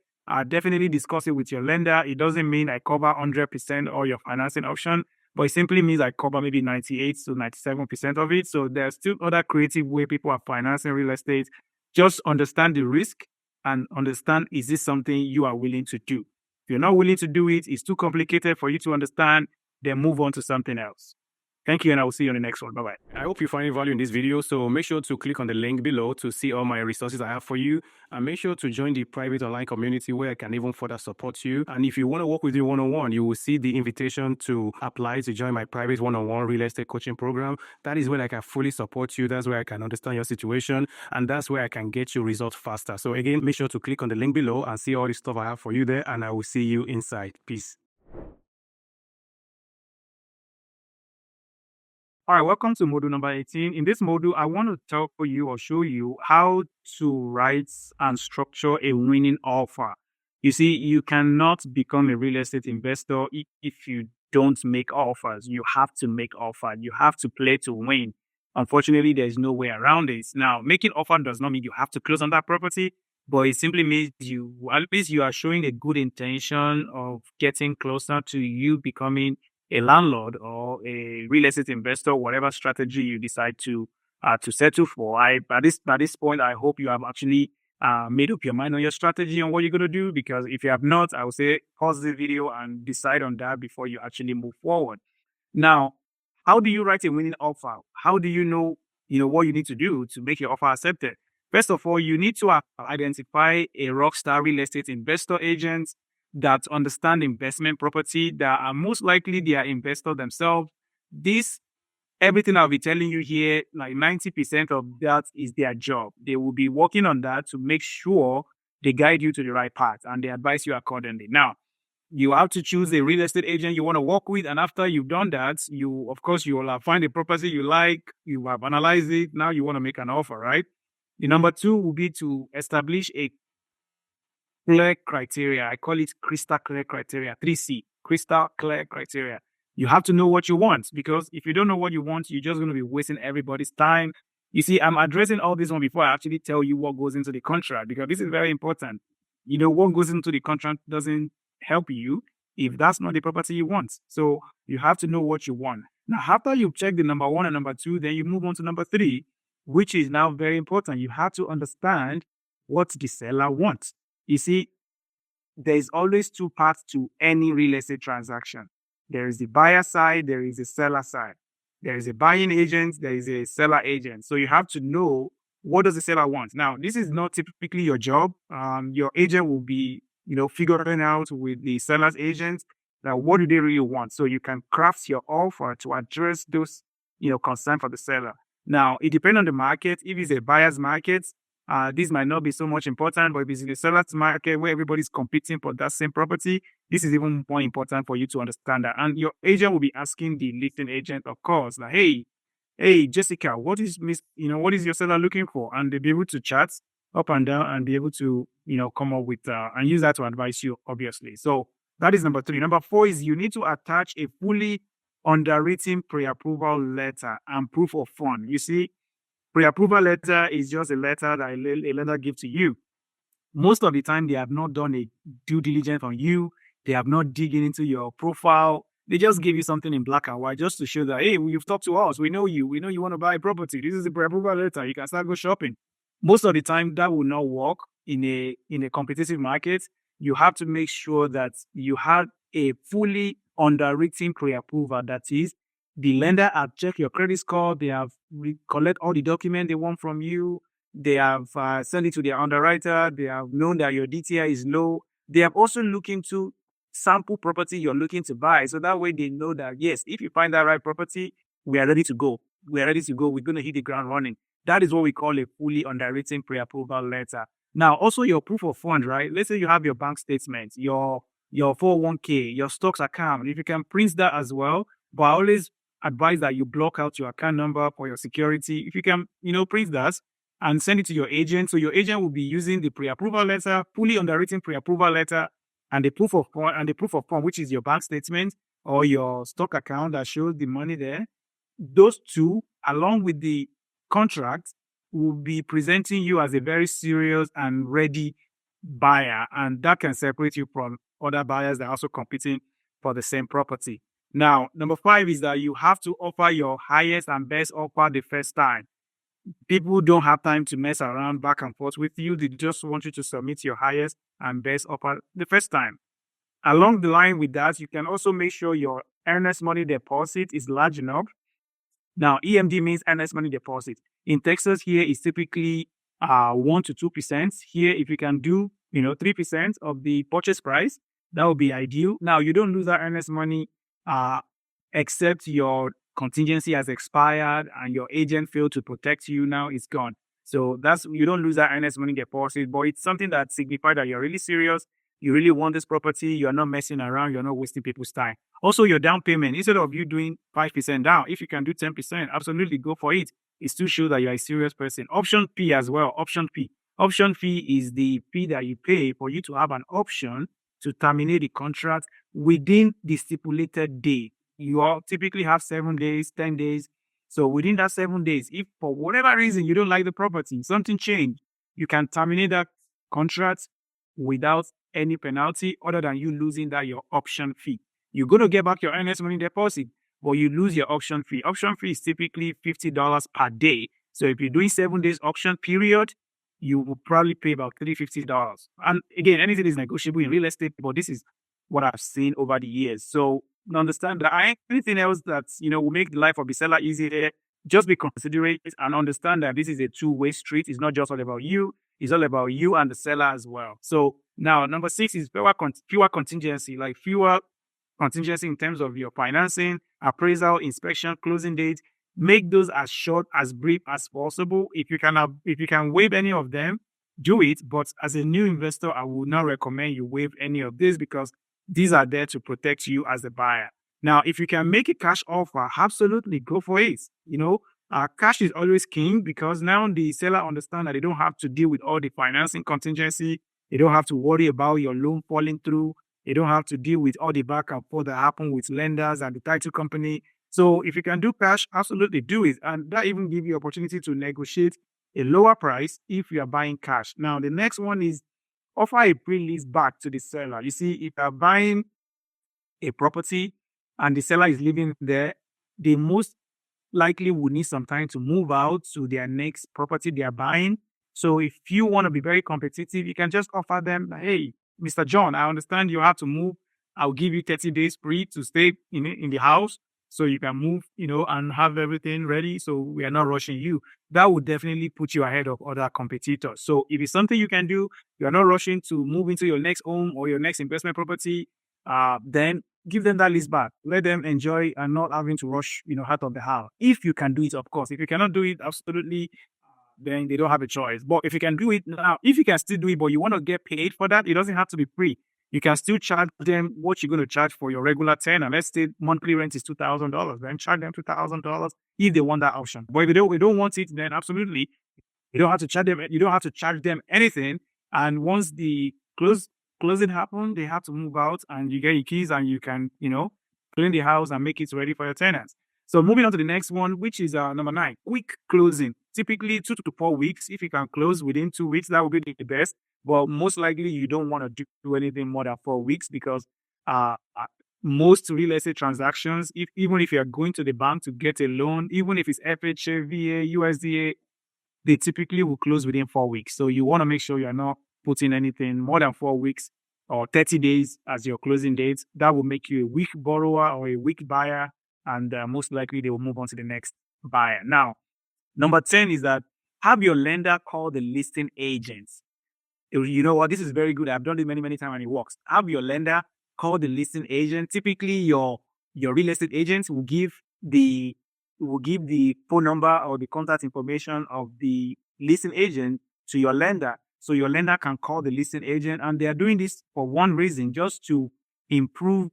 Definitely discuss it with your lender. It doesn't mean I cover 100% all your financing option, but it simply means I cover maybe 98 to 97% of it. So there's still other creative way people are financing real estate. Just understand the risk and understand, is this something you are willing to do? If you're not willing to do it, it's too complicated for you to understand, then move on to something else. Thank you, and I will see you on the next one. Bye-bye. I hope you find value in this video, so make sure to click on the link below to see all my resources I have for you, and make sure to join the private online community where I can even further support you. And if you want to work with me one-on-one, you will see the invitation to apply to join my private one-on-one real estate coaching program. That is where I can fully support you. That's where I can understand your situation, and that's where I can get you results faster. So again, make sure to click on the link below and see all the stuff I have for you there, and I will see you inside. Peace. All right, welcome to module number 18. In this module, I want to tell you or show you how to write and structure a winning offer. You see, you cannot become a real estate investor if you don't make offers. You have to make offers. You have to play to win. Unfortunately, there's no way around it. Now, making offer does not mean you have to close on that property, but it simply means at least you are showing a good intention of getting closer to you becoming a landlord or a real estate investor, whatever strategy you decide to settle for. At this point, I hope you have actually made up your mind on your strategy on what you're going to do, because if you have not, I would say pause the video and decide on that before you actually move forward. Now, how do you write a winning offer? How do you know, what you need to do to make your offer accepted? First of all, you need to identify a rockstar real estate investor agent that understand investment property, that are most likely they are investors themselves. This Everything I'll be telling you here, like 90% of that is their job. They will be working on that to make sure they guide you to the right path and they advise you accordingly. Now, you have to choose a real estate agent you want to work with. And after you've done that, you will find a property you like, you have analyzed it. Now you want to make an offer, right? The number two will be to establish a clear criteria. I call it crystal clear criteria, 3C, crystal clear criteria. You have to know what you want, because if you don't know what you want, you're just going to be wasting everybody's time. You see, I'm addressing all this one before I actually tell you what goes into the contract, because this is very important. What goes into the contract doesn't help you if that's not the property you want. So you have to know what you want. Now, after you've checked the number one and number two, then you move on to number three, which is now very important. You have to understand what the seller wants. You see, there's always two parts to any real estate transaction. There is the buyer side, there is the seller side. There is a buying agent, there is a seller agent. So you have to know, what does the seller want? Now, this is not typically your job. Your agent will be, figuring out with the seller's agent that what do they really want. So you can craft your offer to address those, concern for the seller. Now, it depends on the market. If it's a buyer's market, this might not be so much important, but if it's in the seller's market where everybody's competing for that same property, this is even more important for you to understand that. And your agent will be asking the listing agent, of course, like, hey, Jessica, what is your seller looking for? And they'll be able to chat up and down and be able to, come up with, and use that to advise you, obviously. So that is number three. Number four is you need to attach a fully underwritten pre-approval letter and proof of fund. You see, pre-approval letter is just a letter that a lender gives to you. Most of the time, they have not done a due diligence on you. They have not digging into your profile. They just give you something in black and white just to show that, hey, you've talked to us. We know you. We know you want to buy a property. This is a pre-approval letter. You can start go shopping. Most of the time, that will not work in a competitive market. You have to make sure that you have a fully underwritten pre-approval. That is, the lender have checked your credit score. They have collect all the documents they want from you. They have sent it to their underwriter. They have known that your DTI is low. They have also looked into sample property you're looking to buy. So that way they know that, yes, if you find that right property, we are ready to go. We are ready to go. We're going to hit the ground running. That is what we call a fully underwritten pre-approval letter. Now, also your proof of fund, right? Let's say you have your bank statement, your 401k, your stocks account. If you can print that as well, but I always advise that you block out your account number for your security. If you can, print that and send it to your agent. So your agent will be using the pre-approval letter, fully underwritten pre-approval letter, and the proof of fund, which is your bank statement or your stock account that shows the money there. Those two, along with the contract, will be presenting you as a very serious and ready buyer, and that can separate you from other buyers that are also competing for the same property. Now, number five is that you have to offer your highest and best offer the first time. People don't have time to mess around back and forth with you. They just want you to submit your highest and best offer the first time. Along the line with that, you can also make sure your earnest money deposit is large enough. Now, EMD means earnest money deposit. In Texas, here is typically 1 to 2%. Here, if you can do 3% of the purchase price, that would be ideal. Now, you don't lose that earnest money except your contingency has expired and your agent failed to protect you. Now it's gone. So you don't lose that earnest money deposit, but it's something that signifies that you're really serious. You really want this property. You're not messing around. You're not wasting people's time. Also, your down payment, instead of you doing 5% down, if you can do 10%, absolutely go for it. It still shows that you're a serious person. Option fee as well. Option fee. Option fee is the fee that you pay for you to have an option to terminate the contract within the stipulated day. You all typically have 7 days, 10 days. So within that 7 days, if for whatever reason you don't like the property, something changed, you can terminate that contract without any penalty other than you losing that your option fee. You're going to get back your earnest money deposit, but you lose your option fee. Option fee is typically $50 per day. So if you're doing 7 days auction period, you will probably pay about $350. And again, anything is negotiable in real estate, but this is what I've seen over the years. So understand that anything else that will make the life of the seller easier, just be considerate and understand that this is a two-way street. It's not just all about you, it's all about you and the seller as well. So now number 6 is fewer contingency, like fewer contingency in terms of your financing, appraisal, inspection, closing date. Make those as short, as brief as possible. If you can waive any of them, do it. But as a new investor, I would not recommend you waive any of this because these are there to protect you as a buyer. Now, if you can make a cash offer, absolutely go for it. Cash is always king because now the seller understands that they don't have to deal with all the financing contingency. They don't have to worry about your loan falling through. They don't have to deal with all the back and forth that happen with lenders and the title company. So if you can do cash, absolutely do it. And that even gives you opportunity to negotiate a lower price if you are buying cash. Now, the next one is offer a pre-lease back to the seller. You see, if you are buying a property and the seller is living there, they most likely will need some time to move out to their next property they are buying. So if you want to be very competitive, you can just offer them, hey, Mr. John, I understand you have to move. I'll give you 30 days free to stay in the house so you can move, and have everything ready. So we are not rushing you. That would definitely put you ahead of other competitors. So if it's something you can do, you are not rushing to move into your next home or your next investment property, then give them that lease back. Let them enjoy and not having to rush, out of the house. If you can do it, of course. If you cannot do it, absolutely, then they don't have a choice. But if you can do it now, if you can still do it, but you want to get paid for that, it doesn't have to be free. You can still charge them what you're going to charge for your regular tenant. Let's say monthly rent is $2,000. Then charge them $2,000 if they want that option. But if they don't want it, then absolutely, you don't have to charge them. You don't have to charge them anything. And once the closing happens, they have to move out, and you get your keys, and you can, clean the house and make it ready for your tenants. So moving on to the next one, which is number 9, quick closing. Typically 2 to 4 weeks. If you can close within 2 weeks, that would be the best. But most likely you don't want to do anything more than 4 weeks because most real estate transactions, even if you are going to the bank to get a loan, even if it's FHA, VA, USDA, they typically will close within 4 weeks. So you want to make sure you're not putting anything more than 4 weeks or 30 days as your closing date. That will make you a weak borrower or a weak buyer, and most likely they will move on to the next buyer. Now, number 10 is that have your lender call the listing agents. You know what? This is very good. I've done it many, many times and it works. Have your lender call the listing agent. Typically, your real estate agent will give the phone number or the contact information of the listing agent to your lender. So your lender can call the listing agent, and they are doing this for one reason, just to improve,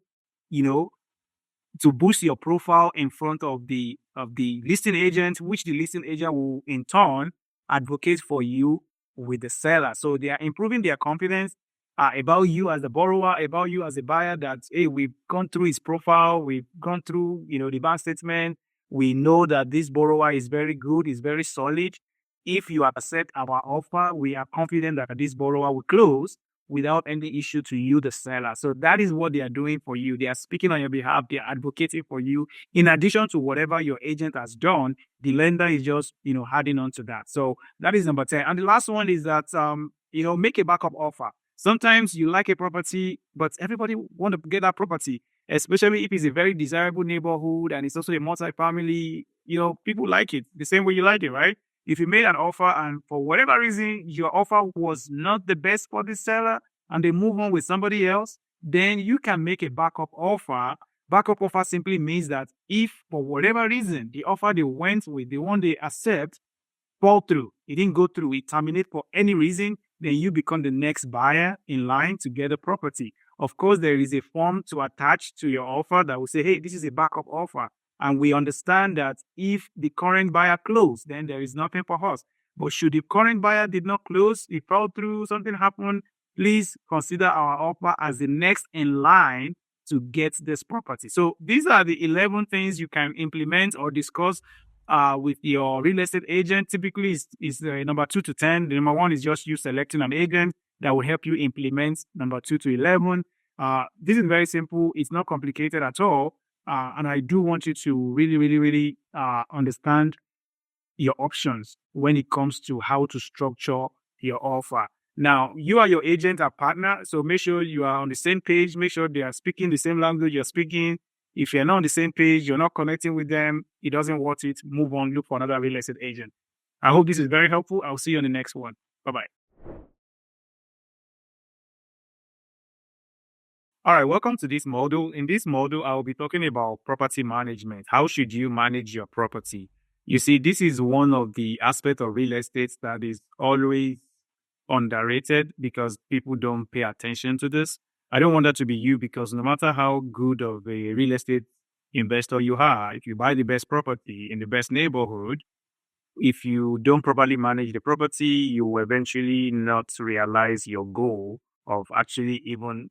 to boost your profile in front of the listing agent, which the listing agent will in turn advocate for you with the seller. So they are improving their confidence about you as a borrower, about you as a buyer, that, hey, we've gone through his profile, we've gone through, the bank statement. We know that this borrower is very good, is very solid. If you accept our offer, we are confident that this borrower will close without any issue to you, the seller. So that is what they are doing for you. They are speaking on your behalf. They are advocating for you. In addition to whatever your agent has done, the lender is just, adding on to that. So that is number 10. And the last one is that, make a backup offer. Sometimes you like a property, but everybody want to get that property, especially if it's a very desirable neighborhood and it's also a multifamily. People like it the same way you like it, right? If you made an offer and for whatever reason your offer was not the best for the seller and they move on with somebody else, then you can make a backup offer. Backup offer simply means that if for whatever reason the offer they went with, the one they accept, fall through, it didn't go through, it terminate for any reason, then you become the next buyer in line to get the property. Of course, there is a form to attach to your offer that will say, hey, this is a backup offer. And we understand that if the current buyer closed, then there is nothing for us. But should the current buyer did not close, it fell through, something happened, please consider our offer as the next in line to get this property. So these are the 11 things you can implement or discuss with your real estate agent. Typically, is number 2 to 10. The number 1 is just you selecting an agent that will help you implement number 2 to 11. This is very simple. It's not complicated at all. And I do want you to really, really, really understand your options when it comes to how to structure your offer. Now, you are your agent or partner, so make sure you are on the same page. Make sure they are speaking the same language you're speaking. If you're not on the same page, you're not connecting with them, it doesn't worth it. Move on, look for another real estate agent. I hope this is very helpful. I'll see you on the next one. Bye-bye. All right, welcome to this module. In this module, I will be talking about property management. How should you manage your property? You see, this is one of the aspects of real estate that is always underrated because people don't pay attention to this. I don't want that to be you, because no matter how good of a real estate investor you are, if you buy the best property in the best neighborhood, if you don't properly manage the property, you will eventually not realize your goal of actually even,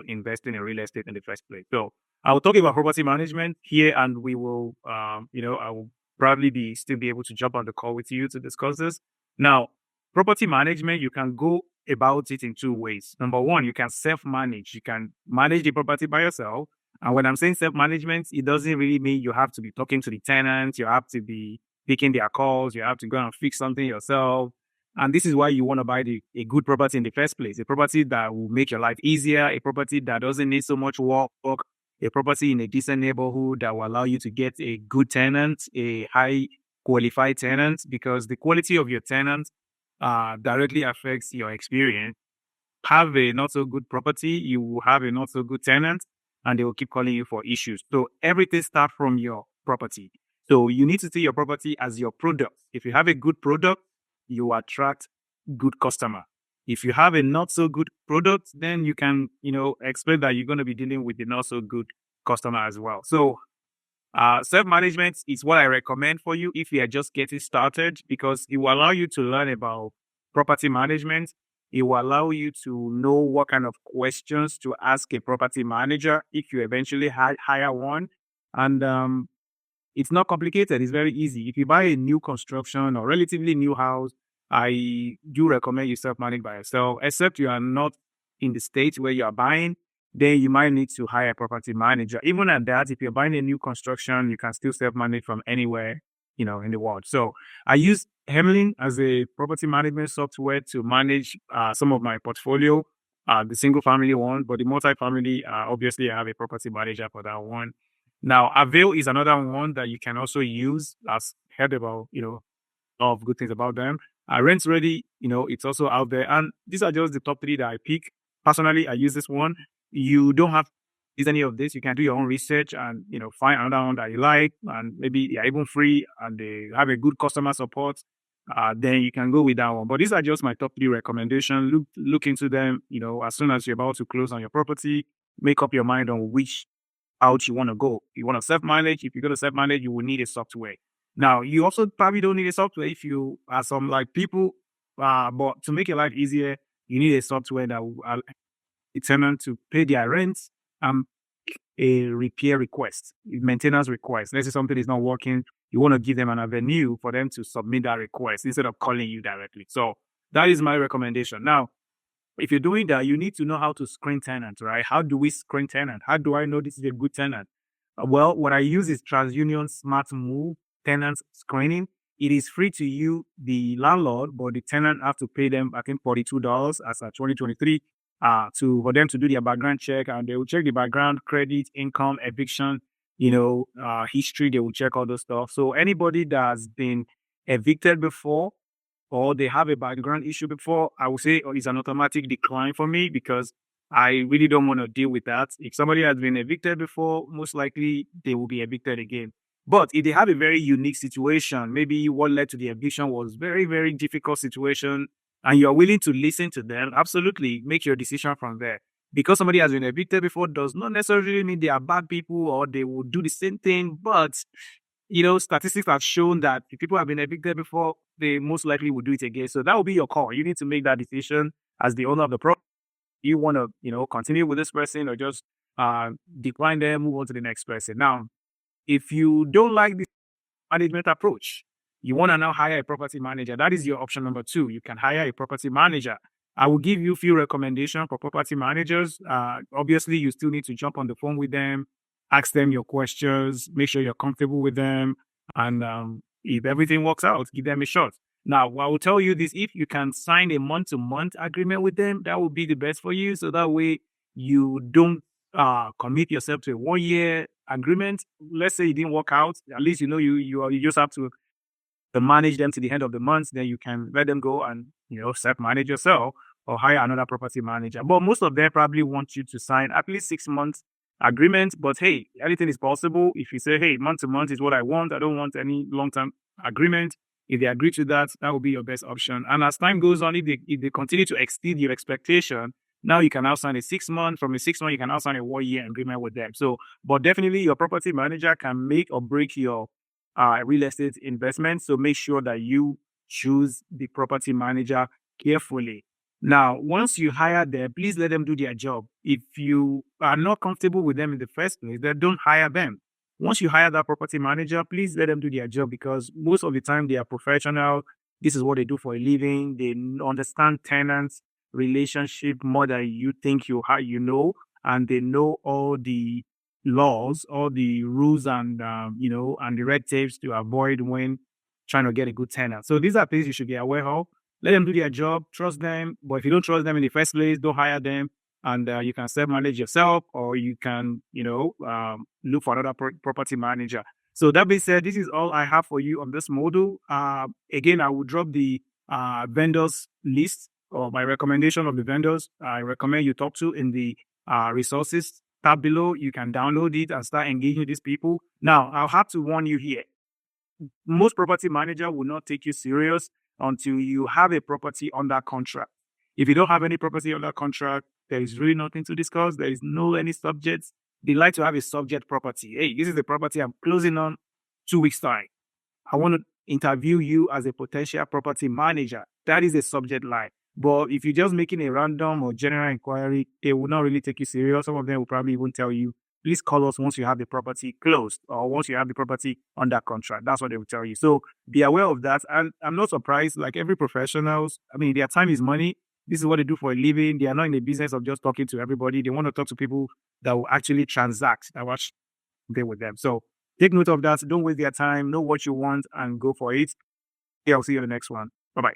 investing in real estate in the first place. So I will talk about property management here, and we will, I will probably still be able to jump on the call with you to discuss this. Now, property management, you can go about it in 2 ways. Number 1, you can self-manage. You can manage the property by yourself. And when I'm saying self-management, it doesn't really mean you have to be talking to the tenants. You have to be picking their calls. You have to go and fix something yourself. And this is why you want to buy a good property in the first place, a property that will make your life easier, a property that doesn't need so much work, a property in a decent neighborhood that will allow you to get a good tenant, a high qualified tenant, because the quality of your tenant directly affects your experience. Have a not so good property, you will have a not so good tenant, and they will keep calling you for issues. So everything starts from your property. So you need to see your property as your product. If you have a good product, you attract good customer. If you have a not so good product, then you can, expect that you're going to be dealing with the not so good customer as well. So self-management is what I recommend for you if you are just getting started, because it will allow you to learn about property management. It will allow you to know what kind of questions to ask a property manager if you eventually hire one. And it's not complicated. It's very easy. If you buy a new construction or relatively new house, I do recommend you self-manage by yourself, except you are not in the state where you are buying. Then you might need to hire a property manager. Even at that, if you're buying a new construction, you can still self-manage from anywhere, in the world. So I use Hemlin as a property management software to manage some of my portfolio, the single family one, but the multifamily, obviously I have a property manager for that one. Now, Avail is another one that you can also use. I've heard about, of good things about them. Rent Ready, it's also out there. And these are just the top 3 that I pick. Personally, I use this one. You don't have to use any of this. You can do your own research and, find another one that you like. And maybe they're even free and they have a good customer support. Then you can go with that one. But these are just my top 3 recommendations. Look into them, as soon as you're about to close on your property. Make up your mind on which out you want to go. You want to self-manage. If you're going to self-manage, you will need a software. Now, you also probably don't need a software if you are some people, but to make your life easier, you need a software that will allow a tenant to pay their rent and a repair request, maintenance request. Let's say something is not working, you want to give them an avenue for them to submit that request instead of calling you directly. So that is my recommendation. Now, if you're doing that, you need to know how to screen tenants, right? How do we screen tenant? How do I know this is a good tenant? Well, what I use is TransUnion Smart Move tenant screening. It is free to you, the landlord, but the tenant have to pay them, I think, $42 as of 2023 for them to do their background check, and they will check the background, credit, income, eviction, history. They will check all those stuff. So anybody that has been evicted before, or they have a background issue before, I would say it's an automatic decline for me, because I really don't want to deal with that. If somebody has been evicted before, most likely they will be evicted again. But if they have a very unique situation, maybe what led to the eviction was very, very difficult situation, and you're willing to listen to them, absolutely make your decision from there. Because somebody has been evicted before does not necessarily mean they are bad people or they will do the same thing, but statistics have shown that if people have been evicted before, they most likely will do it again. So that will be your call. You need to make that decision as the owner of the property. you want to, continue with this person or just decline them, move on to the next person. Now, if you don't like this management approach, you want to now hire a property manager. That is your option number two. You can hire a property manager. I will give you a few recommendations for property managers. Obviously, you still need to jump on the phone with them, ask them your questions, make sure you're comfortable with them. And if everything works out, give them a shot. Now, I will tell you this, if you can sign a month-to-month agreement with them, that will be the best for you. So that way you don't commit yourself to a 1-year agreement. Let's say it didn't work out. At least you just have to manage them to the end of the month. Then you can let them go and self-manage yourself or hire another property manager. But most of them probably want you to sign at least 6 months agreement. But hey, anything is possible. If you say, hey, month to month is what I want, I don't want any long-term agreement. If they agree to that, that will be your best option. And as time goes on, if they continue to exceed your expectation, now you can now sign a 6 month. From a 6 month, you can now sign a 1-year agreement with them. So, but definitely your property manager can make or break your real estate investment. So make sure that you choose the property manager carefully. Now, once you hire them, please let them do their job. If you are not comfortable with them in the first place, then don't hire them. Once you hire that property manager, please let them do their job, because most of the time they are professional. This is what they do for a living. They understand tenants relationship more than you think and they know all the laws, all the rules and and the red tapes to avoid when trying to get a good tenant. So these are things you should be aware of. Let them do their job, trust them. But if you don't trust them in the first place, don't hire them. And you can self-manage yourself, or you can, look for another property manager. So that being said, this is all I have for you on this module. Again, I will drop the vendors list or my recommendation of the vendors I recommend you talk to in the resources tab below. You can download it and start engaging with these people. Now, I'll have to warn you here. Most property manager will not take you serious until you have a property under contract. If you don't have any property under contract, there is really nothing to discuss. There is no any subjects. They like to have a subject property. Hey, this is the property I'm closing on 2 weeks time. I want to interview you as a potential property manager. That is a subject line. But if you're just making a random or general inquiry, it will not really take you serious. Some of them will probably even tell you, please call us once you have the property closed or once you have the property under contract. That's what they will tell you. So be aware of that. And I'm not surprised, like every professionals, their time is money. This is what they do for a living. They are not in the business of just talking to everybody. They want to talk to people that will actually transact, that will actually deal with them. So take note of that. Don't waste their time. Know what you want and go for it. Yeah, I'll see you in the next one. Bye-bye.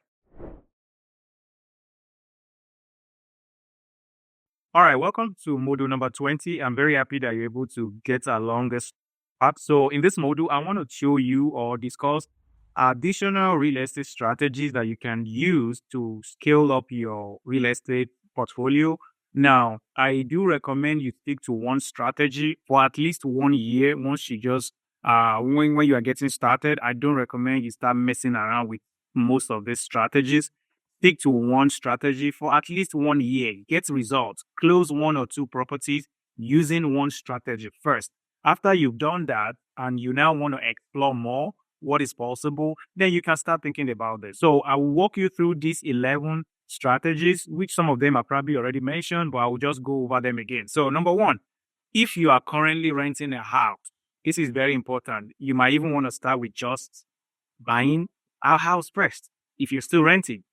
All right, welcome to module number 20. I'm very happy that you're able to get along this path. So in this module, I want to show you or discuss additional real estate strategies that you can use to scale up your real estate portfolio. Now, I do recommend you stick to one strategy for at least 1 year. Once you just, when you are getting started, I don't recommend you start messing around with most of these strategies. Stick to one strategy for at least 1 year. Get results. Close 1 or 2 properties using one strategy first. After you've done that and you now want to explore more what is possible, then you can start thinking about this. So I will walk you through these 11 strategies, which some of them are probably already mentioned, but I will just go over them again. So number 1, if you are currently renting a house, this is very important. You might even want to start with just buying a house first. If you're still renting,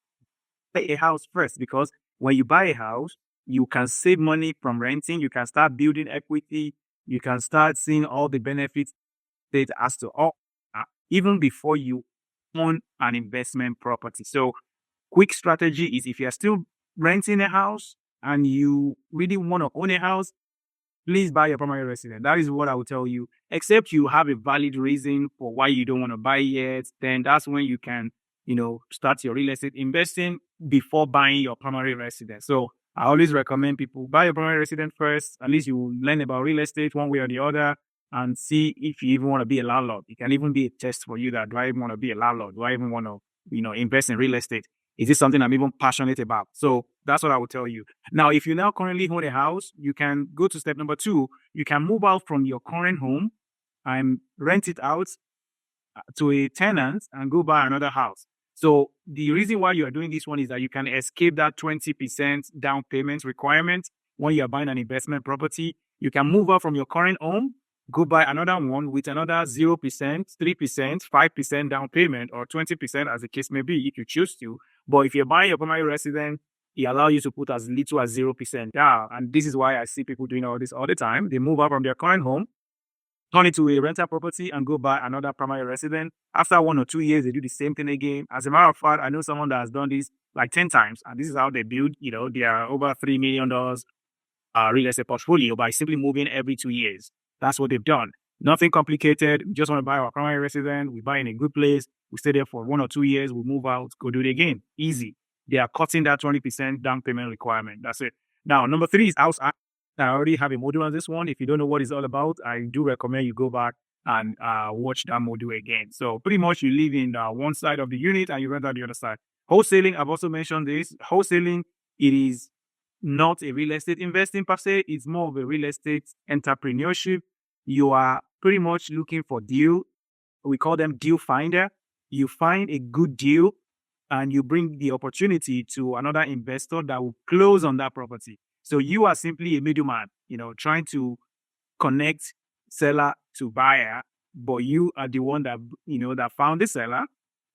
buy a house first, because when you buy a house, you can save money from renting. You can start building equity. You can start seeing all the benefits that has to offer even before you own an investment property. So quick strategy is, if you're still renting a house and you really want to own a house, please buy your primary residence. That is what I will tell you. Except you have a valid reason for why you don't want to buy yet, then that's when you can, start your real estate investing before buying your primary residence. So I always recommend people buy your primary residence first. At least you will learn about real estate one way or the other and see if you even want to be a landlord. It can even be a test for you that, do I even want to be a landlord? Do I even want to, invest in real estate? Is this something I'm even passionate about? So that's what I will tell you. Now, if you now currently own a house, you can go to step number 2. You can move out from your current home and rent it out to a tenant and go buy another house. So the reason why you are doing this one is that you can escape that 20% down payment requirement when you are buying an investment property. You can move out from your current home, go buy another one with another 0%, 3%, 5% down payment, or 20% as the case may be if you choose to. But if you're buying your primary residence, it allows you to put as little as 0% down. And this is why I see people doing all this all the time. They move out from their current home, turn it to a rental property, and go buy another primary residence. After 1 or 2 years, they do the same thing again. As a matter of fact, I know someone that has done this like 10 times, and this is how they build, their over $3 million real estate portfolio by simply moving every 2 years. That's what they've done. Nothing complicated. We just want to buy our primary residence. We buy in a good place. We stay there for 1 or 2 years. We move out, go do it again. Easy. They are cutting that 20% down payment requirement. That's it. Now, number 3 is house. I already have a module on this one. If you don't know what it's all about, I do recommend you go back and watch that module again. So pretty much you live in one side of the unit and you rent out the other side. Wholesaling, I've also mentioned this. Wholesaling, it is not a real estate investing per se. It's more of a real estate entrepreneurship. You are pretty much looking for deal. We call them deal finder. You find a good deal and you bring the opportunity to another investor that will close on that property. So you are simply a middleman, trying to connect seller to buyer, but you are the one that, that found the seller,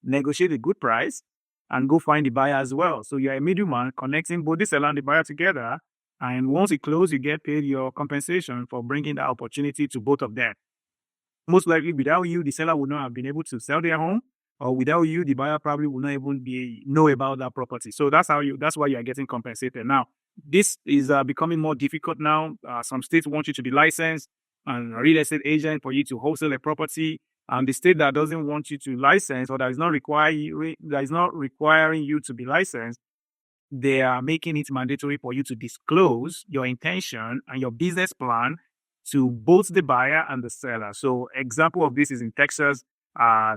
negotiate a good price, and go find the buyer as well. So you're a middleman connecting both the seller and the buyer together. And once it closes, you get paid your compensation for bringing that opportunity to both of them. Most likely, without you, the seller would not have been able to sell their home, or without you, the buyer probably will not even know about that property. So that's why you are getting compensated. Now, this is becoming more difficult now. Some states want you to be licensed and a real estate agent for you to wholesale a property. And the state that doesn't want you to license, or that is not requiring you to be licensed, they are making it mandatory for you to disclose your intention and your business plan to both the buyer and the seller. So example of this is in Texas.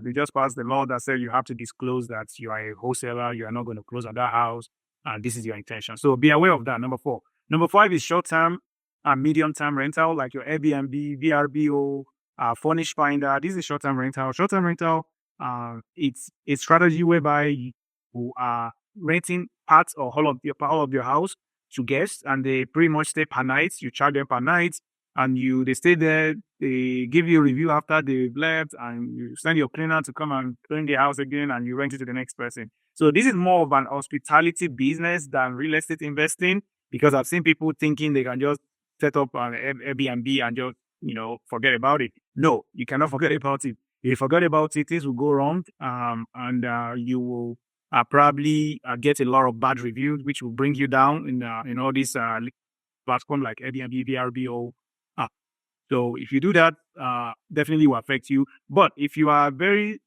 They just passed the law that said you have to disclose that you are a wholesaler, you are not going to close on that house, and this is your intention. So be aware of that, number 4. Number 5 is short-term and medium-term rental, like your Airbnb, VRBO, Furnish Finder. This is short-term rental. Short-term rental, it's a strategy whereby you are renting parts or all of your house to guests, and they pretty much stay per night. You charge them per night, and they stay there. They give you a review after they've left, and you send your cleaner to come and clean the house again, and you rent it to the next person. So this is more of an hospitality business than real estate investing, because I've seen people thinking they can just set up an Airbnb and just forget about it. No, you cannot forget about it. If you forget about it, things will go wrong, and you will probably get a lot of bad reviews, which will bring you down in all these platforms like Airbnb, VRBO. So if you do that, definitely will affect you. But if you are a very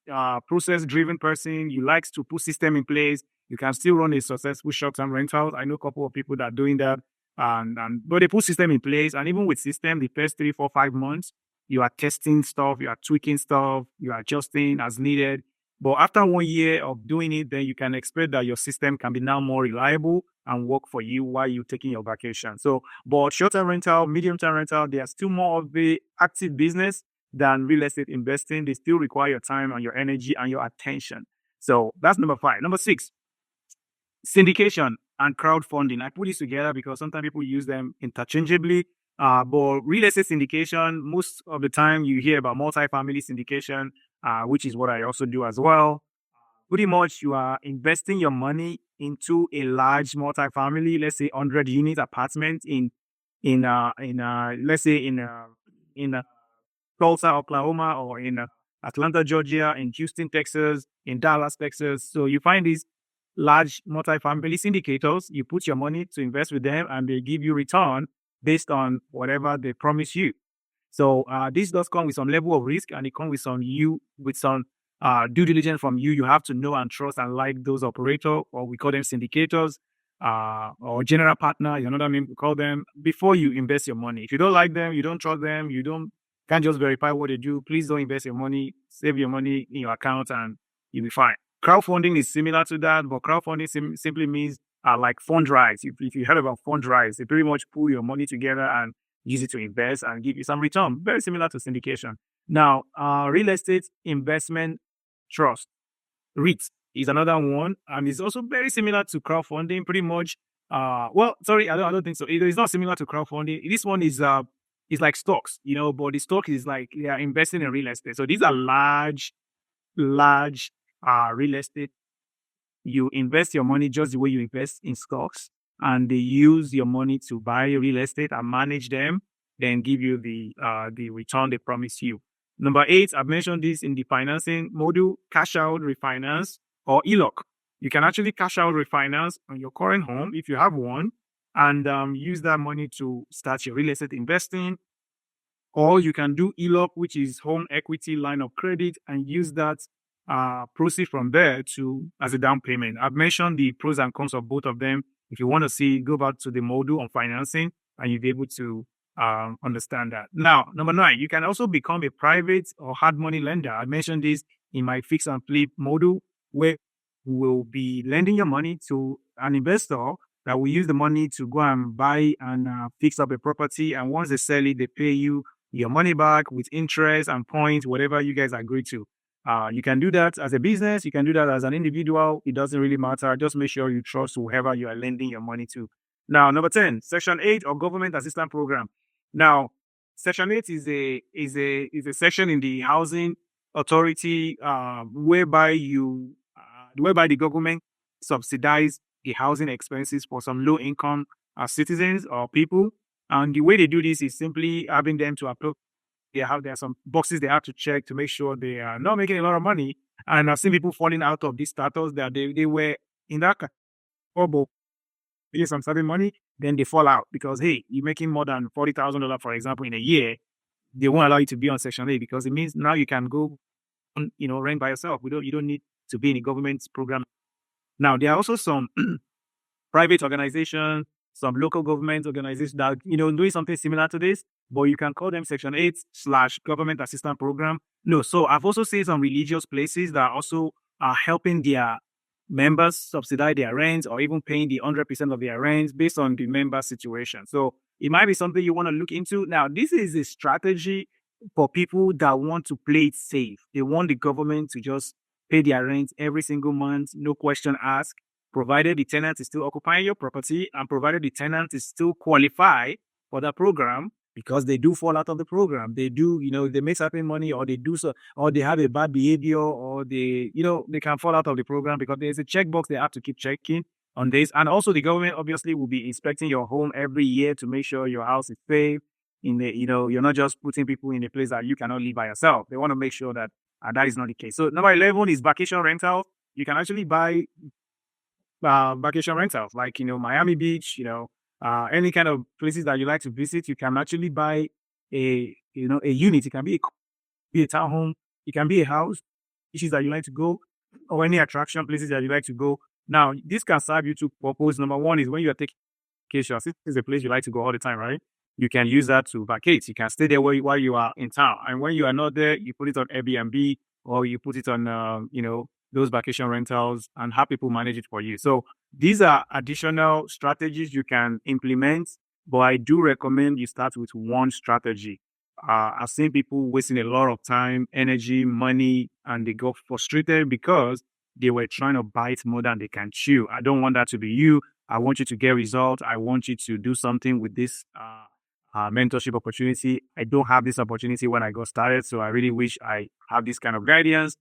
process-driven person, you like to put system in place, you can still run a successful short-term rental. I know a couple of people that are doing that, but they put system in place, and even with system, the first 3, 4, 5 months, you are testing stuff, you are tweaking stuff, you are adjusting as needed. But after 1 year of doing it, then you can expect that your system can be now more reliable and work for you while you're taking your vacation. So, but short-term rental, medium-term rental, they are still more of the active business than real estate investing. They still require your time and your energy and your attention. So that's number 5. Number 6, syndication and crowdfunding. I put this together because sometimes people use them interchangeably. But real estate syndication, most of the time you hear about multifamily syndication, which is what I also do as well. Pretty much you are investing your money into a large multifamily, let's say 100 unit apartment in let's say in Tulsa, Oklahoma, or in Atlanta, Georgia, in Houston, Texas, in Dallas, Texas. So you find these large multifamily syndicators, you put your money to invest with them, and they give you return based on whatever they promise you. So this does come with some level of risk, and it comes with some due diligence from you. You have to know and trust and like those operators, or we call them syndicators, or general partner is another name we call them, before you invest your money. If you don't like them, you don't trust them, can't just verify what they do, please don't invest your money. Save your money in your account and you'll be fine. Crowdfunding is similar to that, but crowdfunding simply means like fund rise. If you heard about fund rise, they pretty much pull your money together and use it to invest and give you some return. Very similar to syndication. Now, real estate investment trust, REIT, is another one, and it's also very similar to crowdfunding, pretty much. I don't think so. It's not similar to crowdfunding. This one is like stocks, but the stock is like they are investing in real estate. So these are large real estate. You invest your money just the way you invest in stocks, and they use your money to buy real estate and manage them, then give you the return they promise you. Number 8, I've mentioned this in the financing module: cash out refinance or ELOC. You can actually cash out refinance on your current home if you have one, and use that money to start your real estate investing. Or you can do ELOC, which is home equity line of credit, and use that proceed from there to as a down payment. I've mentioned the pros and cons of both of them. If you want to see, go back to the module on financing, and you'll be able to understand that. Now, number 9, you can also become a private or hard money lender. I mentioned this in my fix and flip module, where we will be lending your money to an investor that will use the money to go and buy and fix up a property. And once they sell it, they pay you your money back with interest and points, whatever you guys agree to. You can do that as a business. You can do that as an individual. It doesn't really matter. Just make sure you trust whoever you are lending your money to. Now, number 10, Section 8 or Government Assistance Program. Now, Section 8 is a section in the Housing Authority whereby the government subsidize the housing expenses for some low-income citizens or people. And the way they do this is simply having them to apply. There are some boxes they have to check to make sure they are not making a lot of money. And I've seen people falling out of this status that they were in that bubble, pay some certain money, then they fall out because, hey, you're making more than $40,000, for example, in a year. They won't allow you to be on Section 8 because it means now you can go, rent by yourself. You don't need to be in a government program. Now, there are also some private organizations, some local government organizations that, doing something similar to this, but you can call them Section 8/Government Assistance Program. No, so I've also seen some religious places that also are helping their members subsidize their rent or even paying the 100% of their rent based on the member situation. So it might be something you want to look into. Now, this is a strategy for people that want to play it safe. They want the government to just pay their rent every single month, no question asked, provided the tenant is still occupying your property and provided the tenant is still qualified for that program, because they do fall out of the program. They do, they make certain money, or they do so, or they have a bad behavior, or they can fall out of the program because there's a checkbox they have to keep checking on this. And also the government obviously will be inspecting your home every year to make sure your house is safe. You're not just putting people in a place that you cannot live by yourself. They want to make sure that that is not the case. So number 11 is vacation rental. You can actually buy vacation rentals like Miami Beach, any kind of places that you like to visit. You can actually buy a unit. It can be a townhome, it can be a house, places that you like to go, or any attraction places that you like to go. Now, this can serve you two purposes. Number 1 is when you are taking vacation. This is a place you like to go all the time, right? You can use that to vacate. You can stay there while you are in town, and when you are not there, you put it on Airbnb or you put it on those vacation rentals and have people manage it for you. So these are additional strategies you can implement, but I do recommend you start with one strategy. I've seen people wasting a lot of time, energy, money, and they go frustrated because they were trying to bite more than they can chew. I don't want that to be you. I want you to get results. I want you to do something with this mentorship opportunity. I don't have this opportunity when I got started, so I really wish I have this kind of guidance.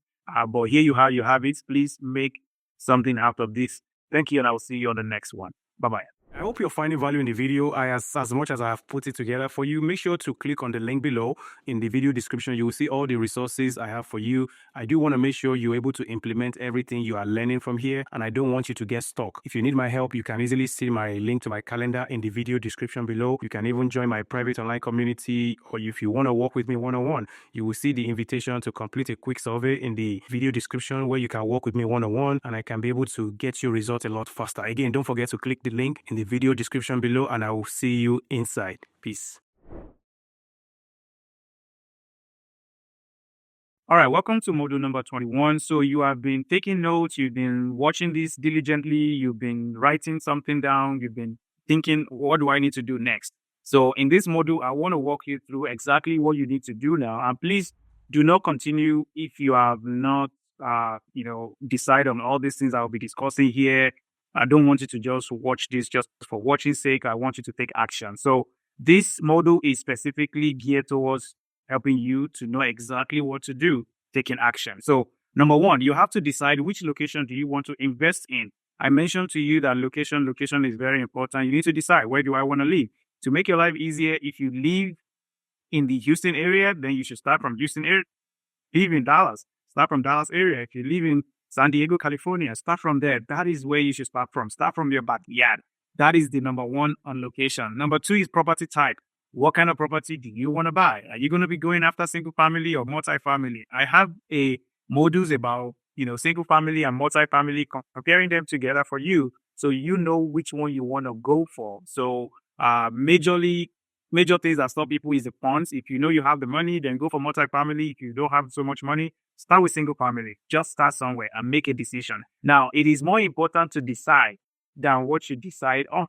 But here you have it. Please make something out of this. Thank you, and I will see you on the next one. Bye-bye. I hope you're finding value in the video. As much as I have put it together for you, make sure to click on the link below in the video description. You will see all the resources I have for you. I do want to make sure you're able to implement everything you are learning from here, and I don't want you to get stuck. If you need my help, you can easily see my link to my calendar in the video description below. You can even join my private online community, or if you want to work with me one-on-one, you will see the invitation to complete a quick survey in the video description where you can work with me one-on-one, and I can be able to get you results a lot faster. Again, don't forget to click the link in the video description below, and I will see you inside. Peace. All right, welcome to module number 21. So you have been taking notes, you've been watching this diligently, you've been writing something down, you've been thinking, what do I need to do next? So in this module, I want to walk you through exactly what you need to do now. And please do not continue if you have not decide on all these things I'll be discussing here. I don't want you to just watch this just for watching sake. I want you to take action. So this model is specifically geared towards helping you to know exactly what to do, taking action. So number one, you have to decide which location do you want to invest in. I mentioned to you that location is very important. You need to decide, where do I want to live? To make your life easier, if you live in the Houston area, then you should start from Houston area. Live in Dallas, start from Dallas area. If you live in San Diego, California, start from there. That is where you should start from. Start from your backyard. That is the number one on location. Number two is property type. What kind of property do you want to buy? Are you going to be going after single family or multifamily? I have a modules about, single family and multifamily, comparing them together for you, so you know which one you want to go for. So, major things that stop people is the funds. If you know you have the money, then go for multifamily. If you don't have so much money, start with single family. Just start somewhere and make a decision. Now, it is more important to decide than what you decide on.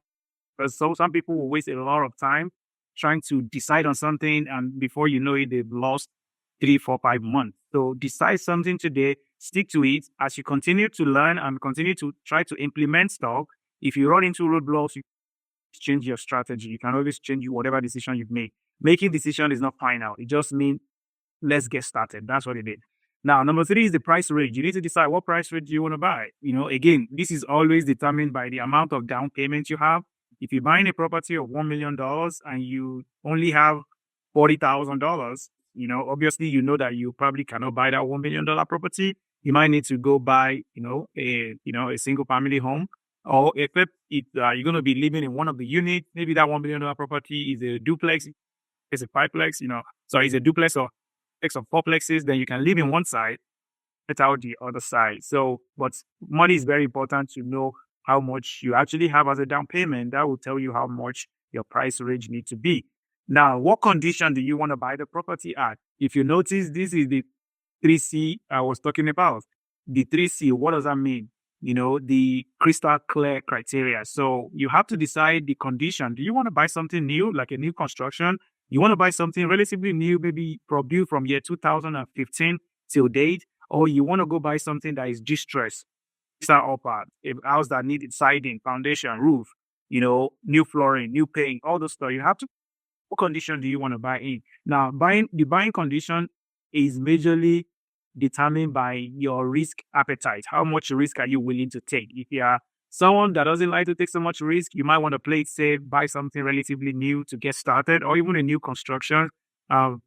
Because some people will waste a lot of time trying to decide on something, and before you know it, they've lost 3, 4, 5 months. So decide something today, stick to it. As you continue to learn and continue to try to implement stuff, if you run into roadblocks, you change your strategy. You can always change whatever decision you've made. Making decision is not final. It just means let's get started. That's what it is. Now, number 3 is the price range. You need to decide what price range you want to buy. Again, this is always determined by the amount of down payment you have. If you're buying a property of $1 million and you only have $40,000, obviously that you probably cannot buy that $1 million property. You might need to go buy, a single family home. Or if you're going to be living in one of the units, maybe that $1 million property is a duplex, it's a fiveplex, it's a duplex or X of fourplexes, then you can live in one side, get out the other side. So, but money is very important to know how much you actually have as a down payment. That will tell you how much your price range needs to be. Now, what condition do you want to buy the property at? If you notice, this is the 3C I was talking about. The 3C, what does that mean? The crystal clear criteria. So you have to decide the condition. Do you want to buy something new, like a new construction? You want to buy something relatively new, maybe built from year 2015 till date, or you want to go buy something that is distressed, start up a house that needed siding, foundation, roof, new flooring, new paint, all those stuff. You have to, what condition do you want to buy in? Now, the buying condition is majorly determined by your risk appetite. How much risk are you willing to take? If you are someone that doesn't like to take so much risk, you might want to play it safe, buy something relatively new to get started, or even a new construction. I've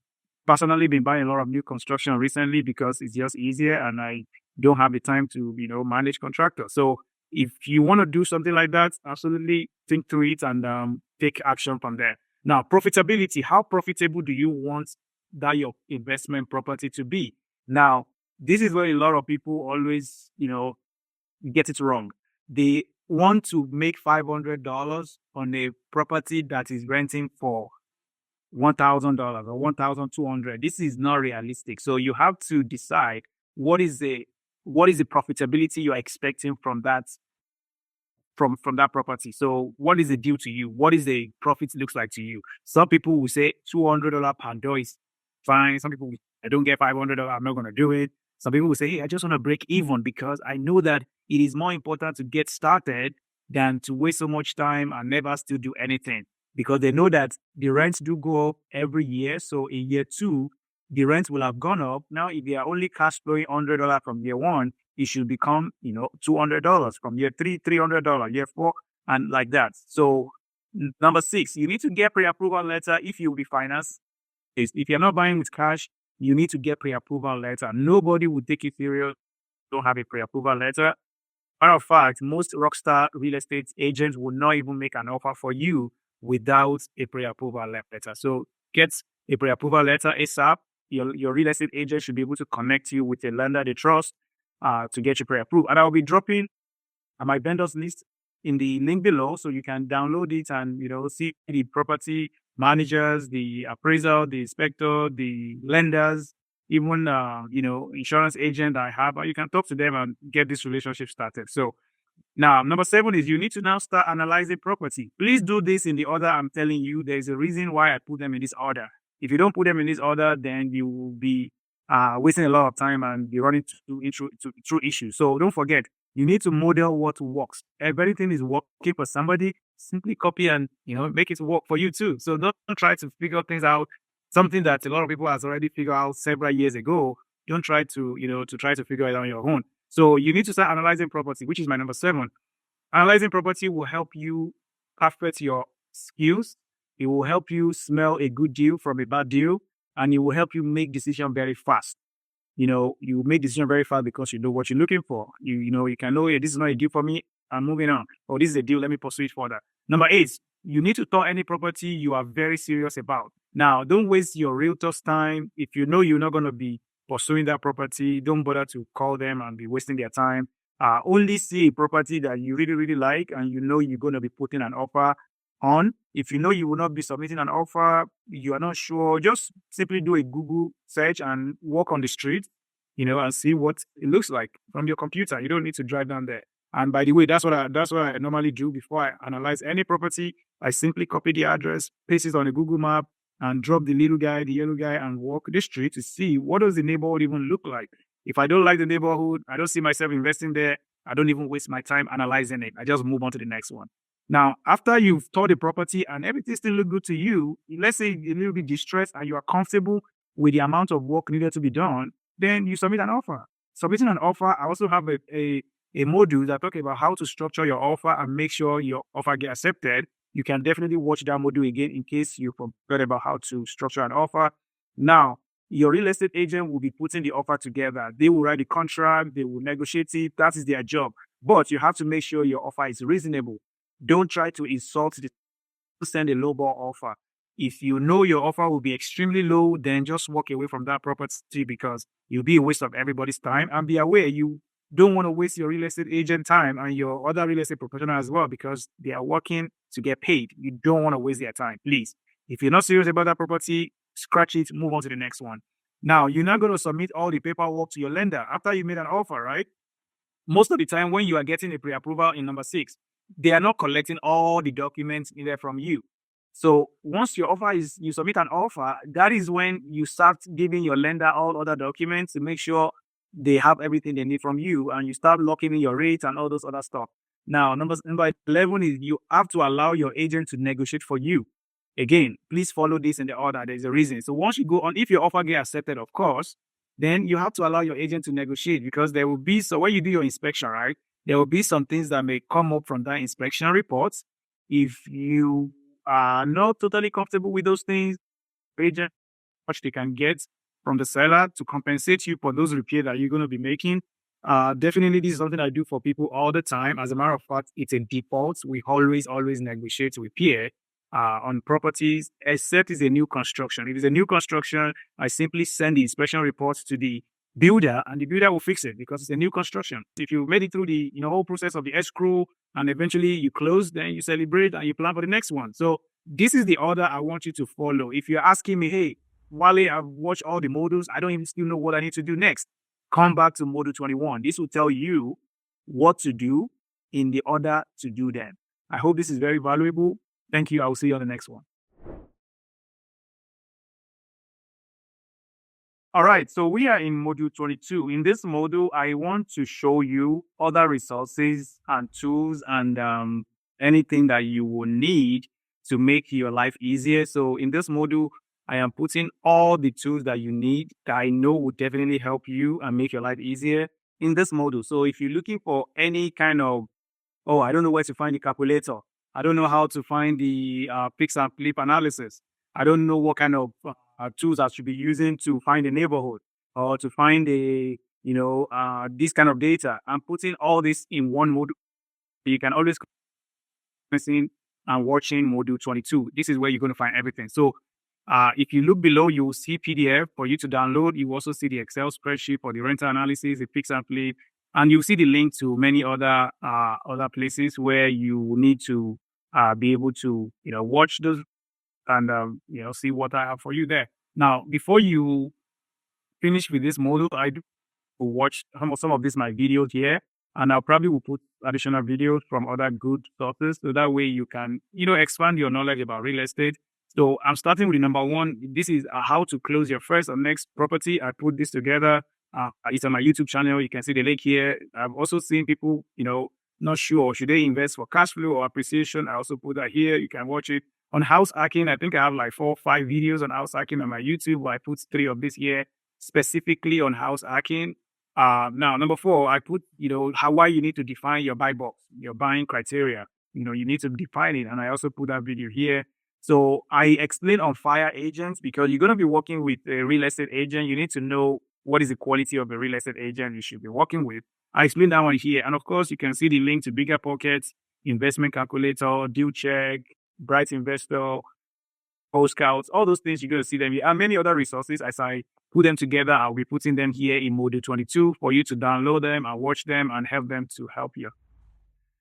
personally been buying a lot of new construction recently because it's just easier and I don't have the time to, manage contractors. So if you want to do something like that, absolutely think through it and take action from there. Now, profitability. How profitable do you want that your investment property to be? Now, this is where a lot of people always, get it wrong. They want to make $500 on a property that is renting for $1,000 or $1,200. This is not realistic. So you have to decide what is the profitability you're expecting from that that property. So what is the deal to you? What is the profit looks like to you? Some people will say $200 per door is fine. Some people, I don't get $500, I'm not going to do it. Some people will say, hey, I just want to break even because I know that it is more important to get started than to waste so much time and never still do anything, because they know that the rents do go up every year. So in year 2, the rent will have gone up. Now, if they are only cash flowing $100 from year 1, it should become, $200 from year 3, $300, year 4, and like that. So number 6, you need to get pre-approval letter if you'll be financed. If you're not buying with cash, you need to get pre-approval letter. Nobody will take you serious. Don't have a pre-approval letter. Matter of fact, most rockstar real estate agents will not even make an offer for you without a pre-approval letter. So get a pre-approval letter ASAP. Your real estate agent should be able to connect you with a lender they trust to get you pre-approved. And I'll be dropping my vendors list in the link below, so you can download it and see the property managers, the appraiser, the inspector, the lenders, even insurance agent I have. You can talk to them and get this relationship started. So now, number 7 is you need to now start analyzing property. Please do this in the order I'm telling you. There's a reason why I put them in this order. If you don't put them in this order, then you will be wasting a lot of time and be running through issues. So don't forget, you need to model what works. If everything is working for somebody, simply copy and make it work for you too. So don't try to figure things out. Something that a lot of people has already figured out several years ago. Don't try to figure it out on your own. So you need to start analyzing property, which is my number 7. Analyzing property will help you perfect your skills. It will help you smell a good deal from a bad deal, and it will help you make decision very fast. You make decision very fast because you know what you're looking for. You can know, hey, this is not a deal for me. I'm moving on. Or this is a deal. Let me pursue it further. Number 8, you need to tour any property you are very serious about. Now, don't waste your realtor's time. If you know you're not going to be pursuing that property, don't bother to call them and be wasting their time. Only see a property that you really, really like and you know you're going to be putting an offer on. If you know you will not be submitting an offer, you are not sure, just simply do a Google search and walk on the street, and see what it looks like from your computer. You don't need to drive down there. And by the way, that's what I normally do before I analyze any property. I simply copy the address, paste it on a Google map, and drop the little guy, the yellow guy, and walk the street to see what does the neighborhood even look like. If I don't like the neighborhood, I don't see myself investing there, I don't even waste my time analyzing it. I just move on to the next one. Now, after you've toured the property and everything still look good to you, let's say you're a little bit distressed and you are comfortable with the amount of work needed to be done, then you submit an offer. Submitting an offer, I also have a module that talk about how to structure your offer and make sure your offer get accepted. You can definitely watch that module again in case you forgot about how to structure an offer. Now, your real estate agent will be putting the offer together. They will write the contract, they will negotiate it. That is their job. But you have to make sure your offer is reasonable. Don't try to insult send a low ball offer. If you know your offer will be extremely low, then just walk away from that property because you'll be a waste of everybody's time. And be aware, you don't want to waste your real estate agent time and your other real estate professional as well because they are working to get paid. You don't want to waste their time, please. If you're not serious about that property, scratch it, move on to the next one. Now, you're not going to submit all the paperwork to your lender after you made an offer, right? Most of the time when you are getting a pre-approval in number 6, they are not collecting all the documents needed from you. So once you submit an offer, that is when you start giving your lender all other documents to make sure they have everything they need from you, and you start locking in your rates and all those other stuff. Now, number 11 is you have to allow your agent to negotiate for you. Again, please follow this in the order. There's a reason. So once you go on, if your offer gets accepted, of course, then you have to allow your agent to negotiate because there will be, so when you do your inspection, right, there will be some things that may come up from that inspection report. If you are not totally comfortable with those things, agent, much they can get from the seller to compensate you for those repairs that you're going to be making. Definitely, this is something I do for people all the time. As a matter of fact, it's a default. We always negotiate repair on properties, except it's a new construction. If it's a new construction, I simply send the inspection reports to the builder and the builder will fix it because it's a new construction. If you made it through the whole process of the escrow and eventually you close, then you celebrate and you plan for the next one. So this is the order I want you to follow. If you're asking me, hey, Wale, I've watched all the modules, I don't even still know what I need to do next, come back to module 21. This will tell you what to do in the order to do them. I hope this is very valuable. Thank you. I will see you on the next one. All right, so we are in module 22. In this module, I want to show you other resources and tools and anything that you will need to make your life easier. So in this module, I am putting all the tools that you need that I know will definitely help you and make your life easier in this module. So if you're looking for any kind of, I don't know where to find the calculator, I don't know how to find the fix and flip analysis, I don't know what kind of tools I should be using to find a neighborhood or to find this kind of data. I'm putting all this in one module. You can always listen and watching module 22. This is where you're going to find everything. So if you look below, you will see PDF for you to download. You also see the Excel spreadsheet for the rental analysis, the fix and flip, and you'll see the link to many other places where you need to be able to watch those and see what I have for you there. Now, before you finish with this module, I do watch some of these my videos here, and I'll probably will put additional videos from other good sources, so that way you can expand your knowledge about real estate So I'm starting with the number one. This is how to close your first or next property. I put this together. It's on my YouTube channel. You can see the link here. I've also seen people, not sure should they invest for cash flow or appreciation. I also put that here. You can watch it on house hacking. I think I have like 4 or 5 videos on house hacking on my YouTube. I put 3 of this here specifically on house hacking. Now, number 4, I put, why you need to define your buy box, your buying criteria. You need to define it. And I also put that video here. So I explain on fire agents because you're going to be working with a real estate agent. You need to know what is the quality of a real estate agent you should be working with. I explain that one here. And of course, you can see the link to Bigger Pockets, Investment Calculator, Deal Check, Bright Investor, Post Scouts, all those things. You're going to see them here. And many other resources. As I put them together, I'll be putting them here in Module 22 for you to download them and watch them and help them to help you.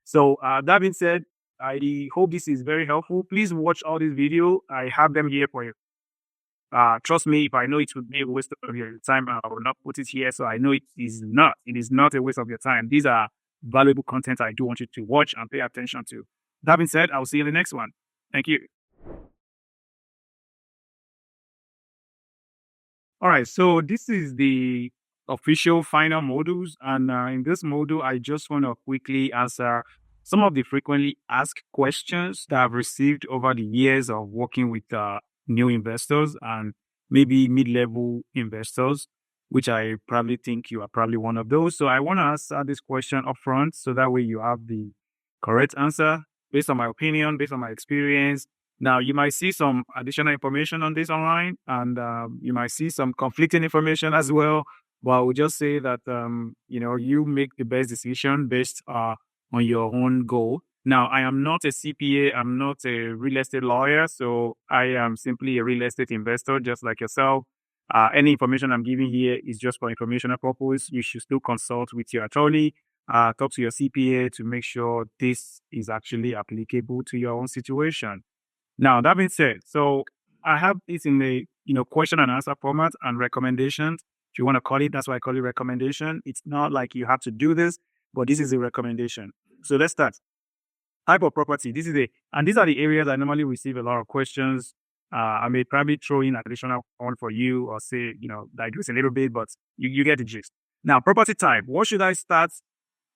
So that being said, I hope this is very helpful. Please watch all these videos. I have them here for you. Trust me, if I know it would be a waste of your time, I will not put it here. So I know it is not. It is not a waste of your time. These are valuable content I do want you to watch and pay attention to. That being said, I'll see you in the next one. Thank you. All right, so this is the official final modules. And in this module, I just want to quickly answer some of the frequently asked questions that I've received over the years of working with new investors and maybe mid-level investors, which I probably think you are probably one of those. So I want to answer this question up front so that way you have the correct answer based on my opinion, based on my experience. Now, you might see some additional information on this online, and you might see some conflicting information as well. But I would just say that, you make the best decision based on your own goal. Now, I am not a CPA. I'm not a real estate lawyer. So I am simply a real estate investor, just like yourself. Any information I'm giving here is just for informational purpose. You should still consult with your attorney, talk to your CPA to make sure this is actually applicable to your own situation. Now, that being said, so I have this in the question and answer format and recommendations. If you want to call it, that's why I call it recommendation. It's not like you have to do this, but this is a recommendation. So let's start. Type of property. And these are the areas I normally receive a lot of questions. I may probably throw in additional one for you or say, digress a little bit, but you get the gist. Now, property type. What should I start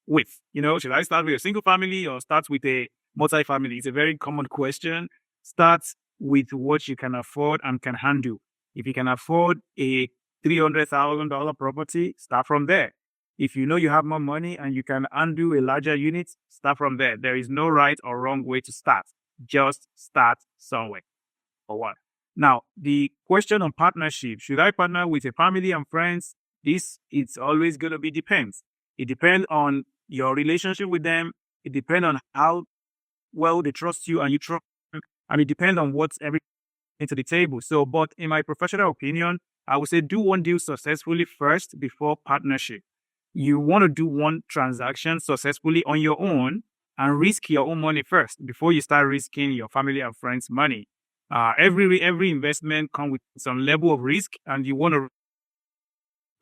with? Should I start with a single family or start with a multifamily? It's a very common question. Start with what you can afford and can handle. If you can afford a $300,000 property, start from there. If you know you have more money and you can handle a larger unit, start from there. There is no right or wrong way to start. Just start somewhere. For what? Now, the question on partnership. Should I partner with a family and friends? It's always going to be depends. It depends on your relationship with them. It depends on how well they trust you and you trust them. And it depends on what's everything to the table. So, but in my professional opinion, I would say do one deal successfully first before partnership. You want to do one transaction successfully on your own and risk your own money first before you start risking your family and friends' money. Every investment comes with some level of risk, and you want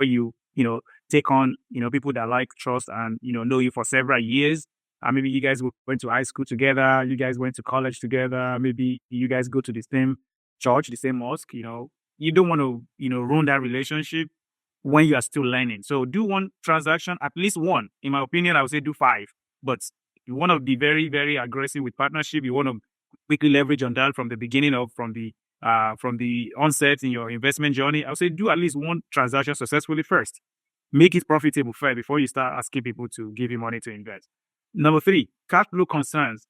to take on people that like trust and know you for several years. Maybe you guys went to high school together, you guys went to college together, maybe you guys go to the same church, the same mosque. You don't want to ruin that relationship when you are still learning. So do one transaction, at least one. In my opinion, I would say do 5. But if you want to be very, very aggressive with partnership, you want to quickly leverage on that from the beginning of from the onset in your investment journey, I would say do at least one transaction successfully first. Make it profitable first before you start asking people to give you money to invest. Number 3, cash flow concerns.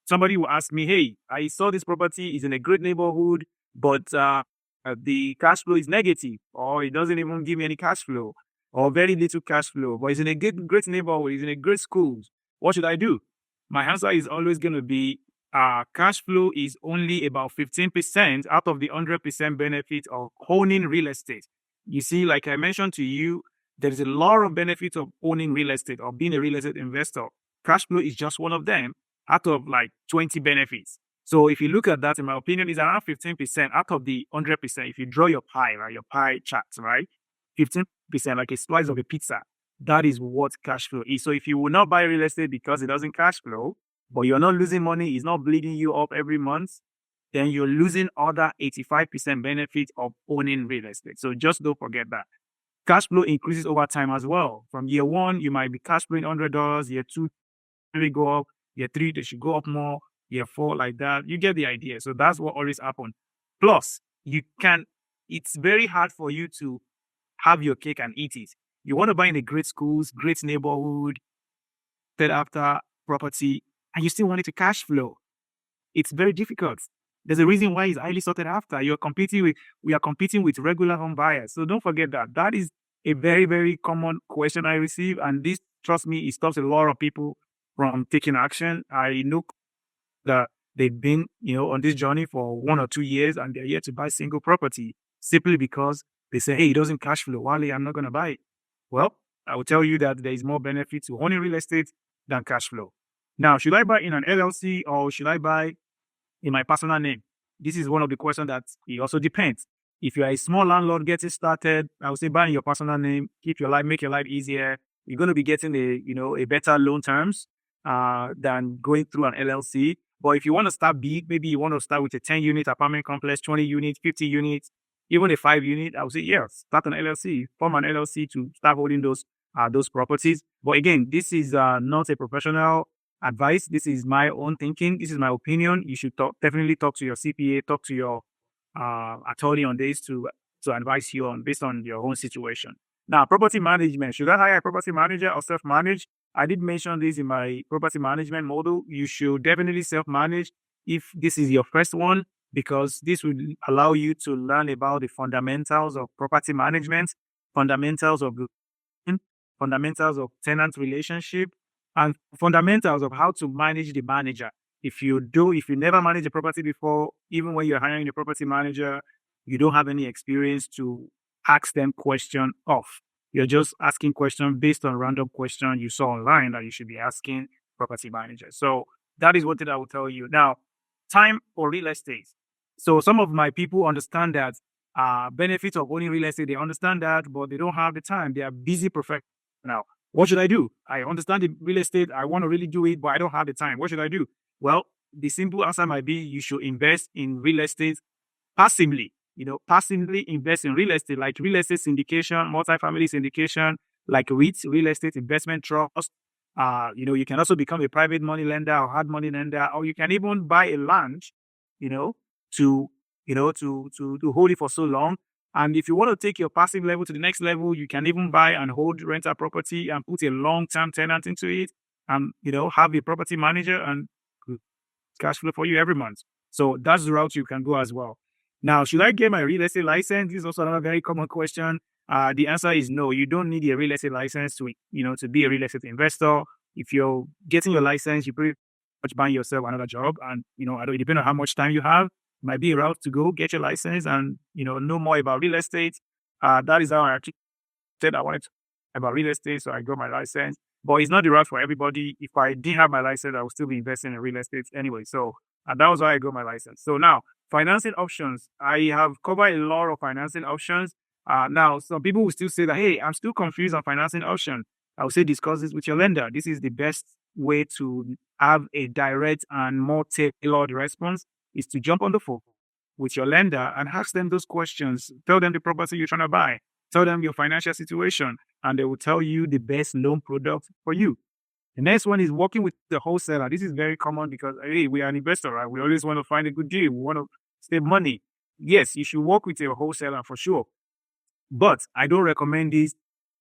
Somebody will ask me, hey, I saw this property is in a great neighborhood, but the cash flow is negative, or it doesn't even give me any cash flow, or very little cash flow, but it's in a great neighborhood, it's in a great school. What should I do? My answer is always going to be cash flow is only about 15% out of the 100% benefit of owning real estate. You see, like I mentioned to you, there is a lot of benefits of owning real estate or being a real estate investor. Cash flow is just one of them out of like 20 benefits. So if you look at that, in my opinion, it's around 15% out of the 100%. If you draw your pie, right, your pie chart, right, 15%, like a slice of a pizza, that is what cash flow is. So if you will not buy real estate because it doesn't cash flow, but you're not losing money, it's not bleeding you up every month, then you're losing other 85% benefit of owning real estate. So just don't forget that. Cash flow increases over time as well. From year one, you might be cash flowing $100. Year two, really go up. Year three, they should go up more. Year four, like that. You get the idea. So that's what always happens. Plus, it's very hard for you to have your cake and eat it. You want to buy in a great schools, great neighborhood, fed after property, and you still want it to cash flow. It's very difficult. There's a reason why it's highly sought after. We are competing with regular home buyers. So don't forget that. That is a very, very common question I receive. And this, trust me, it stops a lot of people from taking action. I know that they've been, on this journey for 1 or 2 years and they're yet to buy single property simply because they say, hey, it doesn't cash flow. Wale, I'm not going to buy it. Well, I will tell you that there is more benefit to owning real estate than cash flow. Now, should I buy in an LLC or should I buy in my personal name? This is one of the questions that it also depends. If you are a small landlord getting started, I would say buy in your personal name, make your life easier. You're going to be getting a better loan terms than going through an LLC. But if you want to start big, maybe you want to start with a 10-unit apartment complex, 20 units, 50 units, even a 5-unit, I would say, yes, start an LLC, form an LLC to start holding those properties. But again, this is not a professional advice. This is my own thinking. This is my opinion. You should definitely talk to your CPA, talk to your attorney on this to advise you on based on your own situation. Now, property management. Should I hire a property manager or self-manage? I did mention this in my property management model. You should definitely self-manage if this is your first one, because this will allow you to learn about the fundamentals of property management, fundamentals of tenant relationship, and fundamentals of how to manage the manager. If you never managed a property before, even when you're hiring a property manager, you don't have any experience to ask them question off. You're just asking questions based on random question you saw online that you should be asking property managers. So that is what I will tell you. Now, time for real estate. So some of my people understand that benefits of owning real estate, they understand that, but they don't have the time. They are busy professionals. Now, what should I do? I understand the real estate. I want to really do it, but I don't have the time. What should I do? Well, the simple answer might be you should invest in real estate passively. Passively invest in real estate, like real estate syndication, multifamily syndication, like REITs, real estate investment trust. You can also become a private money lender or hard money lender, or you can even buy a land, to hold it for so long. And if you want to take your passive level to the next level, you can even buy and hold rental property and put a long-term tenant into it and, have a property manager and cash flow for you every month. So that's the route you can go as well. Now, should I get my real estate license? This is also another very common question. The answer is no. You don't need a real estate license to be a real estate investor. If you're getting your license, you're pretty much buying yourself another job. And, it depends on how much time you have. Might be a route to go get your license and, know more about real estate. That is how I actually said I wanted to about real estate. So I got my license. But it's not the route for everybody. If I didn't have my license, I would still be investing in real estate anyway. So that was why I got my license. So now, financing options. I have covered a lot of financing options. Now, some people will still say that, hey, I'm still confused on financing option. I would say discuss this with your lender. This is the best way to have a direct and more tailored response is to jump on the phone with your lender and ask them those questions. Tell them the property you're trying to buy. Tell them your financial situation, and they will tell you the best loan product for you. The next one is working with the wholesaler. This is very common because, hey, we are an investor, right? We always want to find a good deal. We want to save money. Yes, you should work with a wholesaler for sure. But I don't recommend this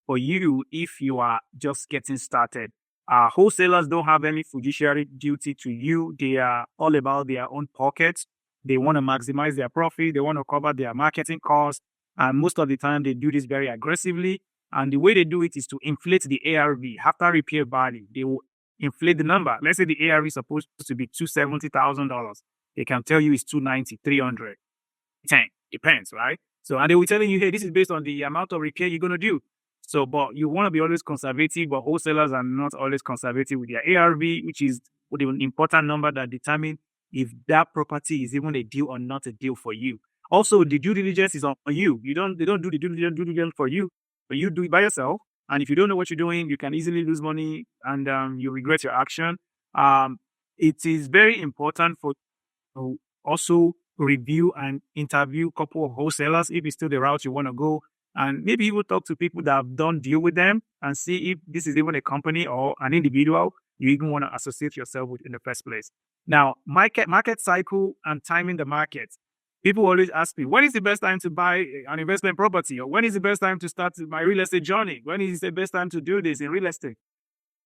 for you if you are just getting started. Wholesalers don't have any fiduciary duty to you. They are all about their own pockets. They want to maximize their profit. They want to cover their marketing costs. And most of the time, they do this very aggressively. And the way they do it is to inflate the ARV. After repair value, they will inflate the number. Let's say the ARV is supposed to be $270,000. They can tell you it's $290,000, $300,000. Depends, right? So, and they will telling you, hey, this is based on the amount of repair you're going to do. So, but you want to be always conservative, but wholesalers are not always conservative with their ARV, which is an important number that determines if that property is even a deal or not a deal for you. Also, the due diligence is on you. They don't do the due diligence for you, but you do it by yourself. And if you don't know what you're doing, you can easily lose money and you regret your action. It is very important for also review and interview a couple of wholesalers if it's still the route you want to go. And maybe you will talk to people that have done deal with them and see if this is even a company or an individual you even want to associate yourself with in the first place. Now, market cycle and timing the market. People always ask me, when is the best time to buy an investment property? Or when is the best time to start my real estate journey? When is the best time to do this in real estate?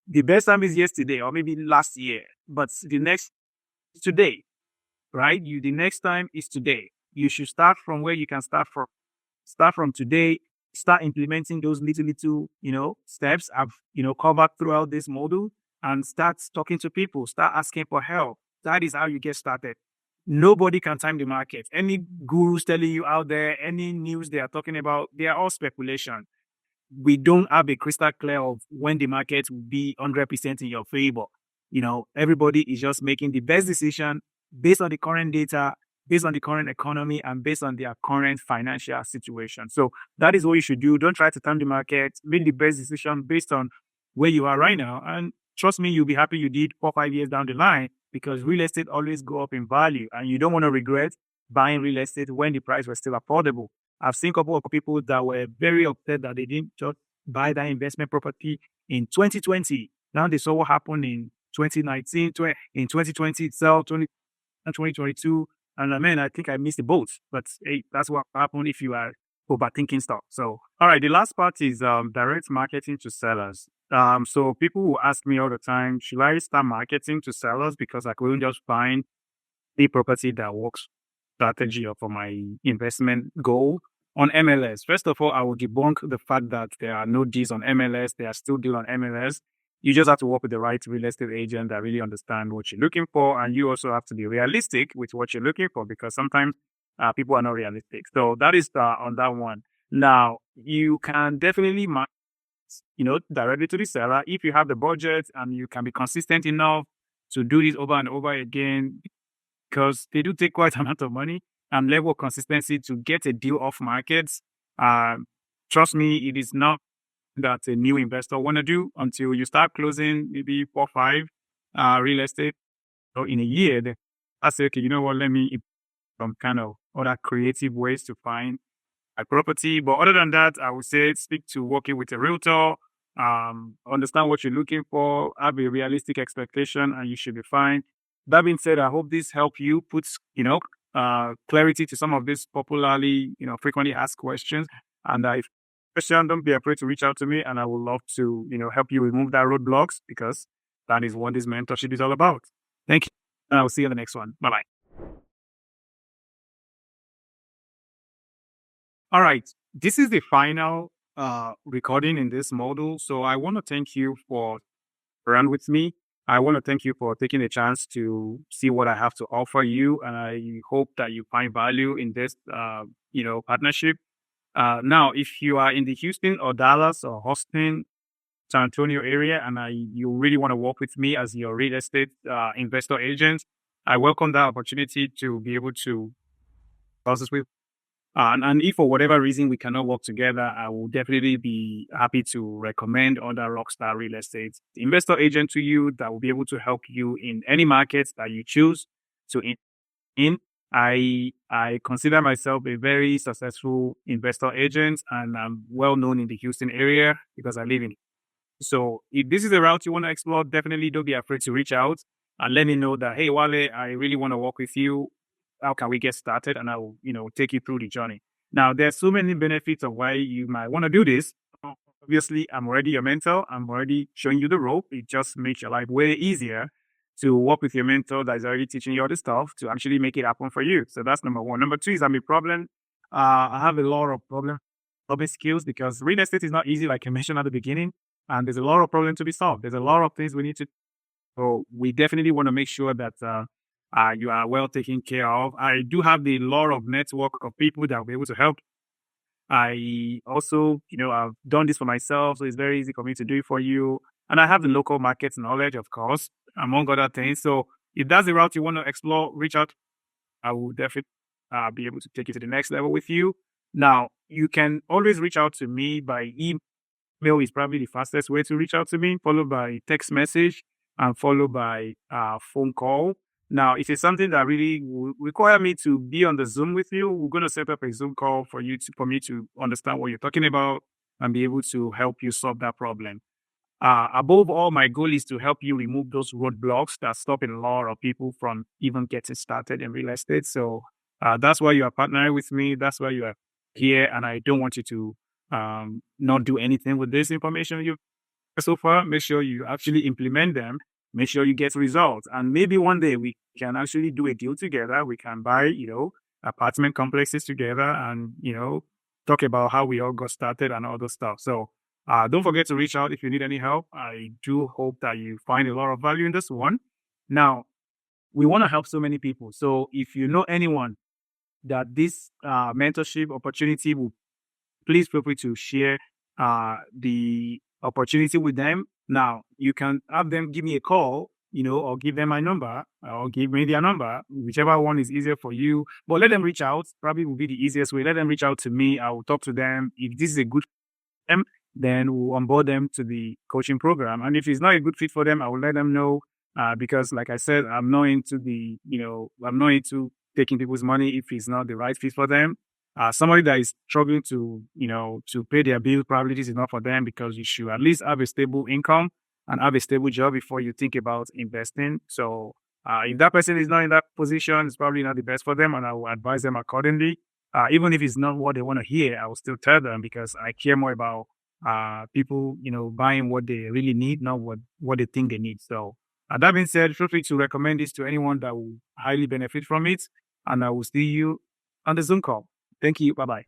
The best time is yesterday or maybe last year, but the next is today, right? The next time is today. You should start from where you can start from. Start from today, start implementing those little, steps I've, covered throughout this module, and start talking to people, start asking for help. That is how you get started. Nobody can time the market. Any gurus telling you out there, any news they are talking about, they are all speculation. We don't have a crystal clear of when the market will be 100% in your favor. Everybody is just making the best decision based on the current data, based on the current economy, and based on their current financial situation. So that is what you should do. Don't try to time the market. Make the best decision based on where you are right now. And trust me, you'll be happy you did 4 or 5 years down the line, because real estate always go up in value, and you don't want to regret buying real estate when the price was still affordable. I've seen a couple of people that were very upset that they didn't just buy that investment property in 2020. Now they saw what happened in 2019, in 2020 itself, 2022. And I think I missed the boat. But hey, that's what happened if you are overthinking stuff. So, all right, the last part is direct marketing to sellers. So people will ask me all the time, should I start marketing to sellers because I couldn't just find the property that works strategy or for my investment goal on MLS? First of all, I will debunk the fact that there are no deals on MLS. There are still deals on MLS. You just have to work with the right real estate agent that really understand what you're looking for. And you also have to be realistic with what you're looking for, because sometimes people are not realistic. So that is on that one. Now, you can definitely market, directly to the seller if you have the budget and you can be consistent enough to do this over and over again, because they do take quite a amount of money and level of consistency to get a deal off markets. Trust me, it is not that a new investor want to do until you start closing maybe 4 or 5 real estate in a year. Then I say, okay, you know what, let me some kind of other creative ways to find a property. But other than that, I would say stick to working with a realtor, understand what you're looking for, have a realistic expectation, and you should be fine. That being said, I hope this helped you put, clarity to some of these popularly, frequently asked questions. And if question, don't be afraid to reach out to me, and I would love to, help you remove that roadblocks, because that is what this mentorship is all about. Thank you. And I will see you in the next one. Bye-bye. All right. This is the final recording in this module. So I want to thank you for run with me. I want to thank you for taking the chance to see what I have to offer you. And I hope that you find value in this, partnership. Now, if you are in the Houston or Dallas or Austin, San Antonio area, and you really want to work with me as your real estate investor agent, I welcome that opportunity to be able to process with. And if for whatever reason we cannot work together, I will definitely be happy to recommend other rockstar real estate investor agent to you that will be able to help you in any markets that you choose to in. I consider myself a very successful investor agent, and I'm well known in the Houston area because I live in. So if this is a route you want to explore, definitely don't be afraid to reach out and let me know that, hey, Wale, I really want to work with you. How can we get started? And I will, take you through the journey. Now, there's so many benefits of why you might want to do this. Obviously, I'm already your mentor. I'm already showing you the rope. It just makes your life way easier to work with your mentor that is already teaching you all the stuff to actually make it happen for you. So that's number one. Number two is I'm a problem. I have a lot of problem skills, because real estate is not easy, like I mentioned at the beginning. And there's a lot of problems to be solved. There's a lot of things we need to. So we definitely want to make sure that you are well taken care of. I do have the lot of network of people that will be able to help. I also, I've done this for myself, so it's very easy for me to do it for you. And I have the local market knowledge, of course, among other things. So if that's the route you want to explore, reach out. I will definitely be able to take it to the next level with you. Now, you can always reach out to me by email. Is probably the fastest way to reach out to me, followed by text message and followed by phone call. Now, if it's something that really will require me to be on the Zoom with you, we're going to set up a Zoom call for me to understand what you're talking about and be able to help you solve that problem. Above all, my goal is to help you remove those roadblocks that stop a lot of people from even getting started in real estate. So that's why you are partnering with me. That's why you are here. And I don't want you to not do anything with this information you've so far. Make sure you actually implement them. Make sure you get results. And maybe one day we can actually do a deal together. We can buy, apartment complexes together and, talk about how we all got started and all those stuff. So don't forget to reach out if you need any help. I do hope that you find a lot of value in this one. Now, we want to help so many people. So if you know anyone that this mentorship opportunity will, please feel free to share the opportunity with them. Now, you can have them give me a call, or give them my number or give me their number, whichever one is easier for you. But let them reach out. Probably will be the easiest way. Let them reach out to me. I will talk to them. If this is a good fit for them, then we'll onboard them to the coaching program. And if it's not a good fit for them, I will let them know because, like I said, I'm not into taking people's money if it's not the right fit for them. Somebody that is struggling to pay their bills, probably this is not for them because you should at least have a stable income and have a stable job before you think about investing. So if that person is not in that position, it's probably not the best for them, and I will advise them accordingly. Even if it's not what they want to hear, I will still tell them because I care more about people, buying what they really need, not what they think they need. So that being said, feel free to recommend this to anyone that will highly benefit from it, and I will see you on the Zoom call. Thank you. Bye-bye.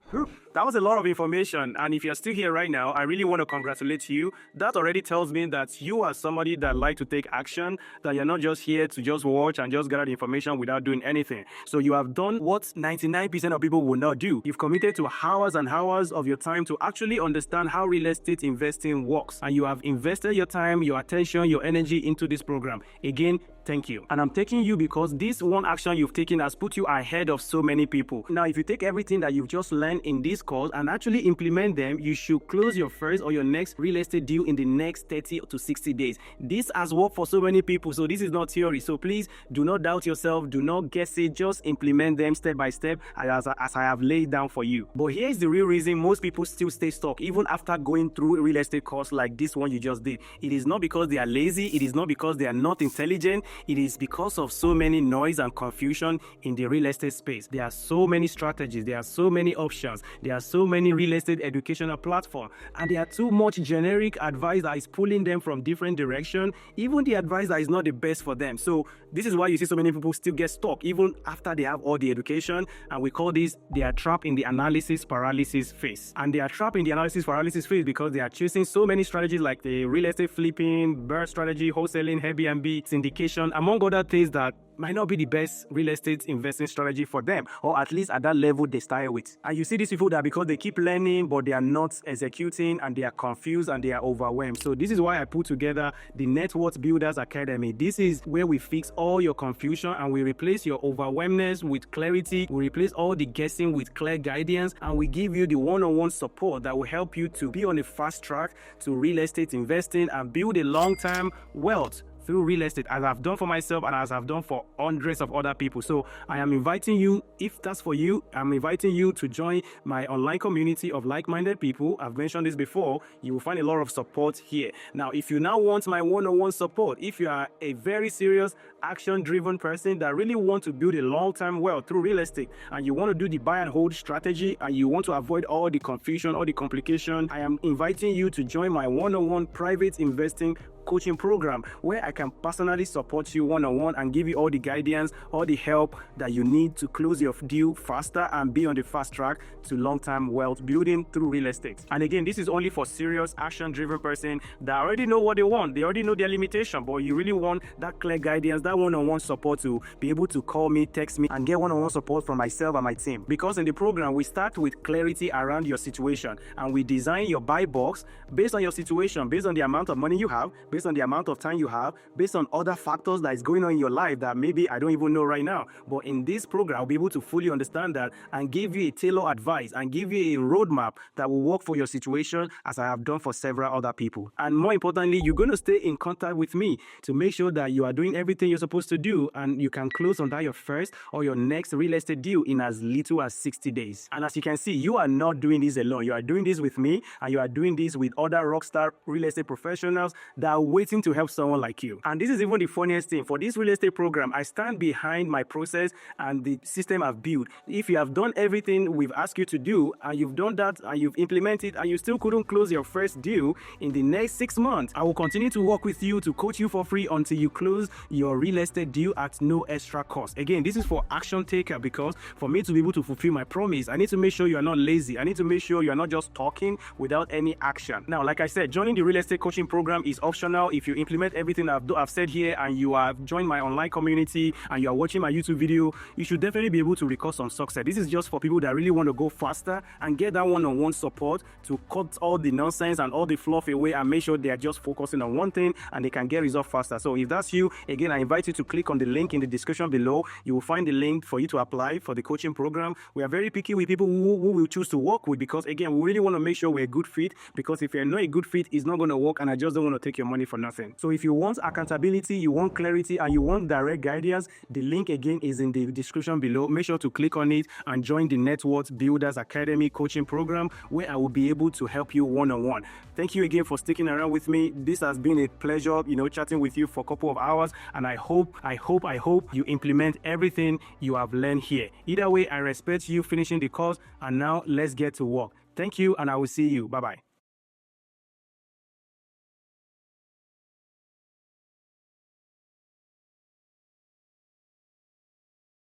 That was a lot of information. And if you're still here right now, I really want to congratulate you. That already tells me that you are somebody that like to take action, that you're not just here to just watch and just gather the information without doing anything. So you have done what 99% of people will not do. You've committed to hours and hours of your time to actually understand how real estate investing works. And you have invested your time, your attention, your energy into this program. Again, thank you. And I'm taking you because this one action you've taken has put you ahead of so many people. Now, if you take everything that you've just learned in this course and actually implement them, you should close your first or your next real estate deal in the next 30 to 60 days. This has worked for so many people, so this is not theory. So please do not doubt yourself, do not guess it, just implement them step by step as I have laid down for you. But here's the real reason most people still stay stuck even after going through a real estate course like this one you just did. It is not because they are lazy, it is not because they are not intelligent, it is because of so many noise and confusion in the real estate space. There are so many strategies, there are so many options, there are so many real estate educational platforms, and there are too much generic advice that is pulling them from different directions, even the advice that is not the best for them. So this is why you see so many people still get stuck even after they have all the education, and we call this they are trapped in the analysis paralysis phase. And they are trapped in the analysis paralysis phase because they are chasing so many strategies like the real estate flipping, bird strategy, wholesaling, Airbnb, syndication, among other things that might not be the best real estate investing strategy for them, or at least at that level they started with. And you see these people that because they keep learning but they are not executing and they are confused and they are overwhelmed. So this is why I put together the Net Worth Builders Academy. This is where we fix all your confusion and we replace your overwhelmness with clarity. We replace all the guessing with clear guidance, and we give you the one-on-one support that will help you to be on a fast track to real estate investing and build a long-term wealth through real estate, as I've done for myself and as I've done for hundreds of other people. So I am inviting you, if that's for you, I'm inviting you to join my online community of like-minded people. I've mentioned this before. You will find a lot of support here. Now, if you now want my one-on-one support, if you are a very serious, action-driven person that really want to build a long-term wealth through real estate, and you want to do the buy and hold strategy, and you want to avoid all the confusion, all the complication, I am inviting you to join my one-on-one private investing coaching program where I can personally support you one-on-one and give you all the guidance, all the help that you need to close your deal faster and be on the fast track to long-term wealth building through real estate. And again, this is only for serious action-driven person that already know what they want. They already know their limitation, but you really want that clear guidance, that one-on-one support to be able to call me, text me, and get one-on-one support from myself and my team. Because in the program, we start with clarity around your situation and we design your buy box based on your situation, based on the amount of money you have, based on the amount of time you have, based on other factors that is going on in your life that maybe I don't even know right now. But in this program, I'll be able to fully understand that and give you a tailored advice and give you a roadmap that will work for your situation, as I have done for several other people. And more importantly, you're going to stay in contact with me to make sure that you are doing everything you're supposed to do, and you can close on that your first or your next real estate deal in as little as 60 days. And as you can see, you are not doing this alone. You are doing this with me, and you are doing this with other rockstar real estate professionals that are waiting to help someone like you. And this is even the funniest thing. For this real estate program, I stand behind my process and the system I've built. If you have done everything we've asked you to do, and you've done that and you've implemented, and you still couldn't close your first deal in the next 6 months, I will continue to work with you to coach you for free until you close your real estate deal at no extra cost. Again, this is for action taker, because for me to be able to fulfill my promise, I need to make sure you are not lazy. I need to make sure you are not just talking without any action. Now, like I said, joining the real estate coaching program is optional. If you implement everything I've said here, and you have joined my online community, and you are watching my YouTube video, you should definitely be able to record some success. This is just for people that really want to go faster and get that one-on-one support to cut all the nonsense and all the fluff away and make sure they are just focusing on one thing and they can get results faster. So if that's you, again, I invite you to click on the link in the description below. You will find the link for you to apply for the coaching program. We are very picky with people who will choose to work with, because again, we really want to make sure we're a good fit, because if you're not a good fit, it's not going to work, and I just don't want to take your money for nothing. So if you want accountability, you want clarity, and you want direct guidance, the link again is in the description below. Make sure to click on it and join the Network Builders Academy coaching program, where I will be able to help you one-on-one. Thank you again for sticking around with me. This has been a pleasure, chatting with you for a couple of hours, and I hope you implement everything you have learned here. Either way, I respect you finishing the course, and now let's get to work. Thank you, and I will see you. Bye-bye.